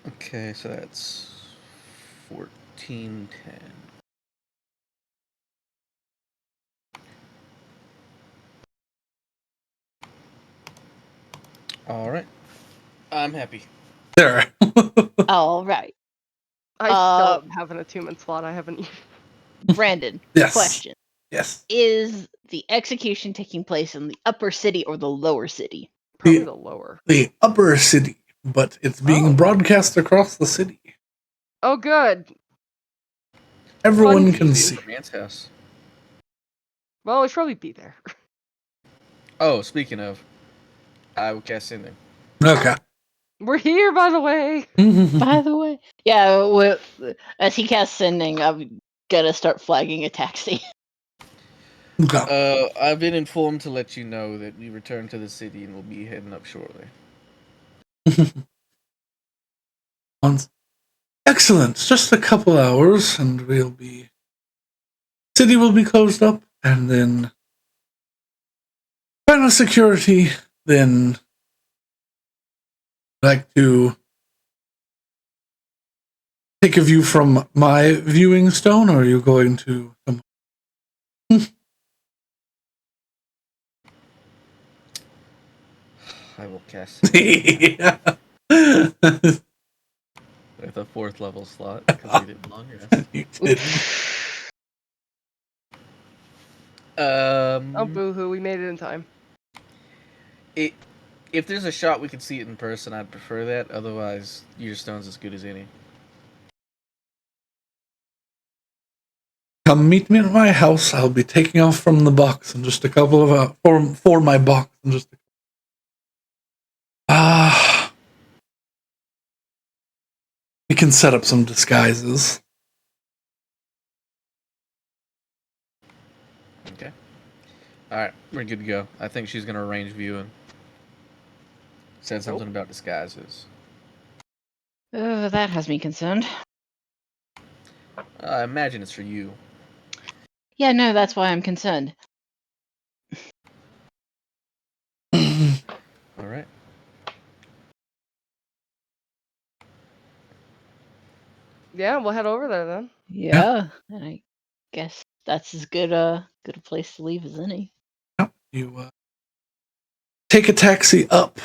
S3: Okay, so that's 1410. All right. I'm happy.
S2: There.
S4: All right.
S1: I don't have an attunement slot. I haven't.
S4: Brandon,
S2: Yes.
S4: question.
S2: Yes.
S4: Is the execution taking place in the upper city or the lower city?
S1: Probably the lower.
S2: The upper city, but it's being broadcast across the city.
S1: Oh, good.
S2: Everyone
S1: Fun
S2: can
S1: TV.
S2: see.
S3: Man's house.
S1: Well, we should probably be there.
S3: Oh, speaking of, I will cast sending.
S2: Okay.
S1: We're here, by the way.
S4: By the way, yeah. As he casts sending, I'm gonna start flagging a taxi.
S2: Okay.
S3: I've been informed to let you know that we return to the city and we'll be heading up shortly.
S2: Excellent. Just a couple hours and city will be closed up, and then final security, then like to take a view from my viewing stone, or are you going to
S3: I will cast
S2: yeah.
S3: with a 4th level slot because we did long rest.
S2: You did.
S1: Oh, boo-hoo, we made it in time.
S3: If there's a shot we can see it in person, I'd prefer that. Otherwise, your stone's as good as any.
S2: Come meet me at my house. I'll be taking off from the box in just a couple of for my box in just. We can set up some disguises.
S3: Okay. All right, we're good to go. I think she's gonna arrange view and said something about disguises.
S4: That has me concerned.
S3: I imagine it's for you.
S4: Yeah, no, that's why I'm concerned.
S3: All right.
S1: Yeah, we'll head over there then.
S4: Yeah, I guess that's as good a place to leave as any.
S2: You take a taxi up.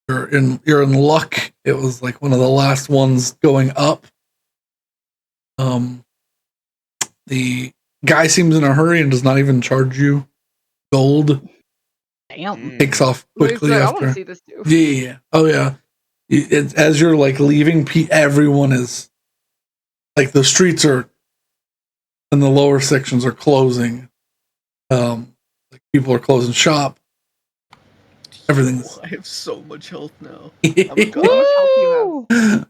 S2: You're in luck. It was like one of the last ones going up. The guy seems in a hurry and does not even charge you gold.
S4: Damn.
S2: Takes off quickly
S1: Wait, I
S2: after.
S1: want to see this too.
S2: Yeah. Oh yeah. As you're like leaving, everyone is like the streets are and the lower sections are closing. Like people are closing shop. Everything's.
S3: I have so much health now.
S1: How much health do you have?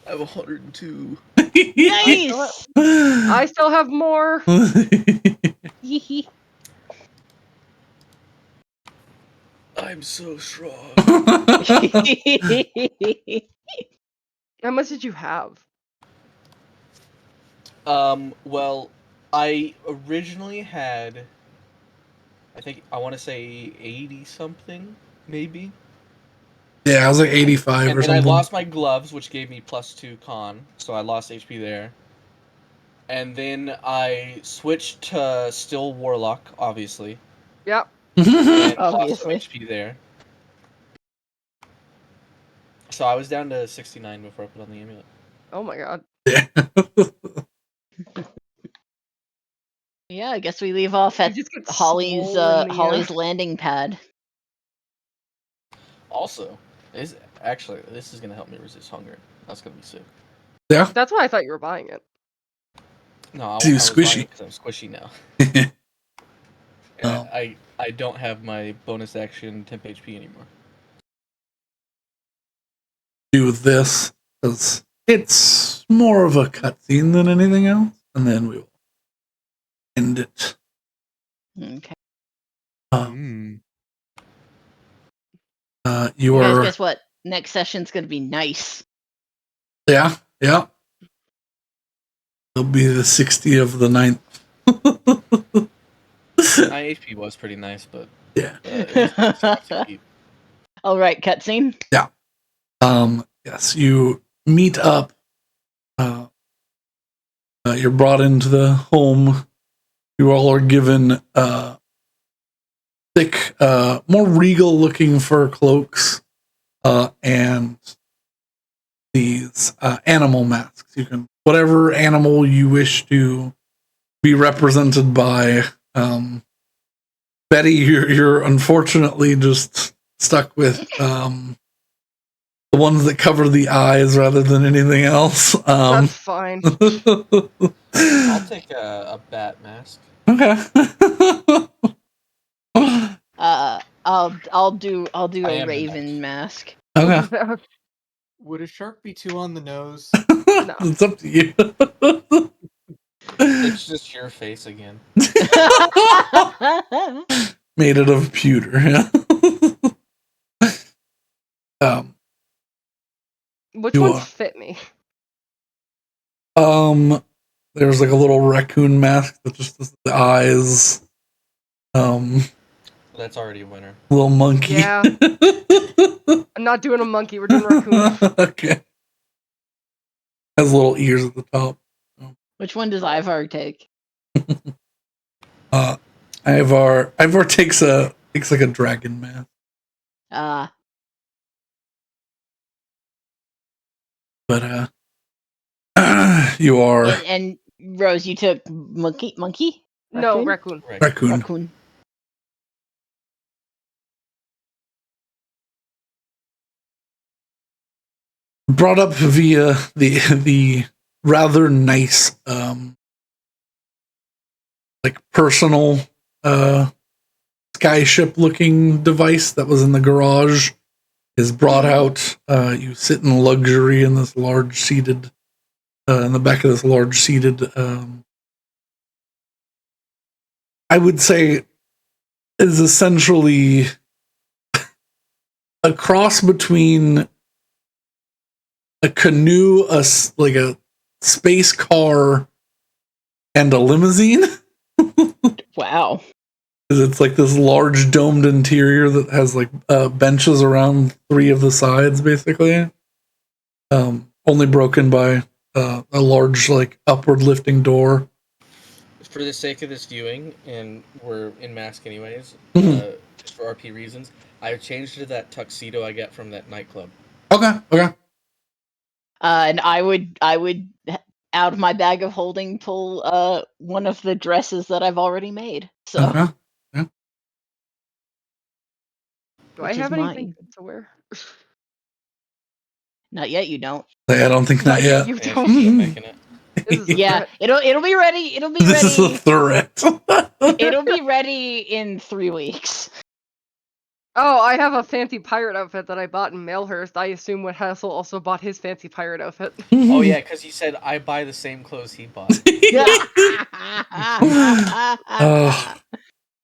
S3: I have 102.
S4: Nice.
S1: I still have more.
S3: I'm so strong.
S1: How much did you have?
S3: Well, I originally had, I want to say 80 something, maybe.
S2: Yeah, I was like 85 or
S3: And I
S2: something.
S3: lost my gloves, which gave me +2 con, so I lost HP there. And then I switched to still Warlock, obviously.
S1: Yep.
S3: And lost some
S4: Obviously.
S3: HP there. So I was down to 69 before I put on the amulet.
S1: Oh my god.
S2: Yeah.
S4: Yeah, I guess we leave off
S1: You
S4: at
S1: just get
S4: Holly's
S1: swole in the,
S4: Holly's landing pad.
S3: Also, this is gonna help me resist hunger. That's gonna be sick.
S2: Yeah.
S1: That's why I thought you were buying it.
S3: No, I
S2: See,
S3: was buying
S2: squishy.
S3: it because I'm squishy now.
S2: Oh.
S3: I don't have my bonus action temp HP anymore.
S2: Do this because it's more of a cutscene than anything else, and then we will end it.
S4: Okay.
S2: You
S4: Guys,
S2: are.
S4: guess what? Next session's gonna be nice.
S2: Yeah. It'll be the 60 of the 9th.
S3: My HP was pretty nice, but
S2: Yeah.
S3: it was too deep.
S4: All right, cutscene.
S2: Yeah. Yes, you meet up. You're brought into the home. You all are given thick, more regal-looking fur cloaks and these animal masks. You can whatever animal you wish to be represented by. Betty, you're unfortunately just stuck with the ones that cover the eyes rather than anything else.
S1: That's fine.
S3: I'll take a bat mask.
S2: Okay.
S4: I'll do
S3: I
S4: a
S3: am
S4: raven
S3: nice.
S4: mask.
S2: Okay.
S5: Would a shark be too on the nose?
S1: No.
S2: It's up to you.
S3: It's just your face again.
S2: Made it of pewter. Yeah.
S1: Which
S2: You
S1: ones
S2: are.
S1: fit me?
S2: There's like a little raccoon mask that just has the eyes.
S3: That's already a winner.
S2: Little monkey.
S1: Yeah. I'm not doing a monkey. We're doing raccoon.
S2: Okay. Has little ears at the top.
S4: Which one does Ivar take?
S2: Ivar takes like a dragon mask. But You are
S4: And Rose, you took monkey?
S1: No,
S4: Raccoon?
S1: raccoon.
S2: raccoon.
S4: Raccoon.
S2: Brought up via the rather nice like personal skyship looking device that was in the garage is brought out. You sit in luxury in this large seated in the back of this large seated I would say is essentially a cross between a canoe, like a space car, and a limousine.
S4: Wow.
S2: It's like this large domed interior that has like benches around 3 of the sides, basically. Only broken by a large, like upward lifting door.
S3: For the sake of this viewing, and we're in mask anyways, just for RP reasons, I've changed to that tuxedo I get from that nightclub.
S2: Okay.
S4: And I would out of my bag of holding pull one of the dresses that I've already made. So
S2: Okay.
S1: Do I
S4: Which is
S1: have anything
S4: mine.
S1: good to wear?
S4: not yet. You don't.
S2: I don't think not yet.
S1: You
S3: And
S1: don't.
S3: she's still making it.
S1: This is a
S4: Yeah,
S1: threat.
S4: it'll be ready. It'll be
S2: This is a
S4: ready.
S2: threat.
S4: It'll be ready in 3 weeks.
S1: Oh, I have a fancy pirate outfit that I bought in Malehurst. I assume when Hassel also bought his fancy pirate outfit.
S3: Oh yeah, because he said I buy the same clothes he bought.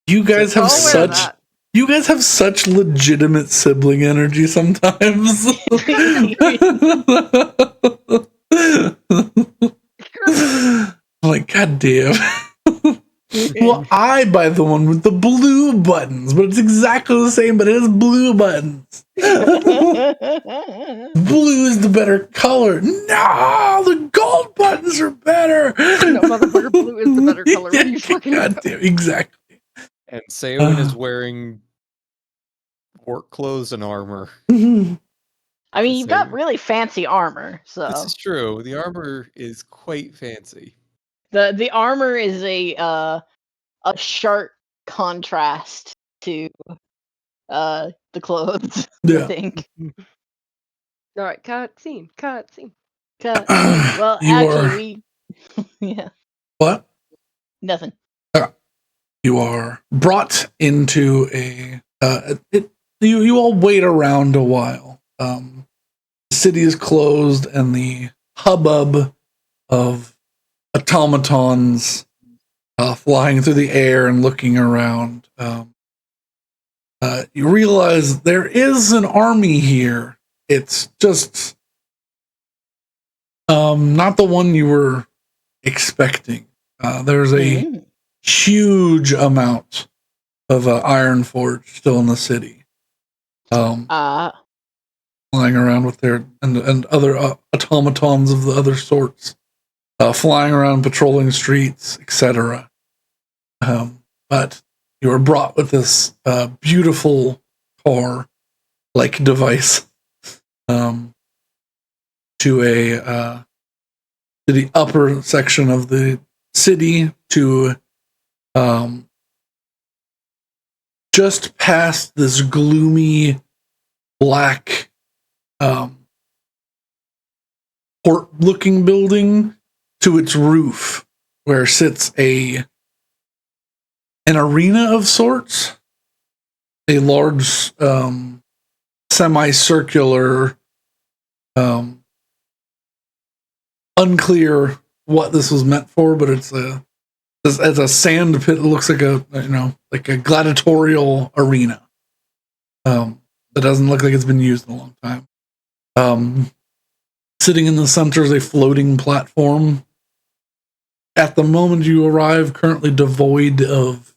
S2: You guys have
S1: I'll wear
S2: such
S1: that.
S2: you guys have such legitimate sibling energy sometimes. I'm like, god damn. Well, I buy the one with the blue buttons, but it's exactly the same, but it has blue buttons. Blue is the better color. No, the gold buttons are better.
S1: No, motherfucker, blue is the better color. What are you talking
S2: God
S1: about?
S2: damn, exactly.
S5: And Seowin is wearing work clothes and armor.
S4: I mean, you've got really fancy armor, so
S5: This is true. The armor is quite fancy.
S4: the armor is a sharp contrast to the clothes.
S2: Yeah.
S4: I think.
S1: All right, cut scene.
S4: Well,
S2: You
S4: actually,
S2: are-
S4: we yeah,
S2: What?
S4: nothing.
S2: You are brought into a you all wait around a while. The city is closed and the hubbub of automatons flying through the air and looking around. You realize there is an army here. It's just not the one you were expecting. There's a huge amount of Iron Forge still in the city. Flying around with their and other automatons of the other sorts, flying around, patrolling streets, etc. But you are brought with this beautiful car-like device to the upper section of the city, to just past this gloomy black port-looking building, to its roof, where sits an arena of sorts, a large semicircular, unclear what this was meant for, but it's a sand pit that looks like a gladiatorial arena. That doesn't look like it's been used in a long time. Sitting in the center is a floating platform. At the moment you arrive, currently devoid of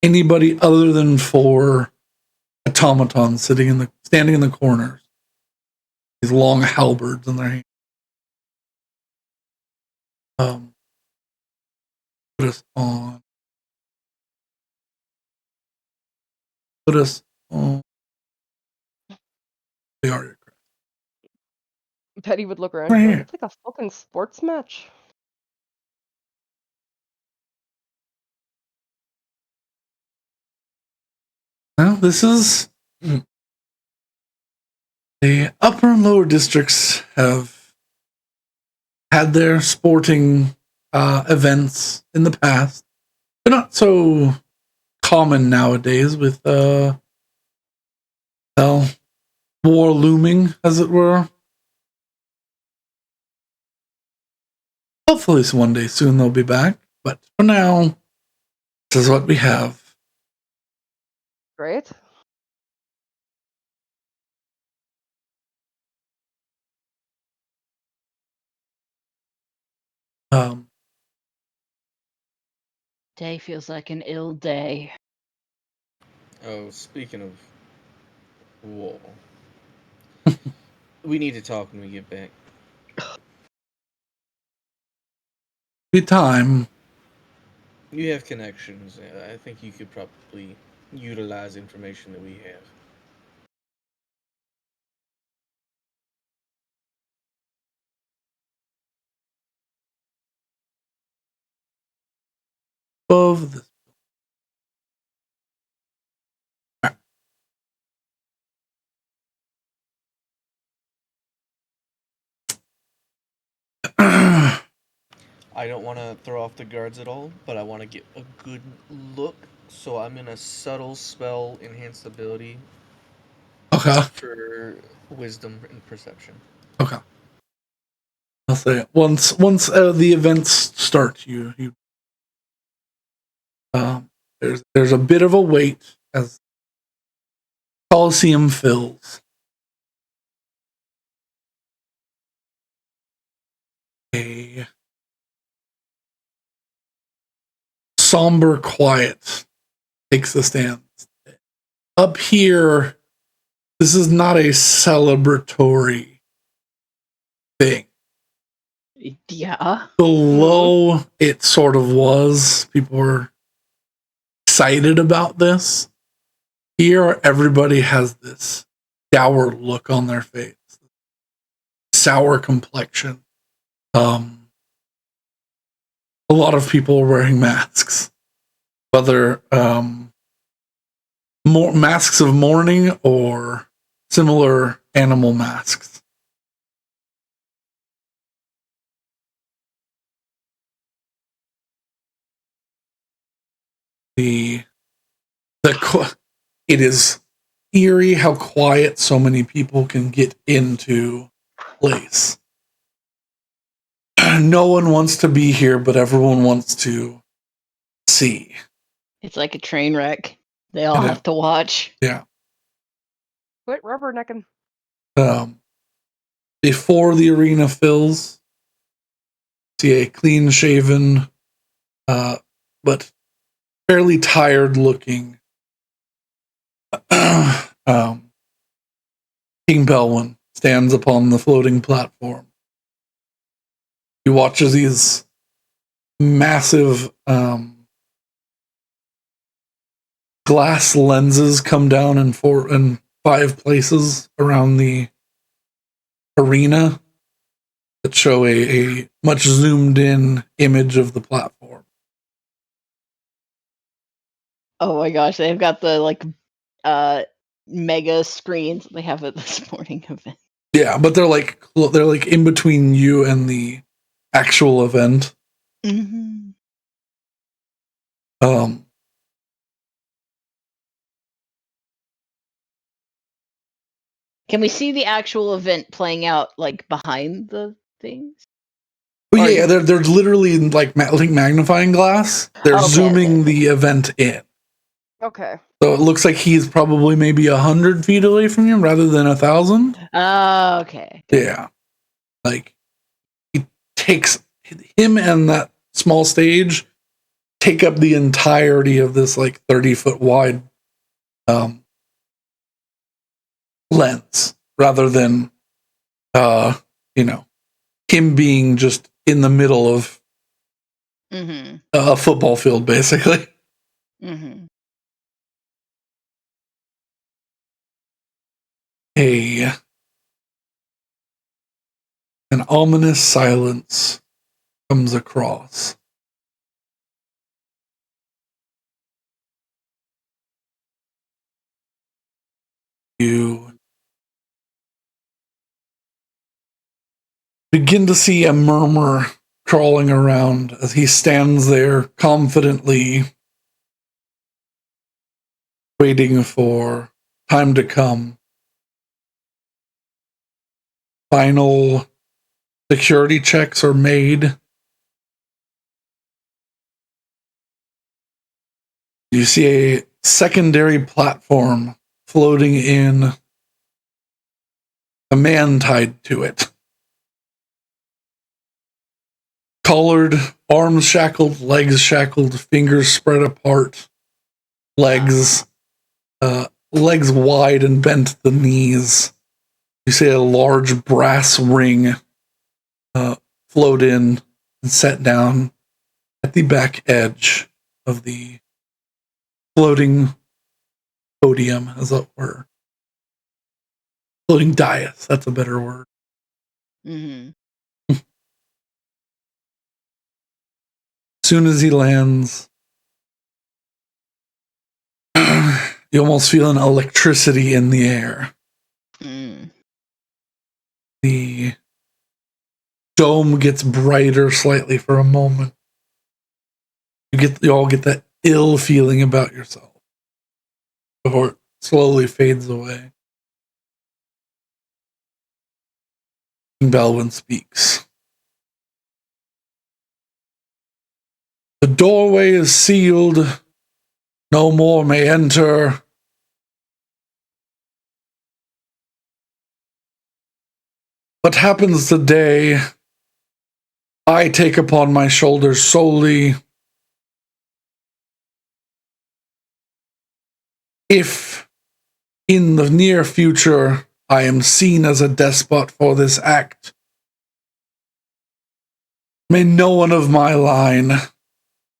S2: anybody other than 4 automatons standing in the corners. These long halberds in their hands. Put us on the Aureacrest.
S1: Betty would look around.
S2: Right
S1: She'd be like,
S2: here.
S1: it's like a fucking sports match.
S2: Well, this is the upper and lower districts have had their sporting events in the past. They're not so common nowadays with well, war looming, as it were. Hopefully, one day soon they'll be back. But for now, this is what we have.
S1: Great.
S2: Um,
S4: Day feels like an ill day.
S3: Oh, speaking of war, we need to talk when we get back.
S2: be time.
S3: You have connections. I think you could probably utilize information that we have.
S2: Of this.
S3: I don't want to throw off the guards at all, but I want to get a good look. So I'm in a subtle spell enhanced ability
S2: Okay.
S3: for wisdom and perception.
S2: Okay. I'll say it. Once the events start, you there's a bit of a wait as Coliseum fills. A somber quiet takes the stand. Up here, this is not a celebratory thing.
S4: Yeah.
S2: Below, it sort of was. People were excited about this. Here, everybody has this dour look on their face, sour complexion. A lot of people are wearing masks, whether more masks of mourning or similar animal masks. It is eerie how quiet so many people can get into place. No one wants to be here, but everyone wants to see.
S4: It's like a train wreck. They all
S2: And
S4: have to watch.
S2: Yeah.
S1: Quit rubbernecking.
S2: Before the arena fills, see a clean shaven, but fairly tired looking King Belwyn stands upon the floating platform. He watches these massive glass lenses come down in 5 places around the arena that show a much zoomed in image of the platform.
S4: Oh my gosh, they've got the mega screens they have at the sporting event.
S2: Yeah, but they're like in between you and the actual event.
S4: Mm-hmm. Can we see the actual event playing out like behind the things?
S2: Oh yeah, they're literally like magnifying glass. They're zooming the event in.
S1: Okay.
S2: So it looks like he's probably maybe 100 feet away from you rather than 1,000.
S4: Okay.
S2: Yeah, like he takes him and that small stage take up the entirety of this like 30-foot wide lens rather than him being just in the middle of a football field basically. An ominous silence comes across. You begin to see a murmur crawling around as he stands there confidently waiting for time to come. Final security checks are made. You see a secondary platform floating in, a man tied to it. Collared, arms shackled, legs shackled, fingers spread apart, legs wide and bent at the knees. You see a large brass ring float in and set down at the back edge of the floating podium, as it were. Floating dais, that's a better word.
S4: Mm-hmm.
S2: As soon as he lands, you almost feel an electricity in the air.
S4: Mm.
S2: The dome gets brighter slightly for a moment. You all get that ill feeling about yourself before it slowly fades away. And Belwyn speaks. The doorway is sealed. No more may enter. What happens today, I take upon my shoulders solely. If in the near future I am seen as a despot for this act, may no one of my line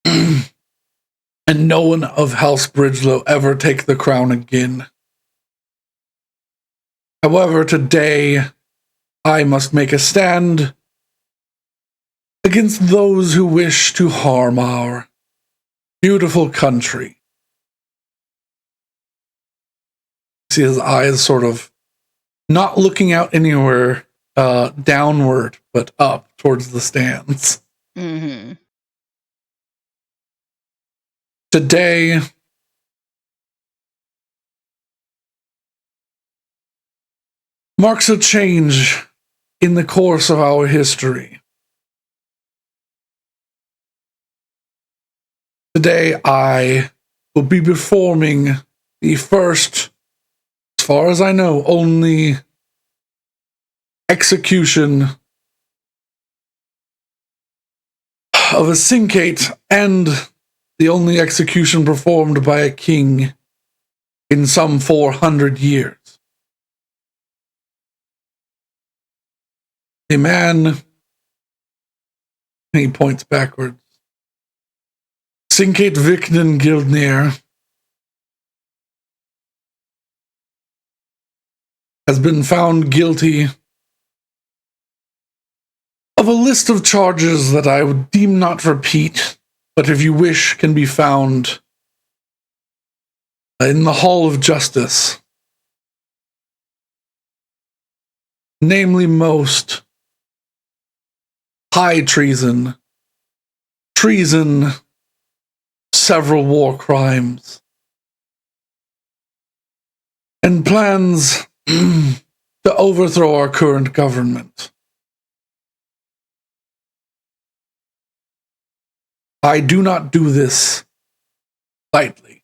S2: and no one of House Bridgelow ever take the crown again. However, today I must make a stand against those who wish to harm our beautiful country. See his eyes sort of not looking out anywhere downward, but up towards the stands.
S4: Mm-hmm.
S2: Today, marks a change in the course of our history. Today, I will be performing the first, as far as I know, only execution of a syncate and the only execution performed by a king in some 400 years. A man, and he points backwards, Syncate Vicnan Gildnir, has been found guilty of a list of charges that I would deem not repeat, but if you wish can be found in the Hall of Justice. Namely most high treason, treason, several war crimes, and plans to overthrow our current government. I do not do this lightly.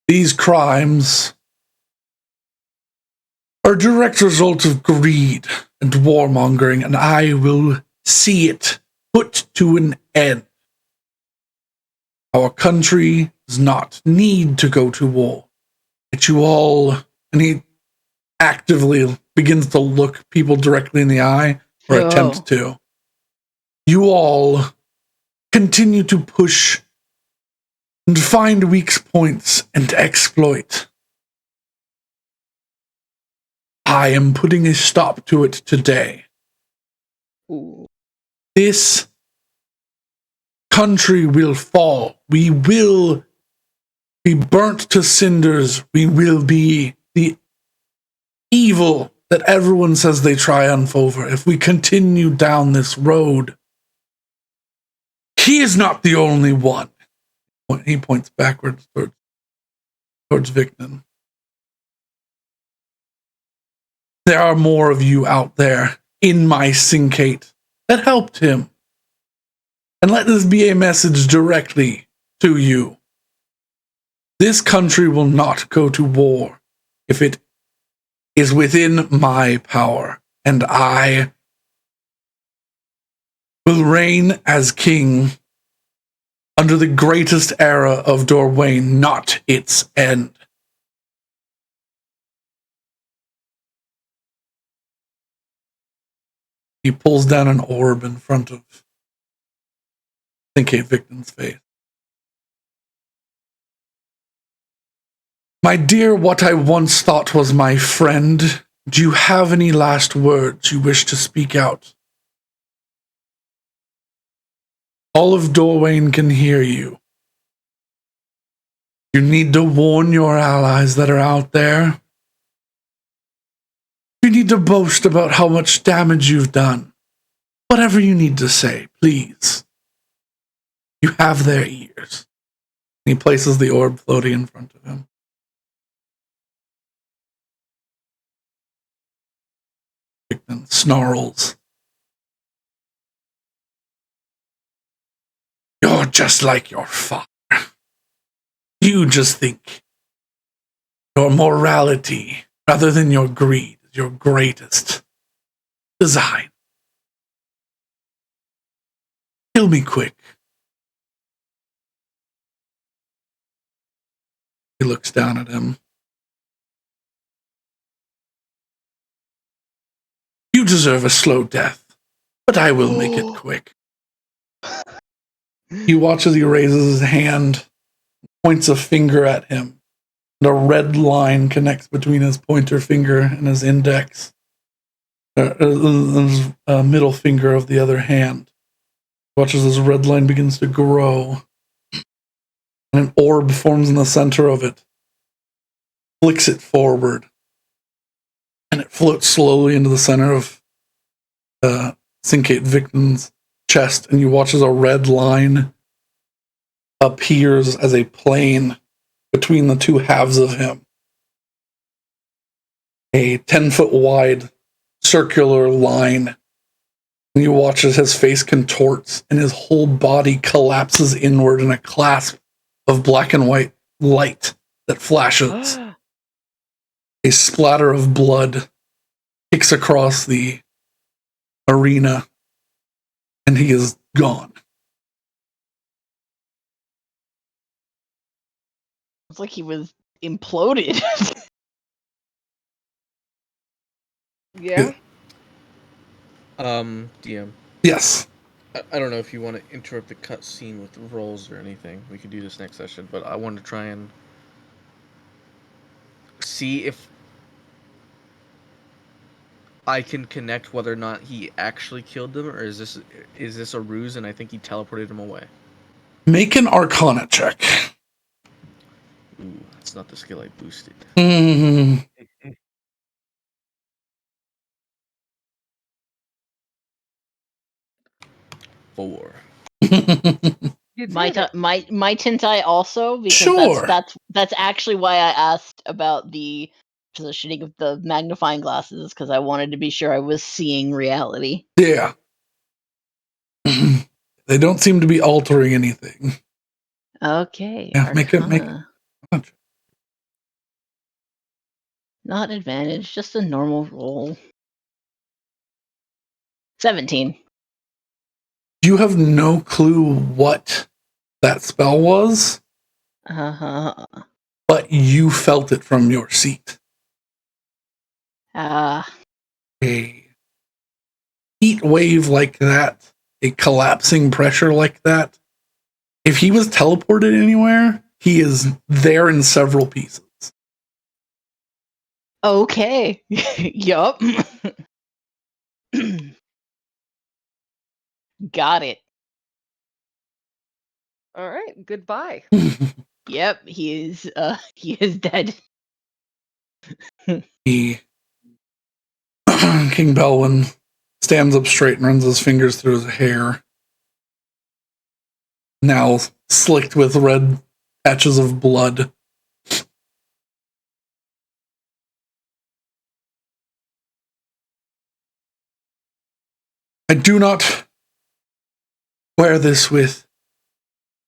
S2: These crimes are a direct result of greed and warmongering, and I will see it put to an end. Our country does not need to go to war. Yet you all, and he actively begins to look people directly in the eye, or attempt to. You all continue to push and find weak points and exploit. I am putting a stop to it today.
S4: Ooh.
S2: This country will fall. We will be burnt to cinders. We will be the evil that everyone says they triumph over if we continue down this road. He is not the only one. He points backwards towards Victon. There are more of you out there in my syncate that helped him. And let this be a message directly to you. This country will not go to war if it is within my power, and I will reign as king under the greatest era of Dorwayne, not its end. He pulls down an orb in front of Syncate Victon's face. My dear, what I once thought was my friend, do you have any last words you wish to speak out? All of Dorwayne can hear you. You need to warn your allies that are out there. You need to boast about how much damage you've done. Whatever you need to say, please. You have their ears. He places the orb floating in front of him. Victon snarls. You're just like your father. You just think your morality, rather than your greed, is your greatest design. Kill me quick. He looks down at him. You deserve a slow death, but I will make it quick. He watches, he raises his hand, points a finger at him, and a red line connects between his pointer finger and his index, his middle finger of the other hand. He watches this red line begins to grow, and an orb forms in the center of it, flicks it forward, and it floats slowly into the center of Syncate Victon's chest, and you watch as a red line appears as a plane between the two halves of him. A 10-foot wide circular line. And you watch as his face contorts and his whole body collapses inward in a clasp of black and white light that flashes. A splatter of blood kicks across the arena, and he is gone.
S4: It's like he was imploded.
S1: Yeah.
S3: DM.
S2: Yes.
S3: I don't know if you want to interrupt the cutscene with rolls or anything. We could do this next session, but I want to try and see if I can connect whether or not he actually killed them, or is this a ruse and I think he teleported him away.
S2: Make an Arcana check.
S3: Ooh, that's not the skill I boosted.
S2: Mm.
S3: 4.
S1: You did
S4: Might
S1: it.
S4: I also, because
S2: Sure.
S4: that's actually why I asked about the positioning of the magnifying glasses, because I wanted to be sure I was seeing reality.
S2: Yeah. They don't seem to be altering anything.
S4: Okay.
S2: Yeah, make it.
S4: Arcana. Not advantage, just a normal roll. 17.
S2: You have no clue what that spell was,
S4: Uh-huh.
S2: but you felt it from your seat.
S4: Ah.
S2: A heat wave like that, a collapsing pressure like that. If he was teleported anywhere, he is there in several pieces.
S4: Okay. Yup. Got it.
S1: All right, goodbye.
S4: Yep, he is dead.
S2: King Belwyn stands up straight and runs his fingers through his hair, now slicked with red patches of blood. I do not wear this with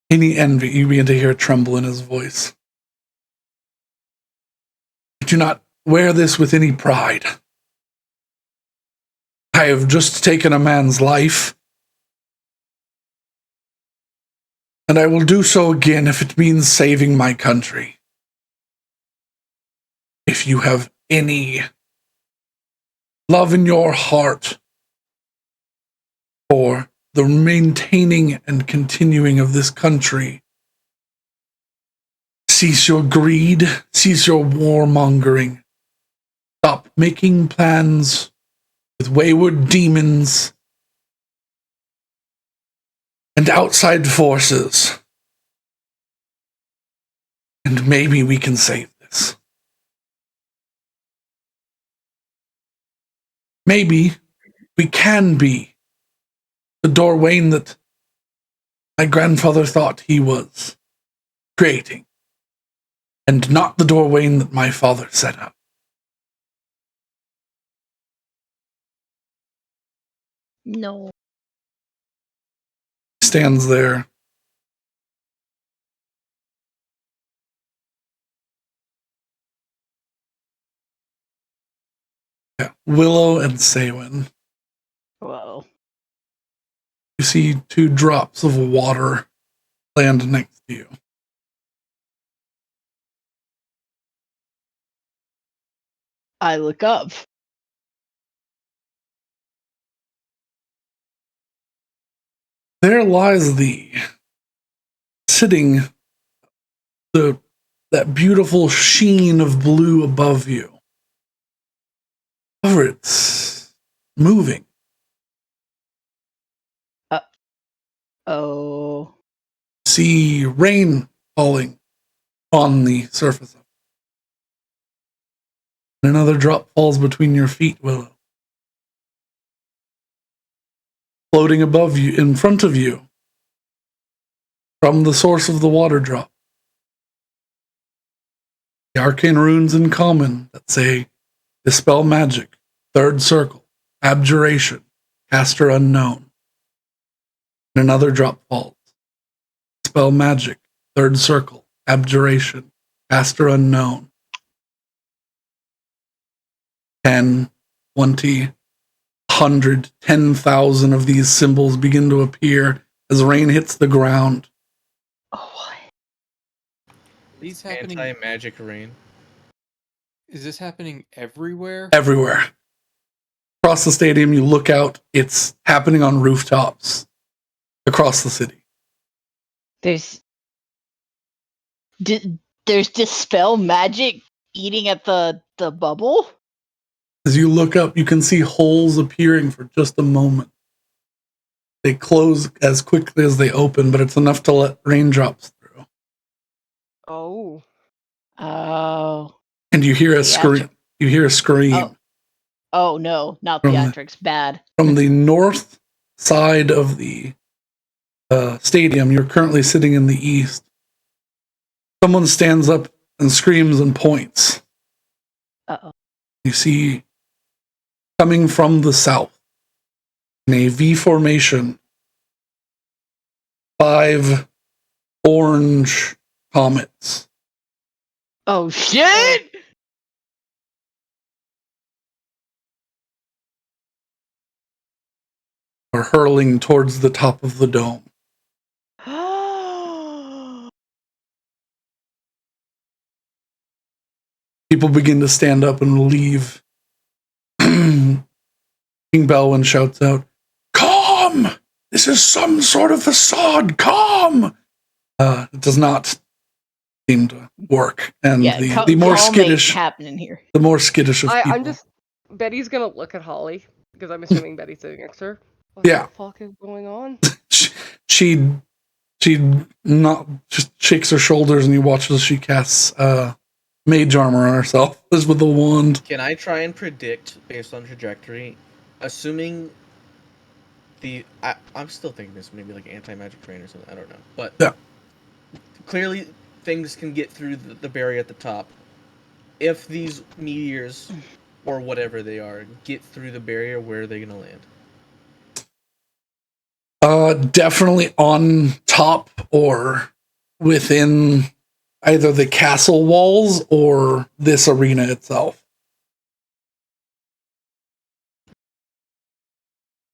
S2: any envy. You begin to hear a tremble in his voice. I do not wear this with any pride. I have just taken a man's life, and I will do so again if it means saving my country. If you have any love in your heart for the maintaining and continuing of this country, cease your greed, cease your warmongering, stop making plans with wayward demons and outside forces, and maybe we can save this. Maybe we can be the Dorwayne that my grandfather thought he was creating, and not the Dorwayne that my father set up.
S4: No.
S2: He stands there. Yeah. Willow and Saywin.
S4: Whoa.
S2: You see 2 drops of water land next to you.
S4: I look up.
S2: There lies sitting that beautiful sheen of blue above you. However, it's moving.
S4: Oh.
S2: See rain falling on the surface of it. And another drop falls between your feet, Willow. Floating above you, in front of you, from the source of the water drop. The arcane runes in common that say Dispel Magic, Third Circle, Abjuration, Caster Unknown. And another drop falls. Dispel Magic, Third Circle, Abjuration, Caster Unknown. 10, 20, 100, 10,000 of these symbols begin to appear as rain hits the ground.
S4: Oh, what?
S5: These happening.
S3: Anti-magic rain.
S5: Is this happening everywhere?
S2: Everywhere. Across the stadium, you look out, it's happening on rooftops across the city.
S4: There's dispel magic eating at the bubble?
S2: As you look up, you can see holes appearing for just a moment. They close as quickly as they open, but it's enough to let raindrops through.
S1: Oh.
S4: Oh.
S2: And you hear a scream. You hear a scream.
S4: Oh no, not
S2: From
S4: theatrics. Bad.
S2: From the north side of the stadium, you're currently sitting in the east. Someone stands up and screams and points.
S4: Uh-oh.
S2: You see, coming from the south, in a V formation, 5 orange comets.
S4: Oh shit!
S2: Are hurling towards the top of the dome. People begin to stand up and leave. King Belwyn shouts out, "Calm! This is some sort of facade! Calm!" It does not seem to work. And the more skittish
S4: happening here.
S2: The more skittish of people.
S1: Betty's gonna look at Holly, because I'm assuming Betty's sitting next to her. What
S2: Yeah.
S1: the fuck is going on?
S2: She not just shakes her shoulders, and you watch as she casts mage armor on herself, as with the wand.
S3: Can I try and predict based on trajectory, assuming I'm still thinking this maybe like anti-magic rain or something. I don't know, but
S2: Yeah.
S3: Clearly things can get through the barrier at the top. If these meteors or whatever they are get through the barrier, where are they gonna land?
S2: Definitely on top or within either the castle walls or this arena itself.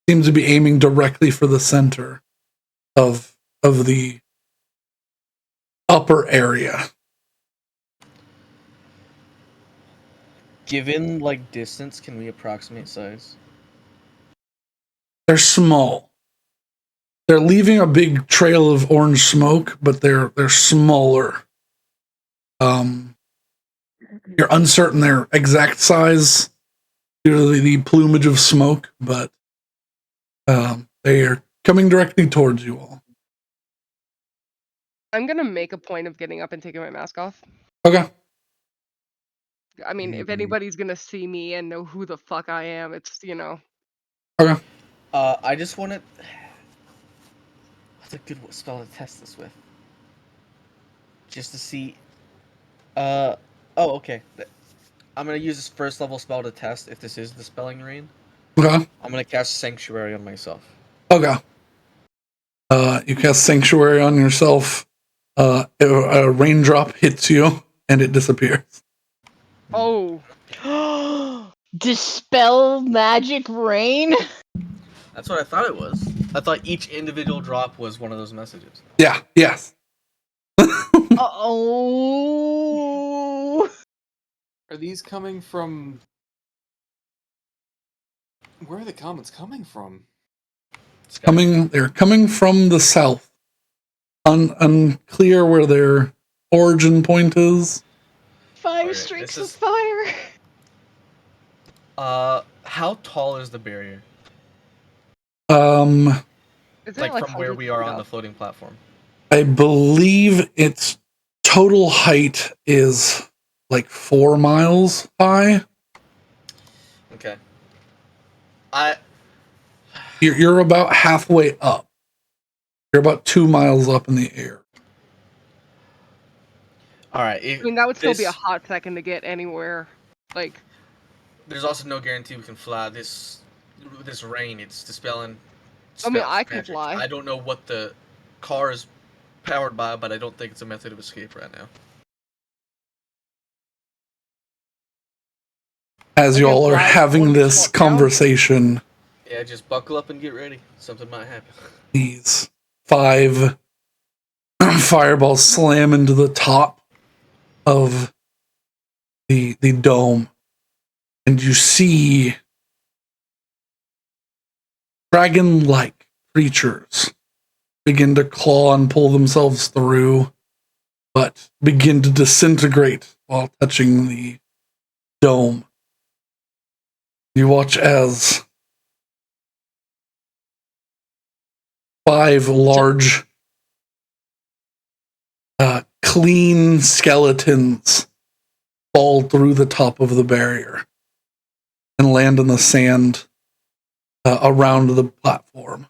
S2: Seems to be aiming directly for the center of the upper area.
S3: Given like distance, can we approximate size?
S2: They're small. They're leaving a big trail of orange smoke, but they're smaller. You're uncertain their exact size due to the plumage of smoke, but they are coming directly towards you all.
S1: I'm gonna make a point of getting up and taking my mask off.
S2: Okay.
S1: I mean, if anybody's gonna see me and know who the fuck I am, it's, you know.
S2: Okay.
S3: I just want to. What's a good spell to test this with? Just to see. Oh, okay. I'm gonna use this first level spell to test if this is the spelling rain.
S2: Okay.
S3: I'm gonna cast Sanctuary on myself.
S2: Okay. You cast Sanctuary on yourself. A raindrop hits you and it disappears.
S1: Oh.
S4: Dispel magic rain?
S3: That's what I thought it was. I thought each individual drop was one of those messages.
S2: Yeah. Yes.
S4: Oh.
S5: Are these coming from? Where are the comments coming from?
S2: They're coming from the south. Unclear where their origin point is.
S4: 5
S3: Okay,
S4: streaks
S3: this
S4: of
S3: is-
S4: fire.
S3: How tall is the barrier?
S1: Is it
S3: Like from where
S1: hundreds
S3: we
S1: of
S3: are
S1: feet
S3: on the
S1: up?
S3: floating platform.
S2: I believe its total height is like 4 miles high.
S3: Okay.
S2: You're about halfway up. You're about 2 miles up in the air.
S3: All right.
S1: I mean, that would still be a hot second to get anywhere. Like,
S3: there's also no guarantee we can fly. This rain, it's dispelling.
S1: I mean,
S3: spells,
S1: I could
S3: magic.
S1: fly.
S3: I don't know what the car is powered by, but I don't think it's a method of escape right now.
S2: As
S1: Like,
S2: y'all are
S1: fly
S2: having
S1: forward,
S2: this
S1: swap down.
S2: conversation,
S3: Yeah, just buckle up and get ready. Something might happen.
S2: these 5 fireballs slam into the top of the dome, and you see dragon-like creatures begin to claw and pull themselves through, but begin to disintegrate while touching the dome. You watch as 5 large, clean skeletons fall through the top of the barrier and land in the sand around the platform.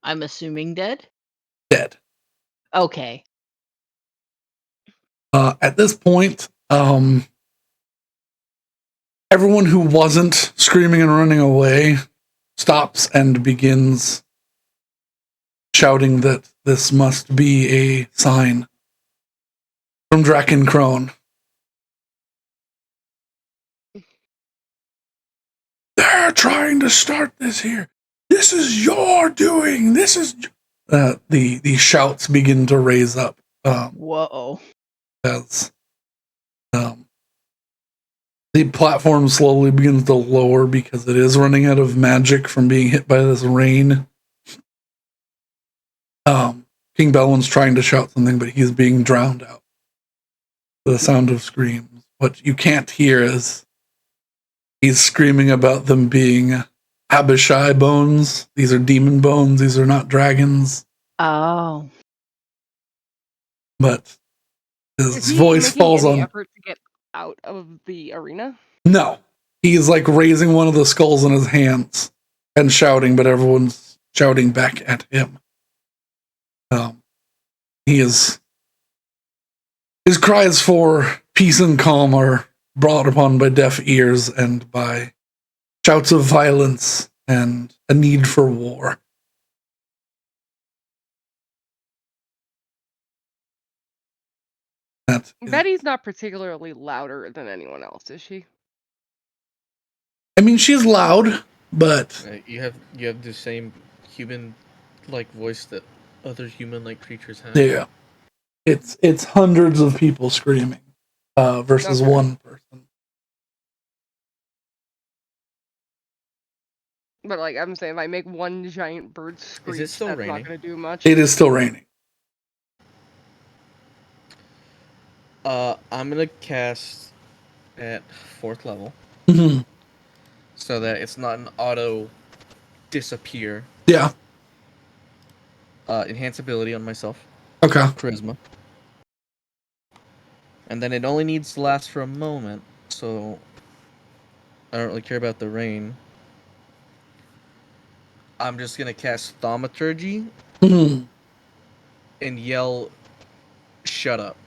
S4: I'm assuming dead?
S2: Dead.
S4: Okay.
S2: At this point, everyone who wasn't screaming and running away stops and begins shouting that this must be a sign from Draken Crone. They're trying to start this here. This is your doing. This is the shouts begin to raise up
S4: Whoa.
S2: as the platform slowly begins to lower because it is running out of magic from being hit by this rain. King Belwin's trying to shout something, but he's being drowned out. The sound of screams. What you can't hear is he's screaming about them being Abishai bones. These are demon bones. These are not dragons.
S4: Oh.
S2: But
S1: Is
S2: his
S1: he
S2: voice
S1: making
S2: falls
S1: any
S2: on.
S1: effort to get out of the arena?
S2: No. He's like raising one of the skulls in his hands and shouting, but everyone's shouting back at him. He is. His cries for peace and calm are brought upon by deaf ears and by shouts of violence and a need for war.
S1: Betty's not particularly louder than anyone else, is she?
S2: I mean, she's loud, but
S3: You have the same human-like voice that other human-like creatures have.
S2: yeah, it's hundreds of people screaming versus
S1: Okay.
S2: one person.
S1: But like I'm saying, if I make one giant bird screech,
S3: still
S1: that's
S3: raining?
S1: not going to do much.
S2: It is still raining.
S3: I'm gonna cast at 4th level
S2: Mm-hmm.
S3: so that it's not an auto disappear.
S2: Yeah.
S3: Enhance ability on myself.
S2: Okay.
S3: Charisma. And then it only needs to last for a moment, so I don't really care about the rain. I'm just gonna cast Thaumaturgy
S2: Mm-hmm.
S3: and yell, "Shut up!"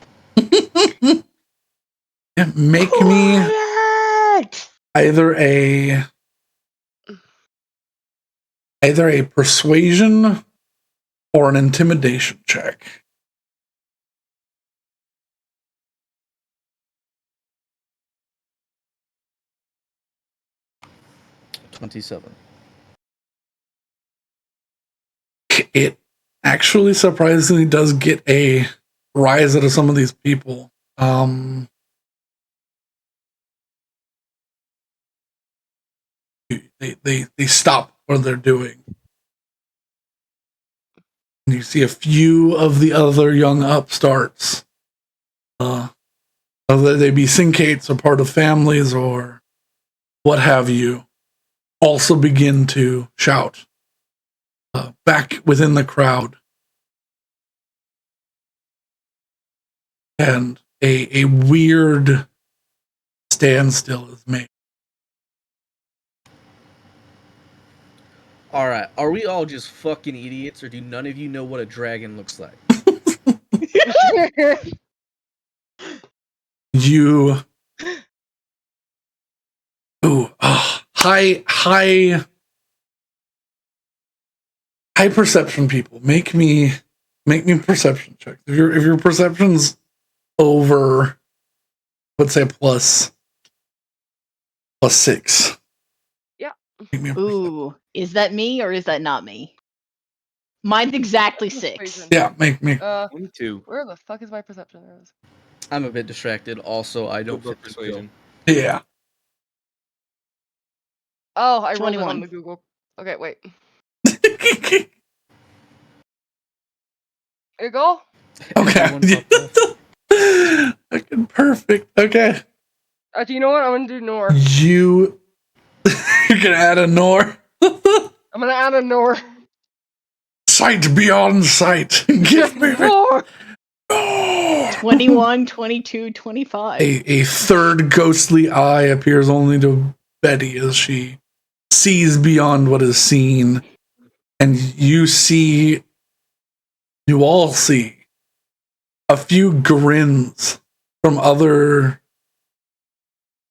S2: Yeah, make me either a persuasion or an intimidation check.
S3: $27.
S2: It actually surprisingly does get a rise out of some of these people. They stop what they're doing. And you see a few of the other young upstarts, whether they be syncates or part of families or what have you, also begin to shout back within the crowd. And a weird standstill is made.
S3: Alright, are we all just fucking idiots, or do none of you know what a dragon looks like?
S2: You high perception people. Make me perception checks. If your perception's over, let's say plus 6.
S1: Yeah.
S2: Make me a
S4: Ooh, is that me or is that not me? Mine's exactly 6.
S1: Persuasion.
S2: Yeah, make me.
S5: Me too.
S1: Where the fuck is my perception? There it is.
S3: I'm a bit distracted. Also, I don't
S5: Go
S3: fit the bill.
S5: persuasion.
S2: Yeah.
S1: Oh, I rolled it
S4: 21.
S1: on the Google. Okay, wait. Here you go.
S2: Okay.
S3: Everyone popped off.
S2: Okay, perfect. Okay.
S1: Do you know what? I'm gonna do Nor.
S2: You can add a Nor.
S1: I'm gonna add a Nor.
S2: Sight beyond sight. Give me
S1: Nor.
S2: Nor.
S4: 21, 22, 25.
S2: A third ghostly eye appears only to Betty as she sees beyond what is seen. And you all see a few grins from other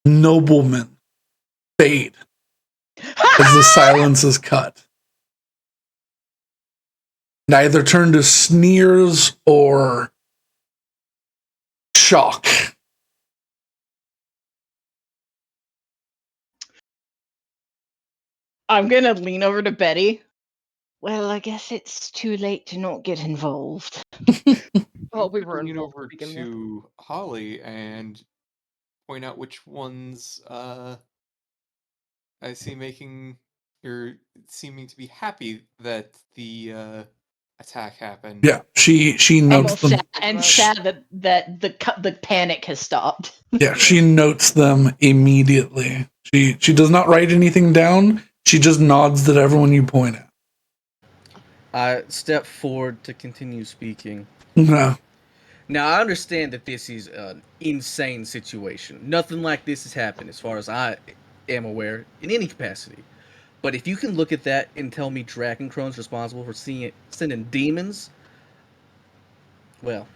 S2: noblemen fade as the silence is cut. Neither turn to sneers or shock.
S4: I'm gonna lean over to Betty. Well, I guess it's too late to not get involved.
S1: Well, we were
S5: Lean
S1: involved
S5: over
S1: to begin with.
S5: to Holly and point out which ones I see making or seeming to be happy that the attack happened.
S2: Yeah, she notes them.
S4: Sad that the panic has stopped.
S2: Yeah, she notes them immediately. She does not write anything down. She just nods at everyone you point at.
S3: I step forward to continue speaking.
S2: No.
S3: Now, I understand that this is an insane situation. Nothing like this has happened, as far as I am aware, in any capacity. But if you can look at that and tell me Dragoncrone's responsible for sending demons, well,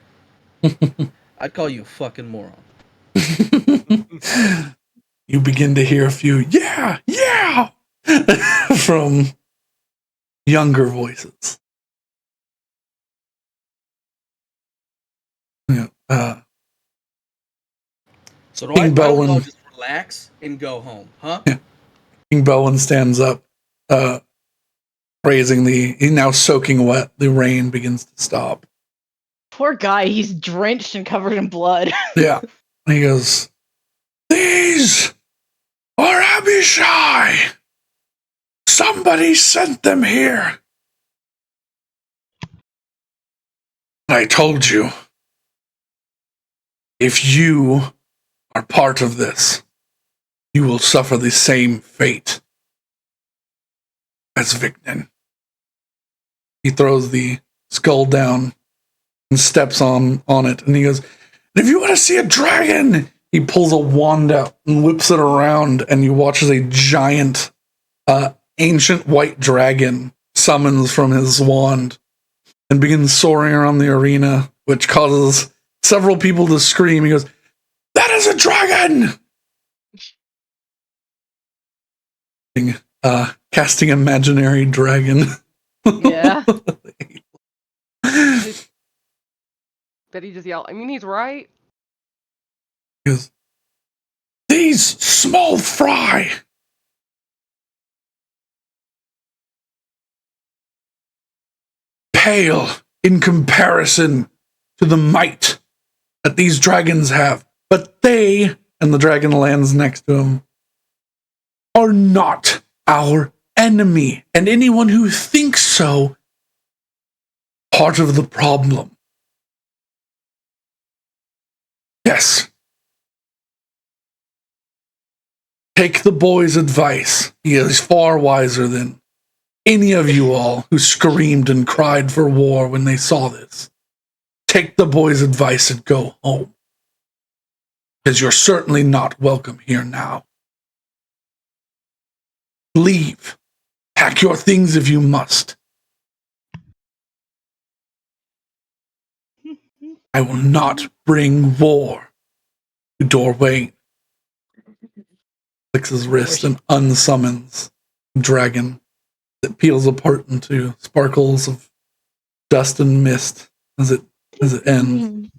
S3: I'd call you a fucking moron.
S2: You begin to hear a few, yeah, from younger voices. Yeah,
S3: So do
S2: King
S3: why don't we all
S2: Belwyn.
S3: just relax and go home, huh?
S2: Yeah. King Belwyn stands up, raising he's now soaking wet. The rain begins to stop.
S4: Poor guy, he's drenched and covered in blood.
S2: Yeah. And he goes, these are Abishai. Somebody sent them here. I told you, if you are part of this, you will suffer the same fate as Vignan. He throws the skull down and steps on it, and he goes, if you want to see a dragon, he pulls a wand out and whips it around, and you watch as a giant, ancient white dragon summons from his wand and begins soaring around the arena, which causes several people to scream. He goes, that is a dragon! Casting imaginary dragon.
S4: Yeah.
S1: Did he just yell? I mean, he's right.
S2: He goes, these small fry pale in comparison to the might that these dragons have. But they, and the dragon lands next to him, are not our enemy. And anyone who thinks so, part of the problem. Yes. Take the boy's advice. He is far wiser than any of you all who screamed and cried for war when they saw this. Take the boy's advice and go home. Because you're certainly not welcome here now. Leave. Pack your things if you must. I will not bring war to Dorwayne. Flicks his wrist and unsummons dragon that peels apart into sparkles of dust and mist as it ends.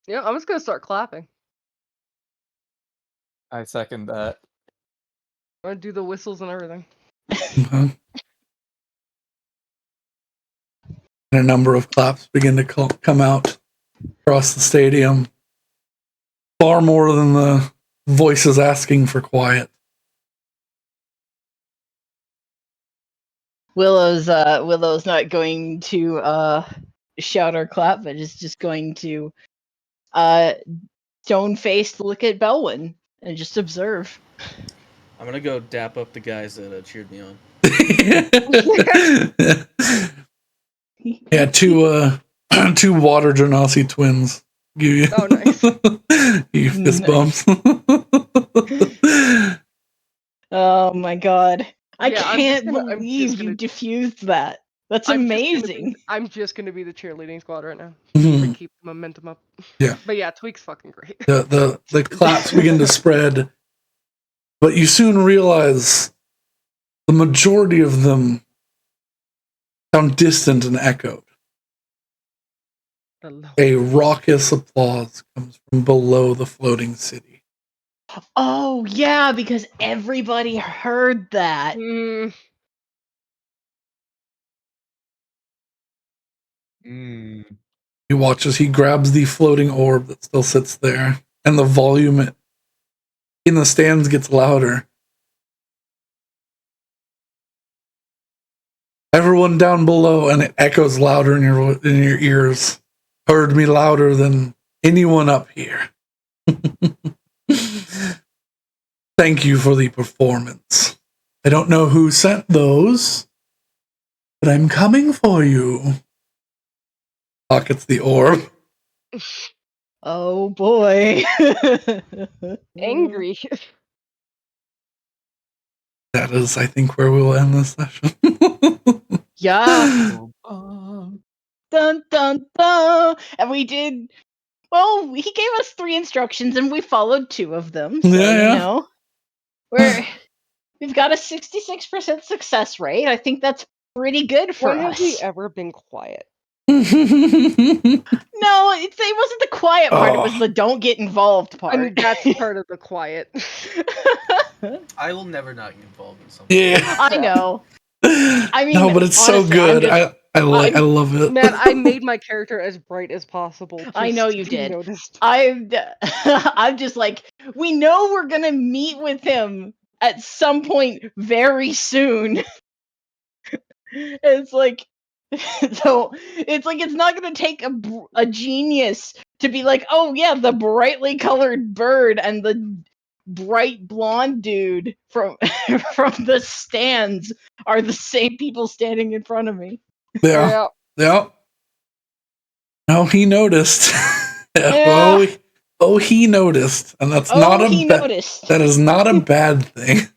S1: Yeah, I'm just gonna start clapping.
S5: I second that.
S1: I'm gonna do the whistles and everything.
S2: Uh-huh. And a number of claps begin to come out across the stadium. Far more than the voices asking for quiet.
S4: Willow's not going to shout or clap, but is just going to stone-faced look at Belwyn and just observe.
S3: I'm gonna go dap up the guys that cheered me on.
S2: Yeah, two water genasi twins. Give you,
S1: Oh, nice.
S2: you fist bumps.
S4: Oh my god. I
S1: Yeah,
S4: can't
S1: I'm just
S4: believe
S1: gonna-
S4: you diffused that. That's amazing.
S1: I'm just gonna be the cheerleading squad right now.
S2: Mhm.
S1: Keep the momentum up.
S2: Yeah.
S1: But yeah, Tweak's fucking great.
S2: The claps begin to spread, but you soon realize the majority of them sound distant and echoed. A raucous applause comes from below the floating city.
S4: Oh yeah, because everybody heard that.
S1: Mm,
S2: You watch as he grabs the floating orb that still sits there, and the volume in the stands gets louder. Everyone down below, and it echoes louder in your ears. Heard me louder than anyone up here. Thank you for the performance. I don't know who sent those, but I'm coming for you. Pockets the orb.
S4: Oh boy.
S1: Angry.
S2: That is, I think, where we will end this session.
S4: Yeah. Dun dun dun. And we did. Well, he gave us 3 instructions, and we followed 2 of them. So
S2: Yeah.
S4: you know, we've got a 66% success rate. I think that's pretty good for
S1: When have we
S4: us.
S1: ever been quiet?
S4: No, it wasn't the quiet part. It was
S2: Oh.
S4: the don't get involved part.
S1: I mean, that's part of the quiet.
S3: I will never not get involved in something.
S2: Yeah.
S4: I know. I mean,
S2: no, but it's
S4: honestly,
S2: so good.
S4: I'm just-
S2: I love it.
S1: Man, I made my character as bright as possible.
S4: I know you
S1: if
S4: did.
S1: Noticed.
S4: I'm just like, we know we're gonna meet with him at some point very soon. It's like, so it's like it's not gonna take a genius to be like, oh yeah, the brightly colored bird and the bright blonde dude from from the stands are the same people standing in front of me.
S2: Yeah. Yeah. No, he noticed.
S4: Yeah.
S2: He noticed, and that's
S4: Noticed.
S2: that is not a bad thing.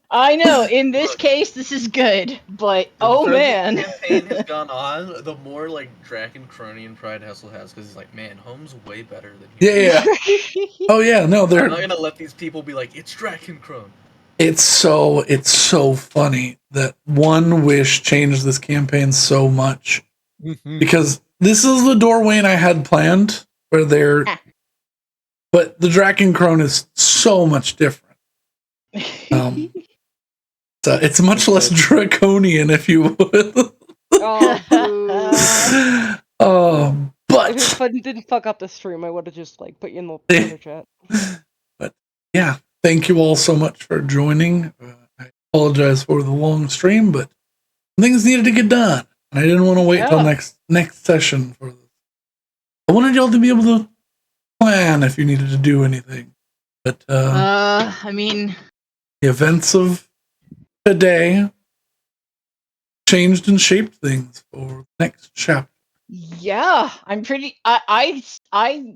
S4: I know. In this case, this is good, but
S3: The
S4: oh
S3: further
S4: man.
S3: the campaign has gone on, the more like Draken, Crony, and Pride Hessel has, because he's like, man, Home's way better than you.
S2: Yeah. Oh yeah, no,
S3: I'm
S2: they're.
S3: not gonna let these people be like, it's Draken Crone.
S2: It's so funny that one wish changed this campaign so much, because this is the doorway I had planned where they're, but the Draken Crone is so much different. So it's much less draconian, if you would.
S1: Oh, boo.
S2: But
S1: If it didn't fuck up the stream, I would have just like put you in the chat.
S2: But yeah, thank you all so much for joining. I apologize for the long stream, but things needed to get done, and I didn't want to wait till next session for this. I wanted y'all to be able to plan if you needed to do anything. But
S4: I mean,
S2: the events of today changed and shaped things for the next chapter.
S4: yeah, I'm pretty. I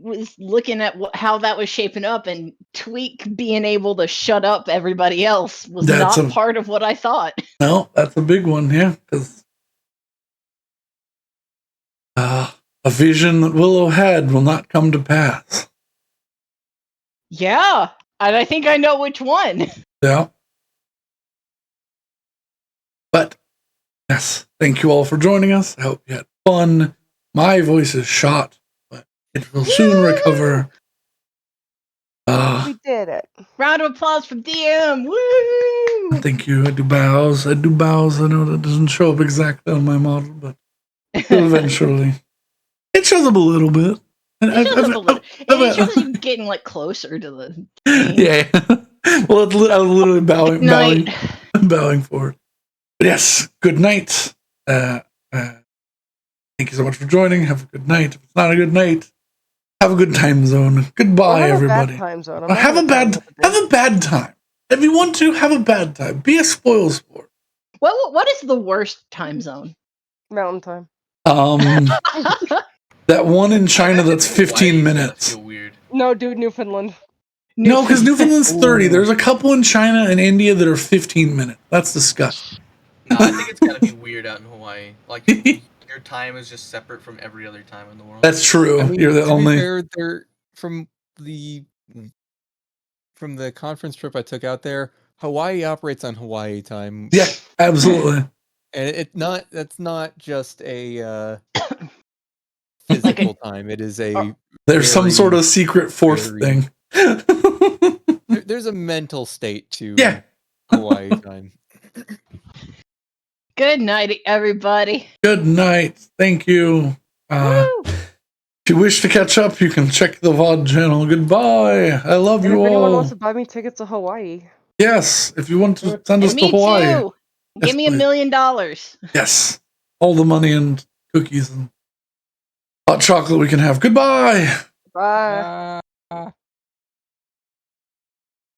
S4: was looking at how that was shaping up, and Tweak being able to shut up everybody else was not part of what I thought.
S2: No, that's a big one, yeah, because a vision that Willow had will not come to pass.
S4: Yeah, and I think I know which one.
S2: Yeah. But yes, thank you all for joining us. I hope you had fun. My voice is shot, but it will soon recover.
S1: We did it.
S4: Round of applause for DM. Woo!
S2: Thank you. I do bows. I know that doesn't show up exactly on my model, but eventually it shows up a little bit.
S4: It shows up a little. It shows you getting like closer to the.
S2: Yeah. Well, I was literally bowing for it. But yes, good night. Thank you so much for joining. Have a good night. If it's not a good night, have a good time zone. Goodbye, everybody.
S1: Have
S2: a bad time. If you want to, have a bad time. Be a spoil sport.
S4: What is the worst time zone?
S1: Mountain time.
S2: That one in China that's 15 minutes.
S3: Weird.
S1: No, dude, Newfoundland.
S2: No, because Newfoundland's 30. There's a couple in China and India that are 15 minutes. That's disgusting.
S3: No, I think it's gotta be weird out in Hawaii. Like your time is just separate from every other time in the world.
S2: That's true.
S5: I mean,
S2: You're the only.
S5: They're from the conference trip I took out there. Hawaii operates on Hawaii time.
S2: Yeah, absolutely.
S5: And that's not just a physical time. It is a
S2: there's some sort of secret fourth thing.
S5: There's a mental state to Hawaii time.
S4: Good night, everybody.
S2: Good night. Thank you. If you wish to catch up, you can check the VOD channel. Goodbye. I love you all.
S1: If anyone wants to buy me tickets to Hawaii.
S2: Yes, if you want to send us to Hawaii.
S4: Too. Give me $1 million.
S2: Yes. All the money and cookies and hot chocolate we can have. Goodbye.
S1: Bye.